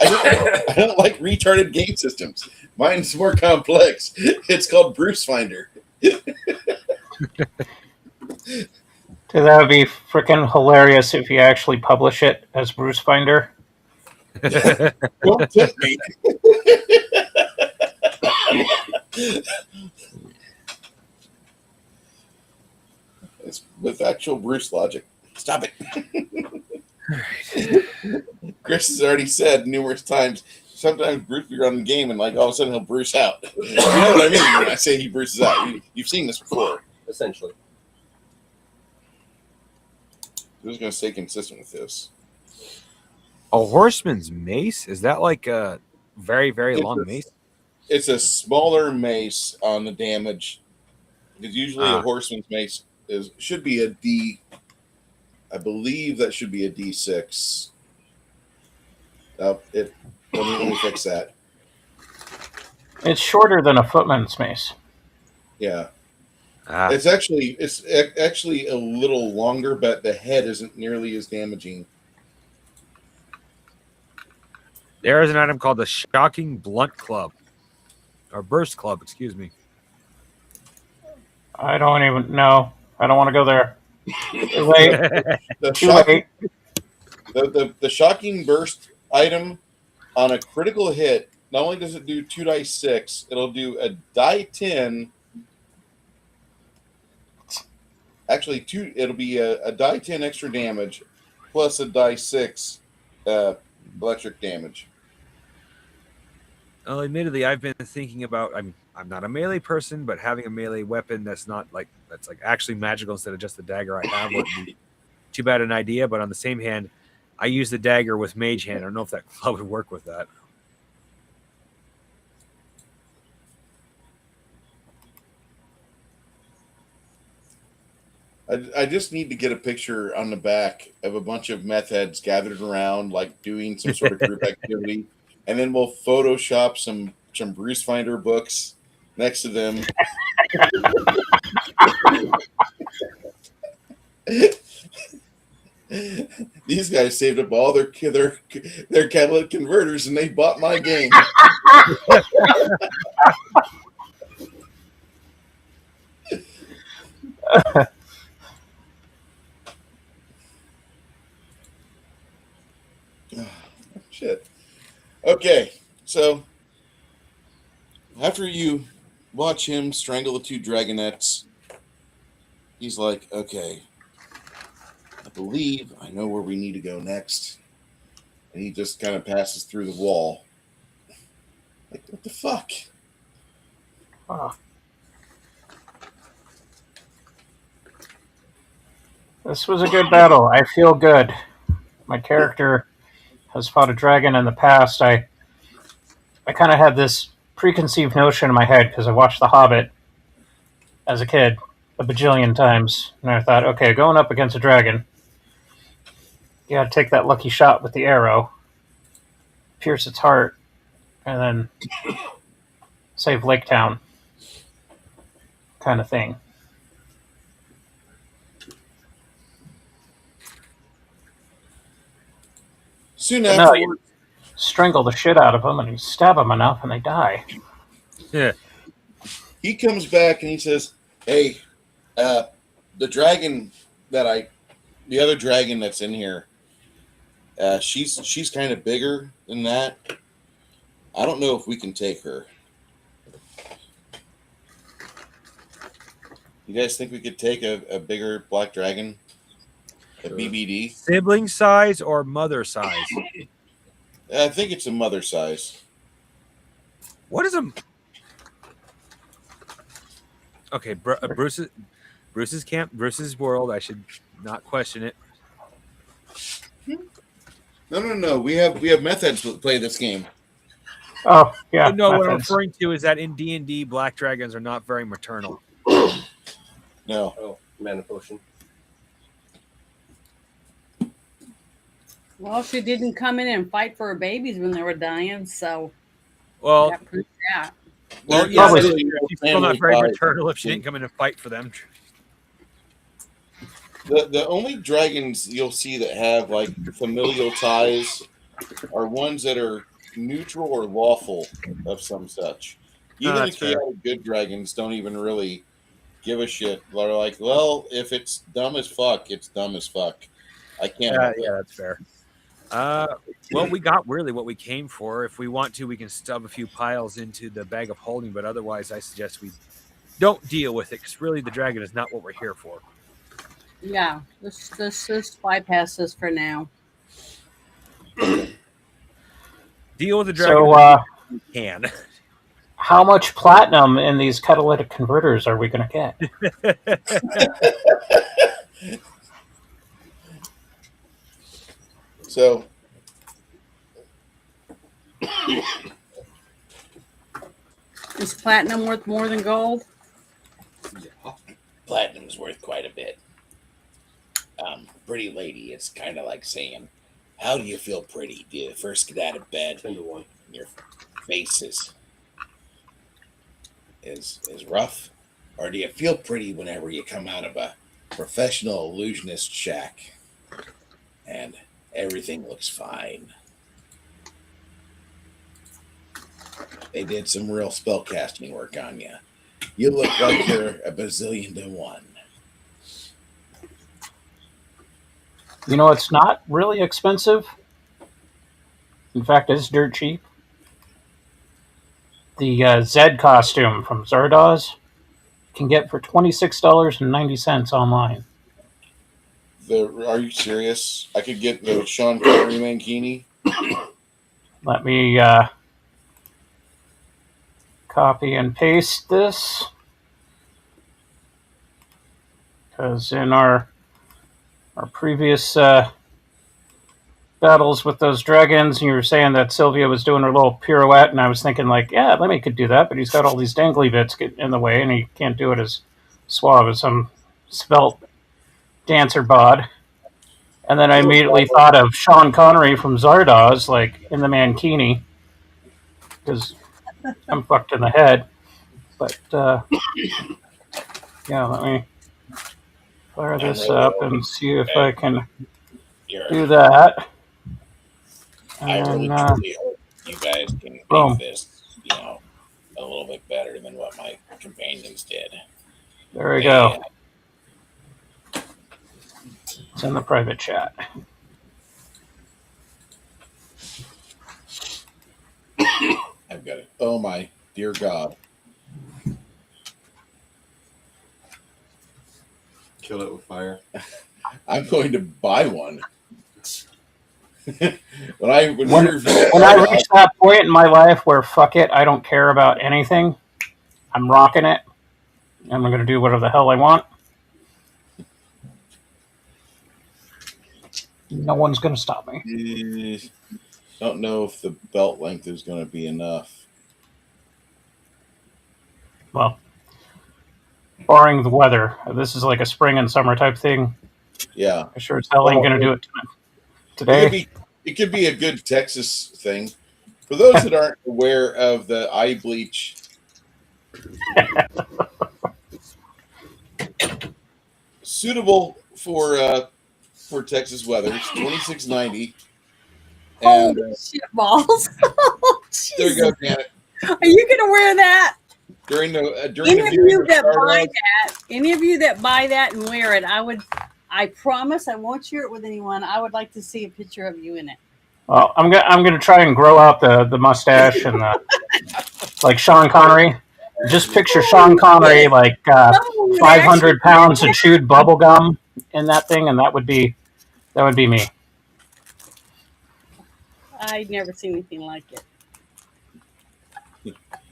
I don't like retarded game systems. Mine's more complex. It's called Bruce Finder. Dude, that would be freaking hilarious if you actually publish it as Bruce Finder. Don't tempt me. It's with actual Bruce logic. Stop it. Chris has already said numerous times, sometimes Bruce will be running the game and like all of a sudden he'll Bruce out. You know what I mean when I say he Bruces out. You've seen this before. Essentially. Who's going to stay consistent with this? A horseman's mace? Is that like a very, very long mace? It's a smaller mace on the damage. Because usually a horseman's mace should be a D. I believe that should be a D6. Let me fix that. It's shorter than a footman's mace. Yeah. Ah, It's actually a little longer, but the head isn't nearly as damaging. there is an item called the Shocking Blunt Club. Or Burst Club, excuse me. I don't even know. I don't want to go there. Too late. The Too shocking late. the shocking burst item on a critical hit, not only does it do 2 dice 6, it'll do a die 10. Actually, it'll be a die 10 extra damage plus a die 6 electric damage. Well, admittedly, I've been thinking about. I'm not a melee person, but having a melee weapon that's actually magical instead of just the dagger I have wouldn't be too bad an idea. But on the same hand, I use the dagger with mage hand. I don't know if that club would work with that. I just need to get a picture on the back of a bunch of meth heads gathered around, like doing some sort of group activity, and then we'll Photoshop some Bruce Finder books next to them. These guys saved up all their catalytic converters, and they bought my game. Shit. Okay, so after you watch him strangle the 2 dragonettes, he's like, okay, I believe I know where we need to go next. And he just kind of passes through the wall. Like, what the fuck? Oh. This was a good battle. I feel good. My character has fought a dragon in the past. I kind of had this preconceived notion in my head because I watched The Hobbit as a kid a bajillion times, and I thought, okay, going up against a dragon, you gotta take that lucky shot with the arrow, pierce its heart, and then save Lake Town, kind of thing. Soon But no, afterwards, you strangle the shit out of them, and you stab them enough, and they die. Yeah. he comes back and he says, hey, the dragon the other dragon that's in here, she's kind of bigger than that. I don't know if we can take her. You guys think we could take a bigger black dragon? A BBD? Sibling size or mother size? I think it's a mother size. What is a? Okay, Bruce's camp, Bruce's world. I should not question it. No. We have methods to play this game. Oh, yeah. No, what I'm methods. referring to is that in D&D, black dragons are not very maternal. No. Oh, mana potion. Well, she didn't come in and fight for her babies when they were dying, so Well, that proves that. well, There- yeah, there's she's still not very maternal if she didn't come in and fight for them. The only dragons you'll see that have like familial ties are ones that are neutral or lawful of some such. Even the That's fair. chaotic good dragons don't even really give a shit. They're like, well, if it's dumb as fuck, it's dumb as fuck. I can't. help it. Yeah, that's fair. Well, we got really what we came for. If we want to, we can stub a few piles into the bag of holding, but otherwise, I suggest we don't deal with it because really, the dragon is not what we're here for. Yeah, let's just bypass this for now. Deal with the dragon. So, if we can. how much platinum in these catalytic converters are we going to get? So Is platinum worth more than gold? Yeah. platinum's worth quite a bit. Pretty lady, it's kind of like saying, how do you feel pretty? Do you first get out of bed? 10 to 1. Your face is rough. Or do you feel pretty whenever you come out of a professional illusionist shack and everything looks fine? They did some real spell casting work on you. You look like you're a bazillion to one. You know, it's not really expensive. In fact, it's dirt cheap. The Zed costume from Zardoz can get for $26.90 online. Are you serious? I could get the Sean Connery mankini. Let me copy and paste this. Because in our previous battles with those dragons, you were saying that Sylvia was doing her little pirouette, and I was thinking, like, yeah, Lemmy could do that, but he's got all these dangly bits in the way, and he can't do it as suave as some svelte dancer bod. And then I immediately thought of Sean Connery from Zardoz, like, in the mankini, because I'm fucked in the head. But, yeah, let me fire this up and see if I can do that. I really And, truly hope you guys can boom. make this, a little bit better than what my companions did. There we go. It's in the private chat. I've got it. Oh my dear God. Kill it with fire. I'm going to buy one. when I reach that point in my life where fuck it, I don't care about anything, I'm rocking it. I'm going to do whatever the hell I want. No one's going to stop me. Don't know if the belt length is going to be enough. Well, barring the weather, this is like a spring and summer type thing. Yeah. I sure as hell ain't going to do it today. It could be a good Texas thing. For those that aren't aware of the eye bleach, suitable for Texas weather, it's $26.90. Holy shit balls! Oh, there you go, Janet. Are you going to wear that? During any the of you that buy that and wear it, I promise I won't share it with anyone. I would like to see a picture of you in it. Well, I'm gonna try and grow out the mustache and like Sean Connery. Just picture Sean Connery like 500 pounds of chewed bubble gum in that thing, and that would be me. I'd never seen anything like it.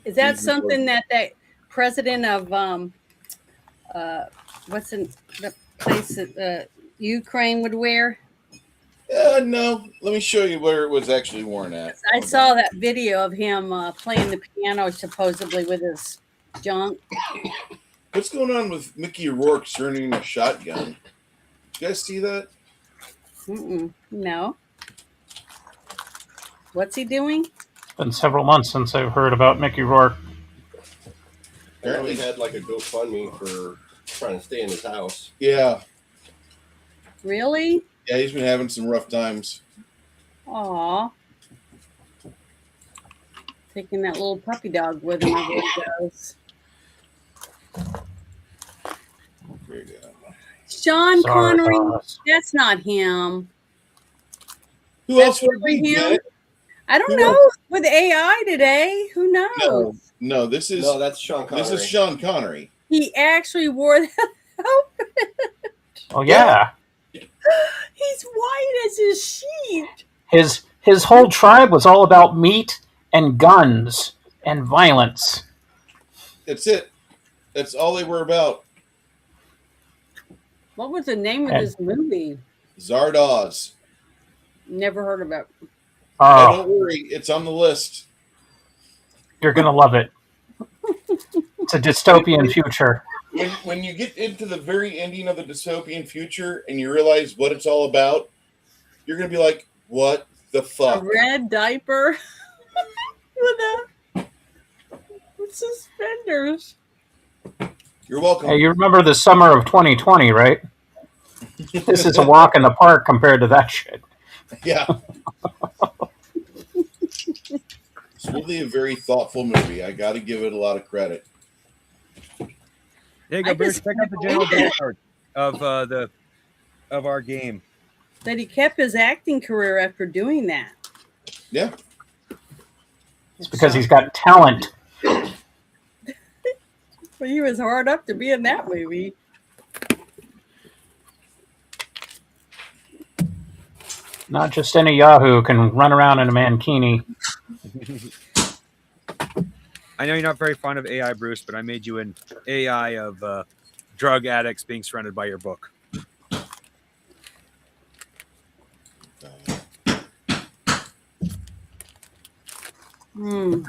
Is that something that president of what's in the place that Ukraine would wear? No. Let me show you where it was actually worn at. I saw that video of him playing the piano supposedly with his junk. What's going on with Mickey Rourke turning a shotgun? You guys see that? No. What's he doing? It's been several months since I've heard about Mickey Rourke. Apparently he had like a GoFundMe for trying to stay in his house. Yeah. Really? Yeah, he's been having some rough times. Aw. Taking that little puppy dog with him everywhere he goes. There you go. Sean Connery, that's not him. Who else would be him? I don't know. With AI today, who knows? No, that's Sean Connery. This is Sean Connery. He actually wore that outfit. Oh yeah. He's white as his sheet. His whole tribe was all about meat and guns and violence. That's it. That's all they were about. What was the name of this movie? Zardoz. Never heard of it. Oh, don't worry, it's on the list. You're gonna love it. It's a dystopian future. When you get into the very ending of the dystopian future and you realize what it's all about, you're gonna be like, "What the fuck?" A red diaper with suspenders. You're welcome. Hey, you remember the summer of 2020, right? This is a walk in the park compared to that shit. Yeah. It's really a very thoughtful movie. I got to give it a lot of credit. There you go, I Bruce. just- Check out the general dashboard of our game. That he kept his acting career after doing that. Yeah. It's because he's got talent. Well, he was hard up to be in that movie. Not just any Yahoo can run around in a mankini. I know you're not very fond of AI, Bruce, but I made you an AI of drug addicts being surrounded by your book. Hmm.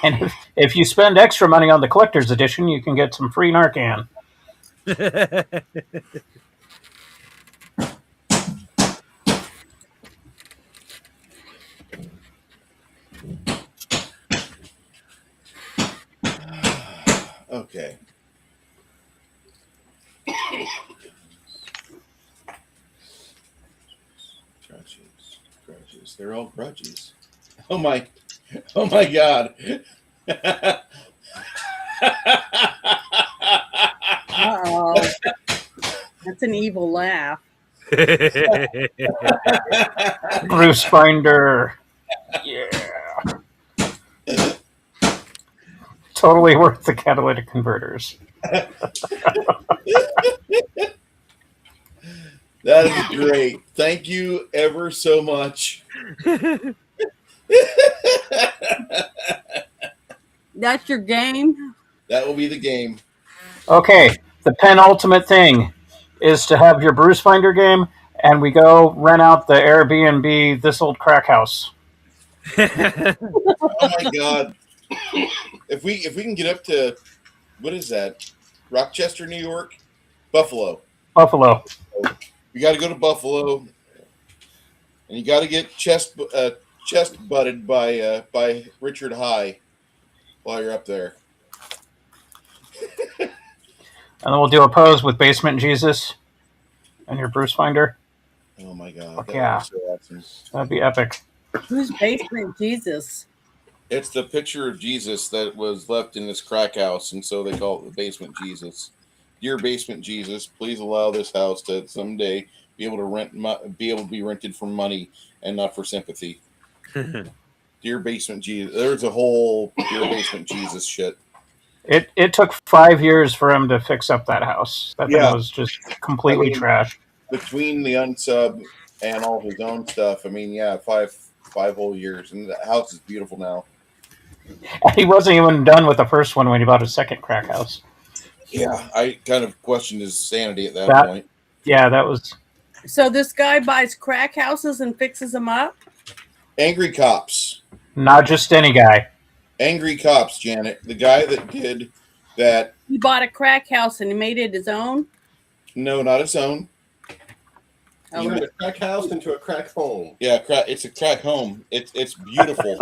And if you spend extra money on the collector's edition, you can get some free Narcan. Okay. Grudges. They're all grudges. Oh my God. Uh-oh. That's an evil laugh. Bruce Finder. Yeah. Totally worth the catalytic converters. That is great. Thank you ever so much. That's your game? That will be the game. Okay, the penultimate thing is to have your Bruce Finder game, and we go rent out the Airbnb This Old Crack House. Oh my God. If we can get up to, what is that? Rochester, New York? Buffalo. Buffalo. You got to go to Buffalo, and you got to get chest butted by Richard High while you're up there. And then we'll do a pose with Basement Jesus and your Bruce Finder. Oh my God. Fuck That yeah. was so awesome. That'd be epic. Who's Basement Jesus? It's the picture of Jesus that was left in this crack house, and so they call it the Basement Jesus. Dear Basement Jesus, please allow this house to someday be able to be rented for money and not for sympathy. Dear Basement Jesus, there's a whole Dear Basement Jesus shit. It took 5 years for him to fix up that house. That Yeah. thing was just completely trashed. Between the unsub and all his own stuff, I mean, yeah, five whole years, and the house is beautiful now. He wasn't even done with the first one when he bought his second crack house. Yeah, I kind of questioned his sanity at that point. Yeah, that was... So this guy buys crack houses and fixes them up? Angry cops. Not just any guy. Angry cops, Janet. The guy that did that. He bought a crack house and he made it his own? No, not his own. Oh, He turned a crack house into a crack home. Yeah, it's a crack home. It's beautiful.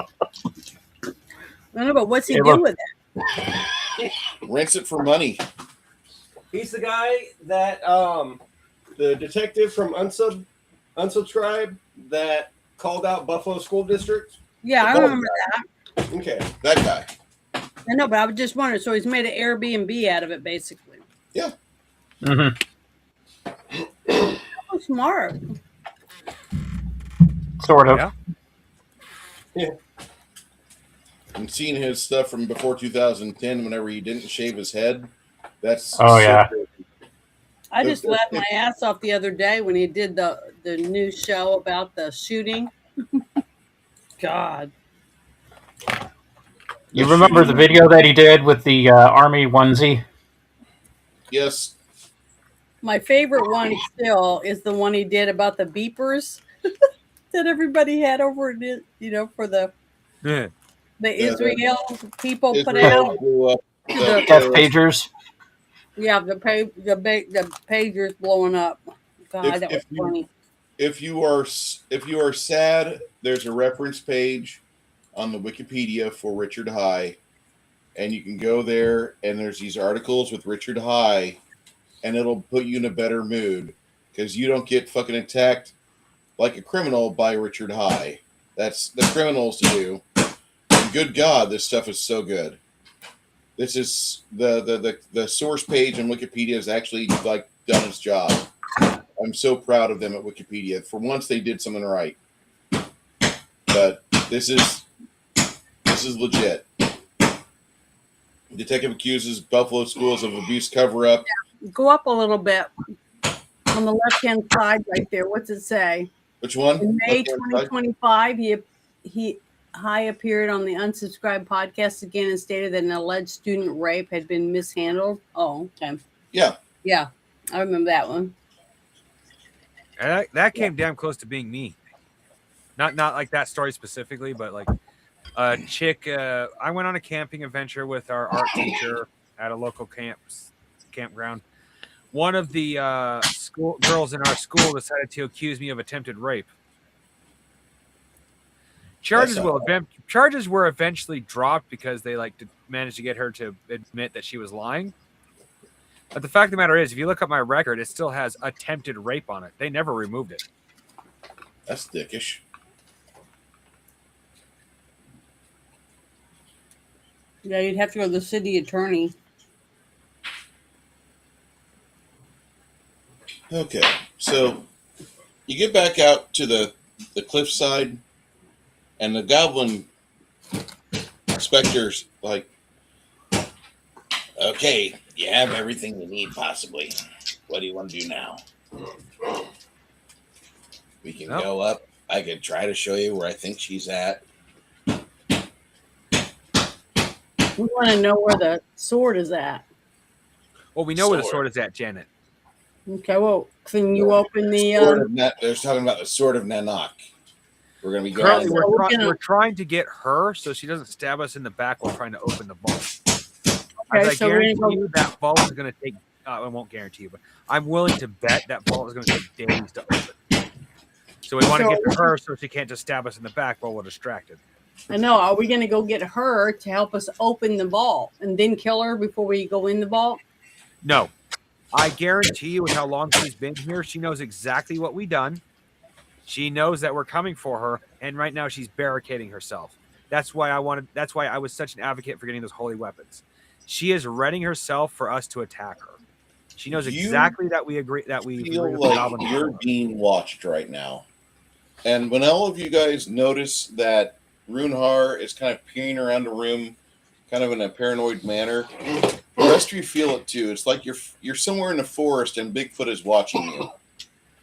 I know, but what's he Hey, do look. with it? Rents it for money. He's the guy that the detective from Unsubscribe that called out Buffalo School District. Yeah, I remember that. Okay. That guy. I know, but I was just wondering. So he's made an Airbnb out of it, basically. Yeah. Mm-hmm. Oh, smart. Sort of. Yeah. And seeing his stuff from before 2010, whenever he didn't shave his head, that's Yeah. crazy. I just laughed my ass off the other day when he did the new show about the shooting. God. You remember the video that he did with the Army onesie? Yes. My favorite one still is the one he did about the beepers that everybody had over it, for the Israel people put Israel out. blew up The- F pagers. Yeah, the pagers blowing up. God, that was funny. If you are sad, there's a reference page on the Wikipedia for Richard High and you can go there, and there's these articles with Richard High, and it'll put you in a better mood because you don't get fucking attacked like a criminal by Richard High. That's the criminals do. And good God, this stuff is so good. This is the source page on Wikipedia is actually like done its job. I'm so proud of them at Wikipedia. For once, they did something right. But this is legit. Detective accuses Buffalo schools of abuse cover-up. Go up a little bit on the left-hand side right there. What's it say? Which one? In May Left-hand side? 2025, he High appeared on the Unsubscribed podcast again and stated that an alleged student rape had been mishandled. Oh, okay. Yeah. Yeah, I remember that one. And that came damn close to being me. Not like that story specifically, but like a chick. I went on a camping adventure with our art teacher at a local campground. One of the school girls in our school decided to accuse me of attempted rape. Charges were eventually dropped because they managed to get her to admit that she was lying. But the fact of the matter is, if you look up my record, it still has attempted rape on it. They never removed it. That's dickish. Yeah, you'd have to go to the city attorney. Okay, so you get back out to the cliffside, and the goblin inspector's like, okay, you have everything you need, possibly. What do you want to do now? We can go up. I could try to show you where I think she's at. We want to know where the sword is at. Well, we know where the sword is at, Janet. Okay, well, can you open the... They're talking about the Sword of Nanak. We're going to be Currently, going... we're trying to get her so she doesn't stab us in the back while trying to open the vault. Okay, I guarantee you that vault is going to take... I won't guarantee you, but I'm willing to bet that vault is going to take days to open. So we want to get to her so she can't just stab us in the back while we're distracted. I know. Are we going to go get her to help us open the vault and then kill her before we go in the vault? No. I guarantee you, with how long she's been here, she knows exactly what we've done. She knows that we're coming for her, and right now she's barricading herself. That's why I was such an advocate for getting those holy weapons. She is readying herself for us to attack her. She knows exactly that we agree that we feel like you're being watched right now. And when all of you guys notice that Runehar is kind of peering around the room, kind of in a paranoid manner, the rest of you feel it too. It's like you're somewhere in the forest and Bigfoot is watching you.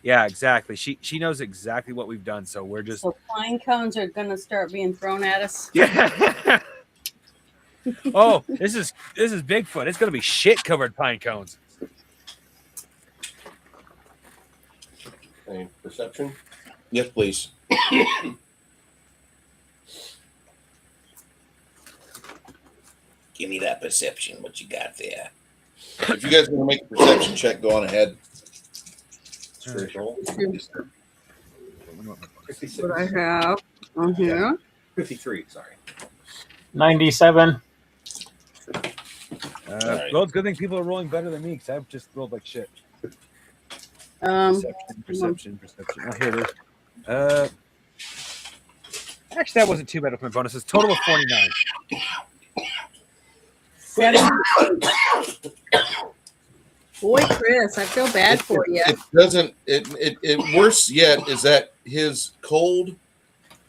Yeah, exactly. She knows exactly what we've done, so we're just... So pine cones are going to start being thrown at us? Yeah. Oh, this is Bigfoot. It's going to be shit-covered pine cones. Any perception? Yes, please. Give me that perception. What you got there? If you guys want to make a perception check, go on ahead. Straight roll. What I have on here. 53, sorry. 97. Right. Well, it's a good thing people are rolling better than me because I've just rolled like shit. Perception. Oh, here it is. Actually, that wasn't too bad with my bonuses. Total of 49. Boy, Chris, I feel bad for you. It doesn't. It worse yet is that his cold,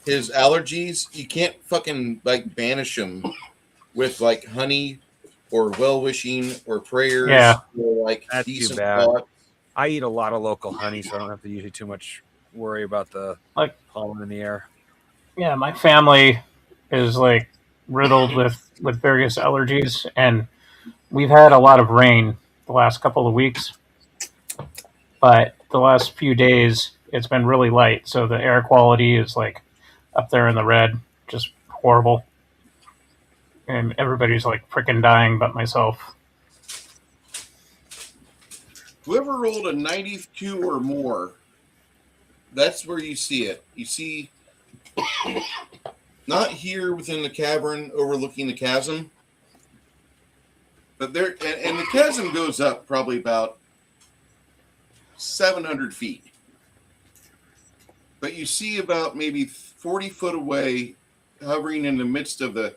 his allergies. You can't fucking banish them with honey or well wishing or prayers. Yeah. Or That's decent too bad. thoughts. I eat a lot of local honey, so I don't have to usually too much worry about the pollen in the air. Yeah, my family is riddled with various allergies, and we've had a lot of rain the last couple of weeks, but the last few days it's been really light, so the air quality is up there in the red, just horrible, and everybody's freaking dying but myself. Whoever rolled a 92 or more, that's where you see it. You see, not here within the cavern overlooking the chasm, But there, and the chasm goes up probably about 700 feet. But you see about maybe 40 foot away, hovering in the midst of the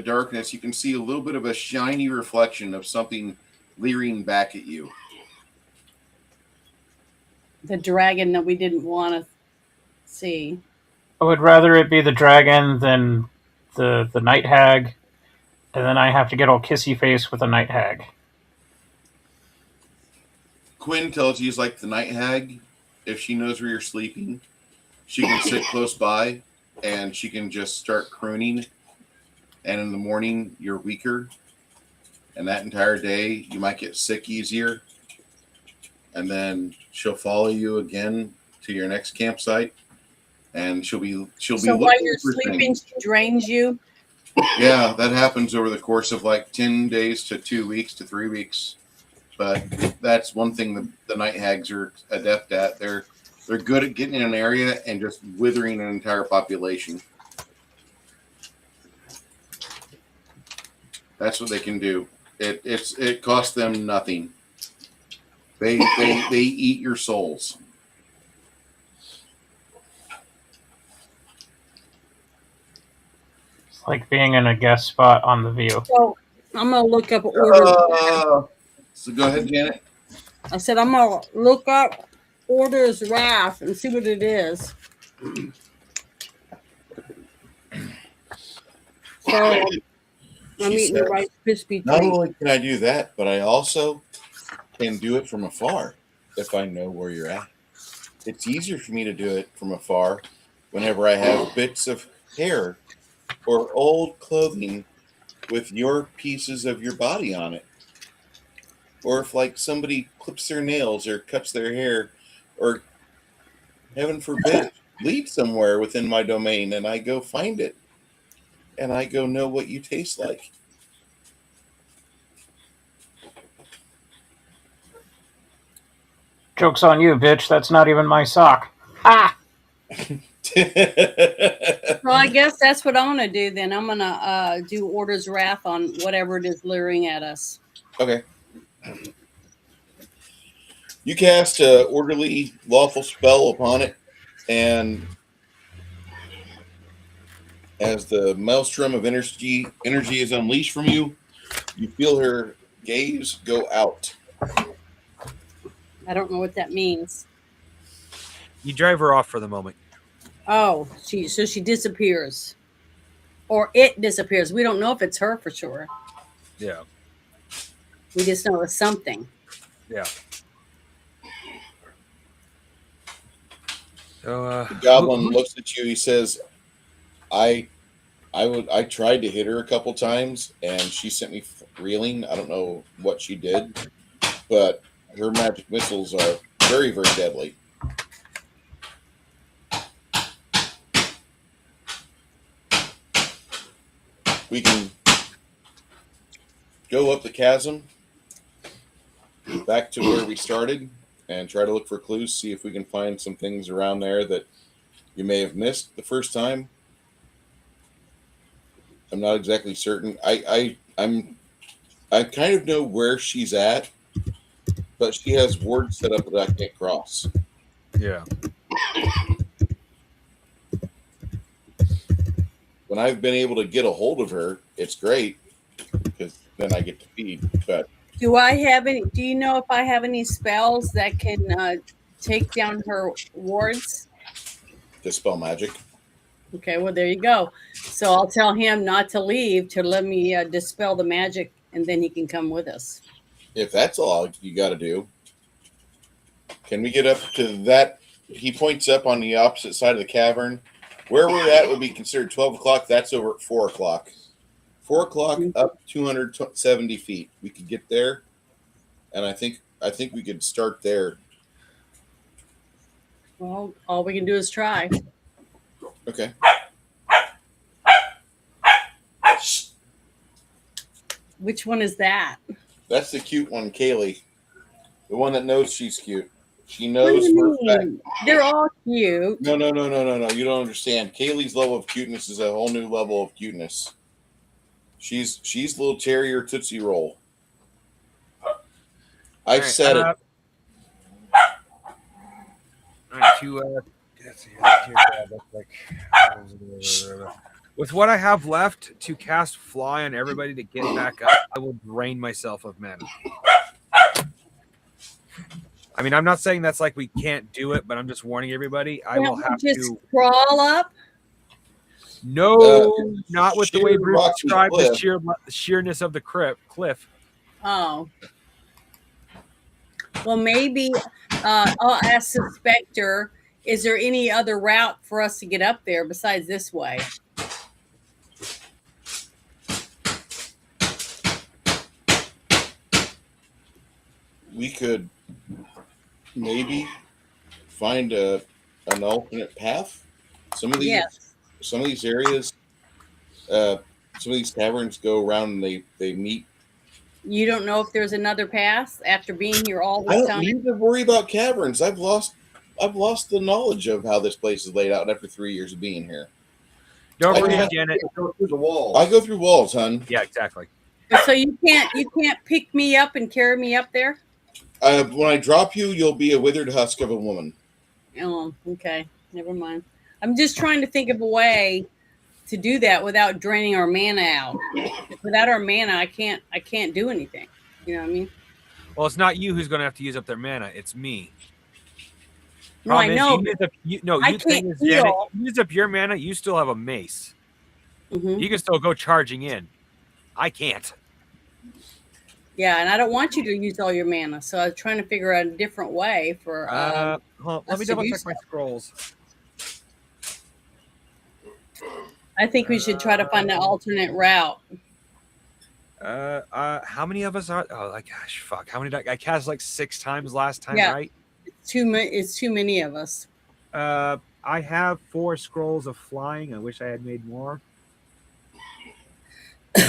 darkness, you can see a little bit of a shiny reflection of something leering back at you. The dragon that we didn't want to see. I would rather it be the dragon than the night hag, and then I have to get all kissy face with the night hag. Quinn tells you it's like the night hag. If she knows where you're sleeping, she can sit close by and she can just start crooning. And in the morning, you're weaker. And that entire day, you might get sick easier. And then she'll follow you again to your next campsite. And she'll be So looking while you're for sleeping, things. she drains you. Yeah, that happens over the course of like 10 days to 2 weeks to 3 weeks. But that's one thing the night hags are adept at. They're good at getting in an area and just withering an entire population. That's what they can do. It costs them nothing. They eat your souls. It's like being in a guest spot on The View. So I'm gonna look up orders. So go ahead, Janet. I said I'm gonna look up orders wrath and see what it is. So I'm eating the Rice Krispie Not treat. only can I do that, but I also can do it from afar if I know where you're at. It's easier for me to do it from afar whenever I have bits of hair or old clothing with your pieces of your body on it. Or if like somebody clips their nails or cuts their hair or heaven forbid bleed somewhere within my domain and I go find it and I go know what you taste like. Joke's on you, bitch. That's not even my sock. Ah! Well, I guess that's what I'm gonna do then. I'm gonna do orders wrath on whatever it is leering at us. Okay. You cast a orderly, lawful spell upon it, and as the maelstrom of energy is unleashed from you, you feel her gaze go out. I don't know what that means. You drive her off for the moment. Oh, she disappears, or it disappears. We don't know if it's her for sure. Yeah. We just know it's something. Yeah. So, The goblin looks at you. He says, I tried to hit her a couple times, and she sent me reeling. I don't know what she did, but her magic missiles are very, very deadly. We can go up the chasm back to where we started and try to look for clues, see if we can find some things around there that you may have missed the first time. I'm not exactly certain. I kind of know where she's at, but she has wards set up that I can't cross. yeah. When I've been able to get a hold of her, it's great because then I get to feed. But Do I have any? Do you know if I have any spells that can take down her wards? dispel magic. Okay, well there you go. So I'll tell him not to leave to let me dispel the magic, and then he can come with us. If that's all you got to do, can we get up to that? He points up on the opposite side of the cavern. Where we're at would be considered 12 o'clock. That's over at 4 o'clock. 4 o'clock up 270 feet. We could get there, and I think we could start there. Well, all we can do is try. Okay. Which one is that? That's the cute one, Kaylee. The one that knows she's cute. She What knows do for you a fact. mean? They're all cute. No. You don't understand. Kaylee's level of cuteness is a whole new level of cuteness. She's little terrier Tootsie Roll. I've said it. All right, let's see, with what I have left to cast fly on everybody to get back up, I will drain myself of mana. I mean, I'm not saying that's like we can't do it, but I'm just warning everybody. I will have just to crawl up. No, not with the way sheer Bruce rocky described the cliff. sheerness of the cliff. Oh. Well, maybe I'll ask the Spectre, is there any other route for us to get up there besides this way? We could maybe find an alternate path. Some of these areas, some of these caverns go around and they meet. You don't know if there's another path after being here all I this don't time? need to worry about caverns. I've lost the knowledge of how this place is laid out after 3 years of being here. Don't I worry, have- Janet. Go through the walls. I go through walls, hun. Yeah, exactly. So you can't pick me up and carry me up there? When I drop you, you'll be a withered husk of a woman. Oh, okay. Never mind. I'm just trying to think of a way to do that without draining our mana out. Without our mana, I can't do anything. You know what I mean? Well, it's not you who's going to have to use up their mana. It's me. No, I know. You I thing can't is, Janet, heal. you use up your mana, you still have a mace. Mhm. You can still go charging in. I can't. Yeah, and I don't want you to use all your mana, so I was trying to figure out a different way for. Let me double check my scrolls. I think we should try to find an alternate route. How many of us are? Oh, like gosh, fuck! How many? I cast like 6 times last time, Yeah. right? It's too many of us. I have 4 scrolls of flying. I wish I had made more.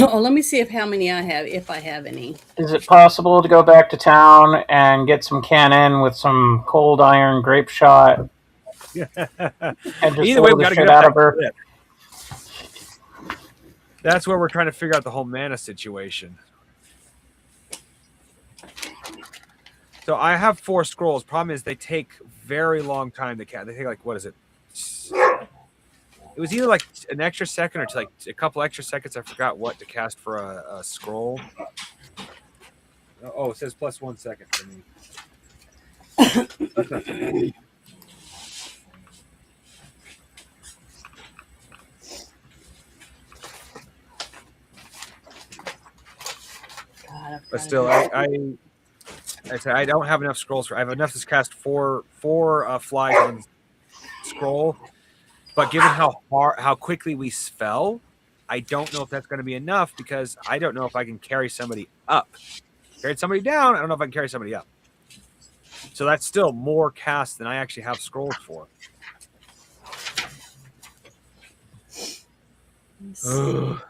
Oh, let me see how many I have, if I have any. Is it possible to go back to town and get some cannon with some cold iron grape shot and just Either way, blow we got the to shit get out that of her? clip. That's where we're trying to figure out the whole mana situation. So I have 4 scrolls. Problem is, they take very long time to cast. They take like, what is it? It was either like an extra second or like a couple extra seconds. I forgot what to cast for a scroll. Oh, it says plus 1 second for me. That's not too bad. God, But still, I don't have enough scrolls for. I have enough to cast four flies on scroll. But given how quickly we fell, I don't know if that's going to be enough because I don't know if I can carry somebody up. Carried somebody down. I don't know if I can carry somebody up. So that's still more cast than I actually have scrolls for. Ugh.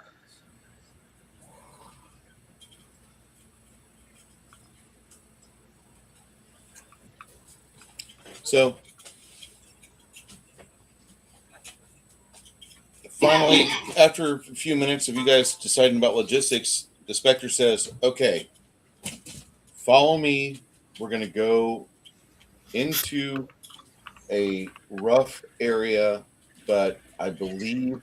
So finally, after a few minutes of you guys deciding about logistics, the Spectre says, okay, follow me. We're going to go into a rough area, but I believe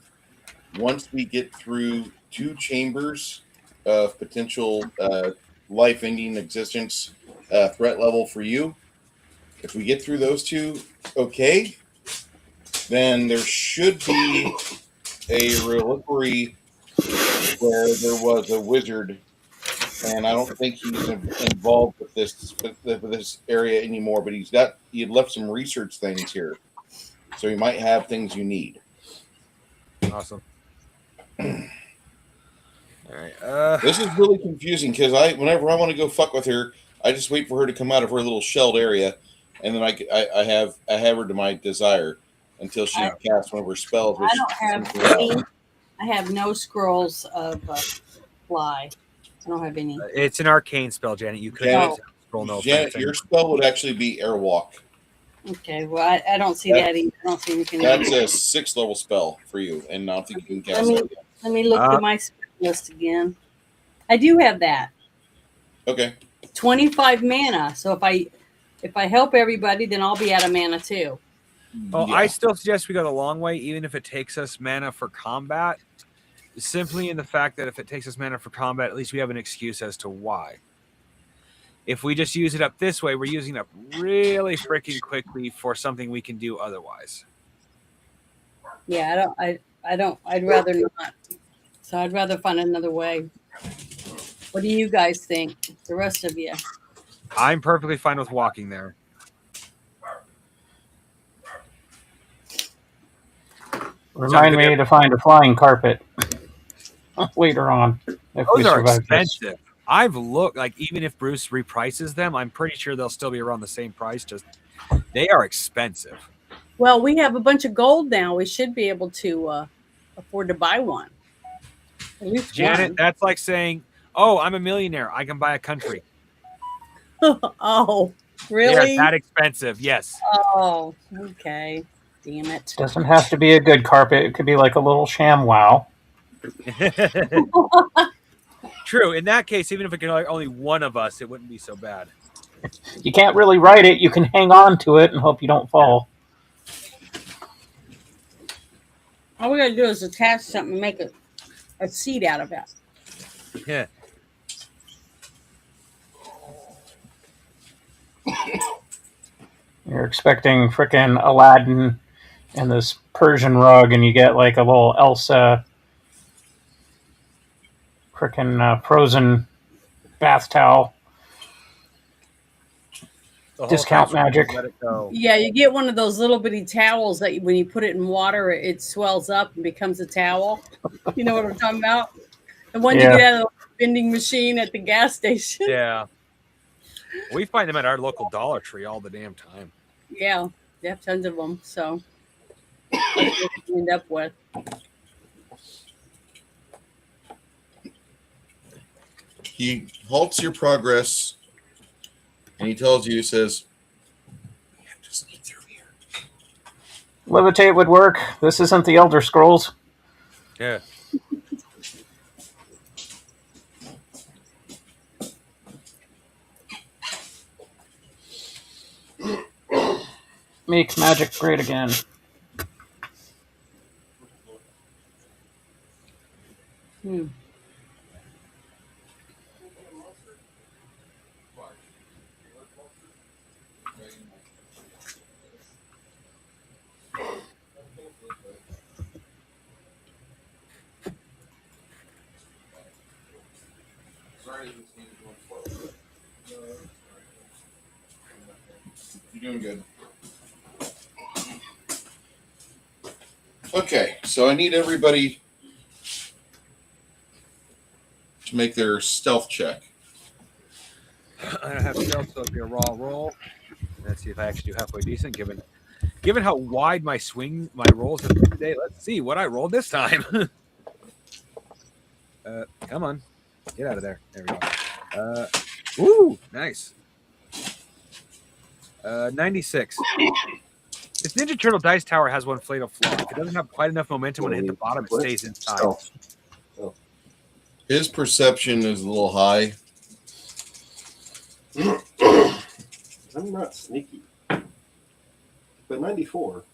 once we get through 2 chambers of potential life-ending existence threat level for you, if we get through those 2, okay, then there should be a reliquary where there was a wizard, and I don't think he's involved with this area anymore, but he had left some research things here, so he might have things you need. Awesome. All right. This is really confusing because whenever I want to go fuck with her, I just wait for her to come out of her little shelled area, and then I have her to my desire until she casts one of her spells. I don't have any. I have no scrolls of fly. I don't have any. It's an arcane spell, Janet. You could Janet, scroll no Janet, offense. your spell would actually be Airwalk. Okay, well, I don't see that either. I don't see anything. That's a 6th level spell for you, and I don't think you can cast that yet. Let me look at my spell list again. I do have that. Okay. 25 mana. So if I help everybody, then I'll be out of mana too. Oh, Yeah. I still suggest we go the long way, even if it takes us mana for combat. Simply in the fact that if it takes us mana for combat, at least we have an excuse as to why. If we just use it up this way, we're using it up really freaking quickly for something we can do otherwise. Yeah, I'd rather not. So I'd rather find another way. What do you guys think? The rest of you? I'm perfectly fine with walking there. Remind me to find a flying carpet later on if we Those are survive this. expensive. I've looked, like, even if Bruce reprices them, I'm pretty sure they'll still be around the same price. Just they are expensive. Well, we have a bunch of gold now. We should be able to afford to buy one. At least Janet, one. that's like saying, "Oh, I'm a millionaire. I can buy a country." Oh, They really? are that expensive. Yes. Oh, okay. Damn it. Doesn't have to be a good carpet. It could be like a little sham wow. True. In that case, even if it can like only one of us, it wouldn't be so bad. You can't really ride it. You can hang on to it and hope you don't fall. All we gotta do is attach something and make a seat out of it. Yeah. You're expecting frickin' Aladdin and this Persian rug, and you get like a little Elsa frickin' frozen bath towel. The whole Discount time, magic. Let it go. Yeah, you get one of those little bitty towels that when you put it in water, it swells up and becomes a towel. You know what I'm talking about? The ones you Yeah. get out of the vending machine at the gas station. Yeah. We find them at our local Dollar Tree all the damn time. Yeah, they have tons of them. So that's what you end up with. He halts your progress and he tells you, he says, "We have to sneak through here." Levitate would work. This isn't the Elder Scrolls. Yeah. Makes magic great again. Hmm. You're doing good. Okay, so I need everybody to make their stealth check. I don't have stealth, so it'll be a raw roll. Let's see if I actually do halfway decent, given how wide my rolls have been today. Let's see what I rolled this time. Come on, get out of there. There we go. Woo, nice. 96. This Ninja Turtle dice tower has one fatal flaw. If it doesn't have quite enough momentum when it hit the bottom, it stays inside. His perception is a little high. I'm not sneaky. But 94.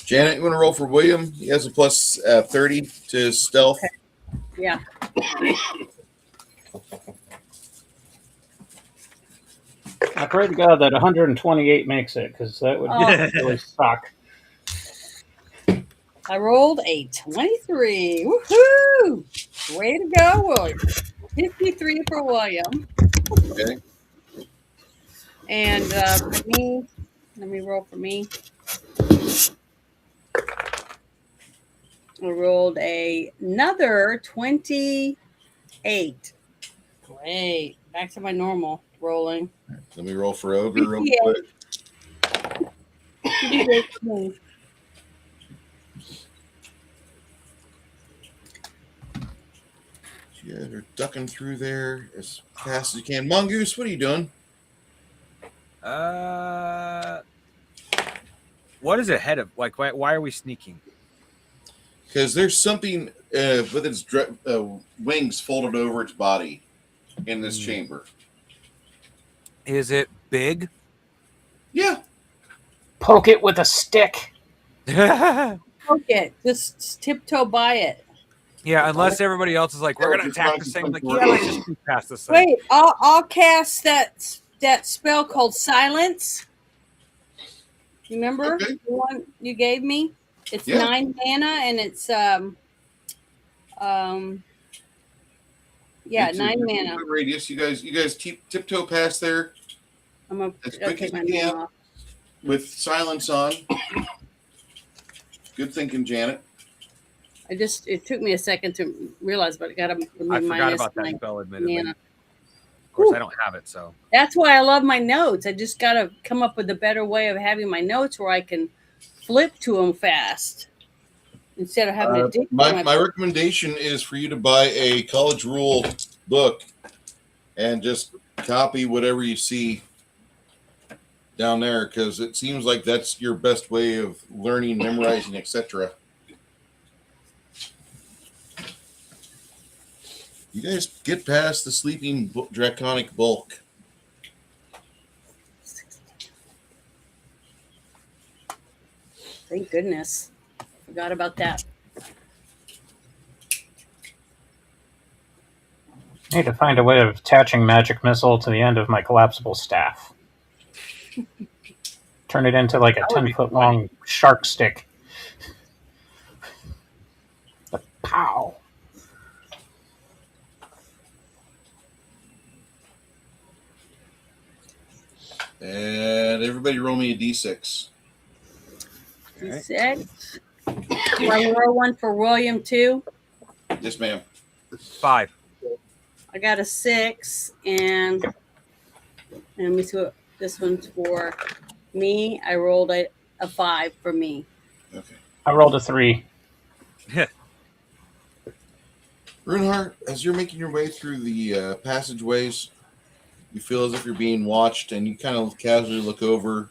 Janet, you want to roll for William? He has a plus 30 to his stealth. Okay. Yeah. I pray to God that 128 makes it, because that would really suck. I rolled a 23. Woohoo! Way to go, William. 53 for William. Okay. And for me, let me roll for me. I rolled another 28. Great. Back to my normal rolling. Let me roll for Ogre real 58. quick. You did great for me. You guys are ducking through there as fast as you can. Mongoose, what are you doing? What is ahead of? Like, why are we sneaking? because there's something with its wings folded over its body in this chamber. Is it big? Yeah. Poke it with a stick. Yeah, Okay, just tiptoe by it. unless everybody else is like, we're gonna attack this thing. I'm like, yeah, let's just move past this thing. Wait, I'll cast that spell called Silence. Remember Okay. the one you gave me? It's Yeah. 9 mana and it's 9 mana. Radius. You guys tiptoe past there I'm gonna as I'll quick take as my you name can off. with silence on. Good thinking, Janet. It took me a second to realize, but I gotta remove I forgot minus about that 9 spell, admittedly. mana. Of course, I don't have it, so. That's why I love my notes. I just gotta come up with a better way of having my notes where I can flip to them fast instead of having to dig through My recommendation is for you to buy a college rule book and just copy whatever you see down there, because it seems like that's your best way of learning, memorizing, etc. You guys get past the sleeping draconic bulk. Thank goodness. Forgot about that. I need to find a way of attaching magic missile to the end of my collapsible staff. Turn it into like a That would be 10-foot long shark stick. The pow. And everybody roll me a d6. Right. 6. Do I roll one for William too? Yes, ma'am. 5. I got a 6, and let me see what this one's for me. I rolled a 5 for me. Okay. I rolled a 3. Runehart, as you're making your way through the passageways, you feel as if you're being watched, and you kind of casually look over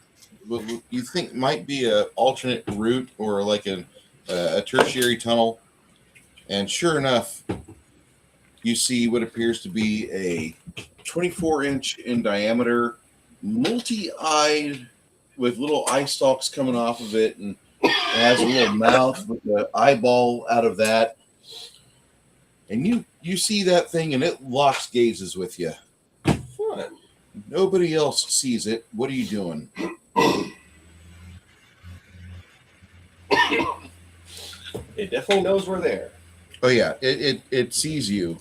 what you think might be an alternate route or like a tertiary tunnel. And sure enough, you see what appears to be a 24-inch in diameter, multi-eyed, with little eye stalks coming off of it, and it has a little mouth with the eyeball out of that. And you see that thing, and it locks gazes with you. What? Nobody else sees it. What are you doing? It definitely knows we're there. Oh yeah, it sees you.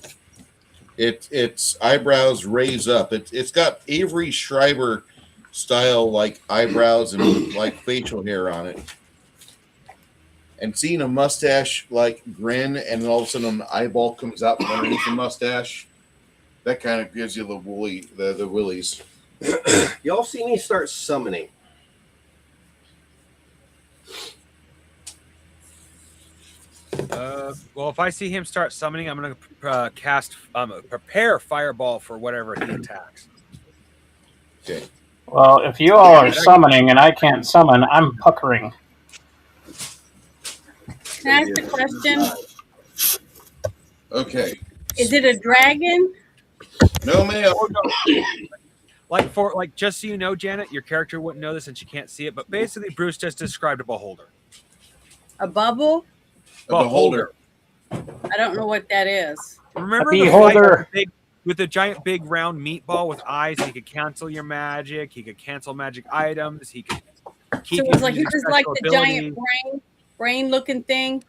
Its eyebrows raise up. It's got Avery Schreiber style like eyebrows and like facial hair on it. And seeing a mustache like grin, and then all of a sudden an eyeball comes out from underneath the mustache, that kind of gives you the willies. Y'all see me start summoning. Well, if I see him start summoning, I'm going to prepare Fireball for whatever he attacks. Okay. Well, if you all are summoning and I can't summon, I'm puckering. Can I ask a question? Okay. Is it a dragon? No, ma'am. Like just so you know, Janet, your character wouldn't know this and she can't see it, but basically Bruce just described a beholder. A bubble? A beholder. I don't know what that is. Remember A the beholder. fight with the giant big round meatball with eyes? He could cancel your magic. He could cancel magic items. He could keep So you it was like from he using was like special the abilities. giant brain looking thing.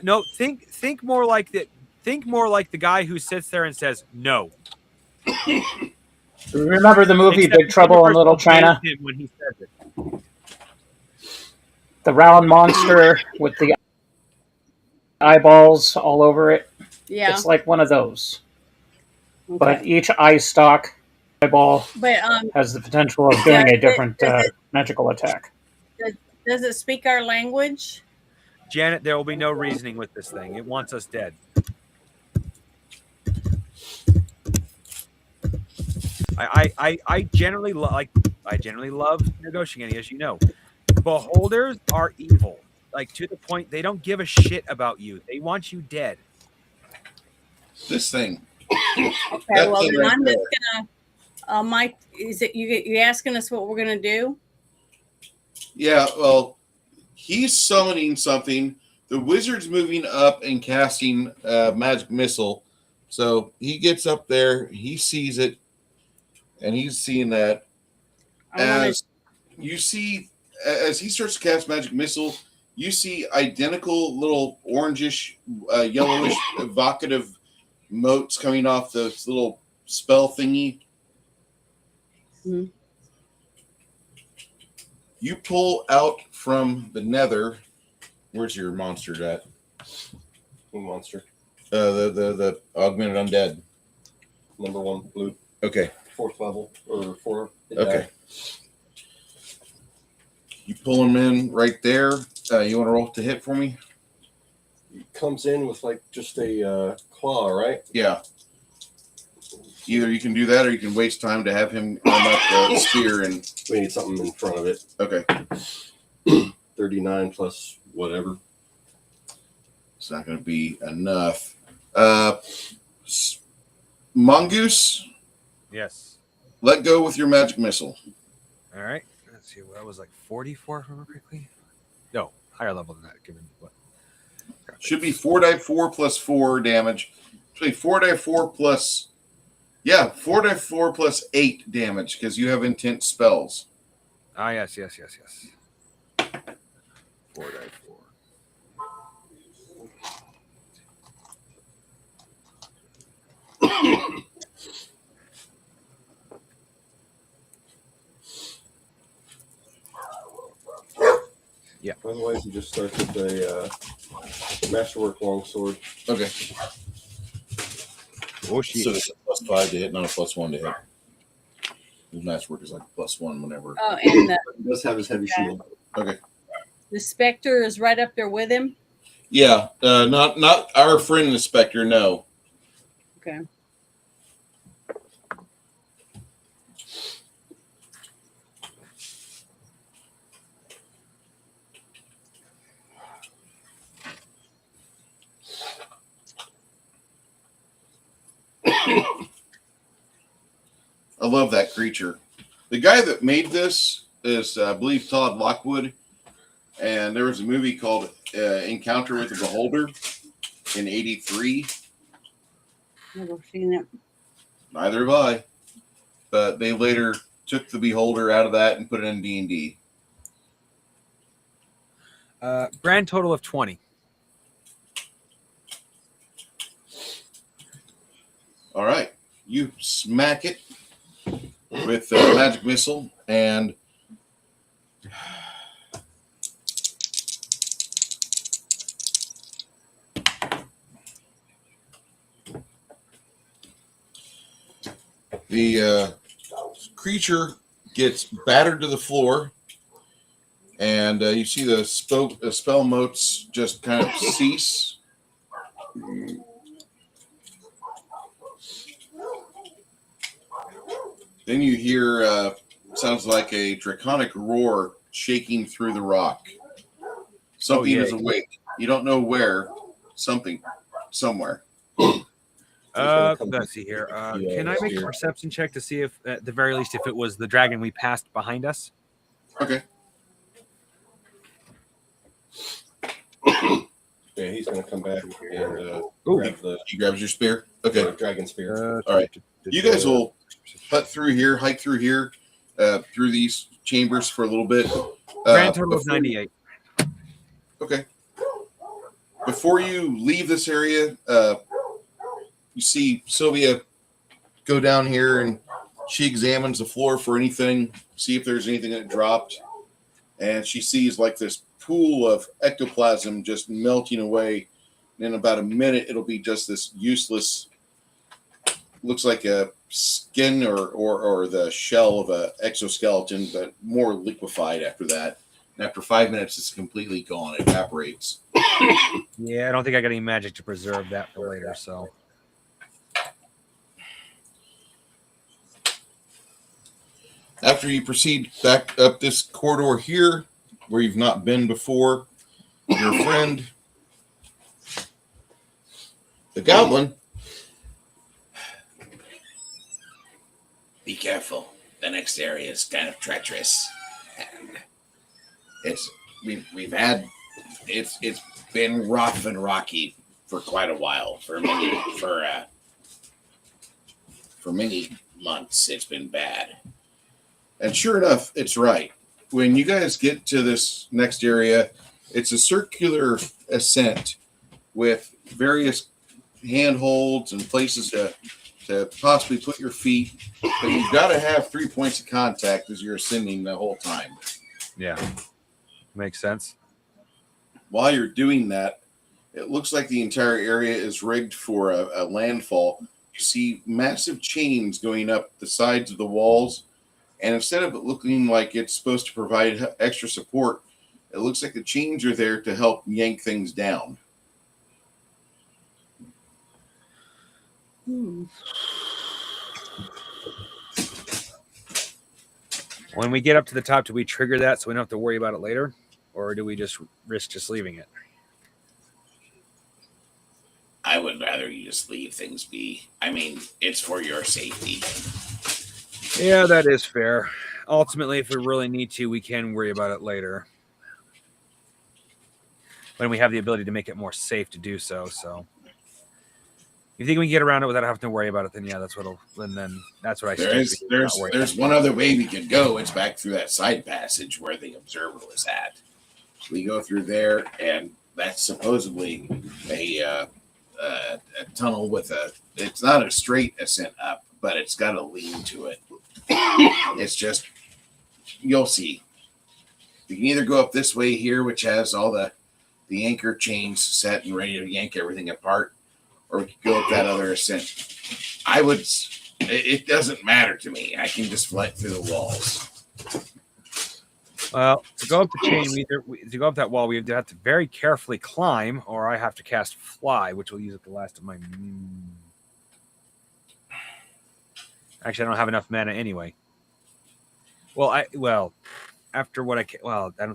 No, think more like that. Think more like the guy who sits there and says no. Remember the movie Except Big Trouble in Little China? When he says it. The round monster with the eyeballs all over it. Yeah. It's like one of those. Okay. But each eye stalk eyeball But has the potential of doing does a different does it- magical attack. does it speak our language? Janet, there will be no reasoning with this thing. It wants us dead. I generally love negotiating, as you know. Beholders are evil. like to the point. They don't give a shit about you. They want you dead. This thing. Okay, That well thing then right I'm there. just gonna. Mike, is it you asking us what we're gonna do? Yeah, well, he's summoning something. The wizard's moving up and casting magic missile. So he gets up there, he sees it, and he's seeing that. I want As you see, as he starts to cast magic missile, you see identical little orangish, yellowish, evocative motes coming off this little spell thingy. Mhm. You pull out from the nether. Where's your monster at? Blue monster. The augmented undead. Number 1, blue. Okay. 4th level. Or 4. Okay. You pull him in right there. You want to roll to hit for me? He comes in with like just a claw, right? Yeah. Either you can do that or you can waste time to have him arm up the spear and. We need something in front of it. Okay. 39 plus whatever. It's not going to be enough. Mongoose, Yes. let go with your magic missile. All right. Let's see. What that was like 44, if I remember correctly. No, higher level than that. Given what? Should be 4d4 plus 4 damage. Actually, 4d4 plus. Yeah, 4d4 plus 8 damage because you have intense spells. Ah, yes. 4 die 4. Yeah. Otherwise, he just starts with a masterwork longsword. Okay. Oh shit. So it's a plus 5 to hit, not a plus 1 to hit. His masterwork is like plus 1 whenever. Oh, and He does have his heavy shield. Okay. the specter is right up there with him. Yeah, not our friend the Spectre, no. Okay. I love that creature. The guy that made this is, I believe, Todd Lockwood. And there was a movie called Encounter with the Beholder in '83. Never seen it. Neither have I. But they later took the Beholder out of that and put it in D&D. Grand total of 20. All right. You smack it with the magic missile, and the creature gets battered to the floor, and you see the spell motes just kind of cease. Then you hear sounds like a draconic roar shaking through the rock. Something is awake. You don't know where. Something somewhere. Let's see here. Can I make a perception check to see if, at the very least, if it was the dragon we passed behind us? Okay. Yeah, he's going to come back and grab he grabs your spear. Okay. Dragon spear. All right. You guys will hike through here, through these chambers for a little bit. Grand total of 98. Okay. Before you leave this area, you see Sylvia go down here and she examines the floor for anything, see if there's anything that dropped. And she sees like this pool of ectoplasm just melting away. And in about a minute, it'll be just this useless, looks like a skin or the shell of an exoskeleton, but more liquefied after that. And after 5 minutes, it's completely gone. It evaporates. Yeah, I don't think I got any magic to preserve that for later, so. After you proceed back up this corridor here, where you've not been before, your friend, the goblin. Be careful. The next area is kind of treacherous, and we've had it's been rough and rocky for quite a while. For many months, it's been bad. And sure enough, it's right. When you guys get to this next area, it's a circular ascent with various handholds and places to possibly put your feet. But you've got to have 3 points of contact as you're ascending the whole time. Yeah. Makes sense. While you're doing that, it looks like the entire area is rigged for a landfall. You see massive chains going up the sides of the walls. And instead of it looking like it's supposed to provide extra support, it looks like the chains are there to help yank things down. When we get up to the top, do we trigger that so we don't have to worry about it later? Or do we just risk just leaving it? I would rather you just leave things be. I mean, it's for your safety. Yeah, that is fair. Ultimately, if we really need to, we can worry about it later. When we have the ability to make it more safe to do so. So if you think we can get around it without having to worry about it, then yeah, that's what I suggest. There's one other way we could go. It's back through that side passage where the observer was at. We go through there, and that's supposedly a tunnel with it's not a straight ascent up, but it's got a lean to it. It's just, you'll see. You can either go up this way here, which has all the anchor chains set and ready to yank everything apart, or we could go up that other ascent. It doesn't matter to me. I can just fly through the walls. Well, to go up the chain, to go up that wall, we have to very carefully climb, or I have to cast Fly, which will use up the last of my. Actually, I don't have enough mana anyway. I don't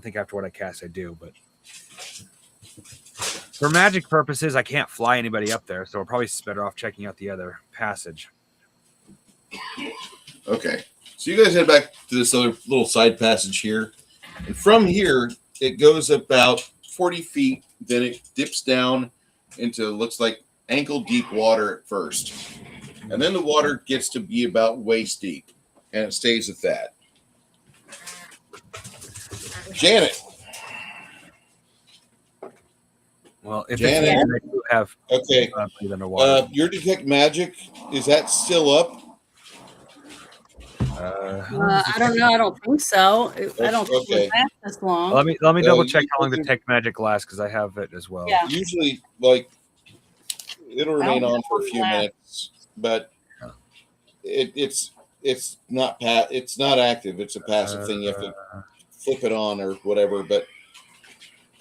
think after what I cast I do, but for magic purposes, I can't fly anybody up there, so we're probably better off checking out the other passage. Okay, so you guys head back to this other little side passage here. And from here, it goes about 40 feet. Then it dips down into, looks like, ankle-deep water at first. And then the water gets to be about waist deep. And it stays at that. Janet. Well, if Janet. it's I do have Okay. Underwater. Your detect magic, is that still up? I don't know. I don't think so. I don't think it lasts this long. Let me double check how long detect magic lasts because I have it as well. Yeah. Usually, like, it'll remain on for a few minutes, but it's not it's not active. It's a passive thing. You have to flip it on or whatever. But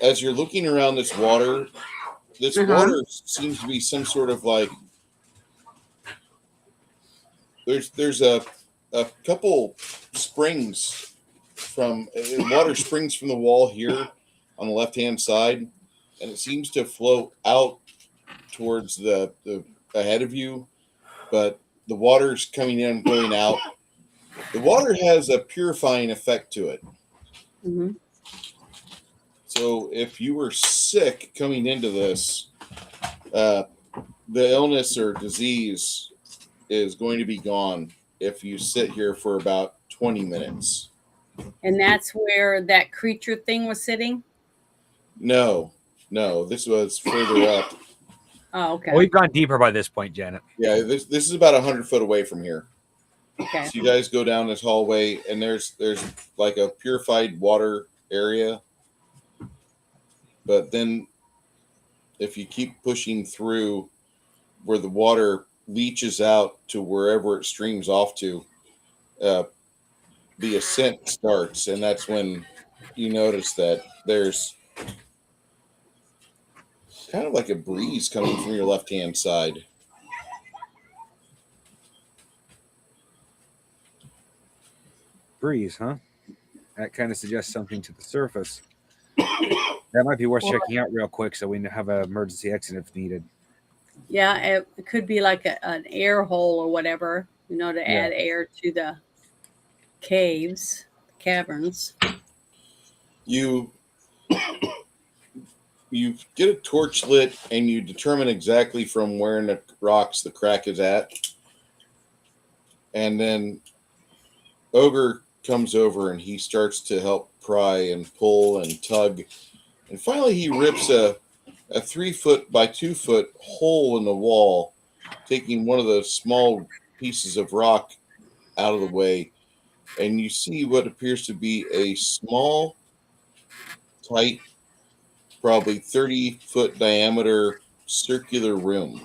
as you're looking around this water seems to be some sort of like there's a couple springs from water springs from the wall here on the left-hand side, and it seems to flow out towards the ahead of you, but the water's coming in and going out. The water has a purifying effect to it. Mm-hmm. So if you were sick coming into this, the illness or disease is going to be gone if you sit here for about 20 minutes. And that's where that creature thing was sitting? No, this was further up. Oh, okay. Well, we've gone deeper by this point, Janet. Yeah, this is about 100 foot away from here. Okay. So you guys go down this hallway, and there's like a purified water area. But then if you keep pushing through where the water leaches out to wherever it streams off to, the ascent starts, and that's when you notice that there's kind of like a breeze coming from your left-hand side. Breeze, huh? That kind of suggests something to the surface. That might be worth Well- checking out real quick so we have an emergency exit if needed. Yeah, it could be like an air hole or whatever, to add air to the caves, caverns. You get a torch lit and you determine exactly from where in the rocks the crack is at. And then Ogre comes over and he starts to help pry and pull and tug. And finally he rips a 3 foot by 2 foot hole in the wall, taking one of the small pieces of rock out of the way. And you see what appears to be a small, tight, probably 30-foot diameter circular room.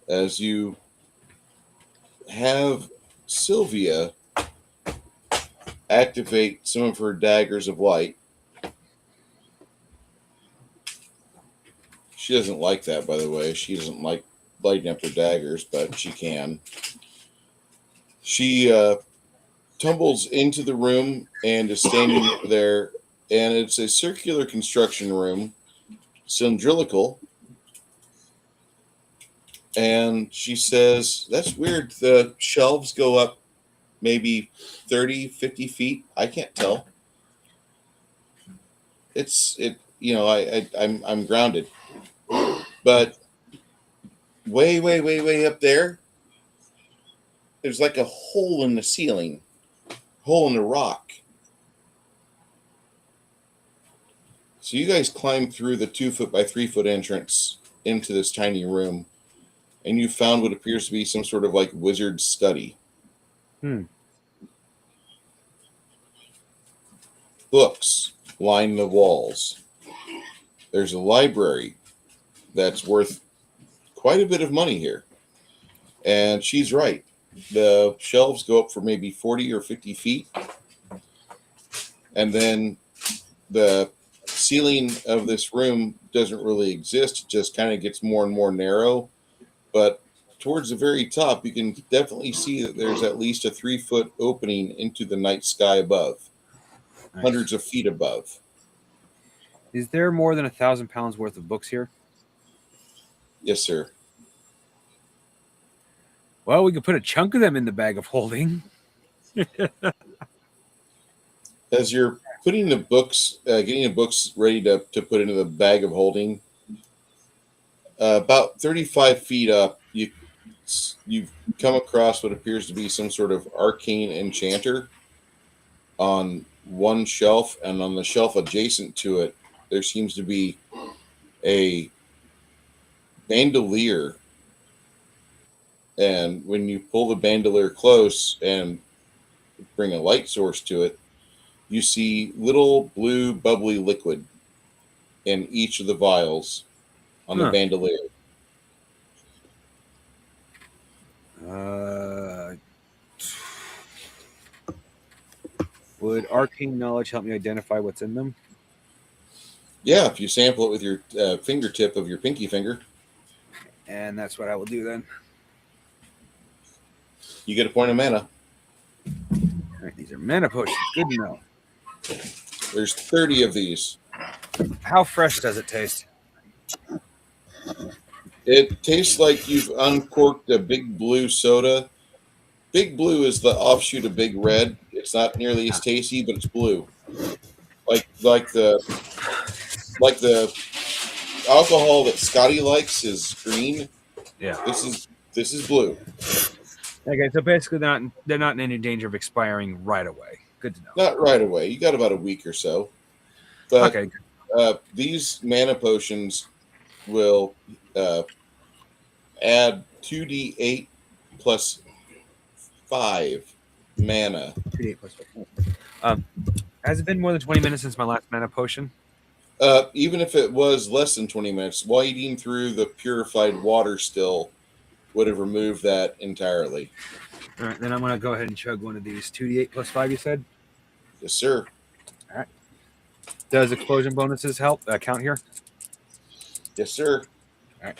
As you have Sylvia activate some of her daggers of light. She doesn't like that, by the way. She doesn't like lighting up her daggers, but she can. She tumbles into the room and is standing there, and it's a circular construction room, cylindrical. And she says, "That's weird. The shelves go up maybe 30, 50 feet. I can't tell. I'm grounded. But way up there, there's like a hole in the ceiling, hole in the rock." So you guys climb through the 2 foot by 3 foot entrance into this tiny room, and you found what appears to be some sort of like wizard study. Books line the walls. There's a library that's worth quite a bit of money here. And she's right. The shelves go up for maybe 40 or 50 feet. And then the ceiling of this room doesn't really exist. It just kind of gets more and more narrow. But towards the very top, you can definitely see that there's at least a 3 foot opening into the night sky above. Nice. Hundreds of feet above. Is there more than 1,000 pounds worth of books here? Yes, sir. Well, we could put a chunk of them in the bag of holding. As you're putting the books, getting the books ready to put into the bag of holding, about 35 feet up, you've come across what appears to be some sort of arcane enchanter on one shelf, and on the shelf adjacent to it, there seems to be a bandolier. And when you pull the bandolier close and bring a light source to it, you see little blue bubbly liquid in each of the vials on the bandolier. Would arcane knowledge help me identify what's in them? Yeah, if you sample it with your fingertip of your pinky finger. And that's what I will do then. You get a point of mana. All right, these are mana potions. Good to know. There's 30 of these. How fresh does it taste? It tastes like you've uncorked a Big Blue soda. Big Blue is the offshoot of Big Red. It's not nearly as tasty, but it's blue. Like the alcohol that Scotty likes is green. Yeah. This is blue. Okay, so basically they're not in any danger of expiring right away. Good to know. Not right away. You got about a week or so. But okay. These mana potions will add 2d8 plus 5 mana. 2d8 plus 5. Has it been more than 20 minutes since my last mana potion? Even if it was less than 20 minutes, wading through the purified water still would have removed that entirely. All right, then I'm going to go ahead and chug one of these. 2d8 plus 5, you said? Yes, sir. All right. Does explosion bonuses help count here? Yes, sir. All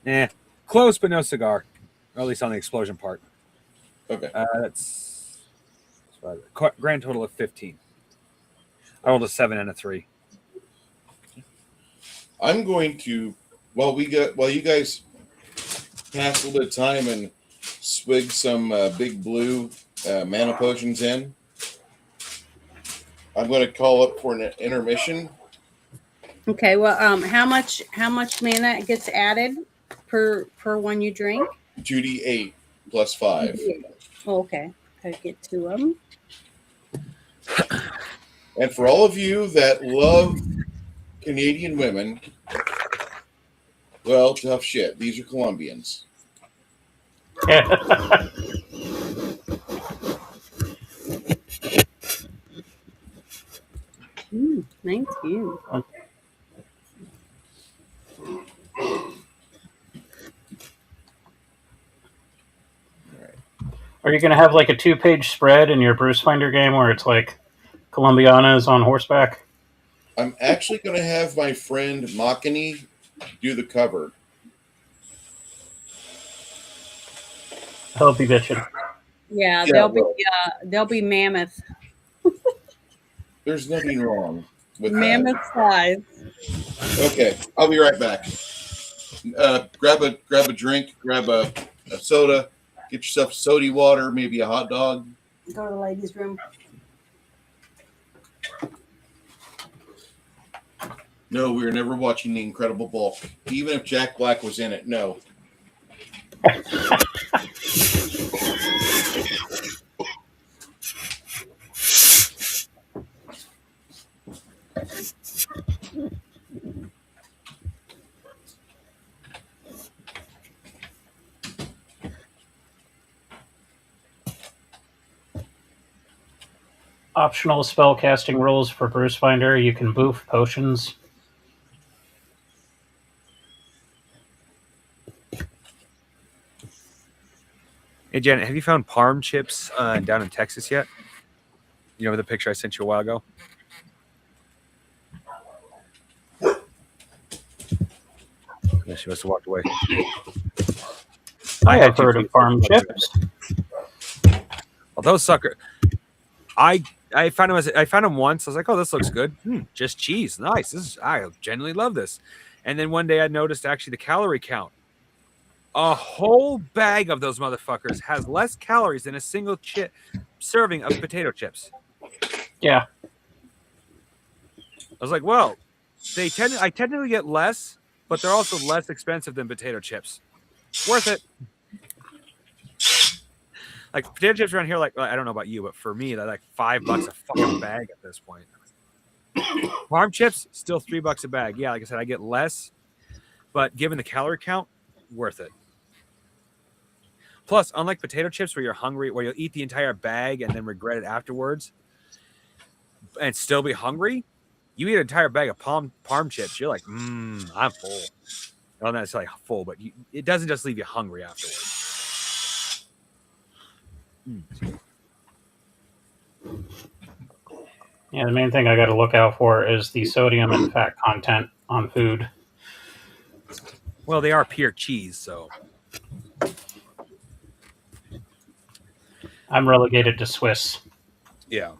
right. Close, but no cigar. Or at least on the explosion part. Okay. That's Grand total of 15. I rolled a 7 and a 3. I'm going to while you guys pass a little bit of time and swig some big blue mana potions in. I'm going to call up for an intermission. Okay. Well, how much mana gets added per one you drink? 2d8 plus 5. Oh, okay. I get 2 of them. And for all of you that love Canadian women, well, tough shit. These are Colombians. Thank you. Are you going to have like a 2-page spread in your Bruce Finder game where it's like Colombianas on horseback? I'm actually going to have my friend Makani do the cover. I'll be bitching. Yeah, they'll be mammoth. There's nothing wrong with mammoth size. Okay, I'll be right back. Grab a drink, grab a soda, get yourself soda water, maybe a hot dog. Go to the ladies' room. No, we were never watching The Incredible Bulk, even if Jack Black was in it. No. Optional spell casting rules for Bruce Finder. You can boof potions. Hey, Janet, have you found parm chips down in Texas yet? You know the picture I sent you a while ago? Yeah, she must have walked away. I have heard of farm chips. Well, those sucker. I found them. I found them once. I was like, "Oh, this looks good. Just cheese, nice. I genuinely love this." And then one day I noticed actually the calorie count. A whole bag of those motherfuckers has less calories than a single serving of potato chips. Yeah. I was like, "Well, I technically get less, but they're also less expensive than potato chips. Worth it." Like potato chips around here, like I don't know about you, but for me, they're like $5 a fucking bag at this point. Farm chips still $3 a bag. Yeah, like I said, I get less, but given the calorie count, worth it. Plus, unlike potato chips, where you're hungry, where you'll eat the entire bag and then regret it afterwards, and still be hungry, you eat an entire bag of parm chips. You're like, I'm full. Not necessarily full, but it doesn't just leave you hungry afterwards. Yeah, the main thing I got to look out for is the sodium and fat content on food. Well, they are pure cheese, so. I'm relegated to Swiss. Yeah.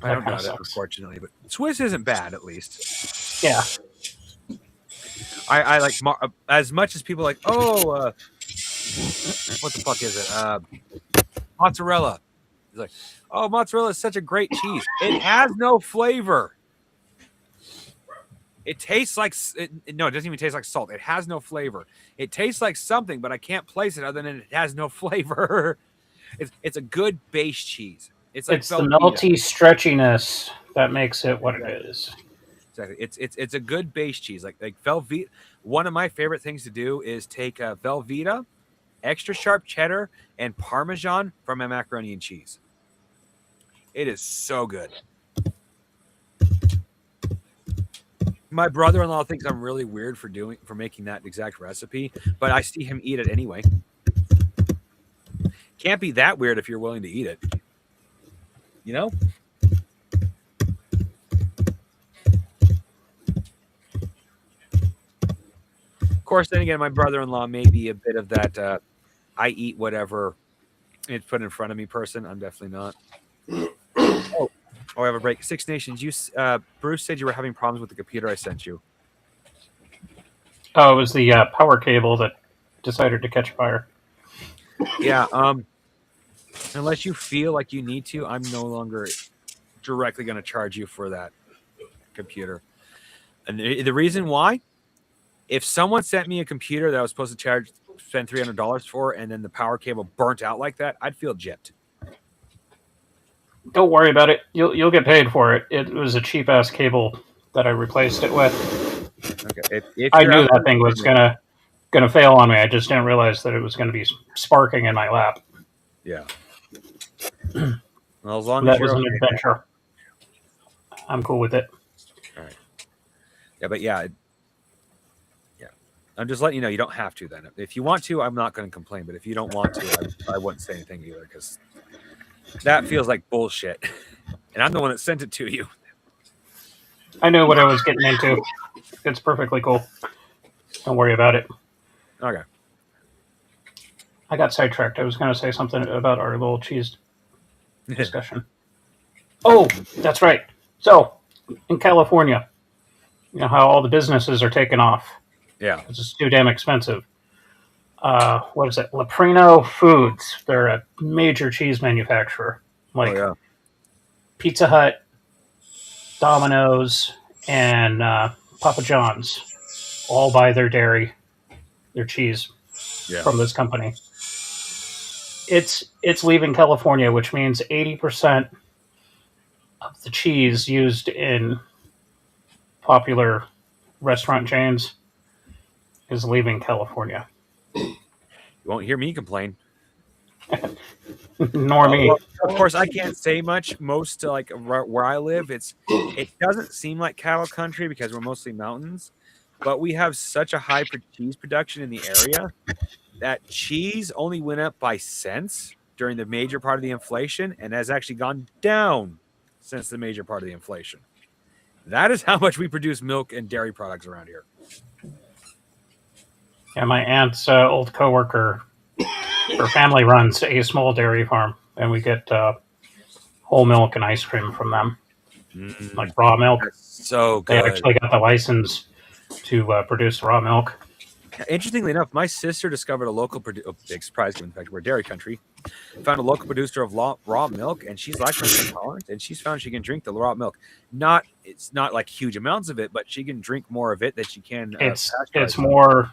I don't got it, unfortunately, but Swiss isn't bad, at least. Yeah. I like, as much as people like, what the fuck is it? Mozzarella. He's like, oh, mozzarella is such a great cheese. It has no flavor. It tastes like no, it doesn't even taste like salt. It has no flavor. It tastes like something, but I can't place it other than it has no flavor. It's a good base cheese. It's like the melty stretchiness that makes it what it is. Exactly. It's a good base cheese. Like Velveeta. One of my favorite things to do is take Velveeta, extra sharp cheddar, and Parmesan from my macaroni and cheese. It is so good. My brother-in-law thinks I'm really weird for making that exact recipe, but I see him eat it anyway. Can't be that weird if you're willing to eat it. You know? Of course, then again, my brother-in-law may be a bit of that I eat whatever It's put in front of me, person. I'm definitely not. Oh, I have a break. Six Nations. Bruce said you were having problems with the computer I sent you. Oh, it was the power cable that decided to catch fire. Yeah. Unless you feel like you need to, I'm no longer directly going to charge you for that computer. And the reason why, if someone sent me a computer that I was supposed to spend $300 for, and then the power cable burnt out like that, I'd feel gypped. Don't worry about it. You'll get paid for it. It was a cheap ass cable that I replaced it with. Okay. If I you're knew out that there, thing was gonna fail on me. I just didn't realize that it was gonna be sparking in my lap. Yeah. Well, as long as That you're was an okay. adventure. I'm cool with it. All right. Yeah, but yeah. I'm just letting you know you don't have to then. If you want to, I'm not going to complain. But if you don't want to, I wouldn't say anything either because that feels like bullshit. And I'm the one that sent it to you. I knew what I was getting into. It's perfectly cool. Don't worry about it. Okay. I got sidetracked. I was going to say something about our little cheese discussion. Oh, that's right. So, in California, you know how all the businesses are taking off. Yeah. Because it's too damn expensive. What is it? Leprino Foods. They're a major cheese manufacturer. Like Pizza Hut, Domino's, and Papa John's all buy their dairy, their cheese from this company. It's leaving California, which means 80% of the cheese used in popular restaurant chains is leaving California. You won't hear me complain. Nor me. Well, of course, I can't say much. Most like where I live, it doesn't seem like cattle country because we're mostly mountains, but we have such a high cheese production in the area that cheese only went up by cents during the major part of the inflation and has actually gone down since the major part of the inflation. That is how much we produce milk and dairy products around here. Yeah, my aunt's old coworker, her family runs a small dairy farm, and we get whole milk and ice cream from them, like raw milk. That's so good. They actually got the license to produce raw milk. Interestingly enough, my sister discovered a local big surprise given the fact we're a dairy country. Found a local producer of raw milk, and she's lactose intolerant, and she's found she can drink the raw milk. It's not like huge amounts of it, but she can drink more of it than she can. It's more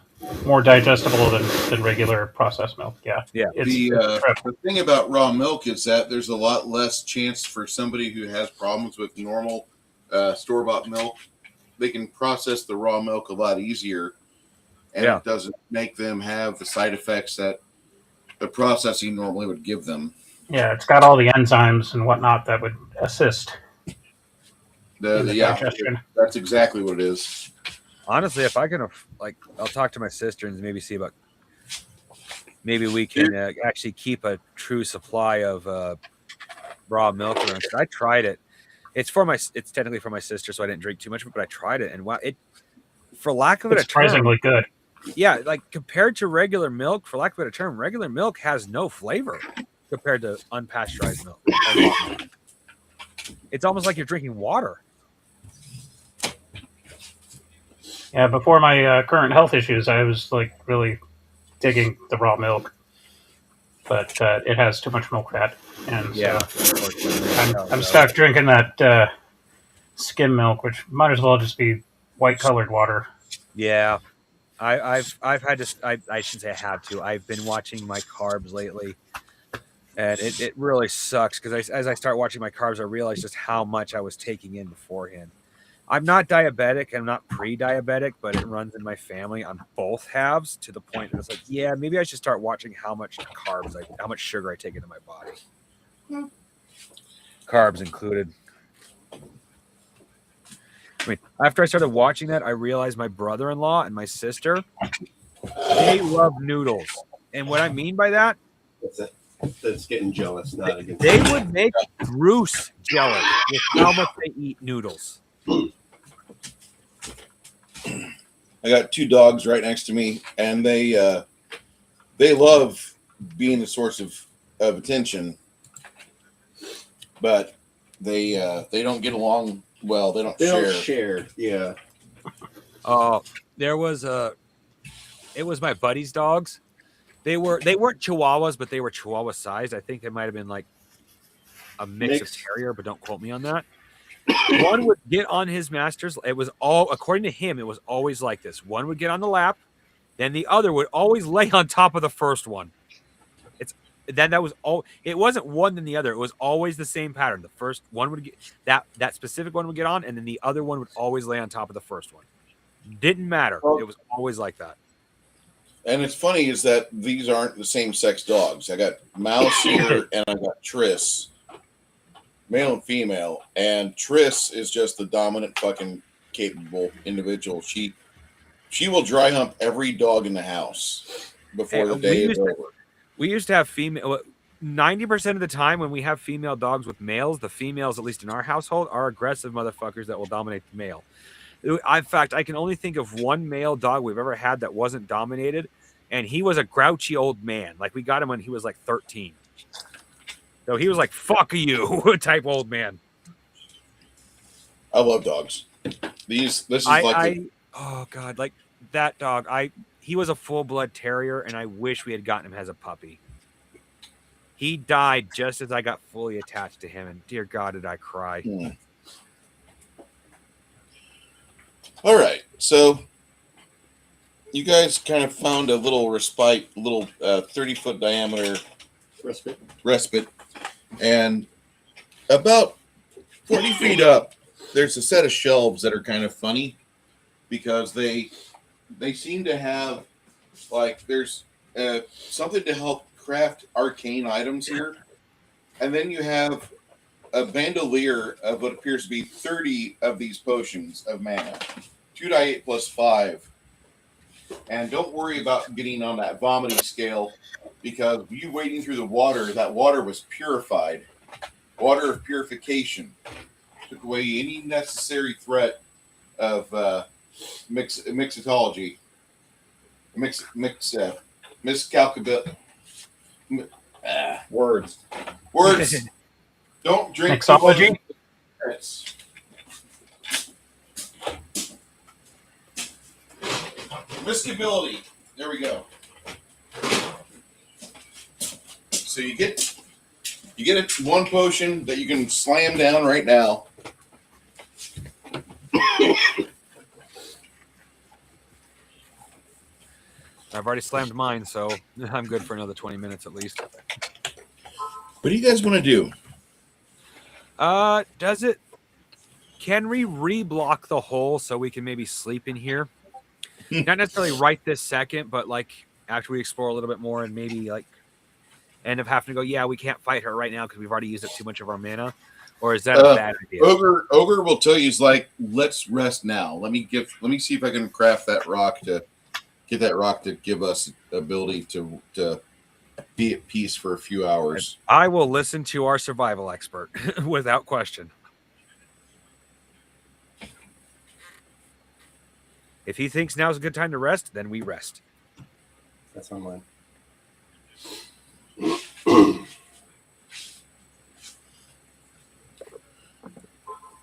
digestible than regular processed milk. Yeah. The thing about raw milk is that there's a lot less chance for somebody who has problems with normal store-bought milk. They can process the raw milk a lot easier. And it doesn't make them have the side effects that the processing normally would give them. Yeah, it's got all the enzymes and whatnot that would assist the digestion. That's exactly what it is. Honestly, if I can, I'll talk to my sister and maybe see about maybe we can actually keep a true supply of raw milk around. I tried it. It's technically for my sister, so I didn't drink too much of it, but I tried it, and wow, for lack of it's surprisingly good. Yeah, like compared to regular milk, for lack of a better term, regular milk has no flavor compared to unpasteurized milk. It's almost like you're drinking water. Yeah, before my current health issues, I was like really digging the raw milk, but it has too much milk fat, and I'm stuck drinking that skim milk, which might as well just be white colored water. Yeah. I've had to. I shouldn't say I have to. I've been watching my carbs lately, and it really sucks because as I start watching my carbs, I realize just how much I was taking in beforehand. I'm not diabetic. I'm not pre-diabetic, but it runs in my family on both halves to the point that it's like, yeah, maybe I should start watching how much carbs, how much sugar I take into my body. Carbs included. I mean, after I started watching that, I realized my brother-in-law and my sister, they love noodles. And what I mean by that, that's getting jealous. They would make Bruce jealous with how much they eat noodles. I got two dogs right next to me, and they love being the source of of attention, but they don't get along well. They don't They share. don't share. Yeah. There was it was my buddy's dogs. They weren't Chihuahuas, but they were Chihuahua sized. I think they might have been like a mix of terrier, but don't quote me on that. One would get on his master's. It was all, according to him, it was always like this. One would get on the lap, then the other would always lay on top of the first one. That was all. It wasn't one than the other. It was always the same pattern. The first one would get that specific one would get on, and then the other one would always lay on top of the first one. Didn't matter. It was always like that. And it's funny is that these aren't the same sex dogs. I got Mouse here and I got Triss, male and female, and Triss is just the dominant fucking capable individual. She will dry hump every dog in the house before the day is over. We used to have female. 90% of the time when we have female dogs with males, the females, at least in our household, are aggressive motherfuckers that will dominate the male. In fact, I can only think of one male dog we've ever had that wasn't dominated, and he was a grouchy old man. Like, we got him when he was like 13. So he was like, fuck you, type old man. I love dogs. This is oh God, like that dog. He was a full-blood terrier, and I wish we had gotten him as a puppy. He died just as I got fully attached to him, and dear God, did I cry. All right, so you guys kind of found a little respite, a little 30-foot diameter respite, and about 40 feet up, there's a set of shelves that are kind of funny because they seem to have, like, there's something to help craft arcane items here, and then you have a bandolier of what appears to be 30 of these potions of mana, 2d8 plus 5. And don't worry about getting on that vomiting scale, because you wading through the water, that water was purified. Water of purification took away any necessary threat of mixology, miscalculability. Words. Don't drink Mixology? Miscability. There we go. So you get one potion that you can slam down right now. I've already slammed mine, so I'm good for another 20 minutes at least. What do you guys want to do? Can we re-block the hole so we can maybe sleep in here? Not necessarily right this second, but like after we explore a little bit more and maybe like end up having to go, yeah, we can't fight her right now because we've already used up too much of our mana. Or is that a bad idea? Ogre will tell you, he's like, let's rest now. Let me see if I can craft that rock to get that rock to give us the ability to be at peace for a few hours. I will listen to our survival expert without question. If he thinks now's a good time to rest, then we rest. That's on mine.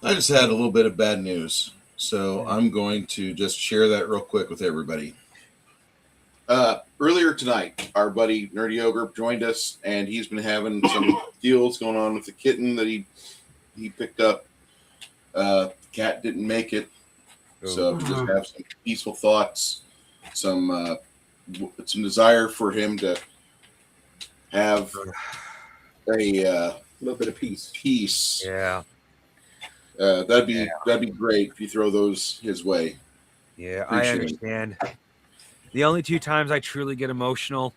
I just had a little bit of bad news, so I'm going to just share that real quick with everybody. Earlier tonight, our buddy Nerdy Ogre joined us, and he's been having some deals going on with the kitten that he picked up. The cat didn't make it, so just have some peaceful thoughts, some desire for him to have a little bit of peace. Yeah. That'd be great if you throw those his way. Yeah, Appreciate I understand. The only two times I truly get emotional,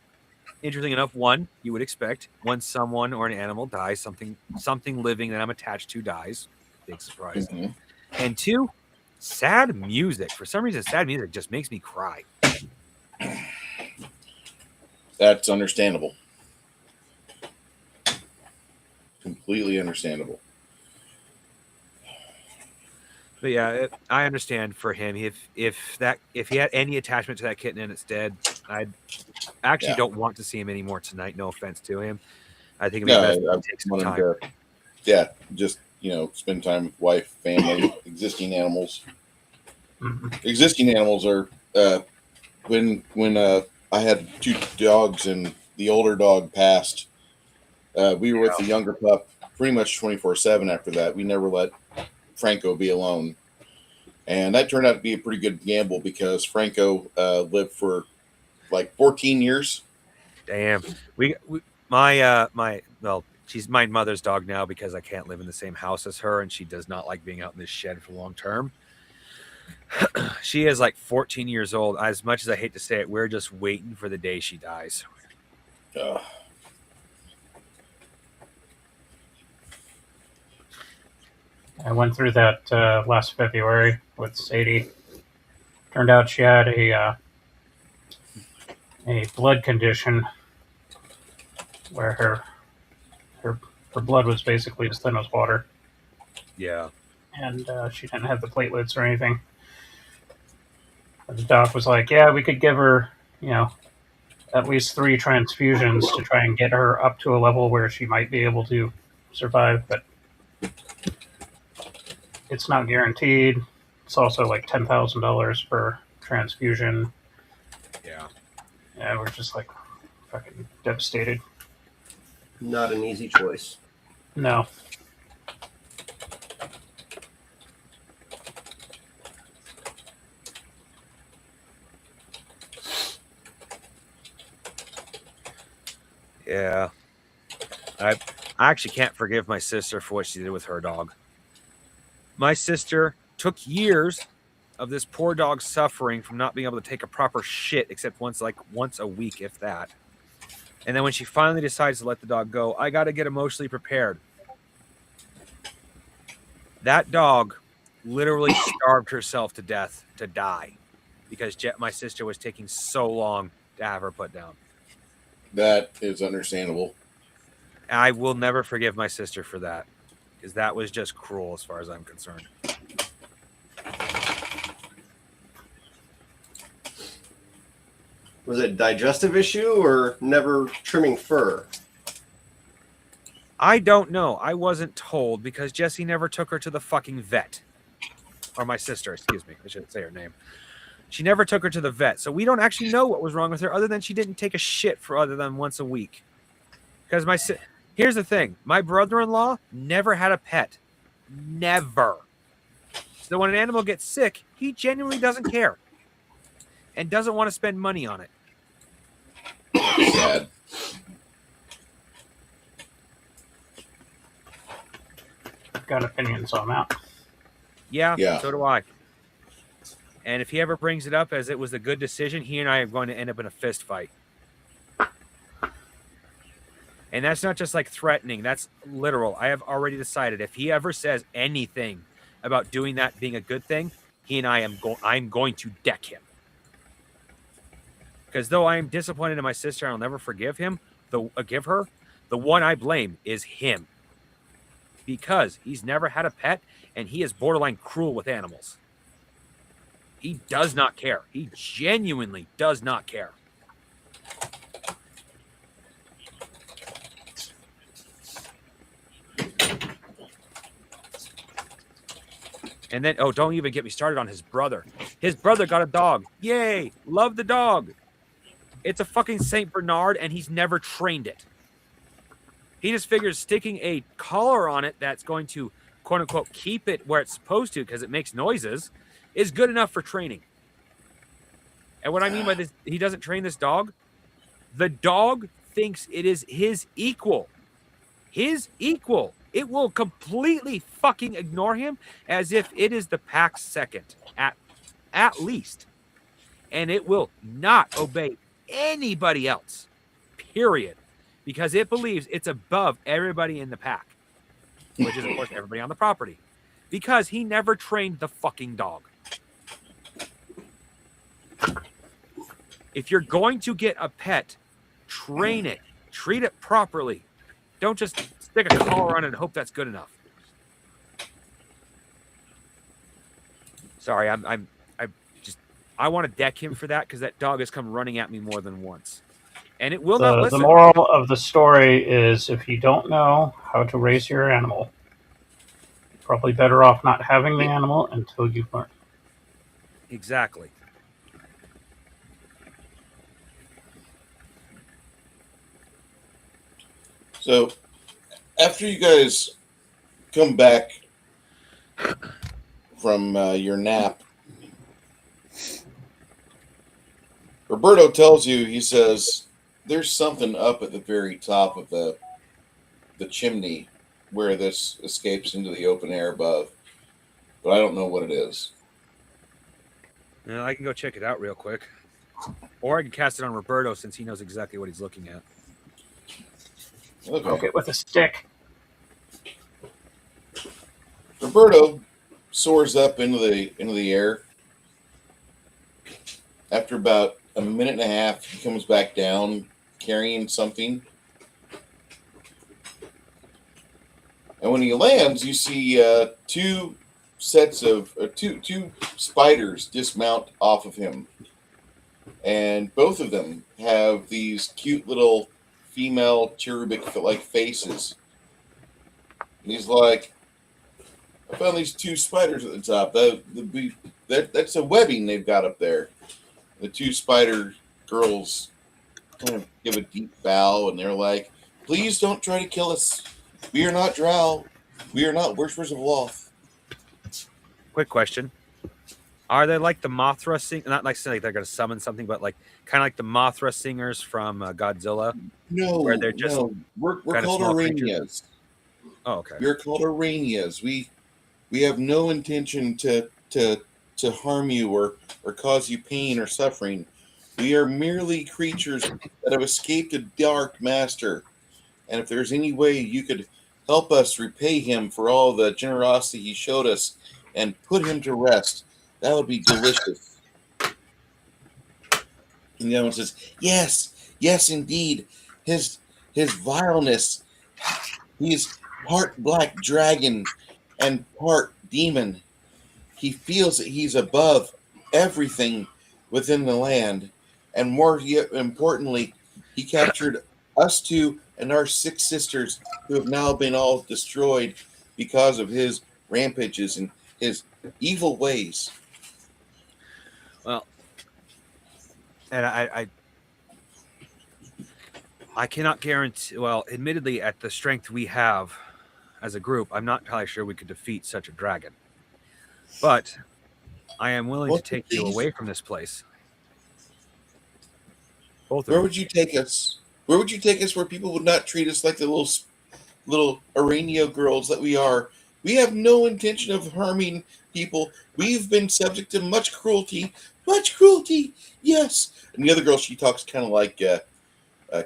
interesting enough, one, you would expect when someone or an animal dies, something living that I'm attached to dies. Big surprise. Mm-hmm. And two, sad music. For some reason, sad music just makes me cry. That's understandable. Completely understandable. But yeah, I understand for him. If he had any attachment to that kitten and it's dead, I actually don't want to see him anymore tonight. No offense to him, I think it'd be No, best I to take some wanted time. to, yeah, just spend time with wife, family, existing animals. Existing animals are when I had 2 dogs and the older dog passed. We were with the younger pup pretty much 24/7 after that. We never let Franco be alone. And that turned out to be a pretty good gamble because Franco lived for like 14 years. Damn. Well, she's my mother's dog now because I can't live in the same house as her, and she does not like being out in this shed for long term. She is like 14 years old. As much as I hate to say it, we're just waiting for the day she dies. I went through that last February with Sadie. Turned out she had a blood condition where her blood was basically as thin as water, Yeah. and she didn't have the platelets or anything. But the doc was like, "Yeah, we could give her, at least 3 transfusions to try and get her up to a level where she might be able to survive, but it's not guaranteed. It's also like $10,000 per transfusion." Yeah. Yeah, we're just like fucking devastated. Not an easy choice. No. Yeah. I actually can't forgive my sister for what she did with her dog. My sister took years of this poor dog suffering from not being able to take a proper shit except once a week, if that. And then when she finally decides to let the dog go, I got to get emotionally prepared. That dog literally starved herself to death to die because my sister was taking so long to have her put down. That is understandable. I will never forgive my sister for that because that was just cruel as far as I'm concerned. Was it a digestive issue or never trimming fur? I don't know. I wasn't told because Jesse never took her to the fucking vet. Or my sister, excuse me. I shouldn't say her name. She never took her to the vet. So we don't actually know what was wrong with her other than she didn't take a shit for other than once a week. Because here's the thing. My brother-in-law never had a pet. Never. So when an animal gets sick, he genuinely doesn't care. And doesn't want to spend money on it. Sad. I've got opinions on that. Yeah, Yeah. so do I. And if he ever brings it up as it was a good decision, he and I are going to end up in a fist fight. And that's not just like threatening. That's literal. I have already decided if he ever says anything about doing that being a good thing, he and I'm going to deck him. Because though I am disappointed in my sister, I'll never forgive him. Give her. The one I blame is him. Because he's never had a pet and he is borderline cruel with animals. He does not care. He genuinely does not care. And then, don't even get me started on his brother. His brother got a dog. Yay! Love the dog. It's a fucking Saint Bernard, and he's never trained it. He just figures sticking a collar on it that's going to, quote unquote, keep it where it's supposed to because it makes noises is good enough for training. And what I mean by this, he doesn't train this dog. The dog thinks it is his equal. His equal. It will completely fucking ignore him as if it is the pack's second, at least. And it will not obey anybody else, period. Because it believes it's above everybody in the pack, which is, of course, everybody on the property. Because he never trained the fucking dog. If you're going to get a pet, train it. Treat it properly. Don't just stick a collar on it and hope that's good enough. Sorry, I want to deck him for that because that dog has come running at me more than once. And it will not The listen. moral of the story is if you don't know how to raise your animal, you're probably better off not having the animal until you've learned. Exactly. So after you guys come back from your nap, Roberto tells you, he says, there's something up at the very top of the chimney where this escapes into the open air above, but I don't know what it is. Now, I can go check it out real quick. Or I can cast it on Roberto since he knows exactly what he's looking at. Okay. Poke it with a stick. Roberto soars up into the air. After about a minute and a half, he comes back down carrying something. And when he lands, you see two spiders dismount off of him. And both of them have these cute little female cherubic-like faces. And he's like, I found these two spiders at the top. That's a webbing they've got up there. The two spider girls kind of give a deep bow, and they're like, please don't try to kill us. We are not drow. We are not worshippers of Loth. Quick question. Are they like the Mothra sing? Not like saying they're going to summon something, but like kind of like the Mothra singers from Godzilla? No, where they're just we're kind of called small Aranias. Oh, okay. We're called Aranias. We have no intention to harm you or cause you pain or suffering. We are merely creatures that have escaped a dark master. And if there's any way you could help us repay him for all the generosity he showed us and put him to rest, that would be delicious. And the other one says, yes, indeed. His vileness, he's part black dragon and part demon. He feels that he's above everything within the land. And more importantly, he captured us two and our 6 sisters who have now been all destroyed because of his rampages and his evil ways. Well, and I cannot guarantee. Well, admittedly, at the strength we have as a group, I'm not entirely sure we could defeat such a dragon. But I am willing to take you away from this place. Both of Where you. would you take us? Where would you take us where people would not treat us like the little Aranio girls that we are? We have no intention of harming people. We've been subject to much cruelty, yes. And the other girl, she talks kind of like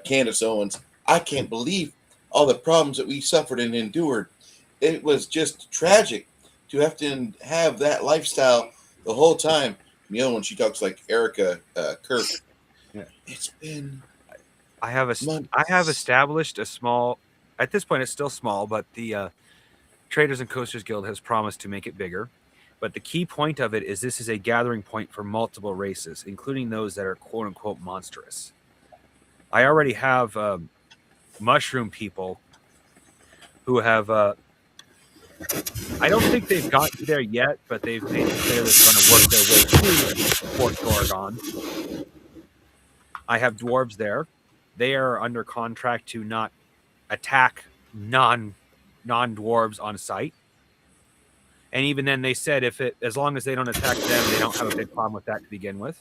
Candace Owens. I can't believe all the problems that we suffered and endured. It was just tragic to have that lifestyle the whole time. And the other one, she talks like Erica Kirk. Yeah. It's been I have established a small. At this point, it's still small, but the Traders and Coasters Guild has promised to make it bigger. But the key point of it is this is a gathering point for multiple races, including those that are quote unquote monstrous. I already have mushroom people who have. I don't think they've gotten there yet, but they've made it clear that they're going to work their way to Fort Oregon. I have dwarves there. They are under contract to not attack non-dwarves on site. And even then, they said as long as they don't attack them, they don't have a big problem with that to begin with.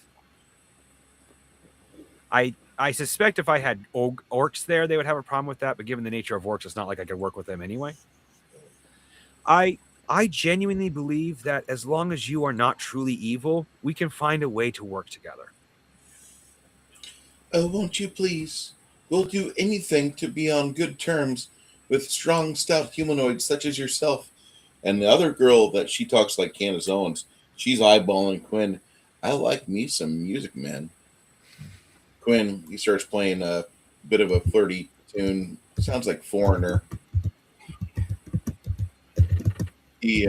I suspect if I had orcs there, they would have a problem with that. But given the nature of orcs, it's not like I could work with them anyway. I genuinely believe that as long as you are not truly evil, we can find a way to work together. Oh, won't you please? We'll do anything to be on good terms with strong, stout humanoids such as yourself. And the other girl that she talks like Candace Owens, she's eyeballing Quinn. I like me some music, man. Quinn, he starts playing a bit of a flirty tune. Sounds like Foreigner. He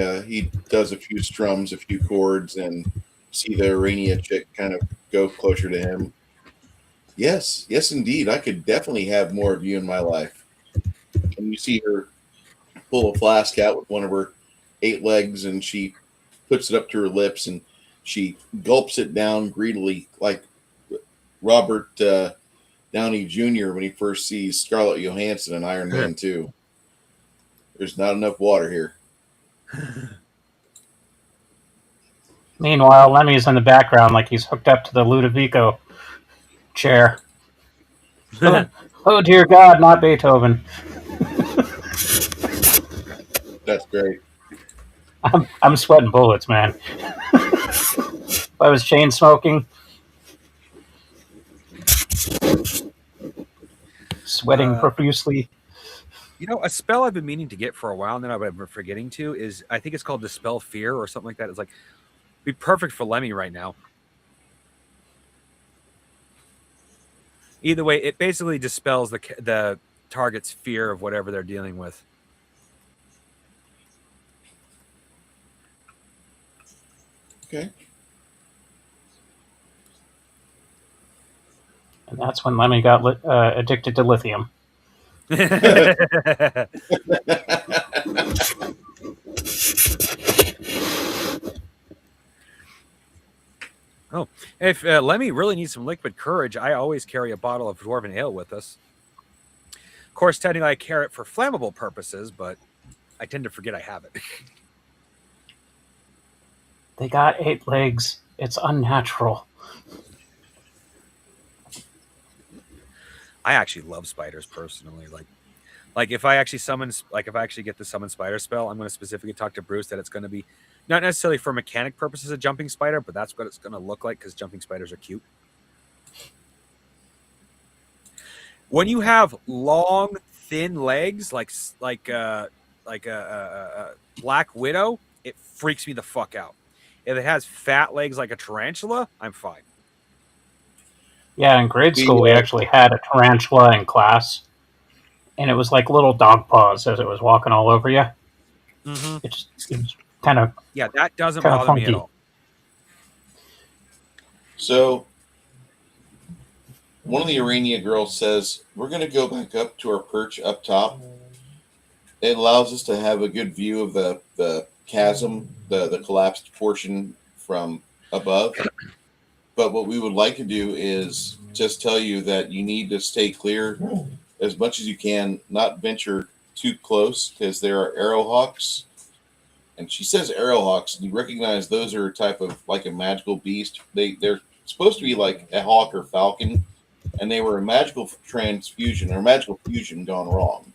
does a few strums, a few chords, and see the Arania chick kind of go closer to him. Yes, yes, indeed. I could definitely have more of you in my life. And you see her pull a flask out with one of her 8 legs, and she puts it up to her lips, and she gulps it down greedily, like Robert Downey Jr. when he first sees Scarlett Johansson in Iron Man 2. There's not enough water here. Meanwhile, Lemmy's in the background like he's hooked up to the Ludovico chair. Oh dear God, not Beethoven. That's great. I'm sweating bullets, man. If I was chain smoking, sweating profusely. You know, a spell I've been meaning to get for a while, and then I've been forgetting to is I think it's called Dispel Fear or something like that. It's like be perfect for Lemmy right now. Either way, it basically dispels the target's fear of whatever they're dealing with. Okay. And that's when Lemmy got addicted to lithium. Oh, if Lemmy really needs some liquid courage, I always carry a bottle of Dwarven Ale with us. Of course, technically I carry it for flammable purposes, but I tend to forget I have it. They got 8 legs. It's unnatural. I actually love spiders personally. Like if I actually get the summon spider spell, I'm going to specifically talk to Bruce that it's going to be not necessarily for mechanic purposes a jumping spider, but that's what it's going to look like because jumping spiders are cute. When you have long, thin legs, like a Black Widow, it freaks me the fuck out. If it has fat legs like a tarantula, I'm fine. Yeah, in grade school we actually had a tarantula in class, and it was like little dog paws as it was walking all over you. Mm-hmm. It was kind of that doesn't bother funky. me at all. So one of the Arania girls says, we're going to go back up to our perch up top. It allows us to have a good view of the chasm, the collapsed portion from above. But what we would like to do is just tell you that you need to stay clear as much as you can, not venture too close, because there are arrowhawks. And she says arrowhawks, and you recognize those are a type of like a magical beast. They're supposed to be like a hawk or falcon, and they were a magical transfusion or magical fusion gone wrong.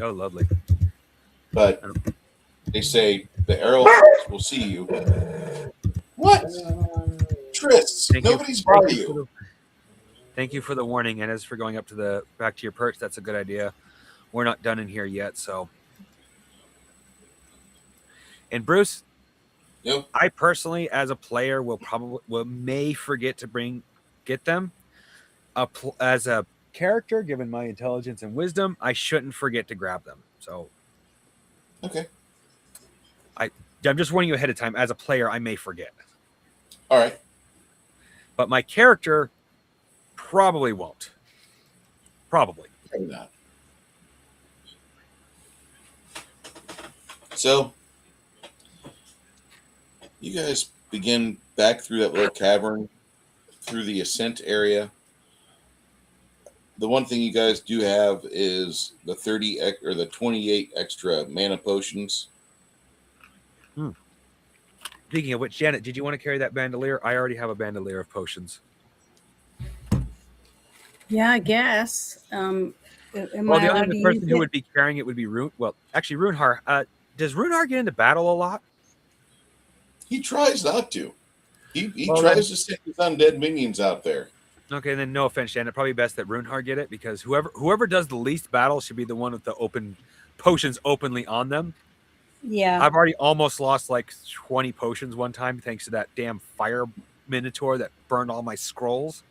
Oh, lovely. But they say the arrowhawks will see you. What? Tris, nobody's by you. Thank you for the warning, and as for going up to back to your perch, that's a good idea. We're not done in here yet, so. And Bruce, yep. I personally, as a player, may forget to get them. As a character, given my intelligence and wisdom, I shouldn't forget to grab them. So, okay. I'm just warning you ahead of time. As a player, I may forget. All right. But my character probably won't. Probably not. So, you guys begin back through that little cavern, through the ascent area. The one thing you guys do have is the 28 extra mana potions. Speaking of which, Janet, did you want to carry that bandolier? I already have a bandolier of potions. Yeah, I guess. The only person who would be carrying it would be Rune. Well, actually, Runehar. Does Runehar get into battle a lot? He tries not to. He tries to stick his undead minions out there. Okay, then no offense, Janet. Probably best that Runehar get it because whoever does the least battle should be the one with the open potions openly on them. Yeah. I've already almost lost like 20 potions one time thanks to that damn fire minotaur that burned all my scrolls.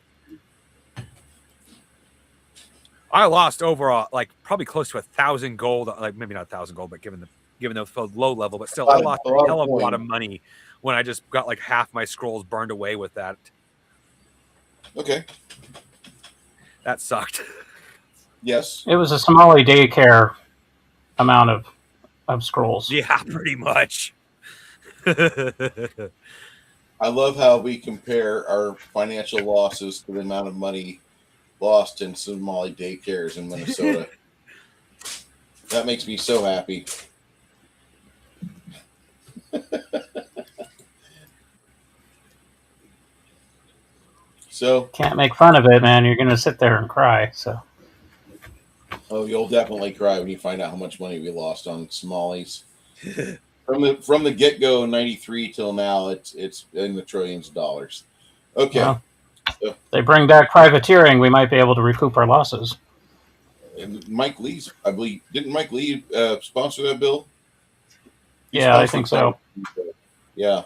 I lost overall like probably close to 1,000 gold, like maybe not 1,000 gold, but given the low level, but still I lost a hell of a lot of money when I just got like half my scrolls burned away with that. Okay. That sucked. Yes. It was a Somali daycare amount of scrolls. Yeah, pretty much. I love how we compare our financial losses to the amount of money lost in Somali daycares in Minnesota. That makes me so happy. So, Can't make fun of it, man. You're going to sit there and cry. So, oh, you'll definitely cry when you find out how much money we lost on Somalis. From the get go, '93 till now, it's in the trillions of dollars. Okay. well, if they bring back privateering, we might be able to recoup our losses. And Mike Lee's, I believe, didn't Mike Lee sponsor that bill? He Yeah, I sponsored think so. that. Yeah,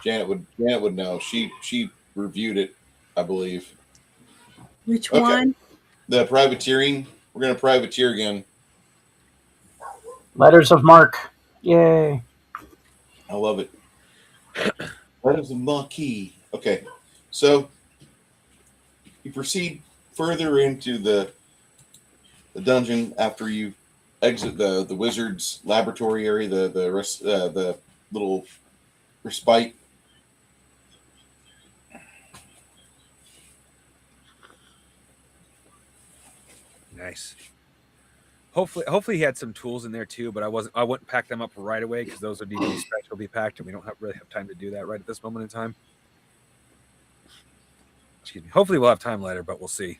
Janet would know. She reviewed it, I believe. Which Okay. one? The privateering. We're gonna privateer again. Letters of marque. Yay. I love it. Letters of marquee. Okay, so you proceed further into the dungeon after you exit the wizard's laboratory area, the little respite. Nice. Hopefully he had some tools in there too, but I wouldn't pack them up right away because those would need to be specially packed, and we don't really have time to do that right at this moment in time. Excuse me. Hopefully we'll have time later, but we'll see.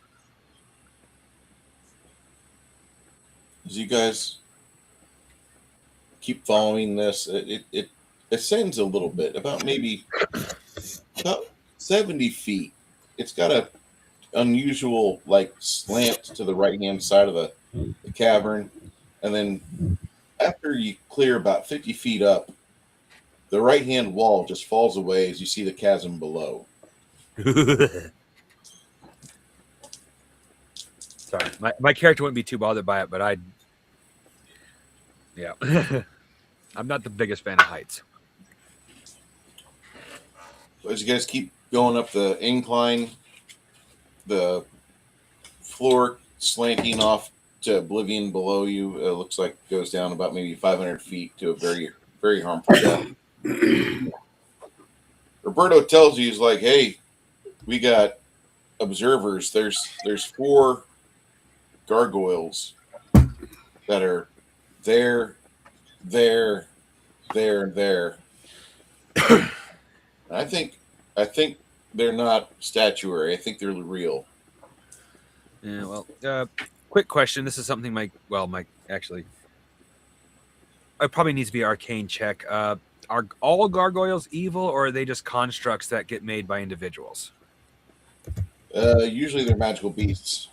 As you guys keep following this, it ascends a little bit, about 70 feet. It's got a unusual slant to the right hand side of the cavern, and then after you clear about 50 feet up, the right hand wall just falls away as you see the chasm below. Sorry, my character wouldn't be too bothered by it, but I'm not the biggest fan of heights. So as you guys keep going up the incline, the floor slanting off to oblivion below you, it looks like it goes down about maybe 500 feet to a very, very harmful death. Roberto tells you, he's like, hey, we got observers. There's 4 gargoyles that are there. I think they're not statuary. I think they're real. Yeah, well, quick question. This is something actually, it probably needs to be an arcane check. Are all gargoyles evil, or are they just constructs that get made by individuals? Usually they're magical beasts.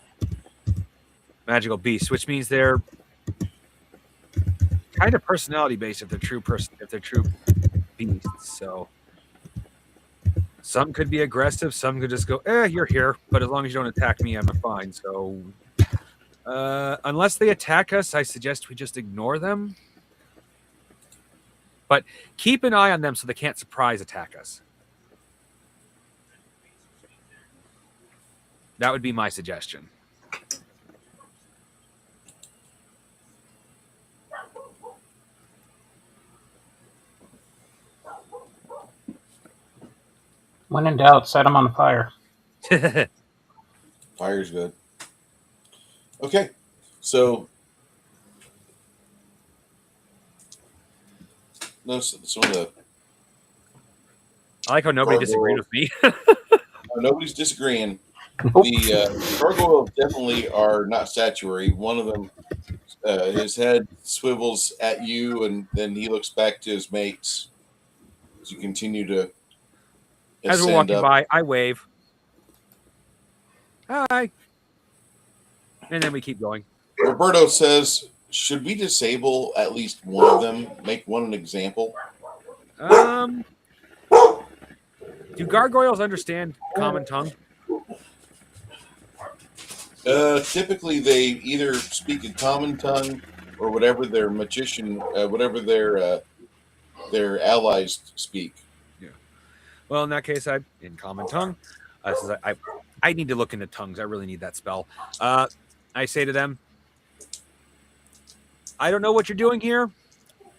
Magical beasts, which means they're kind of personality based if they're true beasts. So some could be aggressive, some could just go, you're here, but as long as you don't attack me, I'm fine. So unless they attack us, I suggest we just ignore them. But keep an eye on them so they can't surprise attack us. That would be my suggestion. When in doubt, set them on fire. Fire's good. Okay, so some of the I like how nobody disagreed with me. nobody's disagreeing. Nope. The gargoyles definitely are not statuary. One of them, his head swivels at you, and then he looks back to his mates as you continue to As we're ascend walking up. by, I wave. Hi. And then we keep going. Roberto says, should we disable at least one of them? Make one an example? Do gargoyles understand common tongue? Typically, they either speak a common tongue or whatever their magician, whatever their allies speak. Yeah. Well, in that case, in common tongue, since I I need to look into tongues. I really need that spell. I say to them, I don't know what you're doing here.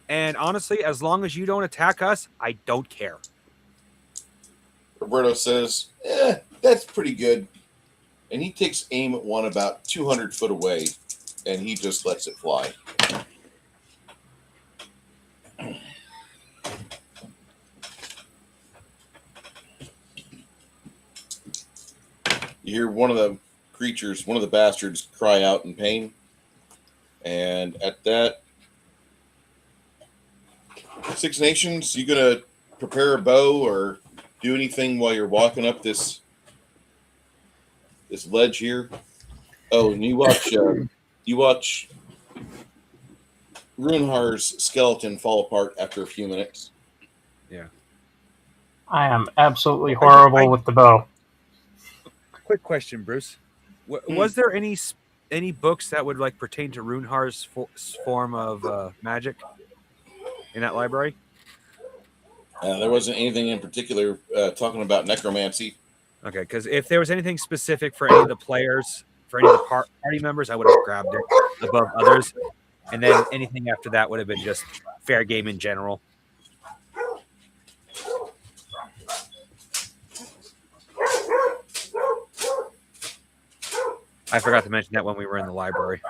And honestly, as long as you don't attack us, I don't care. Roberto says, that's pretty good. And he takes aim at one about 200 foot away, and he just lets it fly. You hear one of the creatures, one of the bastards, cry out in pain. And at that, Six Nations, you gonna prepare a bow or do anything while you're walking up this ledge here? Oh, and you watch Runhar's skeleton fall apart after a few minutes. Yeah. I am absolutely horrible with the bow. Quick question, Bruce. Was there any books that would like pertain to Runhar's form of magic in that library? There wasn't anything in particular talking about necromancy. Okay, because if there was anything specific for any of the players, for any of the party members, I would have grabbed it above others. And then anything after that would have been just fair game in general. I forgot to mention that when we were in the library.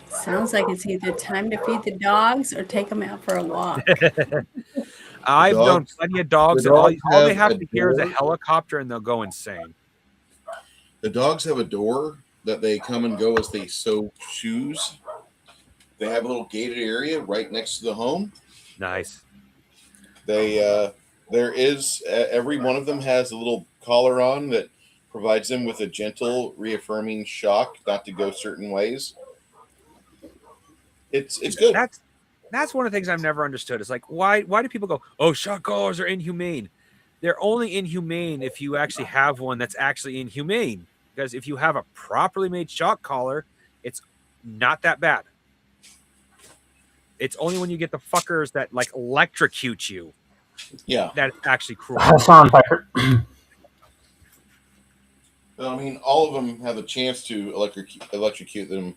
Sounds like it's either time to feed the dogs or take them out for a walk. I've known plenty of dogs that all they have to hear is a door. helicopter and they'll go insane. The dogs have a door that they come and go as they so choose. They have a little gated area right next to the home. Nice. There is every one of them has a little collar on that provides them with a gentle, reaffirming shock not to go certain ways. It's good. That's one of the things I've never understood. It's like why do people go, oh, shock collars are inhumane? They're only inhumane if you actually have one that's actually inhumane. Because if you have a properly made shock collar, it's not that bad. It's only when you get the fuckers that like electrocute you. Yeah. That's actually cruel. That's on fire. I mean, all of them have a chance to electrocute them.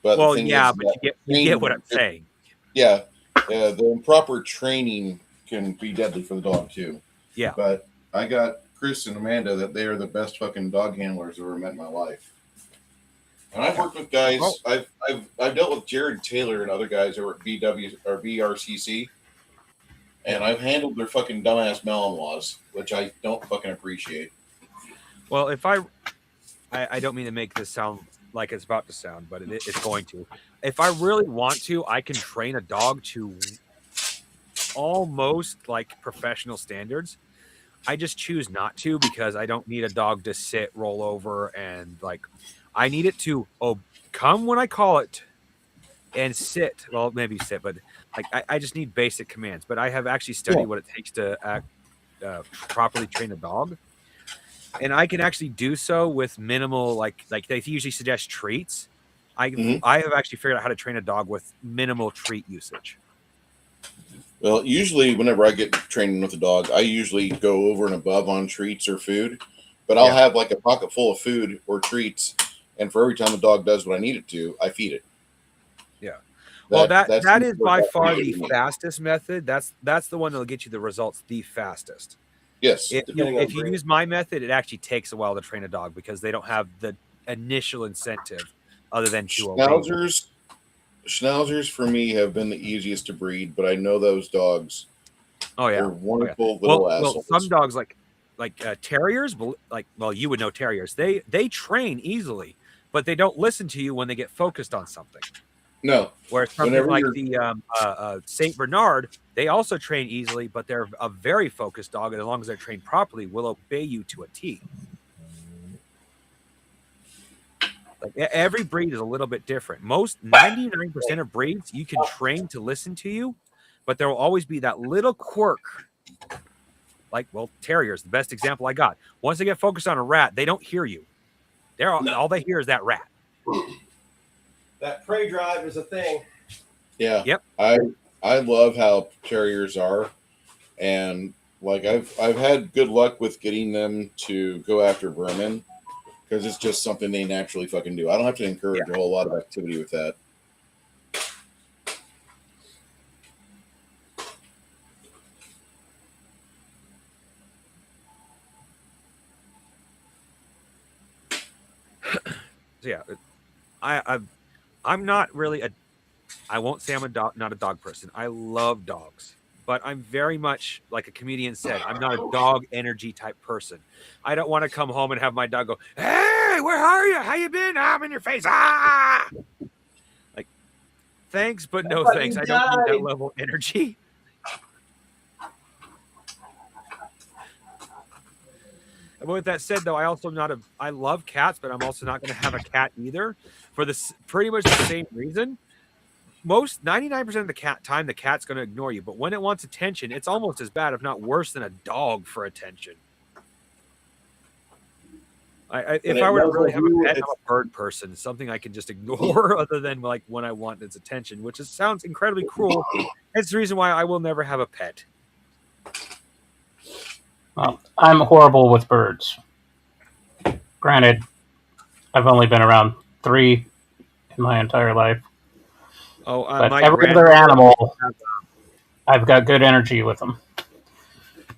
But Well, the thing yeah, is but you get what I'm saying. Yeah. The improper training can be deadly for the dog, too. Yeah. But I got Chris and Amanda that they are the best fucking dog handlers I've ever met in my life. And I've worked with guys. Oh. I've dealt with Jared Taylor and other guys over at BW or BRCC, and I've handled their fucking dumbass melon laws, which I don't fucking appreciate. Well, if I don't mean to make this sound like it's about to sound, but it's going to. If I really want to, I can train a dog to almost like professional standards. I just choose not to because I don't need a dog to sit, roll over, and like I need it to come when I call it and sit. Well, maybe sit, but like I just need basic commands. But I have actually studied what it takes to properly train a dog. And I can actually do so with minimal, like they usually suggest treats. I have actually figured out how to train a dog with minimal treat usage. Well, usually whenever I get training with a dog, I usually go over and above on treats or food. But I'll have like a pocket full of food or treats, and for every time the dog does what I need it to, I feed it. Yeah. Well, that is by far the fastest method. That's the one that'll get you the results the fastest. Yes. If you use my method, it actually takes a while to train a dog because they don't have the initial incentive other than to obey. Schnauzers for me have been the easiest to breed, but I know those dogs. Oh yeah, they're wonderful little assholes. Well, some dogs like terriers, you would know terriers. They train easily, but they don't listen to you when they get focused on something. No, where something like the Saint Bernard, they also train easily, but they're a very focused dog, and as long as they're trained properly, will obey you to a T. Like every breed is a little bit different. 99% of breeds you can train to listen to you, but there will always be that little quirk. Like, well, terriers, the best example I got. Once they get focused on a rat, they don't hear you. All they hear is that rat. That prey drive is a thing. Yeah. Yep. I love how terriers are, and Like I've had good luck with getting them to go after vermin because it's just something they naturally fucking do. I don't have to encourage a whole lot of activity with that. So yeah, I'm not really a. I won't say I'm not a dog person. I love dogs, but I'm very much like a comedian said. I'm not a dog energy type person. I don't want to come home and have my dog go, "Hey, where are you? How you been? I'm in your face." Ah, like, thanks, but no thanks. I don't need that level of energy. But with that said, though, I love cats, but I'm also not going to have a cat either for this pretty much the same reason. 99% of the time, the cat's going to ignore you. But when it wants attention, it's almost as bad, if not worse, than a dog for attention. If I were to really have a pet, I'm a bird person. Something I can just ignore other than like when I want its attention, which sounds incredibly cruel. It's the reason why I will never have a pet. Well, I'm horrible with birds. Granted, I've only been around 3 in my entire life. Oh, but every other animal, I've got good energy with them.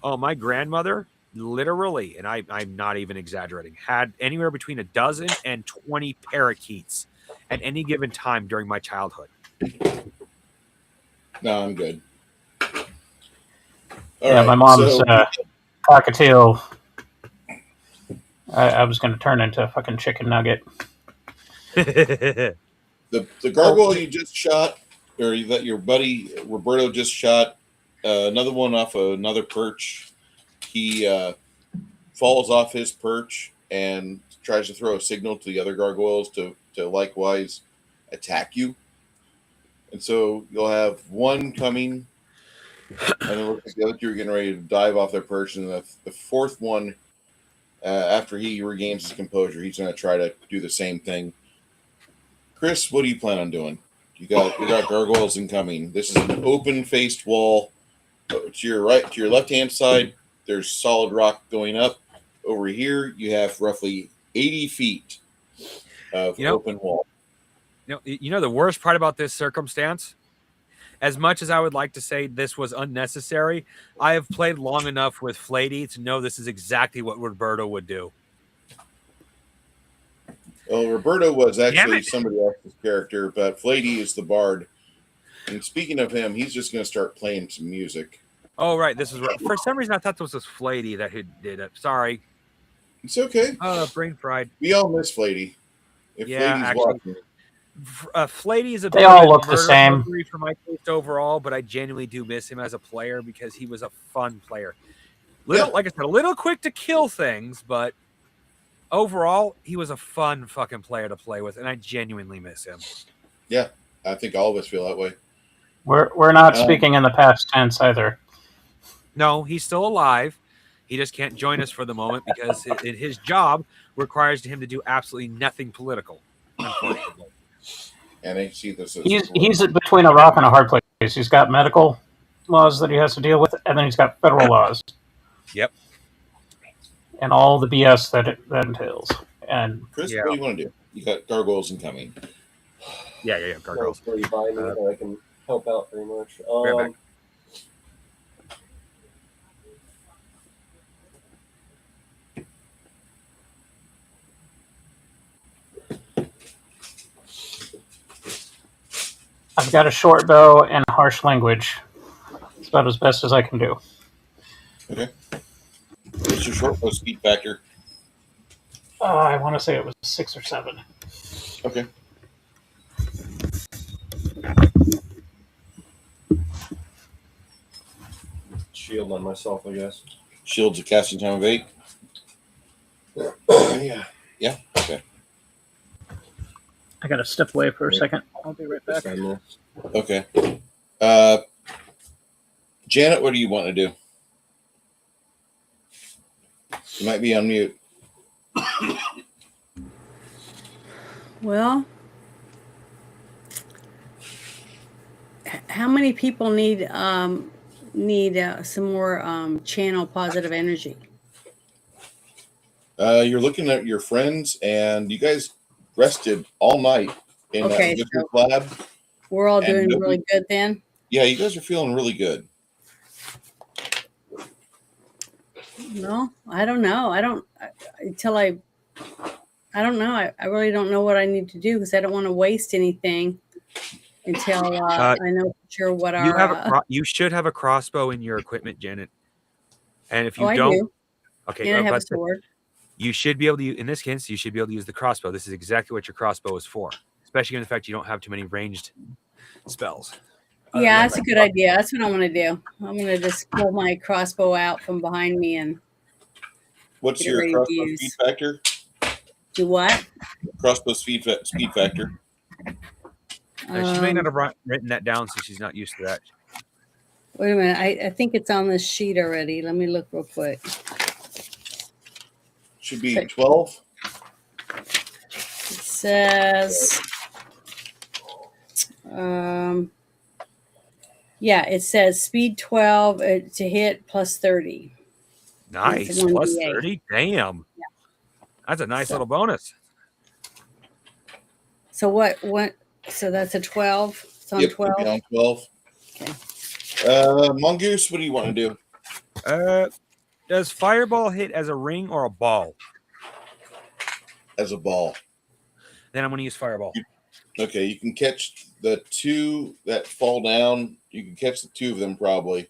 Oh, my grandmother, literally, and I'm not even exaggerating, had anywhere between 12 and 20 parakeets at any given time during my childhood. No, I'm good. My mom's cockatiel. I was going to turn into a fucking chicken nugget. The gargoyle you just shot, or that your buddy Roberto just shot, another one off another perch. He falls off his perch and tries to throw a signal to the other gargoyles to likewise attack you. And so you'll have one coming, and then looks like the other two are getting ready to dive off their perch, and the fourth one, after he regains his composure, he's going to try to do the same thing. Chris, what do you plan on doing? You got gargoyles incoming. This is an open-faced wall. To your right, to your left-hand side, there's solid rock going up. Over here, you have roughly 80 feet of open wall. You know the worst part about this circumstance? As much as I would like to say this was unnecessary, I have played long enough with Flady to know this is exactly what Roberto would do. Well, Roberto was actually somebody else's character, but Flady is the bard. And speaking of him, he's just going to start playing some music. Oh, right. This is right. For some reason, I thought this was Flady that did it. Sorry. It's okay. Brain fried. We all miss Flady. Flady's watching. Flady is they all look the same for my taste overall, but I genuinely do miss him as a player because he was a fun player. Like I said, a little quick to kill things, but overall, he was a fun fucking player to play with, and I genuinely miss him. Yeah, I think all of us feel that way. We're not speaking in the past tense either. No, he's still alive. He just can't join us for the moment because his job requires him to do absolutely nothing political, unfortunately. And I see this as he's between a rock and a hard place. He's got medical laws that he has to deal with, and then he's got federal laws. Yep. And all the BS that entails. And Chris, what do you want to do? You got gargoyles incoming. Yeah, gargoyles. Where you buy me, and I can help out pretty much. Right back. I've got a short bow and harsh language. It's about as best as I can do. Okay. What's your short bow speed factor? I want to say it was 6 or 7. Okay. Shield on myself, I guess. Shield's a casting time of 8? Yeah. Yeah? Okay. I got to step away for a second. I'll be right back. Okay. Janet, what do you want to do? You might be on mute. Well, how many people need need some more channel positive energy. You're looking at your friends, and you guys rested all night in Okay, that so wizard lab. we're all And doing nobody- really good then. Yeah, you guys are feeling really good. No, I don't know. I don't know. I really don't know what I need to do because I don't want to waste anything until I know for sure what You our. have you should have a crossbow in your equipment, Janet. And if you I don't, do. okay, And I have a but sword. you should be able to. In this case, you should be able to use the crossbow. This is exactly what your crossbow is for, especially given the fact you don't have too many ranged spells. Yeah, that's a good idea. That's what I'm going to do. I'm going to just pull my crossbow out from behind me and What's get it your ready to crossbow use. speed factor? Do what? Crossbow speed factor. She may not have written that down, so she's not used to that. Wait a minute. I think it's on this sheet already. Let me look real quick. Should be 12. It says, yeah, it says speed 12 to hit plus 30. Nice. It's 1d8. Plus 30? Damn. Yeah. That's a nice little bonus. So what? So that's a 12. It's on Yep, 12. it'll be on 12. Okay. Mongoose, what do you want to do? Does fireball hit as a ring or a ball? As a ball. Then I'm going to use fireball. Okay, you can catch the two that fall down. You can catch the two of them probably.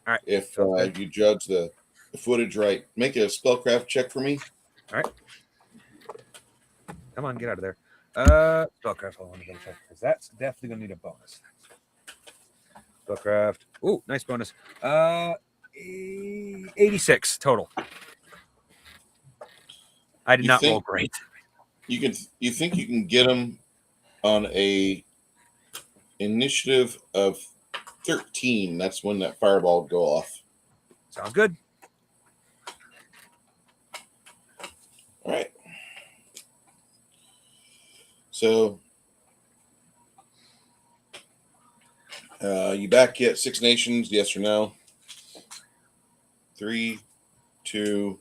All right. If you judge the footage right. Make a spellcraft check for me. All right. Come on, get out of there. Spellcraft, hold on, because that's definitely going to need a bonus. Spellcraft. Ooh, nice bonus. 86 total. I did not roll great. You think you can get them on a initiative of 13. That's when that fireball will go off. Sounds good. All right. So you back yet? Six Nations, yes or no? 3, 2.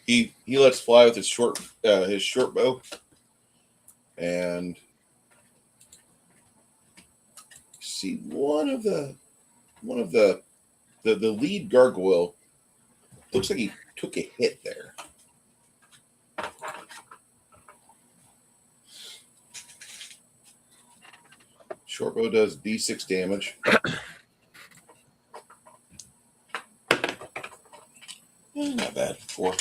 He lets fly with his short bow, and see one of the lead gargoyle looks like he took a hit there. Short bow does D6 damage. Not bad. 4.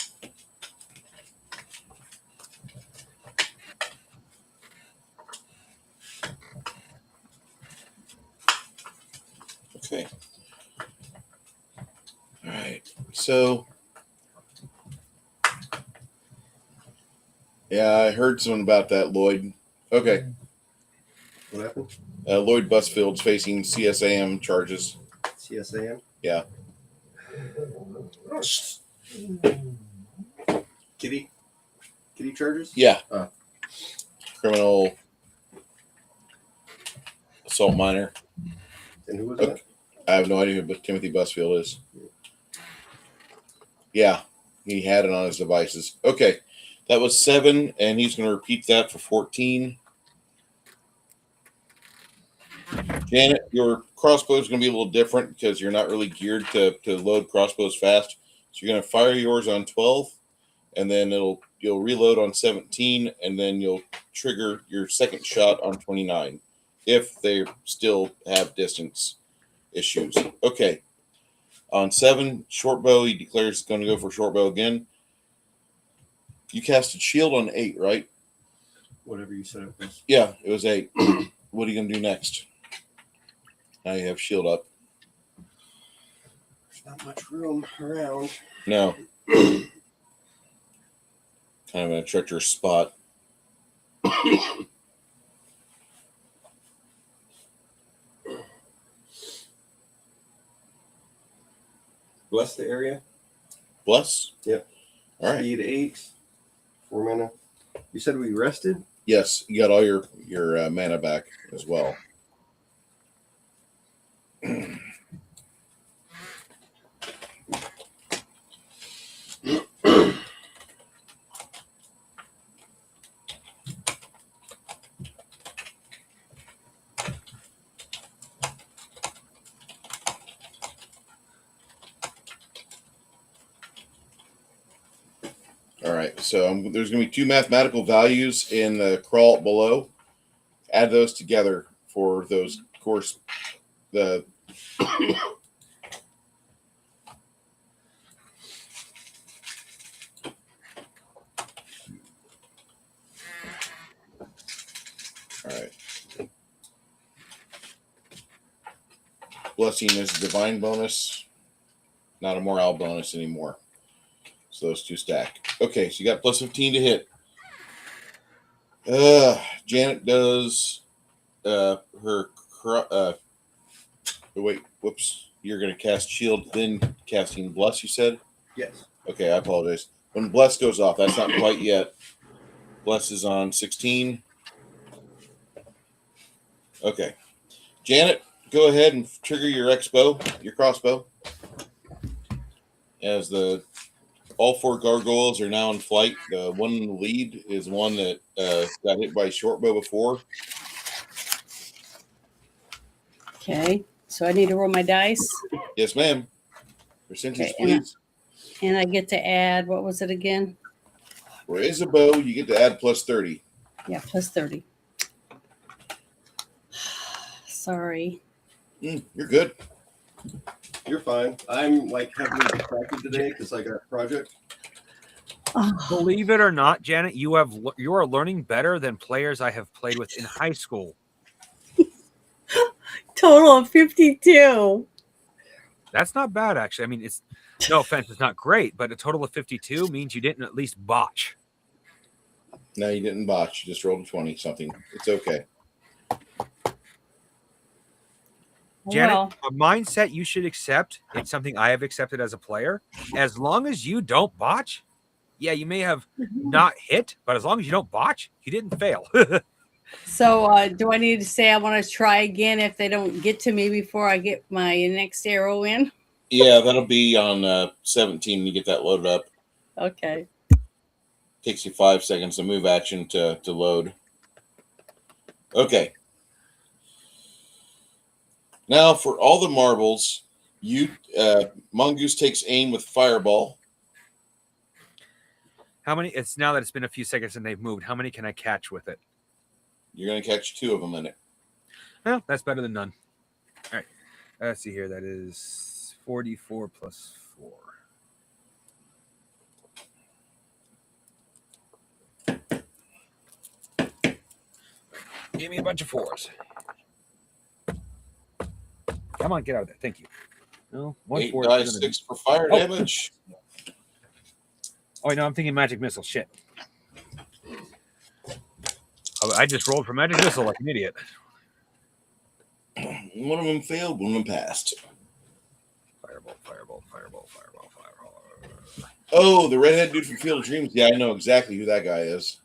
Okay. All right. So, yeah, I heard something about that, Lloyd. Okay. What happened? Lloyd Busfield's facing CSAM charges. CSAM? Yeah. Kitty charges? Yeah. Oh. Criminal assault minor. And who was that? I have no idea who Timothy Busfield is. Yeah, he had it on his devices. Okay, that was 7, and he's going to repeat that for 14. Janet, your crossbow is going to be a little different because you're not really geared to load crossbows fast. So you're going to fire yours on 12, and then you'll reload on 17, and then you'll trigger your second shot on 29 if they still have distance issues. Okay. On 7, short bow, he declares he's going to go for short bow again. You casted shield on 8, right? Whatever you said it was. Yeah, it was 8. What are you going to do next? Now you have shield up. There's not much room around. No. Kind of in a treacherous spot. Bless the area. Bless? Yep. All right. Speed 8. 4 mana. You said we rested? Yes, you got all your mana back as well. All right, so there's going to be 2 mathematical values in the crawl below. Add those together for those course. The all right. Blessing is a divine bonus, not a morale bonus anymore. So those 2 stack. Okay, so you got plus 15 to hit. Janet does her. Wait, whoops. You're going to cast shield, then casting bless, you said? Yes. Okay, I apologize. When bless goes off, that's not quite yet. Bless is on 16. Okay. Janet, go ahead and trigger your your crossbow. As all 4 gargoyles are now in flight. The one in the lead is one that got hit by a shortbow before. Okay. So I need to roll my dice. Yes, ma'am. Percentage, Okay, please. And I get to add, what was it again? For Isabeau, you get to add plus 30. Yeah, plus 30. Sorry. You're good. You're fine. I'm like heavily distracted today because I got a project. Oh, Believe it or not, Janet, you are learning better than players I have played with in high school. total of 52. That's not bad, actually. I mean, it's no offense, it's not great, but a total of 52 means you didn't at least botch. No, you didn't botch. You just rolled a 20 something. It's okay. Janet, Well, a mindset you should accept. It's something I have accepted as a player. As long as you don't botch, yeah, you may have not hit, but as long as you don't botch, you didn't fail. so do I need to say I want to try again if they don't get to me before I get my next arrow in? Yeah, that'll be on 17 when you get that loaded up. Okay. Takes you 5 seconds to move action to load. Okay. Now for all the marbles, Mongoose takes aim with fireball. How many? It's now that it's been a few seconds and they've moved. How many can I catch with it? You're going to catch 2 of them in it. Well, that's better than none. All right. Let's see here. That is 44 plus 4. Give me a bunch of 4s. Come on, get out of there. Thank you. No, 1 8 4. dice 6 for fire damage. Oh, wait, no, I'm thinking magic missile. Shit. Oh, I just rolled for magic missile like an idiot. One of them failed, one of them passed. Fireball, fireball, fireball, fireball, fireball. Oh, the redhead dude from Field of Dreams. Yeah, I know exactly who that guy is.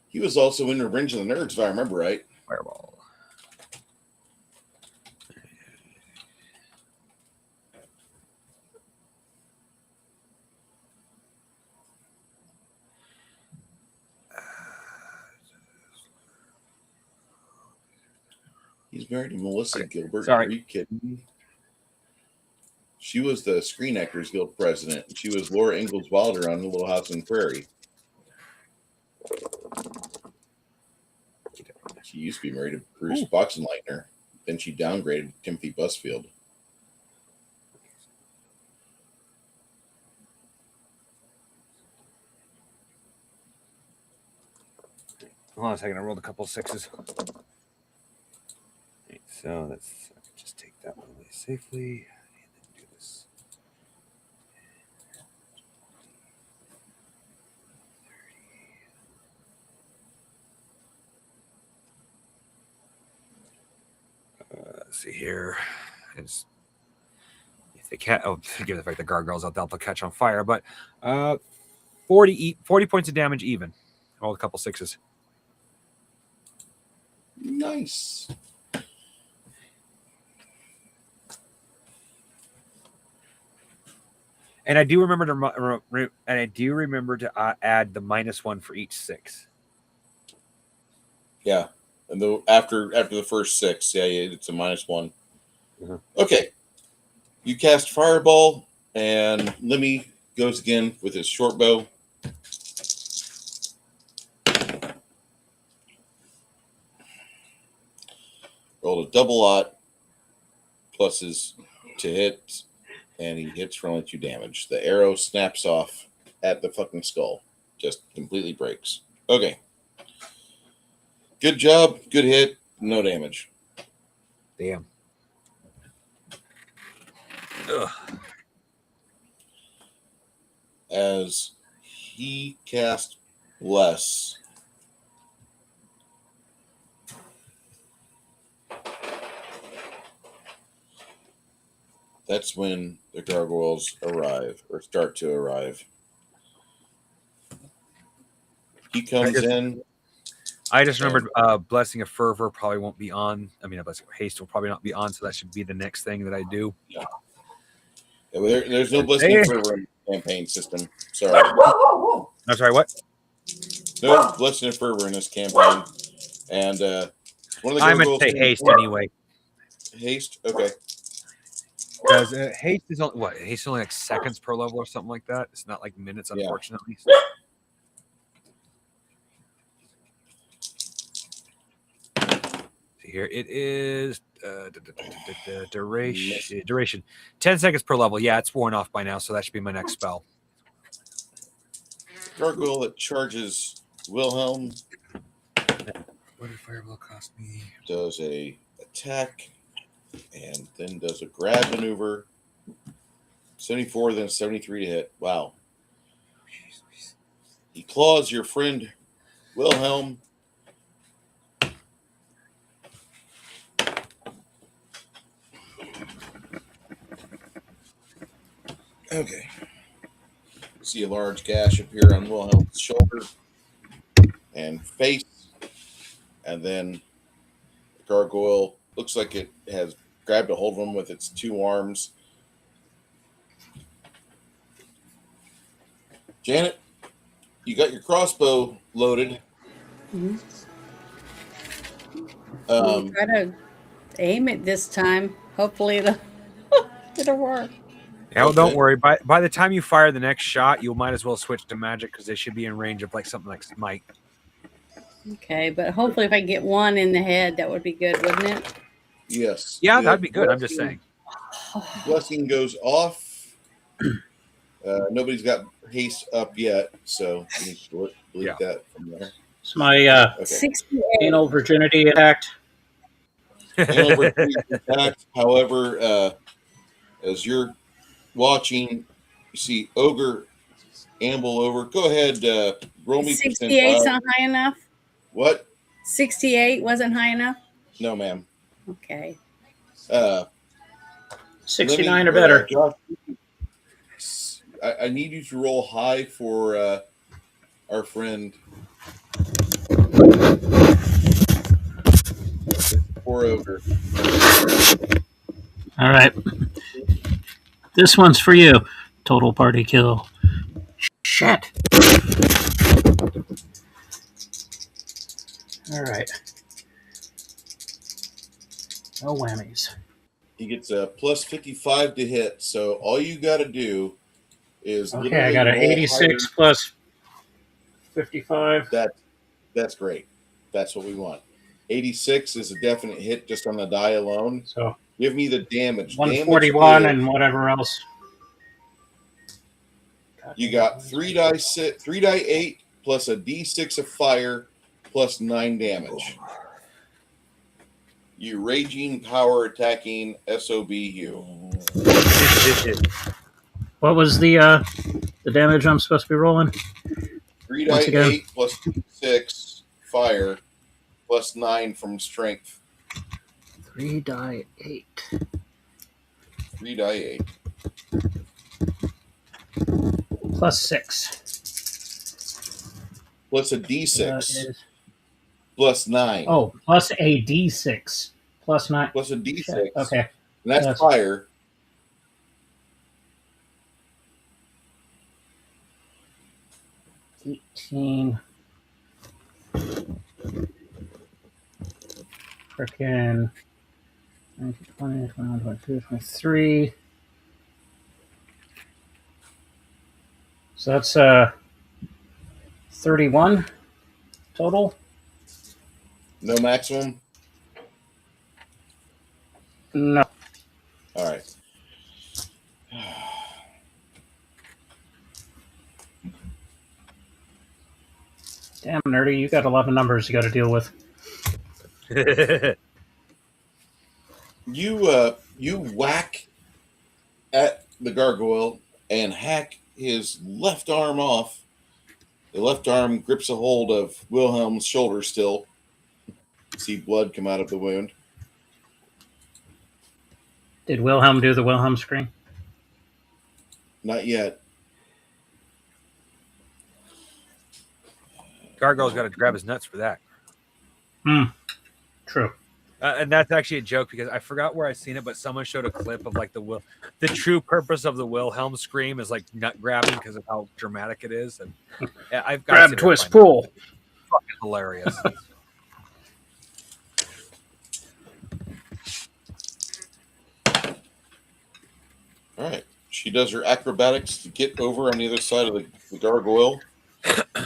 He was also in Revenge of the Nerds, if I remember right. Fireball. He's married to Melissa Okay, Gilbert. sorry. Are you kidding? She was the Screen Actors Guild president. She was Laura Ingalls Wilder on The Little House on the Prairie. She used to be married to Bruce Boxenleitner. Then she downgraded to Timothy Busfield. Hold on a second. I rolled a couple of 6s. Okay, so let's just take that one away safely. And then do this. Let's see here. If they can't, forgive the fact the gargoyles out there, they'll catch on fire. But 40 points of damage even. Rolled a couple 6s. Nice. And I do remember to add the -1 for each 6. Yeah, and after the first 6, yeah, it's a -1. Mhm. Okay, you cast Fireball, and Lemmy goes again with his short bow. Rolled a double lot, pluses to hit, and he hits for only 2 damage. The arrow snaps off at the fucking skull. Just completely breaks. Okay. Good job. Good hit. No damage. Damn. Ugh. As he cast Bless, that's when the gargoyles arrive or start to arrive. He comes in. I just remembered Blessing of Fervor probably won't be on. I mean, Blessing of Haste will probably not be on, so that should be the next thing that I do. Yeah. There's no Blessing of Fervor in the campaign system. Sorry. I'm sorry, what? No Blessing of Fervor in this campaign. And one of the I meant to say Haste anyway. Haste? Okay. Because Haste is only, what? Haste is only like seconds per level or something like that. It's not like minutes, unfortunately. Yeah. Here it is. Duration 10 seconds per level. Yeah, it's worn off by now, so that should be my next spell. Gargoyle that charges Wilhelm. What did Fireball cost me? Does a attack and then does a grab maneuver. 74, then 73 to hit. Wow. He claws your friend Wilhelm. Okay. See a large gash appear on Wilhelm's shoulder and face, and then the gargoyle looks like it has grabbed a hold of him with its 2 arms. Janet, you got your crossbow loaded. Mm-hmm. I'll try to aim it this time. Hopefully it'll work. Yeah, well, don't worry. By the time you fire the next shot, you might as well switch to magic because they should be in range of like something like Smite. Okay, but hopefully if I get one in the head, that would be good, wouldn't it? Yes. Yeah, that'd be good. I'm just saying. Blessing goes off. Nobody's got haste up yet, so you need to delete that from there. It's my 68. anal virginity attacked. Anal virginity attacked. However, as you're watching, you see Ogre amble over. Go ahead, roll me 68's not high enough? What? 68 wasn't high enough? No, ma'am. Okay. 69 or better. Josh, I need you to roll high for our friend. Poor Ogre. All right. This one's for you. Total party kill. Shit. All right. No whammies. He gets a plus 55 to hit, so all you got to do is okay. I got an 86 plus 55. That's great. That's what we want. 86 is a definite hit just on the die alone. So give me the damage. 141 and whatever else. You got 3 die 8 plus a d6 of fire plus 9 damage. You raging power attacking SOBU. What was the damage I'm supposed to be rolling? 3 die 8 plus 6 fire plus 9 from strength. 3 die 8. 3 die 8. Plus 6. Plus a d6. Plus 9. Oh, plus a d6. Plus 9. Plus a d6. Okay. And that's fire. 18. Frickin' 19, 20, 21, 22, 23. So that's 31 total. No maximum? No. All right. Damn, nerdy, you got a lot of numbers you got to deal with. You whack at the gargoyle and hack his left arm off. The left arm grips a hold of Wilhelm's shoulder still. You see blood come out of the wound. Did Wilhelm do the Wilhelm scream? Not yet. Gargoyle's got to grab his nuts for that. True. And that's actually a joke because I forgot where I seen it, but someone showed a clip of like the true purpose of the Wilhelm scream is like nut grabbing because of how dramatic it is. And I've got Grab, twist, pull. Fucking hilarious. All right. She does her acrobatics to get over on the other side of the gargoyle.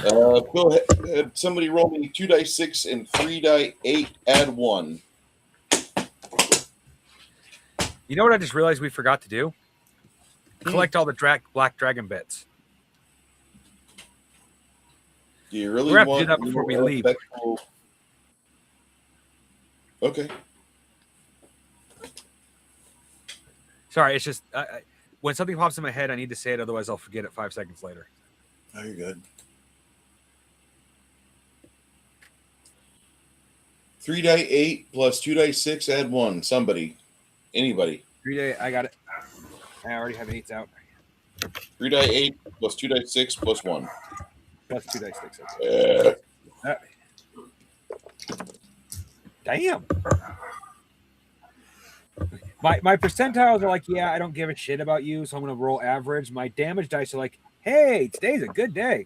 Go ahead. Somebody roll me 2 die 6 and 3 die 8. Add 1. You know what I just realized we forgot to do? Collect all the black dragon bits. Do you really We're gonna want have to do that before we leave. Okay. Sorry, it's just when something pops in my head, I need to say it, otherwise I'll forget it 5 seconds later. Oh, you're good. 3 die 8 plus 2 die 6. Add 1. Somebody. Anybody. 3 day, I got it. I already have 8s out. 3 die 8 plus 2 die 6 plus 1. Plus 2 dice 6. Okay. Damn. My percentiles are like, yeah, I don't give a shit about you, so I'm going to roll average. My damage dice are like, hey, today's a good day.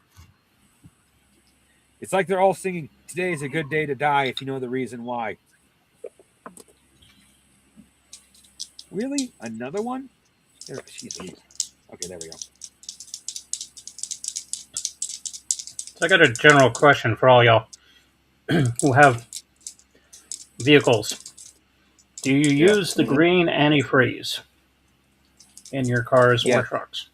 It's like they're all singing, today's a good day to die if you know the reason why. Really? Another one? There, okay, there we go. So I got a general question for all y'all who have vehicles. Do you use the green antifreeze in your cars or trucks?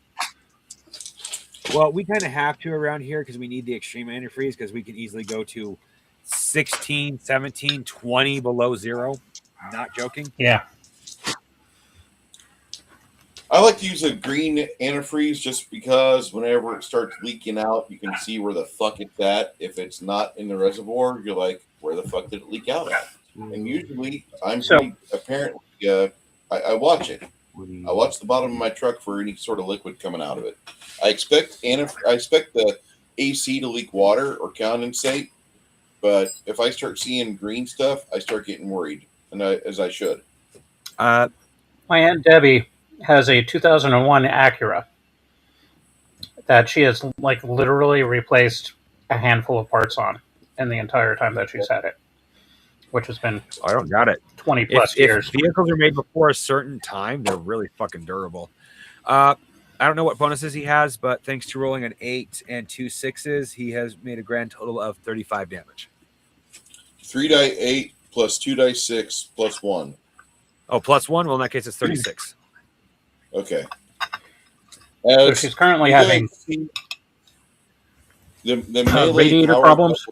Well, we kind of have to around here because we need the extreme antifreeze because we can easily go to 16, 17, 20 below zero. Not joking. Yeah. I like to use a green antifreeze just because whenever it starts leaking out, you can see where the fuck it's at. If it's not in the reservoir, you're like, where the fuck did it leak out at? And usually, apparently, I watch it. I watch the bottom of my truck for any sort of liquid coming out of it. I expect the AC to leak water or condensate, but if I start seeing green stuff, I start getting worried, and as I should. My Aunt Debbie has a 2001 Acura that she has like literally replaced a handful of parts on in the entire time that she's had it, which has been I don't got it 20 plus years. If vehicles are made before a certain time, they're really fucking durable. I don't know what bonuses he has, but thanks to rolling an 8 and 2 6s, he has made a grand total of 35 damage. 3 die 8 plus 2 die 6 plus 1. Oh, plus 1? Well, in that case, it's 36. Okay. So she's currently having the melee radiator problems.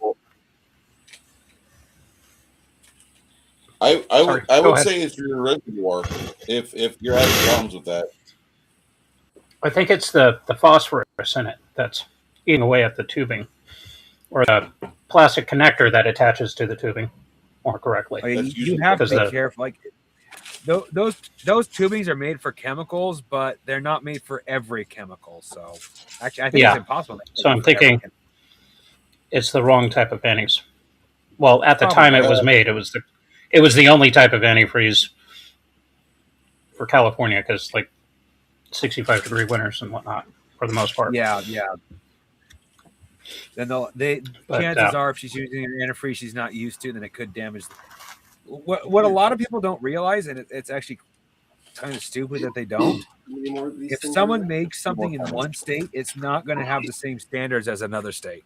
I would say it's your reservoir if you're having problems with that. I think it's the phosphorus in it that's eating away at the tubing, or the plastic connector that attaches to the tubing, more correctly. You have to be careful. Like those tubings are made for chemicals, but they're not made for every chemical. So actually, I think it's impossible. So I'm thinking it's the wrong type of antifreeze. Well, at the time it was made, it was the only type of antifreeze for California because like 65-degree winters and whatnot for the most part. Yeah. then But, chances are if she's using an antifreeze she's not used to, then it could damage. What a lot of people don't realize, and it's actually kind of stupid that they don't. How many more of these If things are someone there? makes something in one state, it's not going to have the same standards as another state.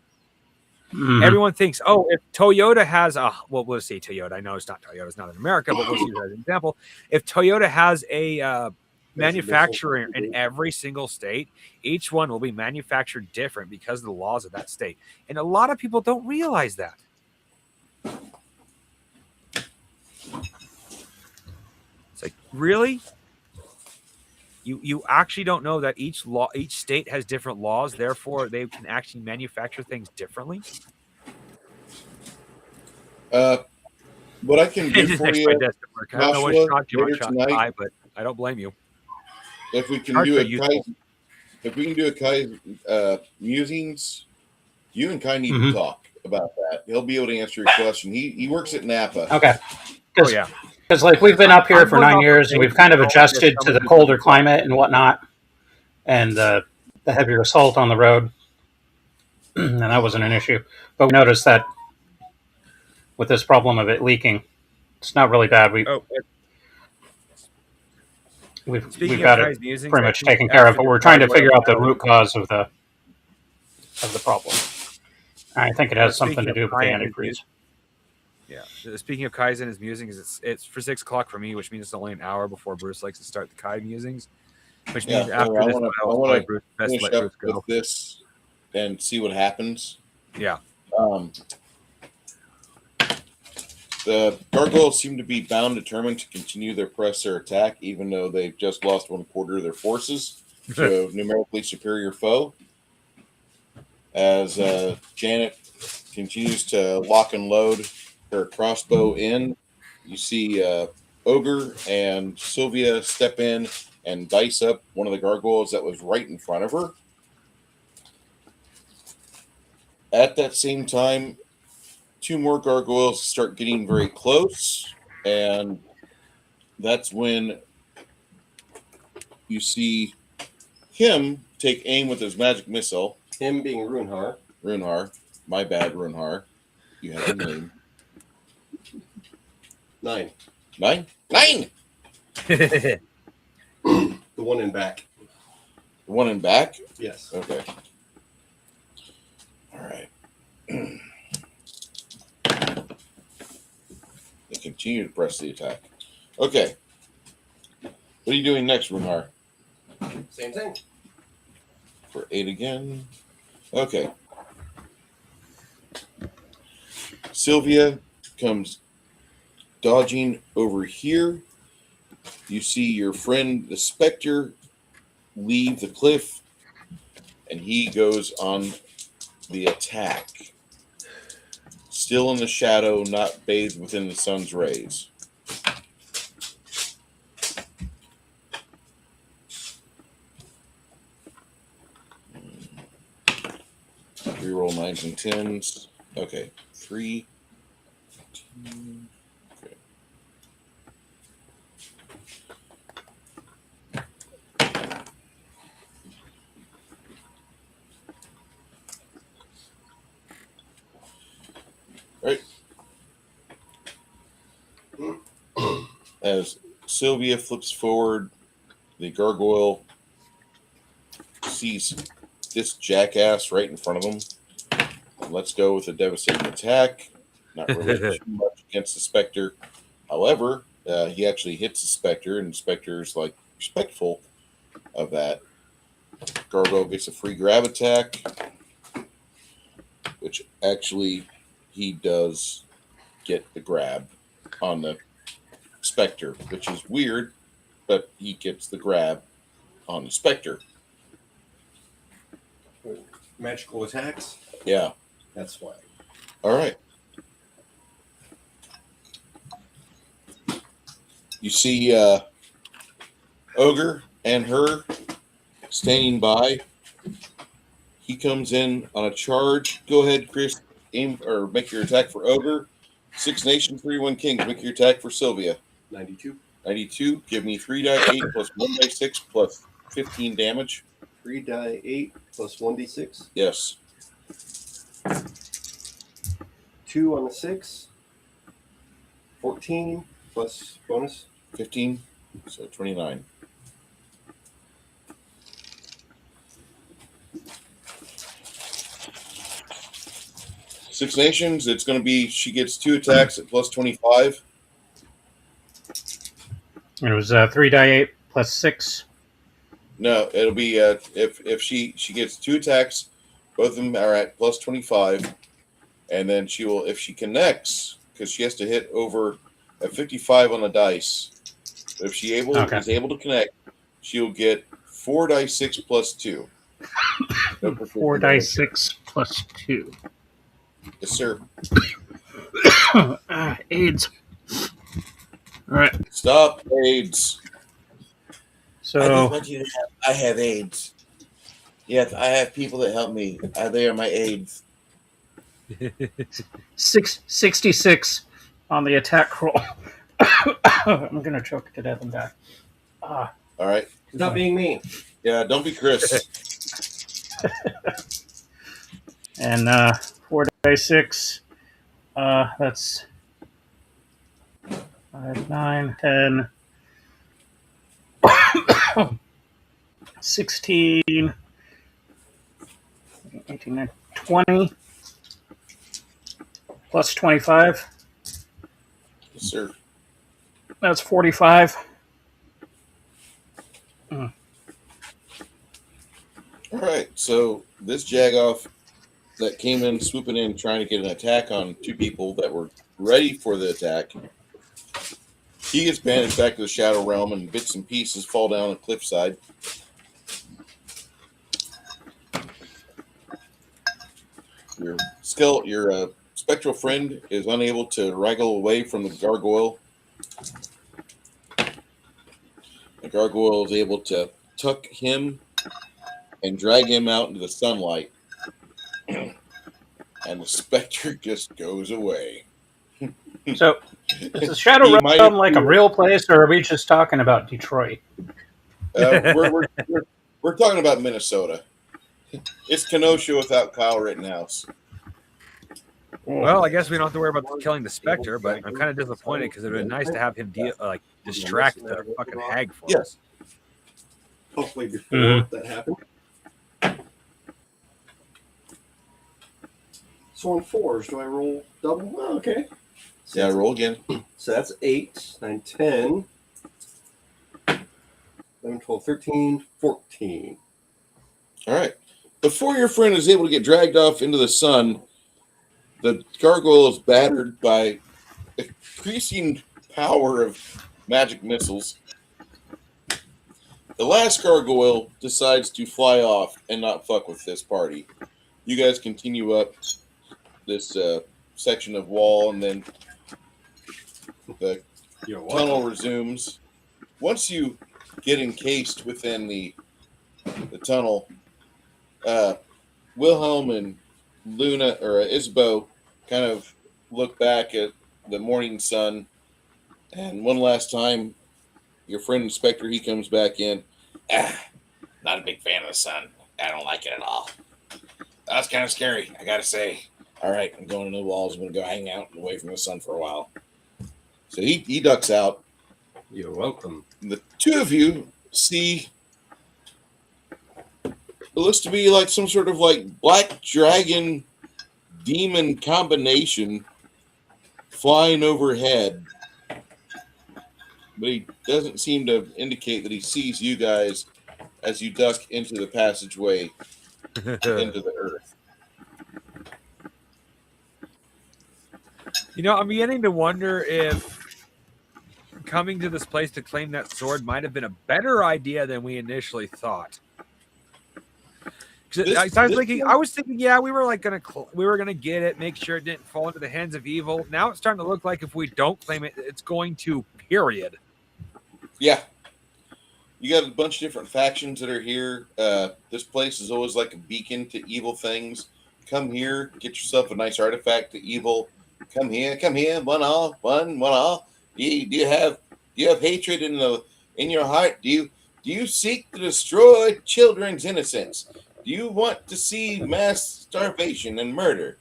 Mhm. Everyone thinks, oh, if Toyota has we'll say Toyota. I know it's not Toyota, it's not in America, but we'll use that as an example. If Toyota has a manufacturer in every single state, each one will be manufactured different because of the laws of that state. And a lot of people don't realize that. It's like, really? You actually don't know that each state has different laws, therefore they can actually manufacture things differently? What I can do for you, I don't know what Joshua, shocked you later about tonight, but I don't blame you. if we can Charts do are a useful. Kai musings, you and Kai need to Mhm. talk about that. He'll be able to answer your question. He works at Napa. Okay. Oh yeah. Because like we've been up here for I'm going 9 off years, the and we've base kind of knowledge that adjusted to someone the who's colder really climate and whatnot, and the heavier assault on the road, and that wasn't an issue. But we noticed that with this problem of it leaking, it's not really bad. Oh, We've speaking of got it Kai's musings, pretty I much think taken care of, after but the we're trying to gargoyle figure out the battle- root cause of the problem. I think it has something speaking to of do with the Kai and his antifreeze. Yeah. Speaking of Kai's and his musings, it's for 6 o'clock for me, which means it's only an hour before Bruce likes to start the Kai musings. Which means Yeah, after I this, want I'll to Bruce best finish let up Bruce go. with this and see what happens. Yeah. The gargoyles seem to be bound, determined to continue their attack, even though they've just lost 1/4 of their forces to a numerically superior foe. As Janet continues to lock and load her crossbow in, you see Ogre and Sylvia step in and dice up one of the gargoyles that was right in front of her. At that same time, 2 more gargoyles start getting very close, and that's when you see him take aim with his magic missile. Him being Runhar. Runhar. My bad, Runhar. You have a name. 9. 9? 9! The one in back. The one in back? Yes. Okay. All right. They continue to press the attack. Okay. What are you doing next, Runhar? Same thing. For 8 again. Okay. Sylvia comes dodging over here. You see your friend, the Spectre, leave the cliff, and he goes on the attack. Still in the shadow, not bathed within the sun's rays. Reroll 9s and 10s. Okay. 3. 2. Okay. Right. As Sylvia flips forward, the gargoyle sees this jackass right in front of him. Let's go with a devastating attack. Not really too much against the Spectre. However, he actually hits the Spectre, and the Spectre is like respectful of that. Gargoyle gets a free grab attack, which actually he does get the grab on the Spectre, which is weird, but he gets the grab on the Spectre. Magical attacks. Yeah. That's why. All right. You see Ogre and her standing by. He comes in on a charge. Go ahead, Chris. Aim or make your attack for Ogre. 6 Nations, 3-1 Kings. Make your attack for Sylvia. 92. 92. Give me 3d8 plus 1d6 plus 15 damage. 3 die 8 plus 1d6. Yes. 2 on the 6. 14 plus bonus. 15, so 29. Six Nations, it's going to be, she gets 2 attacks at plus 25. It was 3d8 plus 6. No, it'll be if she gets 2 attacks, both of them are at plus 25, and then she will, if she connects, because she has to hit over a 55 on the dice. But if she is able to connect, she'll get 4 dice 6 plus 2. 4 dice 6 plus 2. Yes, sir. AIDS. All right. Stop AIDS. So I have AIDS. Yes, I have people that help me. They are my aides. 66 on the attack roll. I'm gonna choke to death and die. All right. Stop being mean. Yeah, don't be Chris. And 4 dice 6. That's 5, 9, 10, 16, 18, 19, 20, plus 25. Yes, sir. That's 45. All right. So this Jagoff that came in, swooping in, trying to get an attack on 2 people that were ready for the attack. He gets banished back to the Shadow Realm, and bits and pieces fall down a cliffside. Your spectral friend is unable to wriggle away from the gargoyle. The gargoyle is able to tuck him and drag him out into the sunlight. And the specter just goes away. So, is the Shadow Realm like a real place, or are we just talking about Detroit? We're talking about Minnesota. It's Kenosha without Kyle Rittenhouse. Well, I guess we don't have to worry about killing the Spectre, but I'm kind of disappointed because it would have been nice to have him distract the fucking hag for us. Hopefully before that happened. So on 4s, do I roll double? Oh, okay. So Yeah, roll again. So that's 8, 9, 10, 11, 12, 13, 14. All right. Before your friend is able to get dragged off into the sun, the gargoyle is battered by increasing power of magic missiles. The last gargoyle decides to fly off and not fuck with this party. You guys continue up this section of wall, and then the tunnel resumes. Once you get encased within the tunnel, Wilhelm and Luna or Isabeau kind of look back at the morning sun, and one last time, your friend Inspector, he comes back in. Not a big fan of the sun. I don't like it at all. That was kind of scary, I gotta say. All right, I'm going to the walls. I'm going to go hang out away from the sun for a while. So he ducks out. You're welcome. The 2 of you see it looks to be like some sort of like black dragon demon combination flying overhead. But he doesn't seem to indicate that he sees you guys as you duck into the passageway into the earth. You know, I'm beginning to wonder if coming to this place to claim that sword might have been a better idea than we initially thought. I was thinking, yeah, we were gonna get it, make sure it didn't fall into the hands of evil. Now it's starting to look like if we don't claim it, it's going to. Period. Yeah, you got a bunch of different factions that are here. This place is always like a beacon to evil things. Come here, get yourself a nice artifact to evil. Come here, one all. Do you have hatred in your heart? Do you seek to destroy children's innocence? Do Do you want to see mass starvation and murder?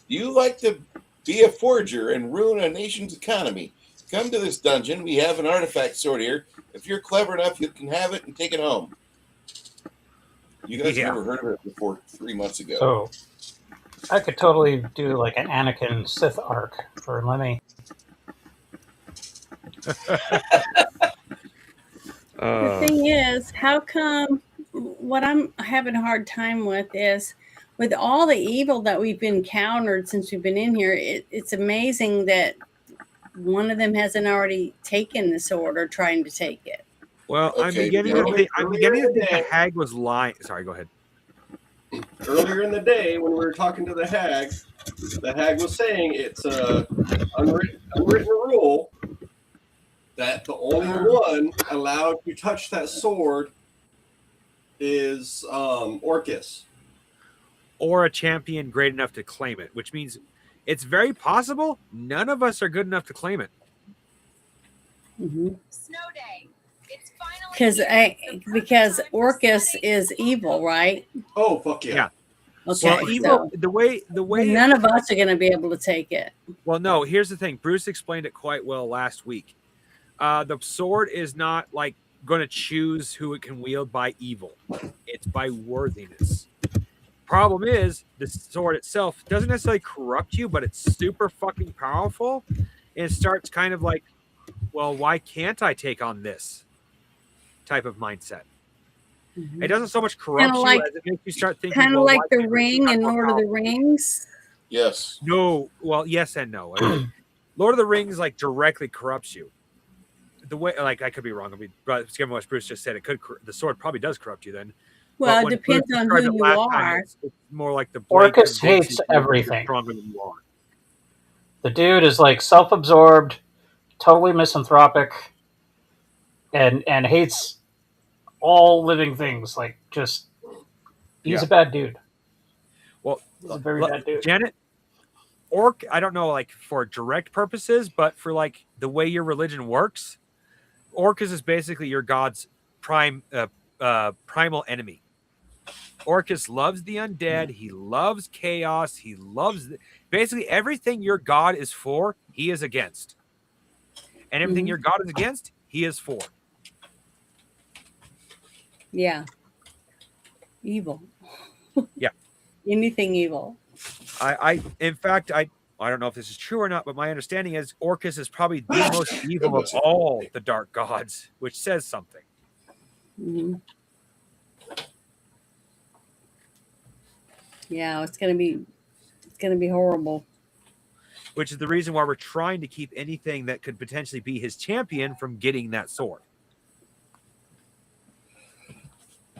Do you like to be a forger and ruin a nation's economy? Come to this dungeon. We have an artifact sword here. If you're clever enough, you can have it and take it home. You guys never heard of it before 3 months ago. So I could totally do like an Anakin Sith arc for Lemmy. The thing is, how come what I'm having a hard time with is with all the evil that we've encountered since we've been in here, it's amazing that one of them hasn't already taken the sword or trying to take it. Well, I'm Okay, beginning no. to think the Earlier hag was lying. Sorry, go ahead. in the day when we were talking to the hag was saying it's a unwritten rule that the only one allowed to touch that sword is Orcus. Or a champion great enough to claim it, which means it's very possible none of us are good enough to claim it. Mm-hmm. Snow day. It's finally Because Orcus is evil, right? Oh fuck yeah! Yeah. Okay, Well, evil. so The way none of us are going to be able to take it. Well, no. Here's the thing. Bruce explained it quite well last week. The sword is not like going to choose who it can wield by evil. It's by worthiness. Problem is, the sword itself doesn't necessarily corrupt you, but it's super fucking powerful. And it starts kind of like, well, why can't I take on this type of mindset? Mm-hmm. It doesn't so much corrupt you as it makes you start thinking. Kind of well, like why the can't I ring be in more Lord of the powerful? Rings. Yes. No. Well, yes and no. Lord of the Rings like directly corrupts you. The way, like, I could be wrong. I mean, but given what Bruce just said, it could. The sword probably does corrupt you then. Well, But it when Bruce depends on described who it you last time, are. it's more like the blade Orcus convinces hates you that you're everything. stronger than you are. The dude is like self-absorbed, totally misanthropic, and hates all living things. Like, just he's Yeah. a bad dude. Well, He's a very bad dude. Janet, I don't know, like for direct purposes, but for like the way your religion works, Orcus is basically your god's primal enemy. Orcus loves the undead. He loves chaos. He loves basically everything your god is for, he is against. And everything your god is against, he is for. Yeah. Evil. Yeah. Anything evil. In fact, I don't know if this is true or not, but my understanding is Orcus is probably the most evil of all the dark gods, which says something. Mm-hmm. Yeah, it's gonna be horrible. Which is the reason why we're trying to keep anything that could potentially be his champion from getting that sword.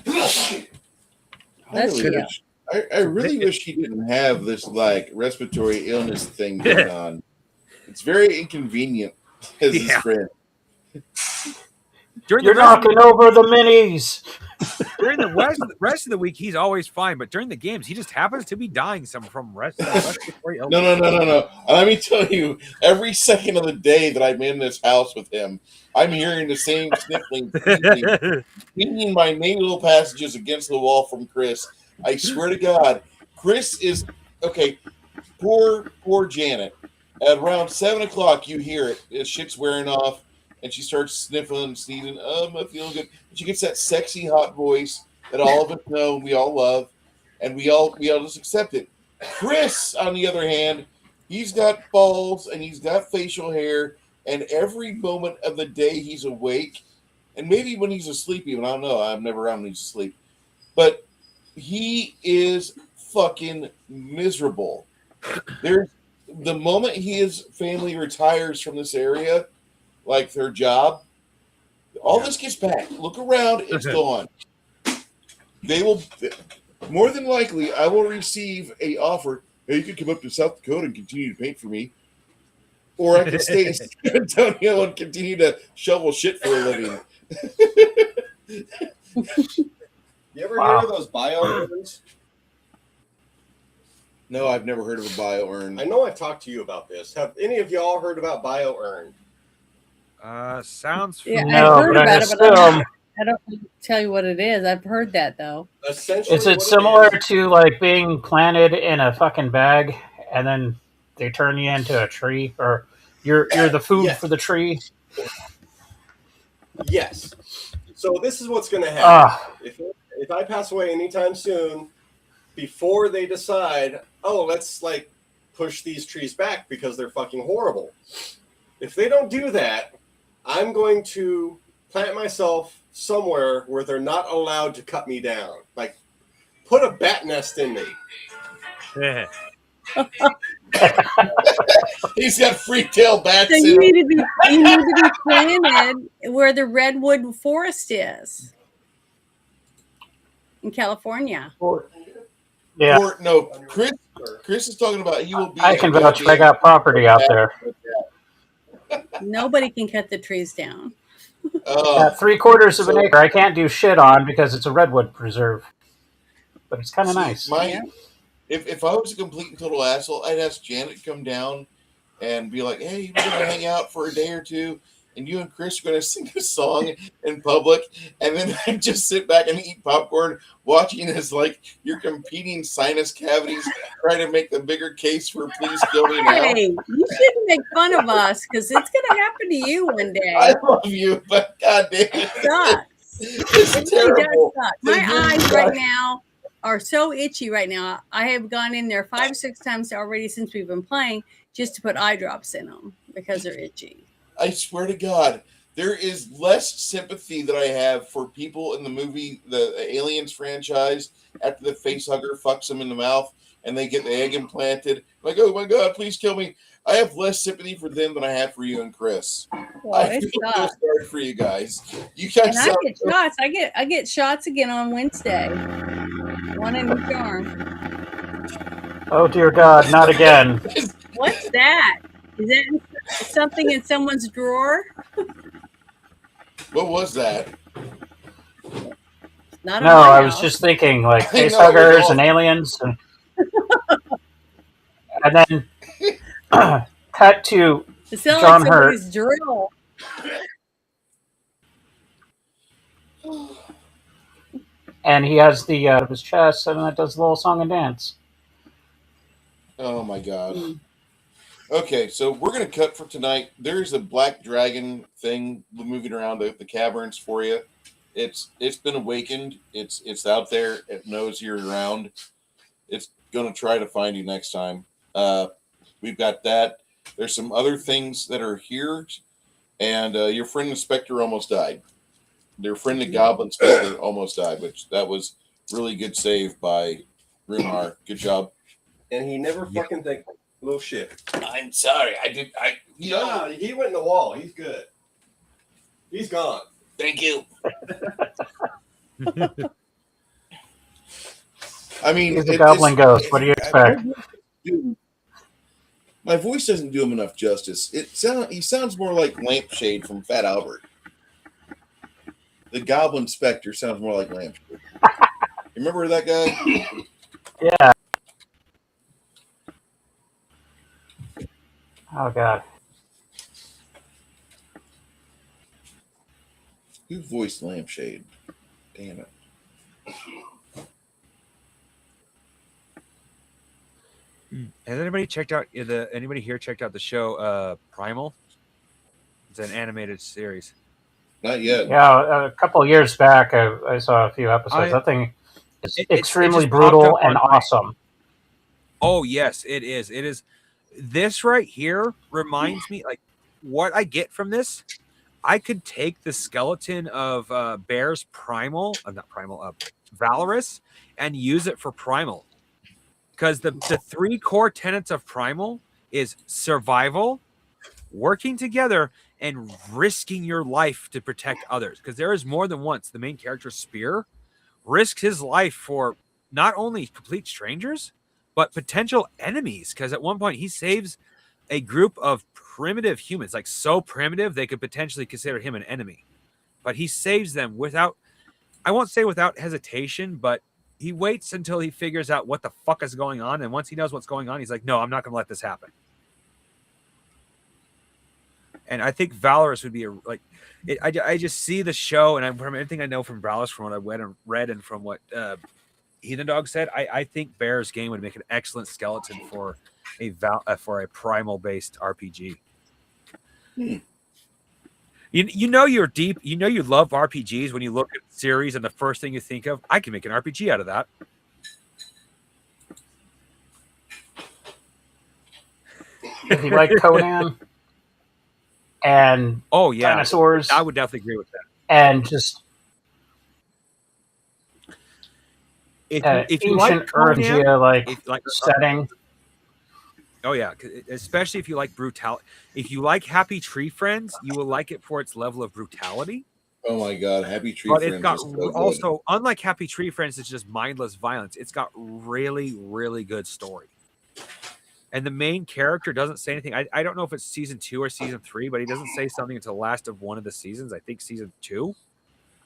I really wish he didn't have this like respiratory illness thing going on. It's very inconvenient as his friend. You're knocking over the minis. During the rest of the week, he's always fine, but during the games, he just happens to be dying from respiratory illness. No. Let me tell you, every second of the day that I'm in this house with him, I'm hearing the same sniffling, beating my nasal passages against the wall from Chris. I swear to God, Chris is okay. Poor Janet. At around 7 o'clock, you hear it. Shit's wearing off. And she starts sniffling, sneezing. I'm feeling good. She gets that sexy, hot voice that all of us know, we all love, and we all just accept it. Chris, on the other hand, he's got balls and he's got facial hair, and every moment of the day he's awake, and maybe when he's asleep, even I don't know. I'm never around when he's asleep, but he is fucking miserable. There's the moment his family retires from this area. Like their job, all this gets back. Look around, it's gone. They will, more than likely, I will receive a offer. Hey, you could come up to South Dakota and continue to paint for me, or I could stay in San Antonio and continue to shovel shit for a living. You ever hear of those bio urns? No, I've never heard of a bio urn. I know I've talked to you about this. Have any of y'all heard about bio urn? Sounds Yeah, No, I've heard but I about it, but assume I don't tell you what it is. I've heard that though. Essentially, Is it what similar is, to like being planted in a fucking bag and then they turn you into a tree, or you're the food Yes. for the tree? Yes. So this is what's going to happen. Ah, If I pass away anytime soon, before they decide, oh, let's like push these trees back because they're fucking horrible. If they don't do that, I'm going to plant myself somewhere where they're not allowed to cut me down. Like, put a bat nest in me. He's got free-tail bats So in you him. need to be planted where the redwood forest is in California. yeah, Or, no, Chris is talking about he will be. I can vouch. I got property out there. Nobody can cut the trees down. Got 3/4 of an acre. I can't do shit on because it's a redwood preserve, but it's kind of nice. If I was a complete and total asshole, I'd ask Janet to come down and be like, "Hey, we're gonna hang out for a day or two, and you and Chris are gonna sing a song in public," and then I'd just sit back and eat popcorn, watching as like your competing sinus cavities try to make the bigger case for "Please Kill Me Now." Hey, you shouldn't make fun of us because it's going to happen to you one day. I love you, but goddamn, It sucks. it's It really terrible. does suck. My eyes right now are so itchy right now. I have gone in there 5 or 6 times already since we've been playing just to put eye drops in them because they're itchy. I swear to God, there is less sympathy that I have for people in the movie, the Aliens franchise, after the facehugger fucks them in the mouth and they get the egg implanted. Like, oh my God, please kill me. I have less sympathy for them than I have for you and Chris. Well, I it feel so sucks. sorry for you guys. You guys And I sound get shots. I get shots again on Wednesday. One in each arm. Oh dear God, not again. What's that? Is that something in someone's drawer? What was that? Not No, I was just thinking like I know, facehuggers all- and aliens, and then cut to It sounds John like Hurt. somebody's drill. And he has the out of his chest, and it does a little song and dance. Oh my God. Okay, so we're gonna cut for tonight. There's a black dragon thing moving around the caverns for you. It's been awakened. It's out there. It knows you're around. It's gonna try to find you next time. We've got that. There's some other things that are here, and your friend the Spectre almost died. Their friend the Goblin Spectre almost died, which that was really good save by Runhar. Good job. and he never fucking thanked me. Little shit. I'm sorry. Yeah, he went in the wall. He's good. He's gone. Thank you. I mean, He's a goblin ghost. What do you expect? My voice doesn't do him enough justice. He sounds more like Lampshade from Fat Albert. The Goblin Spectre sounds more like Lampshade. Remember that guy? Yeah. Oh God. Who voiced Lampshade? Damn it. Has anybody checked out anybody here checked out the show Primal? It's an animated series. Not yet. Yeah, a couple of years back, I saw a few episodes. That thing is it extremely just popped brutal up and on my- awesome. Oh yes, it is. It is. This right here reminds me, like, what I get from this. I could take the skeleton of Bear's Primal, not Primal, Valorous, and use it for Primal. Because the 3 core tenets of Primal is survival, working together, and risking your life to protect others. Because there is more than once the main character, Spear, risks his life for not only complete strangers, but potential enemies. Because at one point he saves a group of primitive humans, like so primitive they could potentially consider him an enemy. But he saves them without, I won't say without hesitation, but he waits until he figures out what the fuck is going on. And once he knows what's going on, he's like, no, I'm not going to let this happen. And I think Valorous would be I just see the show, and from everything I know from Valorous, from what I read and from what Heathen Dog said, I think Bear's game would make an excellent skeleton for a primal based RPG. You know you're deep. You know you love RPGs when you look at the series and the first thing you think of, I can make an RPG out of that. If you like Conan and dinosaurs, I would definitely agree with that. And just if you ancient like Conan, Earthia setting. Oh yeah, especially if you like brutality. If you like Happy Tree Friends, you will like it for its level of brutality. Oh my God, Happy Tree But Friends! it's got is so also, unlike Happy Tree Friends, it's just mindless violence. It's got really, really good story. And the main character doesn't say anything. I don't know if it's season 2 or season 3, but he doesn't say something until the last of one of the seasons. I think season 2.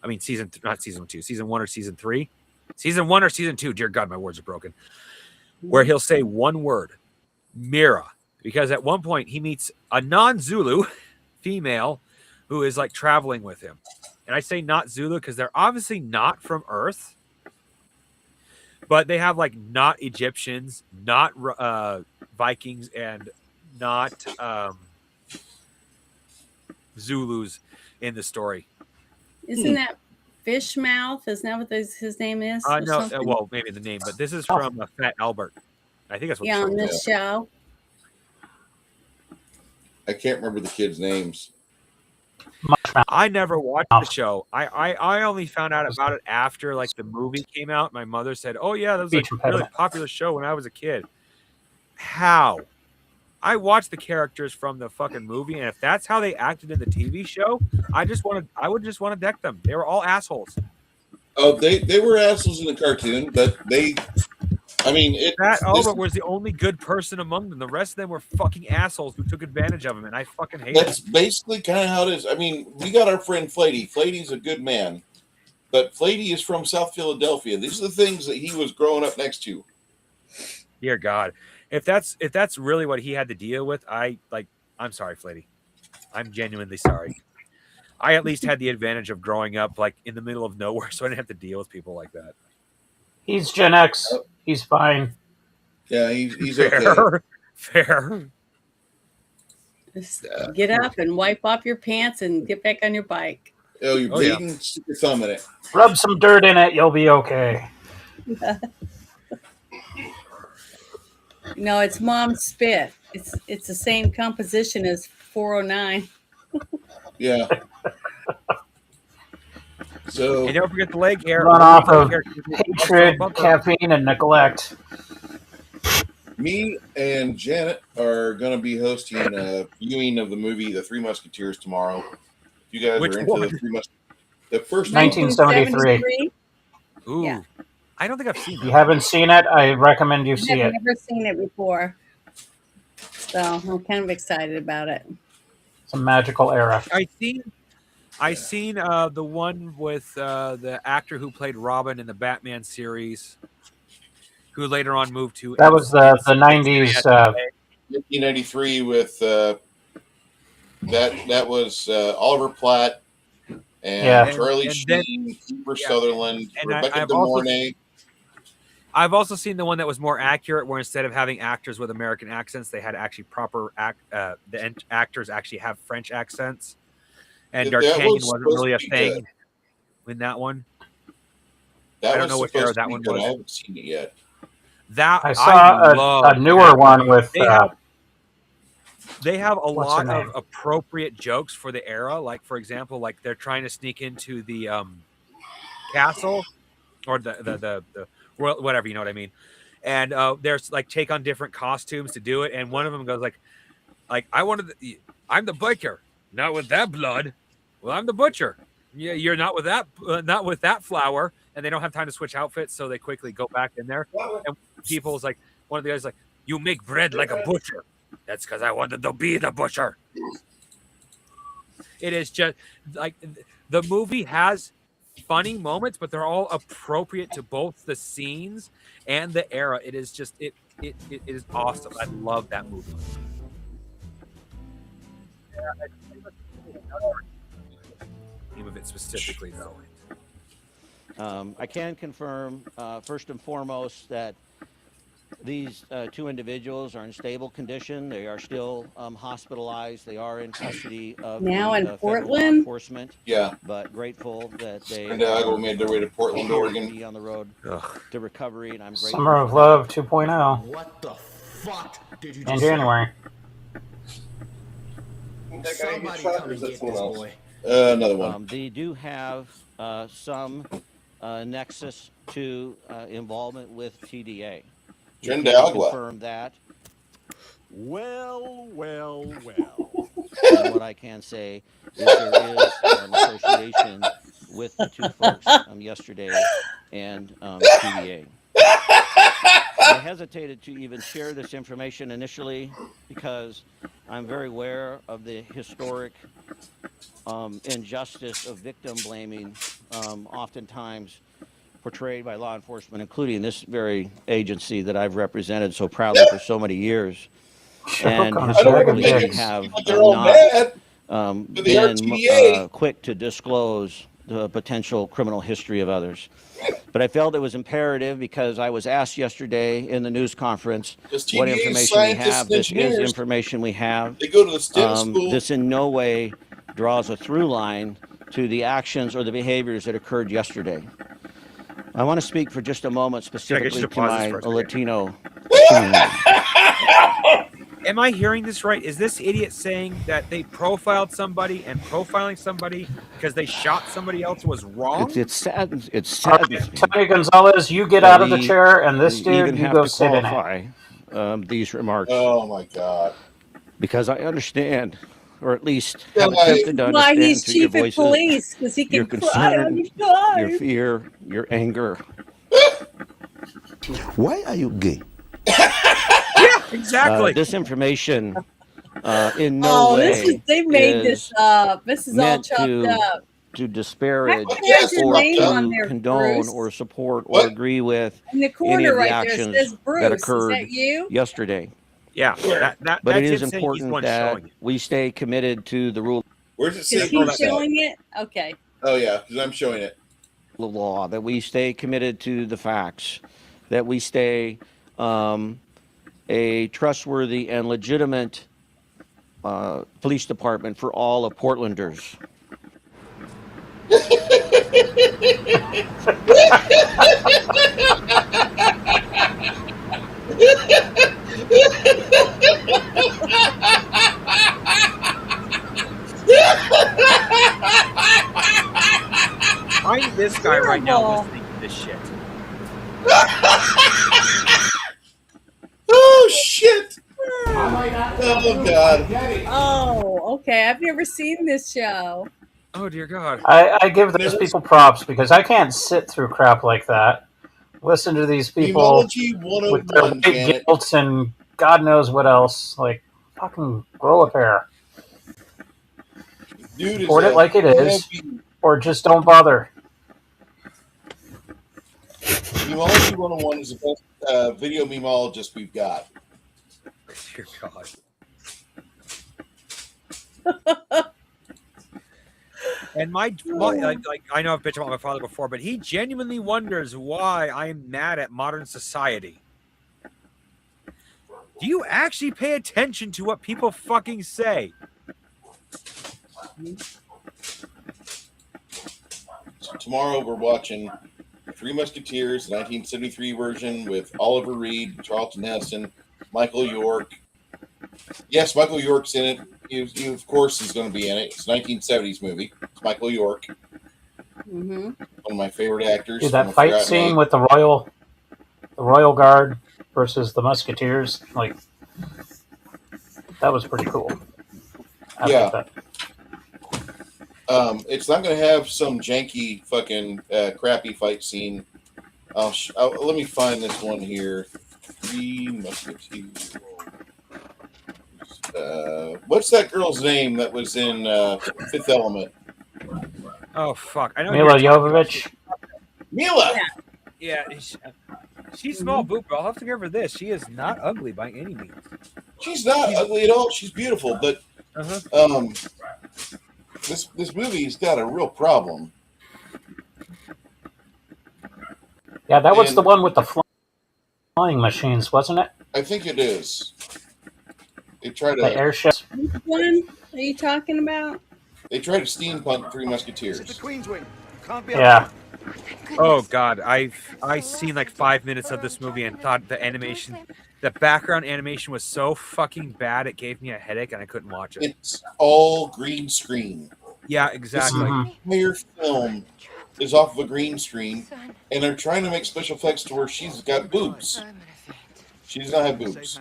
I mean, not season 2, season 1 or season 3. Season 1 or season 2. Dear God, my words are broken. Where he'll say one word, Mira. Because at one point he meets a non-Zulu female who is like traveling with him. And I say not Zulu because they're obviously not from Earth. But they have like not Egyptians, not Vikings, and not Zulus in the story. Isn't that Fishmouth? Isn't that what his name is? No, well, maybe the name, but this is from Fat Albert. I think that's what. Yeah, on this show. I can't remember the kids' names. I never watched the show. I only found out about it after like the movie came out. My mother said, "Oh yeah, that was like a really popular show when I was a kid." How? I watched the characters from the fucking movie, and if that's how they acted in the TV show, I would just want to deck them. They were all assholes. Oh, they were assholes in the cartoon, but Albert was the only good person among them. The rest of them were fucking assholes who took advantage of him, and I fucking hate it. That's basically kind of how it is. I mean, we got our friend Flatey. Flatey's a good man, but Flatey is from South Philadelphia. These are the things that he was growing up next to. Dear God, if that's really what he had to deal with, I'm sorry, Flatey. I'm genuinely sorry. I at least had the advantage of growing up like in the middle of nowhere, so I didn't have to deal with people like that. He's Gen X. He's fine. Yeah, he's fair. okay. Fair. Just get up and wipe off your pants and get back on your bike. Oh, you're bleeding? Yeah. Stick your thumb in it. Rub some dirt in it. You'll be okay. No, it's Mom's spit. It's the same composition as 409. Yeah. So, and don't forget the leg hair. Run off of hatred, caffeine, and neglect. Me and Janet are going to be hosting a viewing of the movie The Three Musketeers tomorrow. If you guys are into the Three Musketeers, the first 1973. Ooh, yeah. I don't think I've seen it. You haven't seen it? I recommend you see it. I've never seen it before, so I'm kind of excited about it. It's a magical era. I seen the one with the actor who played Robin in the Batman series, who later on moved to. That was the 90s. 1993 with that was Oliver Platt and Charlie Sheen, Kiefer Sutherland, Rebecca De Mornay. I've also seen the one that was more accurate, where instead of having actors with American accents, they had actually proper the actors actually have French accents. And D'Artagnan wasn't really a thing in that one. I don't know what era that one was. I haven't seen it yet. I saw a newer one with. They have a lot of appropriate jokes for the era. Like, for example, like they're trying to sneak into the castle or the whatever, you know what I mean. And there's like take on different costumes to do it. And one of them goes like I'm the biker, not with that blood. Well, I'm the butcher. Yeah, you're not with that flour, and they don't have time to switch outfits, so they quickly go back in there. And people's like, one of the guys like, you make bread like a butcher. That's because I wanted to be the butcher. It is just like the movie has funny moments, but they're all appropriate to both the scenes and the era. It is just it is awesome. I love that movie. Name of it specifically, though. I can confirm, first and foremost, that these two individuals are in stable condition. They are still hospitalized. They are in custody of Now the in federal law Portland? enforcement. Yeah. But grateful that they Santiago made their way to Portland, appear to Oregon. be on the road to recovery, and I'm grateful. Summer of for Love that. 2.0 What the fuck did you in just January. That guy Somebody gets come shot, or and is that get someone this else? boy. Another one. They do have some nexus to involvement with TDA. We can Jendagua. confirm that. Well. And what I can say is there is association with the two folks yesterday and TDA. I hesitated to even share this information initially because I'm very aware of the historic injustice of victim blaming, oftentimes portrayed by law enforcement, including this very agency that I've represented so proudly for so many years. And on a historically, bag of we dicks. have They're all not bad. But they are been TDA. quick to disclose the potential criminal history of others. But I felt it was imperative because I was asked yesterday in the news conference Because what TDA is information we scientists have. and This is engineers. information we have. They go to the STEM school. This in no way draws a through line to the actions or the behaviors that occurred yesterday. I want to speak for just a moment specifically to my Latino community. Am I hearing this right? Is this idiot saying that they profiled somebody and profiling somebody because they shot somebody else was wrong? It's sad. It's All sad. right, Tony Gonzalez, you get out of the chair, and this dude, even you have go to sit in it. qualify these remarks Oh my God! because I understand, or at least Yeah, have attempted to Why understand he's through your chief of voices, police, because he your can cry on concern, your side. your fear, your anger. Why are you gay? Yeah, exactly. This information in no Oh, way they made is this up. This is all meant chopped up. to disparage How can you have your or name on to there, condone Bruce? or support What? or agree with In the any corner of the right there actions says Bruce. that Is occurred that you? yesterday. Yeah, But that's it is him saying he's the important one that showing it. we stay committed to the rule Where's it say? Is he Bruce at? showing it? Okay. Oh yeah, because I'm showing it. of law, that we stay committed to the facts, that we stay a trustworthy and legitimate police department for all of Portlanders. Find this guy right now Terrible. listening to this shit. Oh shit! Oh God! Oh, okay. I've never seen this show. Oh dear God! I give those people props because I can't sit through crap like that. Listen to these people Gemology with their 101, big Janet. guilt and God knows what else. Like, fucking grow a pair. Dude is Report it like it is, heavy- or just don't bother. Gemology 101 is the best video memologist we've got. Dear God! And my like I know I've bitched about my father before, but he genuinely wonders why I'm mad at modern society. Do you actually pay attention to what people fucking say? So tomorrow we're watching Three Musketeers, 1973 version with Oliver Reed, Charlton Heston, Michael York. Yes, Michael York's in it. He of course is going to be in it. It's a 1970s movie. It's Michael York, Mm-hmm. one of my favorite actors. Dude, from that A fight Forgotten scene Age. with the Royal Guard versus the Musketeers, like, that was pretty cool. I Yeah. like that. It's not going to have some janky fucking crappy fight scene. Let me find this one here. Three Musketeers. What's that girl's name that was in Fifth Element? Oh fuck! I know. Mila Jovovich. Mila. Yeah, she's small boob, but I'll have to give her this. She is not ugly by any means. She's not ugly at all. She's beautiful, but This movie's got a real problem. Yeah, that was And- the one with the flying machines, wasn't it? I think it is. They try The to airships. Which one are you talking about? steampunk Three This is the Musketeers. Queen's Wing. Can't be Yeah. Oh God, I seen like 5 minutes of this movie and thought the background animation was so fucking bad it gave me a headache and I couldn't watch it. It's all green screen. Yeah, exactly. Mhm. The entire film is off of a green screen, and they're trying to make special effects to where she's got boobs. She does not have boobs.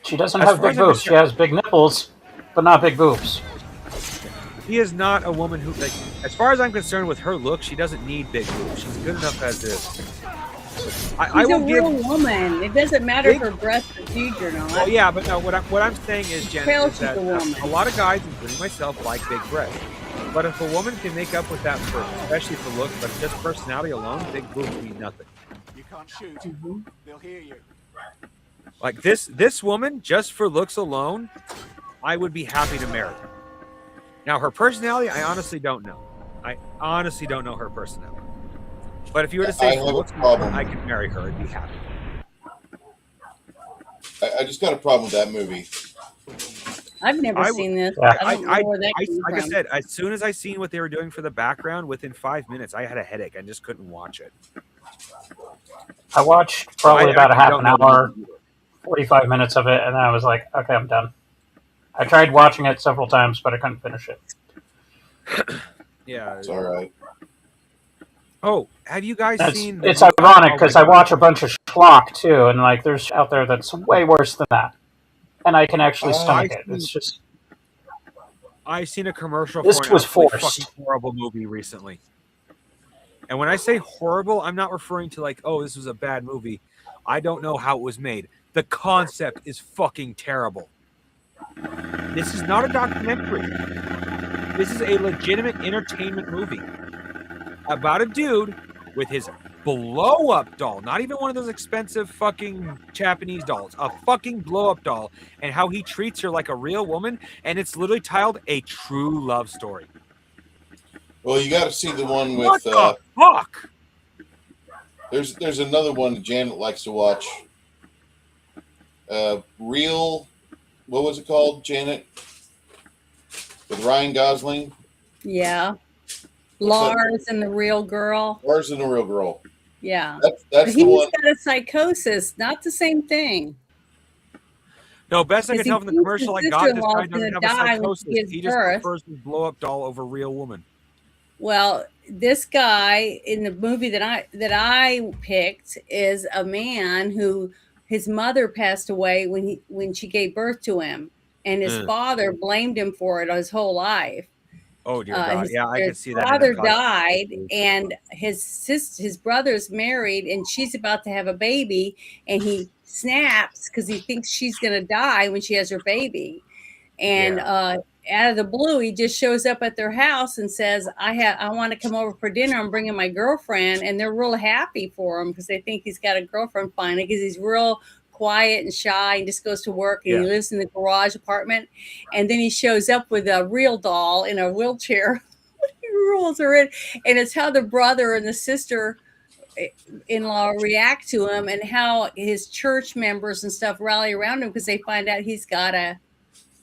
She doesn't As have far big as I'm boobs. She has big nipples, but not big boobs. She is not a woman who, like, as far as I'm concerned with her look, she doesn't need big boobs. She's good enough as is. I She's will a give. real woman. It doesn't matter if Big- her breasts are huge or not. Well, yeah, but no. What I'm saying is, Janet, Tell is she's that a woman. a lot of guys, including myself, like big breasts. But if a woman can make up with that, especially for looks, but just personality alone, big boobs mean nothing. You can't shoot. They'll hear you. Like this woman, just for looks alone, I would be happy to marry her. Now, her personality, I honestly don't know. I honestly don't know her personality. But if you were to I say for have a looks alone, problem. I could marry her and be happy. I just got a problem with that movie. I've never I seen this. Yeah. I don't know where that came like I from. said, as soon as I seen what they were doing for the background, within 5 minutes, I had a headache. I just couldn't watch it. I watched probably I about a actually half don't an know the hour, movie. 45 minutes of it, and then I was like, okay, I'm done. I tried watching it several times, but I couldn't finish it. Yeah. It's all right. Oh, have you guys seen? It's the- ironic Oh, because my I God. watch a bunch of schlock too, and like there's out there that's way worse than that, and I can actually stomach it. It's just I've seen a commercial This for an was absolutely forced. fucking horrible movie recently. And when I say horrible, I'm not referring to like, oh, this was a bad movie. I don't know how it was made. The concept is fucking terrible. This is not a documentary. This is a legitimate entertainment movie about a dude with his blow-up doll, not even one of those expensive fucking Japanese dolls, a fucking blow-up doll, and how he treats her like a real woman, and it's literally titled A True Love Story. Well, you got to see the one What with. the fuck? There's another one that Janet likes to watch. Real. What was it called, Janet? With Ryan Gosling. Yeah. Lars and the real girl. Lars and the Real Girl. Yeah. That's But the he's one. got a psychosis, not the same thing. No, best I can Because he tell from the thinks commercial I his got, this sister-in-law guy is doesn't have gonna a die when psychosis. she gives He just birth. prefers his blow-up doll over a real woman. Well, this guy in the movie that I picked is a man who his mother passed away when she gave birth to him, and his Ugh. father blamed him for it his whole life. Oh dear God! His, Yeah, I can his see that. father died, and his brother's married, and she's about to have a baby, and he snaps because he thinks she's gonna die when she has her baby, and out of the blue, he just shows up at their house and says, I want to come over for dinner. I'm bringing my girlfriend. And they're real happy for him because they think he's got a girlfriend finally because he's real quiet and shy and just goes to work and he lives in the garage apartment. And then he shows up with a real doll in a wheelchair. He rolls her in. And it's how the brother and the sister-in-law react to him and how his church members and stuff rally around him because they find out he's got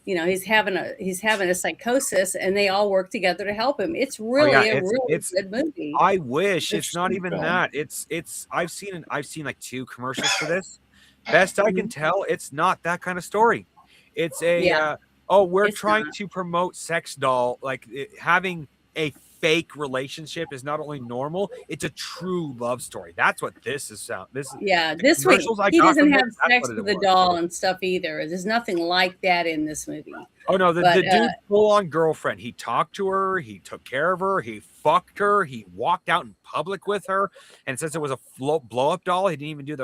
he's having a psychosis, and they all work together to help him. It's really a really good movie. I wish it's not even film. that. It's I've seen like 2 commercials for this. Best I can tell, it's not that kind of story. It's a we're trying to promote sex doll, like having a fake relationship is not only normal, it's a true love story. That's what this is. This one he doesn't have sex with the doll and stuff either. There's nothing like that in this movie. Oh no, the dude full on girlfriend. He talked to her, he took care of her, he fucked her, he walked out in public with her, and since it was a blow up doll, he didn't even do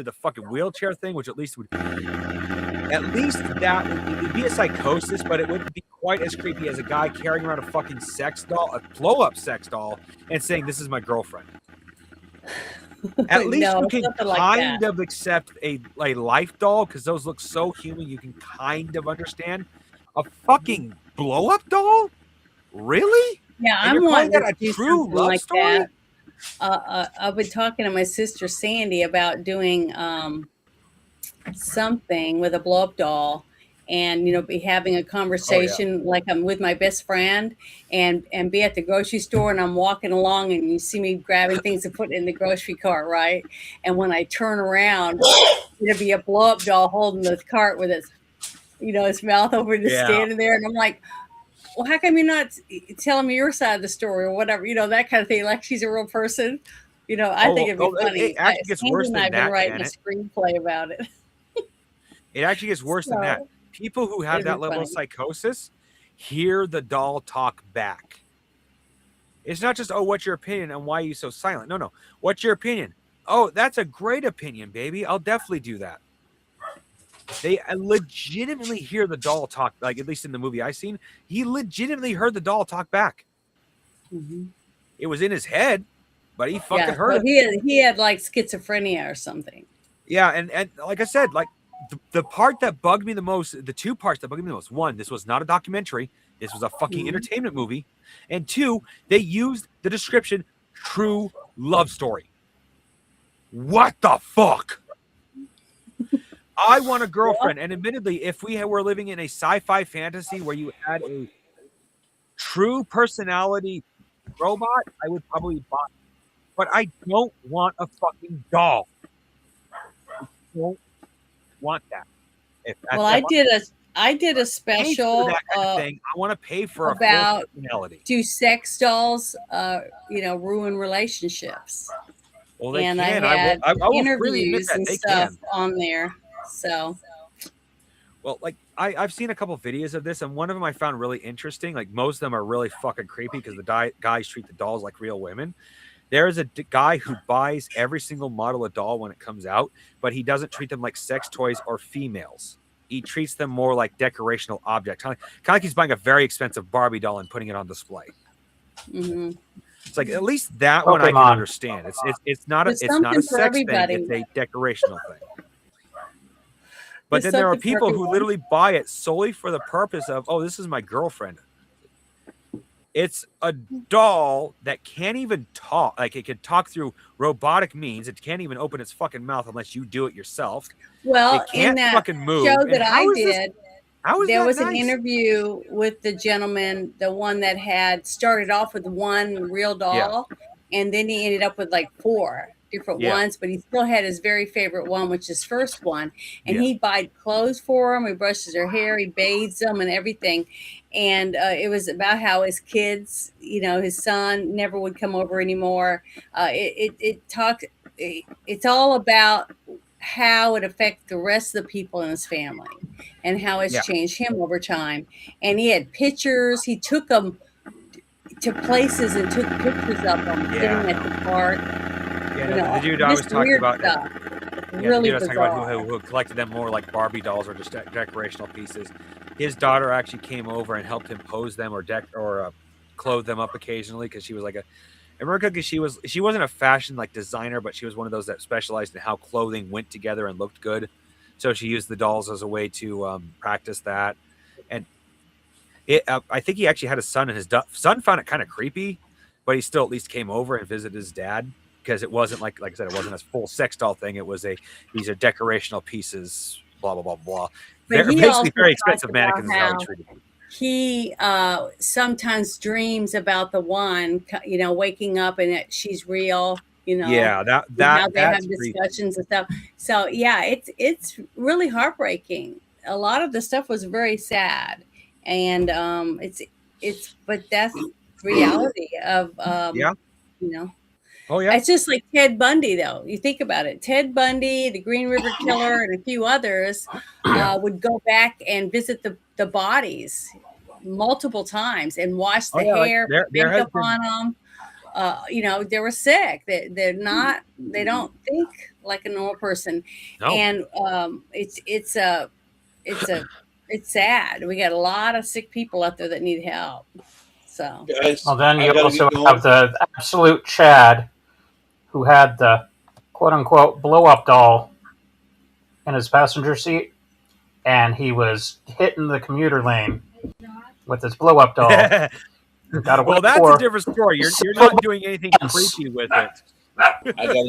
the fucking wheelchair thing, which at least that would be a psychosis, but it wouldn't be quite as creepy as a guy carrying around a fucking sex doll, a blow-up sex doll, and saying, "This is my girlfriend." At least you can kind of accept a life doll because those look so human. You can kind of understand A fucking blow up doll? Really? Yeah, And I'm you're calling wanting that to a do true something love like story? that. I've been talking to my sister Sandy about doing something with a blow up doll, and be having a conversation like I'm with my best friend, and be at the grocery store, and I'm walking along, and you see me grabbing things and putting it in the grocery cart, right? And when I turn around, it'll be a blow up doll holding the cart with its mouth open, just standing there, and I'm like, well, how come you're not telling me your side of the story or whatever, that kind of thing, like she's a real person. I think it'd be funny. It actually gets Sandy worse and than I've been that, writing Janet. a screenplay about it. It actually gets worse than that. So, People who have it'd be that level of funny. psychosis hear the doll talk back. It's not just, oh, what's your opinion and why are you so silent? No. What's your opinion? Oh, that's a great opinion, baby. I'll definitely do that. They legitimately hear the doll talk, like at least in the movie I seen, he legitimately heard the doll talk back. Mhm. It was in his head, but he fucking Yeah, heard so it. he had like schizophrenia or something. Yeah, and like I said, like the part that bugged me the most, the two parts that bugged me the most: one, this was not a documentary, this was a fucking entertainment movie, and two, they used the description "true love story." What the fuck? I want a girlfriend, and admittedly, if we were living in a sci-fi fantasy where you had a true personality robot, I would probably buy it. But I don't want a fucking doll. I don't want that. Well, I did a pay for special that kind of thing. I want to pay for about a full personality. do sex dolls ruin relationships? Well, they and can. I had I will freely admit interviews that and they stuff can. on there. So Well, like I've seen a couple videos of this, and one of them I found really interesting. Like most of them are really fucking creepy because the guys treat the dolls like real women. There's a guy who buys every single model of doll when it comes out, but he doesn't treat them like sex toys or females. He treats them more like decorational objects. Kind of like he's buying a very expensive Barbie doll and putting it on display. It's like at least that one I can understand. It's not a sex thing. It's a decorational thing. But then there are people who literally buy it solely for the purpose of, oh, this is my girlfriend. It's a doll that can't even talk. Like it can talk through robotic means. It can't even open its fucking mouth unless you do it yourself. Well, it can't in that fucking move. show And that how I is this- did, how is there that was an nice? interview with the gentleman, the one that had started off with one real doll, and then he ended up with like 4 different ones, but he still had his very favorite one, which is first one. And he buys clothes for him, he brushes their hair, he bathes them and everything. And it was about how his kids, his son never would come over anymore. It's all about how it affects the rest of the people in his family and how it's changed him over time. And he had pictures. He took them to places and took pictures of them sitting at the park. The dude I was talking about, really the dude I was talking bizarre. about who collected them more like Barbie dolls or just decorational pieces. His daughter actually came over and helped him pose them or clothe them up occasionally because she was like I remember because she wasn't a fashion like designer, but she was one of those that specialized in how clothing went together and looked good. So she used the dolls as a way to practice that. And I think he actually had a son, and his son found it kind of creepy, but he still at least came over and visited his dad because it wasn't like I said, it wasn't a full sex doll thing. It was these are decorational pieces, blah blah blah blah. But he basically also very expensive talked mannequins is about how he how treated them. he sometimes dreams about the one, waking up and she's real, Yeah, and how they have that's creepy. discussions and stuff. So yeah, it's really heartbreaking. A lot of the stuff was very sad, and but that's reality of Oh yeah. It's just like Ted Bundy, though. You think about it. Ted Bundy, the Green River Killer, and a few others would go back and visit the bodies multiple times and wash the hair, put makeup on them. They were sick. They're not. They don't think like a normal person. No. And it's sad. We got a lot of sick people out there that need help. So. Guys, Well, then I you gotta also get going. have the absolute Chad, who had the quote-unquote blow-up doll in his passenger seat, and he was hitting the commuter lane with his blow up doll. Got Well, that's a different story. You're not doing anything creepy with it. I gotta